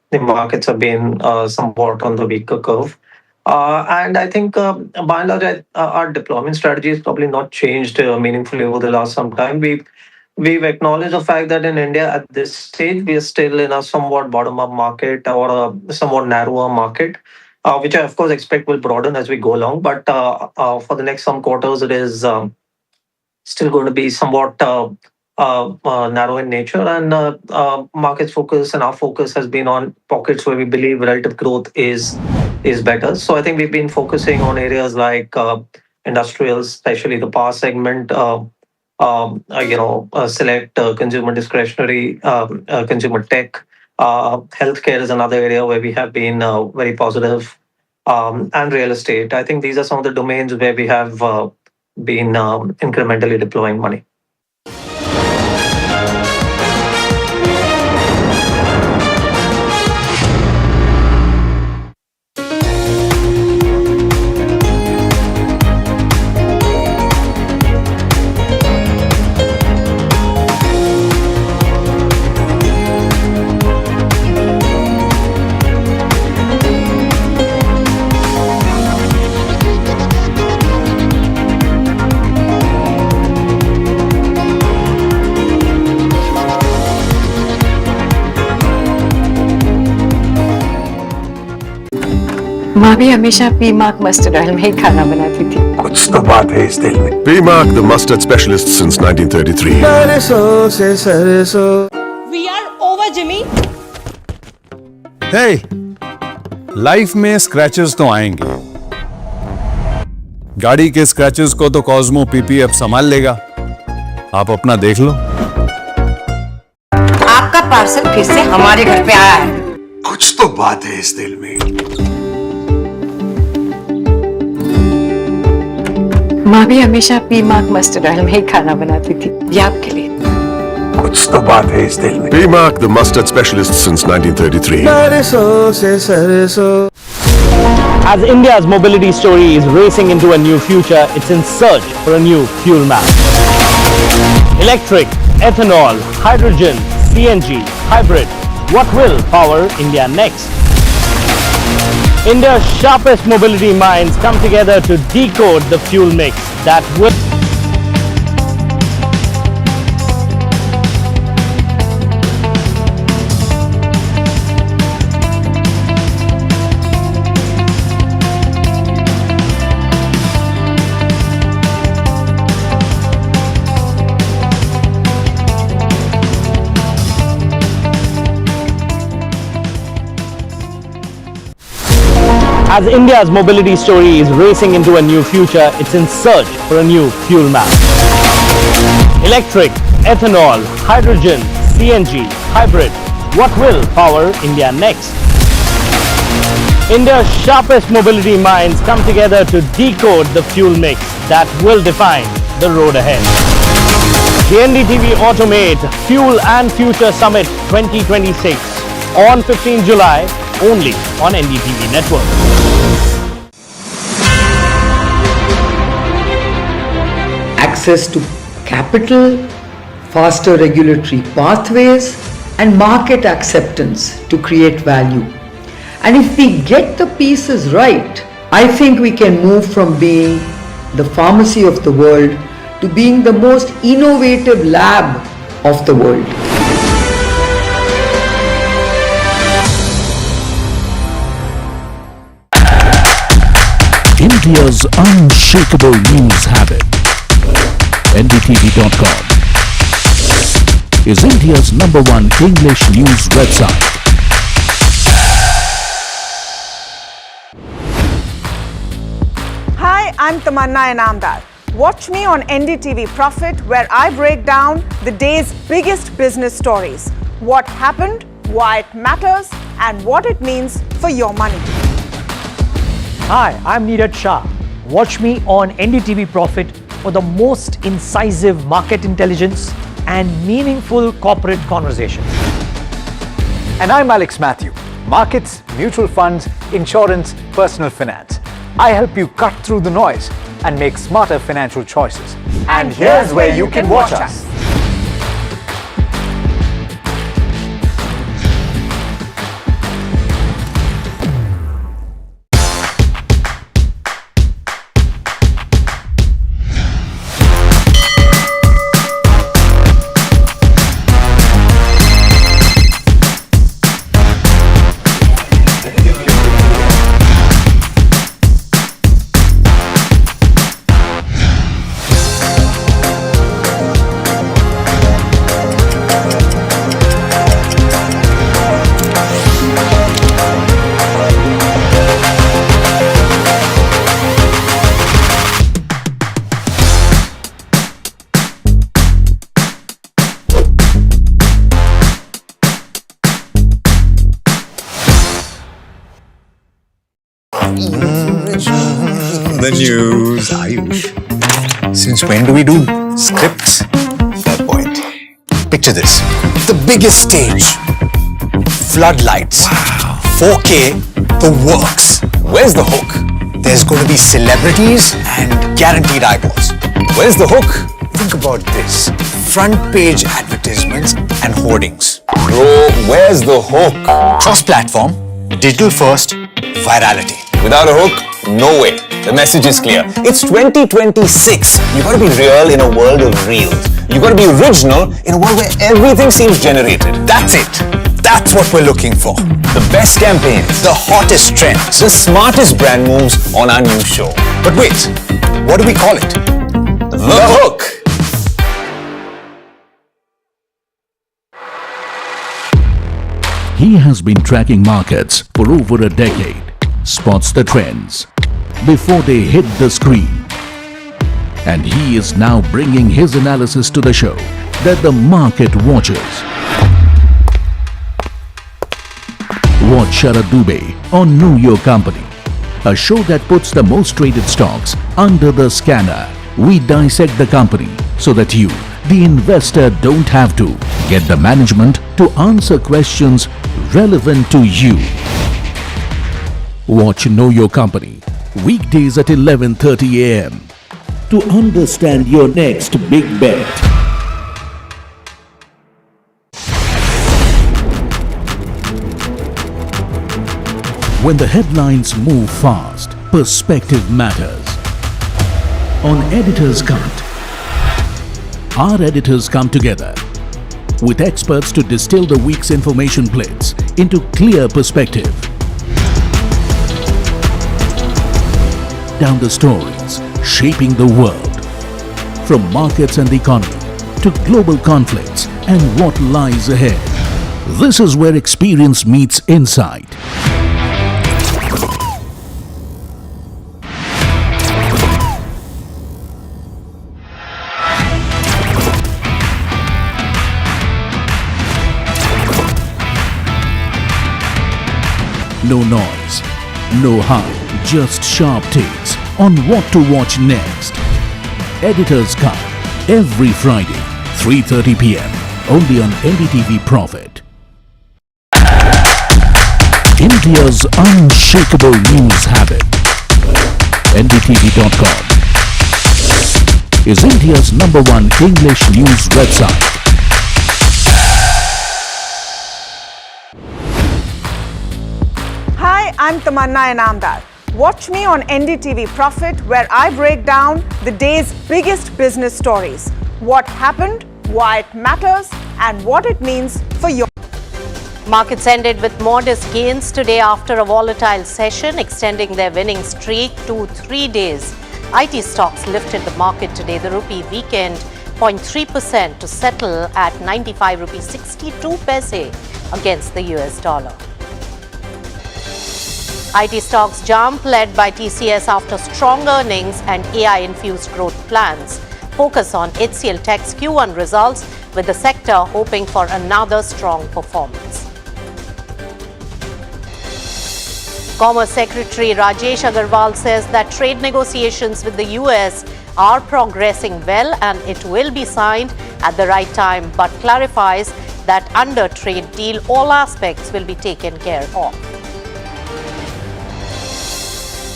the markets have been somewhat on the weaker curve. And I think by and large, our deployment strategy has probably not changed meaningfully over the last some time. we've acknowledged the fact that in India at this stage we are still in a somewhat bottom-up market or a somewhat narrower market, which I of course expect will broaden as we go along. But for the next some quarters, it is still going to be somewhat narrow in nature, and markets focus and our focus has been on pockets where we believe relative growth is better. So I think we've been focusing on areas like industrials, especially the power segment. Select consumer discretionary, consumer tech. Healthcare is another area where we have been very positive, and real estate. I think these are some of the domains where we have been incrementally deploying money. माँ भी हमेशा P mark mustard oil में ही खाना बनाती थी। कुछ तो बात है इस दिल में। P-Mark, the mustard specialist since 1933. सरसों से सरसों। We are over, Jimmy. Hey, life में स्क्रैचेस तो आएंगे। गाड़ी के स्क्रैचेस को तो कॉस्मो पीपीएफ संभाल लेगा। आप अपना देख लो। आपका पार्सल फिर से हमारे घर पे आया है। कुछ तो बात है इस दिल में। माँ भी हमेशा पी मार्क मस्टर्ड ऑयल में ही खाना बनाती थी। ये आपके लिए। कुछ तो बात है इस दिल में। P-Mark, the mustard specialist since 1933. सरसों से सरसों। As India's mobility story is racing into a new future, it's in search for a new fuel map. Electric, ethanol, hydrogen, CNG, hybrid. What will power India next? India's sharpest mobility minds come together to decode the fuel mix that will... As India's mobility story is racing into a new future, it's in search for a new fuel map. Electric, ethanol, hydrogen, CNG, hybrid. What will power India next? India's sharpest mobility minds come together to decode the fuel mix that will define the road ahead. The NDTV Automate Fuel and Future Summit 2026 on 15 July only on NDTV Network. Access to capital, faster regulatory pathways, and market acceptance to create value. And if we get the pieces right, I think we can move from being the pharmacy of the world to being the most innovative lab of the world. India's unshakable news habit. NDTV.com is India's #1 English news website. Hi, I'm Tamanna Inamdar. Watch me on NDTV Profit, where I break down the day's biggest business stories. What happened, why it matters, and what it means for your money. Hi, I'm Neeraj Shah. Watch me on NDTV Profit for the most incisive market intelligence and meaningful corporate conversations. And I'm Alex Matthew. Markets, mutual funds, insurance, personal finance. I help you cut through the noise and make smarter financial choices. And here's where you can watch us. the news. Ayush. Since when do we do scripts? Fair point. Picture this. The biggest stage. Floodlights. Wow. 4K. The works. Where's the hook? There's going to be celebrities and guaranteed eyeballs. Where's the hook? Think about this. Front page advertisements and hoardings. Bro, where's the hook? Cross-platform, digital first, virality. Without a hook, no way. The message is clear. It's 2026. You gotta be real in a world of reels. You gotta be original in a world where everything seems generated. That's it. That's what we're looking for. The best campaigns, the hottest trends, the smartest brand moves on our new show. But wait, what do we call it? The hook. He has been tracking markets for over a decade, spots the trends before they hit the screen. And he is now bringing his analysis to the show that the market watches. Watch Sharad Dubey on Know Your Company, a show that puts the most traded stocks under the scanner. We dissect the company so that you, the investor, don't have to get the management to answer questions relevant to you. Watch Know Your Company weekdays at 11:30 a.m. to understand your next big bet. When the headlines move fast, perspective matters. On Editor's Cut, our editors come together with experts to distill the week's information blitz into clear perspective. Down the stories shaping the world, from markets and the economy to global conflicts and what lies ahead. This is where experience meets insight. No noise, no hype, just sharp takes on what to watch next. Editor's Cut, every Friday, 3:30 p.m. only on NDTV Profit. India's unshakable news habit. NDTV.com is India's #1 English news website. Hi, I'm Tamanna Inamdar. Watch me on NDTV Profit, where I break down the day's biggest business stories. What happened, why it matters, and what it means for your. Markets ended with modest gains today after a volatile session, extending their winning streak to 3 days. IT stocks lifted the market today. The rupee weakened 0.3% to settle at 95 rupees 62 paise against the US dollar. IT stocks jump led by TCS after strong earnings and AI-infused growth plans. Focus on HCL Tech's Q1 results, with the sector hoping for another strong performance. Commerce Secretary Rajesh Agarwal says that trade negotiations with the US are progressing well and it will be signed at the right time, but clarifies that under trade deal all aspects will be taken care of.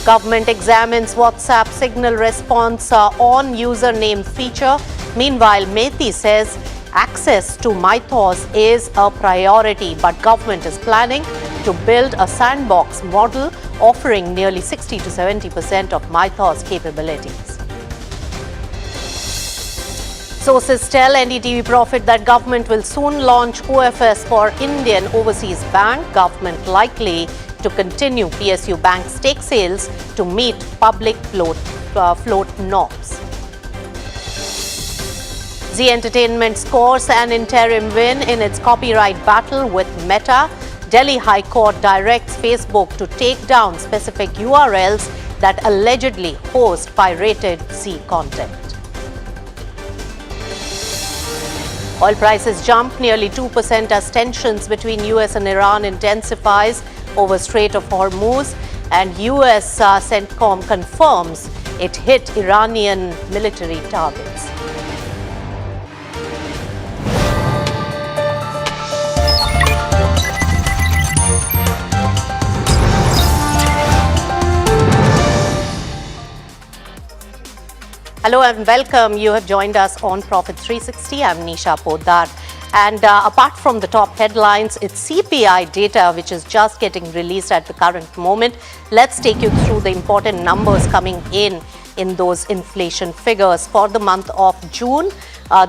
Government examines WhatsApp signal response on username feature. Meanwhile, Methi says access to Mythos is a priority, but government is planning to build a sandbox model offering nearly 60 to 70% of Mythos capabilities. Sources tell NDTV Profit that government will soon launch OFS for Indian Overseas Bank. Government likely to continue PSU bank stake sales to meet public float norms. Zee Entertainment scores an interim win in its copyright battle with Meta. Delhi High Court directs Facebook to take down specific URLs that allegedly host pirated Zee content. Oil prices jumped nearly 2% as tensions between US and Iran intensifies over Strait of Hormuz, and US CENTCOM confirms it hit Iranian military targets. Hello and welcome. You have joined us on Profit 360. I'm Nisha Poddar. And apart from the top headlines, it's CPI data which is just getting released at the current moment. Let's take you through the important numbers coming in those inflation figures. For the month of June,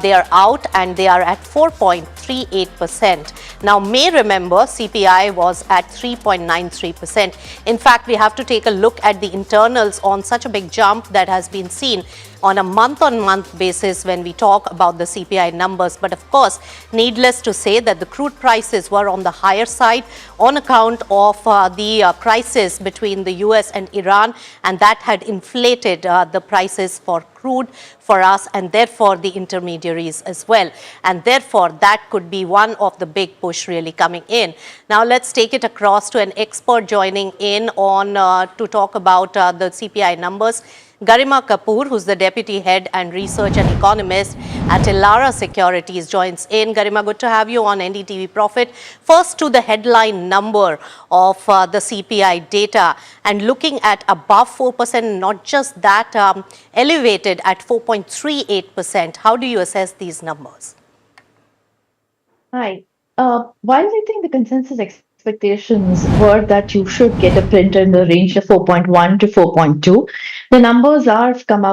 they are out and they are at 4.38%. Now, may remember CPI was at 3.93%. In fact, we have to take a look at the internals on such a big jump that has been seen on a month-on-month basis when we talk about the CPI numbers. But of course, needless to say that the crude prices were on the higher side on account of the crisis between the US and Iran, and that had inflated the prices for crude for us and therefore the intermediaries as well. And therefore, that could be one of the big push really coming in. Now, let's take it across to an expert joining in on to talk about the CPI numbers. Garima Kapoor, who's the Deputy Head and Research and Economist at Elara Securities, joins in. Garima, good to have you on NDTV Profit. First to the headline number of the CPI data, and looking at above 4%, not just that, elevated at 4.38%. How do you assess these numbers? Hi. While I think the consensus expectations were that you should get a print in the range of 4.1 to 4.2, the numbers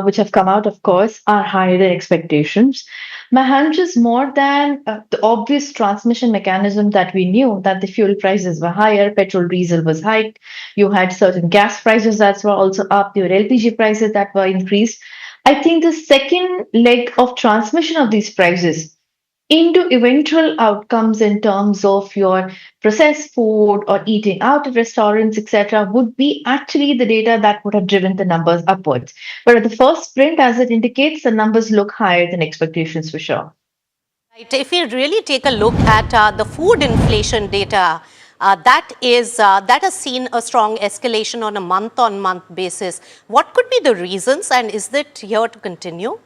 which have come out, of course, are higher than expectations. My hunch is more than the obvious transmission mechanism that we knew, that the fuel prices were higher, petrol, diesel was hiked, you had certain gas prices that were also up, your LPG prices that were increased. I think the second leg of transmission of these prices into eventual outcomes in terms of your processed food or eating out at restaurants, etc., would be actually the data that would have driven the numbers upwards. But at the first print, as it indicates, the numbers look higher than expectations for sure. Right. If we really take a look at the food inflation data, that has seen a strong escalation on a month-on-month basis. What could be the reasons, and is it here to continue?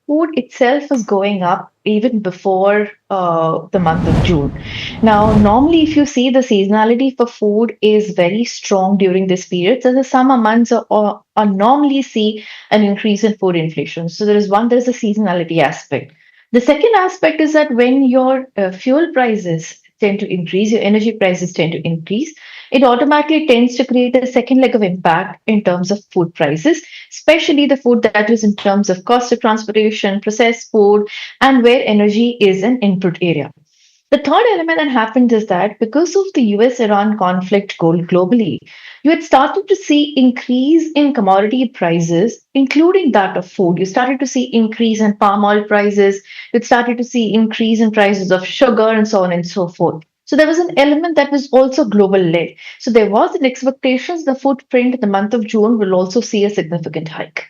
Food itself is going up even before the month of June. Now, normally, if you see the seasonality for food is very strong during this period, so the summer months are normally see an increase in food inflation. So there is a seasonality aspect. The second aspect is that when your fuel prices tend to increase, your energy prices tend to increase, it automatically tends to create a second leg of impact in terms of food prices, especially the food that is in terms of cost of transportation, processed food, and where energy is an input area. The third element that happens is that because of the US-Iran conflict globally, you had started to see increase in commodity prices, including that of food. You started to see increase in palm oil prices. You started to see increase in prices of sugar and so on and so forth. So there was an element that was also global led. So there was an expectation the footprint in the month of June will also see a significant hike.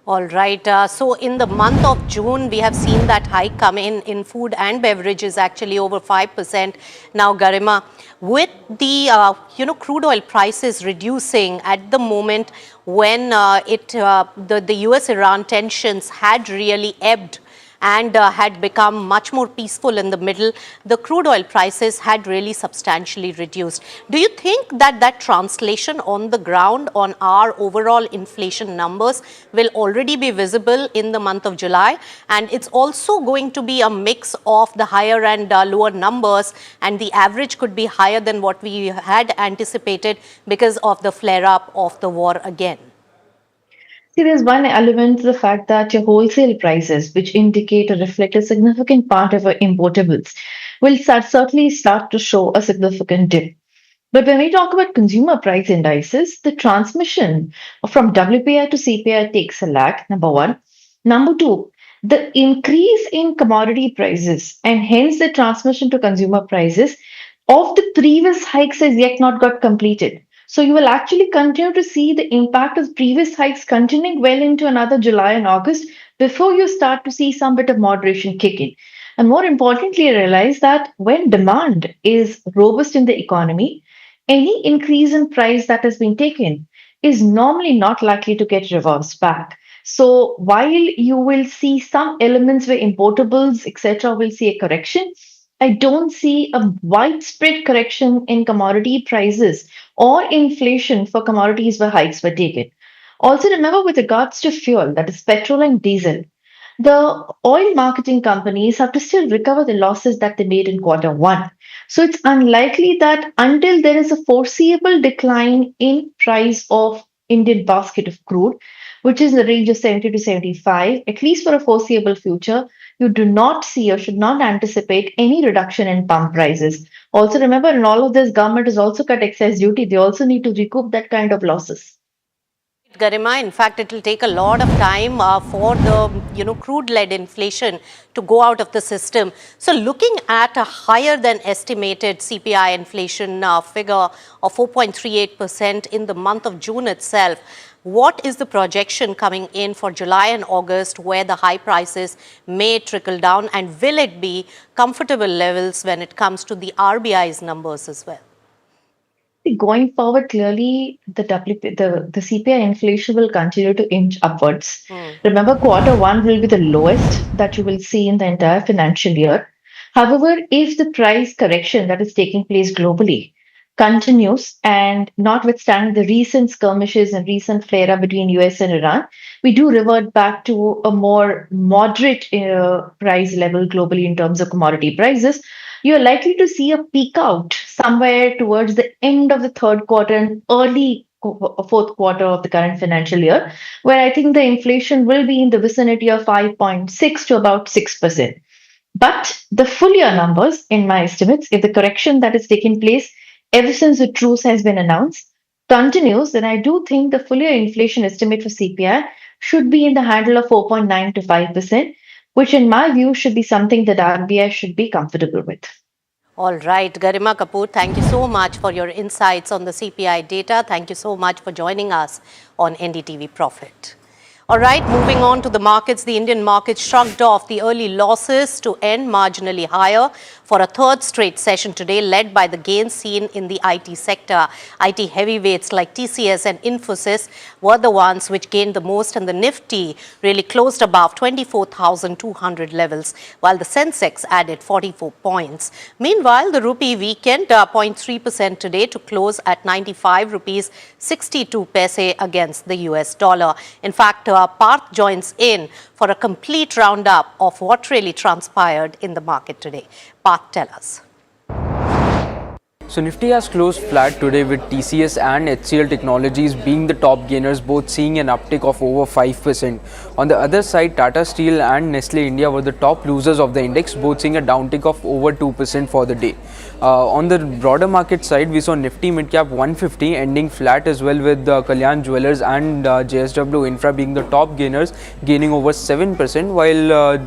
All right. So in the month of June, we have seen that hike come in food and beverages, actually over 5%. Now, Garima, with the crude oil prices reducing at the moment when the US-Iran tensions had really ebbed and had become much more peaceful in the middle, the crude oil prices had really substantially reduced. Do you think that that translation on the ground on our overall inflation numbers will already be visible in the month of July? And it's also going to be a mix of the higher and lower numbers, and the average could be higher than what we had anticipated because of the flare-up of the war again. See, there's one element to the fact that your wholesale prices, which indicate or reflect a significant part of our importables, will certainly start to show a significant dip. But when we talk about consumer price indices, the transmission from WPI to CPI takes a lag, number one. Number two, the increase in commodity prices and hence the transmission to consumer prices of the previous hikes has yet not got completed. So you will actually continue to see the impact of previous hikes continuing well into another July and August before you start to see some bit of moderation kick in. And more importantly, realize that when demand is robust in the economy, any increase in price that has been taken is normally not likely to get reversed back. So while you will see some elements where importables, etc., will see a correction, I don't see a widespread correction in commodity prices or inflation for commodities where hikes were taken. Also, remember with regards to fuel, that is petrol and diesel, the oil marketing companies have to still recover the losses that they made in quarter one. So it's unlikely that until there is a foreseeable decline in price of Indian basket of crude, which is in the range of 70 to 75, at least for a foreseeable future, you do not see or should not anticipate any reduction in pump prices. Also, remember, in all of this, government has also cut excess duty. They also need to recoup that kind of losses. Garima, in fact, it will take a lot of time for the crude-led inflation to go out of the system. So, looking at a higher than estimated CPI inflation figure of 4.38% in the month of June itself, what is the projection coming in for July and August, where the high prices may trickle down, and will it be comfortable levels when it comes to the RBI's numbers as well? Going forward, clearly the CPI inflation will continue to inch upwards. Remember, quarter one will be the lowest that you will see in the entire financial year. However, if the price correction that is taking place globally continues, and notwithstanding the recent skirmishes and recent flare up between US and Iran, we do revert back to a more moderate price level globally in terms of commodity prices. You're likely to see a peak out somewhere towards the end of the third quarter and early fourth quarter of the current financial year, where I think the inflation will be in the vicinity of 5.6 to about 6%. But the full year numbers, in my estimates, if the correction that has taken place ever since the truce has been announced continues, then I do think the full year inflation estimate for CPI should be in the handle of 4.9 to 5%, which in my view should be something that RBI should be comfortable with. All right, Garima Kapoor, thank you so much for your insights on the CPI data. Thank you so much for joining us on NDTV Profit. All right, moving on to the markets. The Indian market shrugged off the early losses to end marginally higher for a third straight session today, led by the gains seen in the IT sector. IT heavyweights like TCS and Infosys were the ones which gained the most, and the Nifty really closed above 24,200 levels, while the Sensex added 44 points. Meanwhile, the rupee weakened 0.3% today to close at 95 rupees 62 paise against the US dollar. In fact, Parth joins in for a complete roundup of what really transpired in the market today. Parth, tell us. So Nifty has closed flat today with TCS and HCL Technologies being the top gainers, both seeing an uptick of over 5%. On the other side, Tata Steel and Nestle India were the top losers of the index, both seeing a downtick of over 2% for the day. On the broader market side, we saw Nifty Midcap 150 ending flat as well, with Kalyan Jewellers and JSW Infra being the top gainers, gaining over 7%, while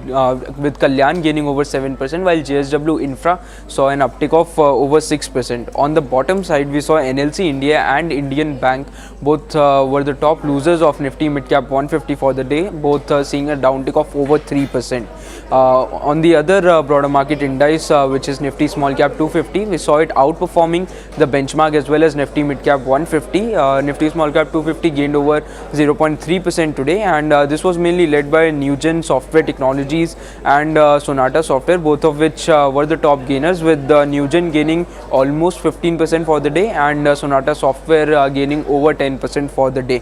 with Kalyan gaining over 7%, while JSW Infra saw an uptick of over 6%. On the bottom side, we saw NLC India and Indian Bank both were the top losers of Nifty Midcap 150 for the day, both seeing a downtick of over 3%. On the other broader market index, which is Nifty Small Cap 250, we saw it outperforming the benchmark as well as Nifty Midcap 150. Nifty Small Cap 250 gained over 0.3% today, and this was mainly led by Newgen Software Technologies and Sonata Software, both of which were the top gainers, with Newgen gaining almost 15% for the day and Sonata Software gaining over 10% for the day.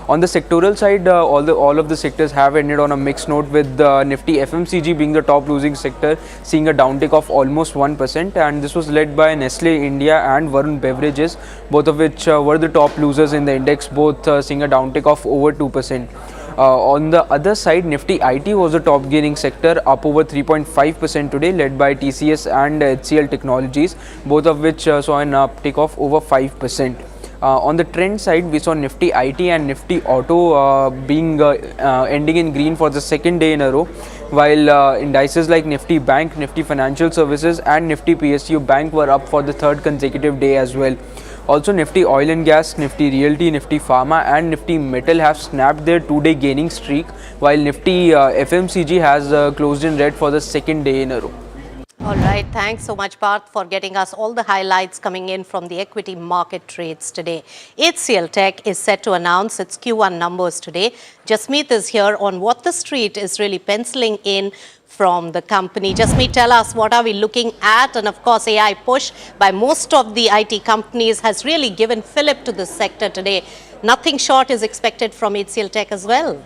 On the sectoral side, all of the sectors have ended on a mixed note, with Nifty FMCG being the top losing sector, seeing a downtick of almost 1%, and this was led by Nestle India and Varun Beverages, both of which were the top losers in the index, both seeing a downtick of over 2%. On the other side, Nifty IT was the top gaining sector, up over 3.5% today, led by TCS and HCL Technologies, both of which saw an uptick of over 5%. On the trend side, we saw Nifty IT and Nifty Auto being ending in green for the second day in a row, while indices like Nifty Bank, Nifty Financial Services and Nifty PSU Bank were up for the third consecutive day as well. Also, Nifty Oil and Gas, Nifty Realty, Nifty Pharma and Nifty Metal have snapped their two-day gaining streak, while Nifty FMCG has closed in red for the second day in a row. All right, thanks so much, Parth, for getting us all the highlights coming in from the equity market trades today. HCL Tech is set to announce its Q1 numbers today. Jasmeet is here on what the street is really penciling in from the company. Jasmeet, tell us, what are we looking at? And of course, AI push by most of the IT companies has really given fillip to this sector today. Nothing short is expected from HCL Tech as well.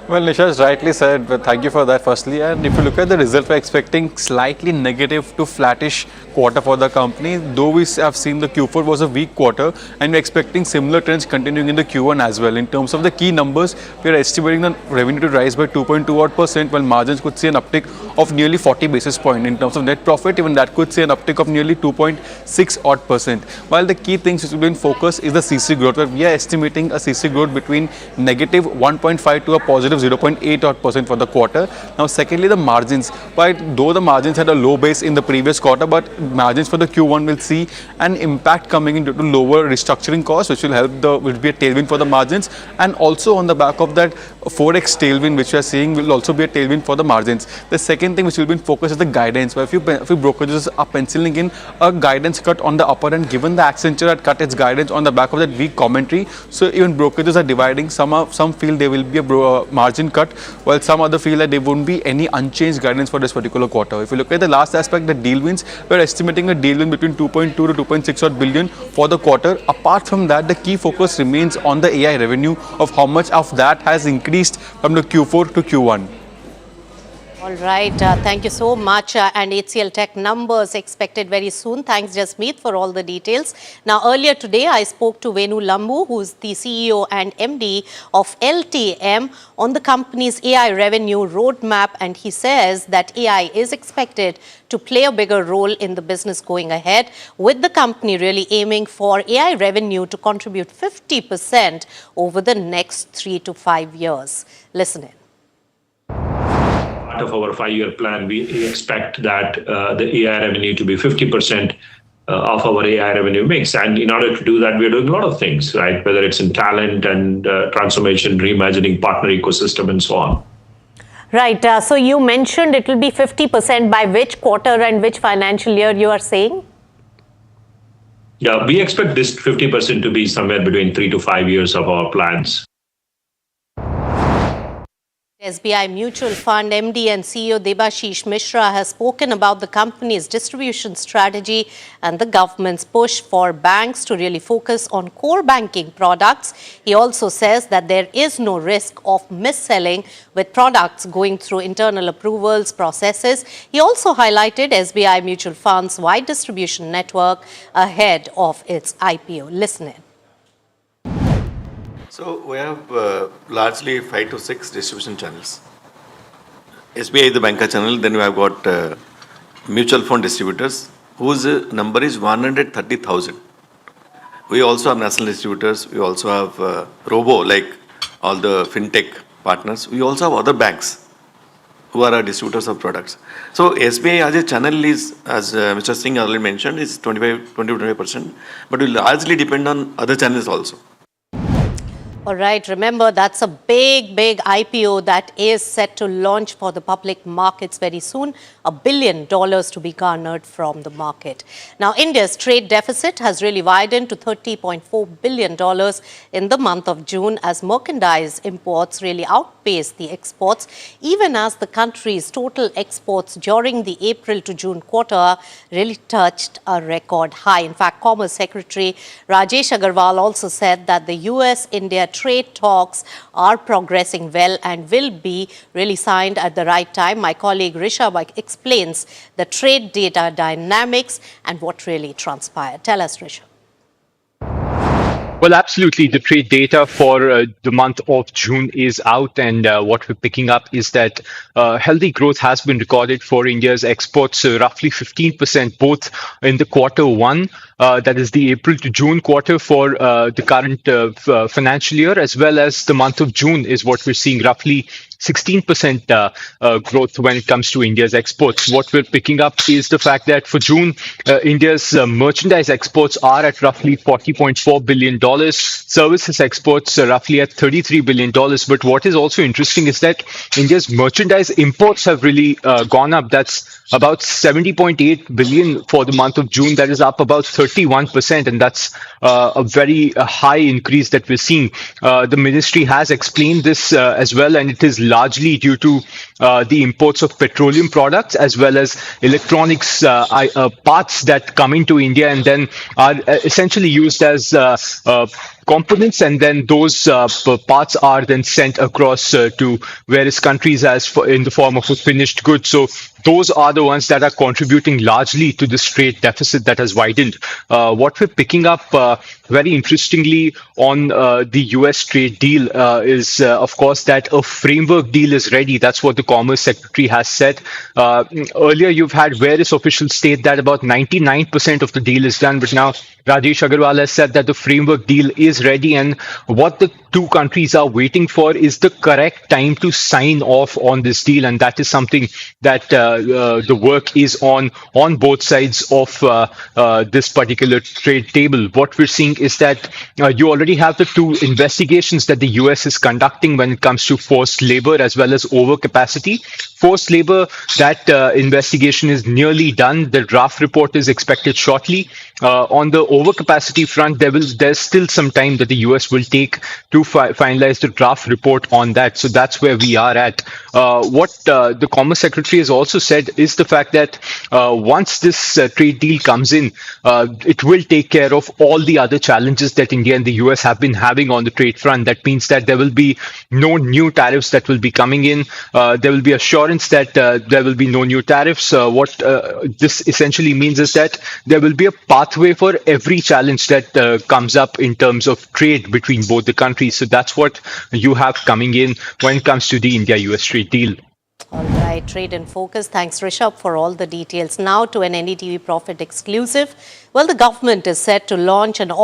Well, Nisha rightly said, but thank you for that firstly. And if you look at the result, we're expecting slightly negative to flattish quarter for the company. Though we have seen the Q4 was a weak quarter, and we're expecting similar trends continuing in the Q1 as well. In terms of the key numbers, we are estimating the revenue to rise by 2.2%, while margins could see an uptick of nearly 40 basis points. In terms of net profit, even that could see an uptick of nearly 2.6%. While the key things which will be in focus is the CC growth, where we are estimating a CC growth between negative 1.5 to a positive 0.8% for the quarter. Now, secondly, the margins. Though the margins had a low base in the previous quarter, but margins for the Q1 will see an impact coming in due to lower restructuring costs, which will be a tailwind for the margins. And also on the back of that forex tailwind, which we are seeing, will also be a tailwind for the margins. The second thing which will be in focus is the guidance, where a few brokerages are penciling in a guidance cut on the upper end, given the Accenture had cut its guidance on the back of that weak commentary. So even brokerages are dividing. Some feel there will be a margin cut, while some other feel that there won't be any unchanged guidance for this particular quarter. If you look at the last aspect, the deal wins, we're estimating a deal win between 2.2 to 2.6 billion for the quarter. Apart from that, the key focus remains on the AI revenue, of how much of that has increased from the Q4 to Q1. All right, thank you so much. And HCL Tech numbers expected very soon. Thanks, Jasmeet, for all the details. Now, earlier today, I spoke to Venu Lambu, who's the CEO and MD of LTM, on the company's AI revenue roadmap. And he says that AI is expected to play a bigger role in the business going ahead, with the company really aiming for AI revenue to contribute 50% over the next 3 to 5 years. Listen in. Part of our 5-year plan, we expect that the AI revenue to be 50% of our AI revenue mix. And in order to do that, we're doing a lot of things, right? Whether it's in talent and transformation, reimagining partner ecosystem, and so on. Right. So you mentioned it will be 50% by which quarter and which financial year you are saying? Yeah, we expect this 50% to be somewhere between 3 to 5 years of our plans. SBI Mutual Fund MD and CEO Debashish Mishra has spoken about the company's distribution strategy and the government's push for banks to really focus on core banking products. He also says that there is no risk of mis-selling with products going through internal approvals processes. He also highlighted SBI Mutual Fund's wide distribution network ahead of its IPO. Listen in. So we have largely 5 to 6 distribution channels. SBI is the banker channel. Then we have got mutual fund distributors, whose number is 130,000. We also have national distributors. We also have robo, like all the fintech partners. We also have other banks who are our distributors of products. So SBI as a channel is, as Mr. Singh earlier mentioned, is 20-25%, but will largely depend on other channels also. All right, remember that's a big IPO that is set to launch for the public markets very soon. $1 billion to be garnered from the market. Now, India's trade deficit has really widened to $30.4 billion in the month of June as merchandise imports really outpaced the exports, even as the country's total exports during the April to June quarter really touched a record high. In fact, Commerce Secretary Rajesh Agarwal also said that the US-India trade talks are progressing well and will be really signed at the right time. My colleague Rishabh explains the trade data dynamics and what really transpired. Tell us, Rishabh. Well, absolutely. The trade data for the month of June is out, and what we're picking up is that healthy growth has been recorded for India's exports, roughly 15%, both in the quarter one that is the April to June quarter for the current financial year, as well as the month of June is what we're seeing, roughly 16% growth when it comes to India's exports. What we're picking up is the fact that for June, India's merchandise exports are at roughly $40.4 billion. Services exports are roughly at $33 billion. But what is also interesting is that India's merchandise imports have really gone up. That's about 70.8 billion for the month of June. That is up about 31%, and that's a very high increase that we're seeing. The ministry has explained this as well, and it is largely due to the imports of petroleum products as well as electronics parts that come into India and then are essentially used as components, and then those parts are then sent across to various countries in the form of a finished good. So those are the ones that are contributing largely to this trade deficit that has widened. What we're picking up very interestingly on the US trade deal is, of course, that a framework deal is ready. That's what the Commerce Secretary has said. Earlier, you've had various officials state that about 99% of the deal is done, but now Rajesh Agarwal has said that the framework deal is ready, and what the two countries are waiting for is the correct time to sign off on this deal, and that is something that the work is on both sides of this particular trade table. What we're seeing is that you already have the two investigations that the US is conducting when it comes to forced labor as well as overcapacity. Forced labor, that investigation is nearly done. The draft report is expected shortly. On the overcapacity front, there's still some time that the US will take to finalize the draft report on that. So that's where we are at. What the Commerce Secretary has also said is the fact that once this trade deal comes in, it will take care of all the other challenges that India and the US have been having on the trade front. That means that there will be no new tariffs that will be coming in. There will be assurance that there will be no new tariffs. What this essentially means is that there will be a pathway for every challenge that comes up in terms of trade between both the countries. So that's what you have coming in when it comes to the India-US trade deal. All right, Trade in Focus. Thanks, Rishabh, for all the details. Now to an NDTV Profit exclusive. Well, the government is set to launch an offer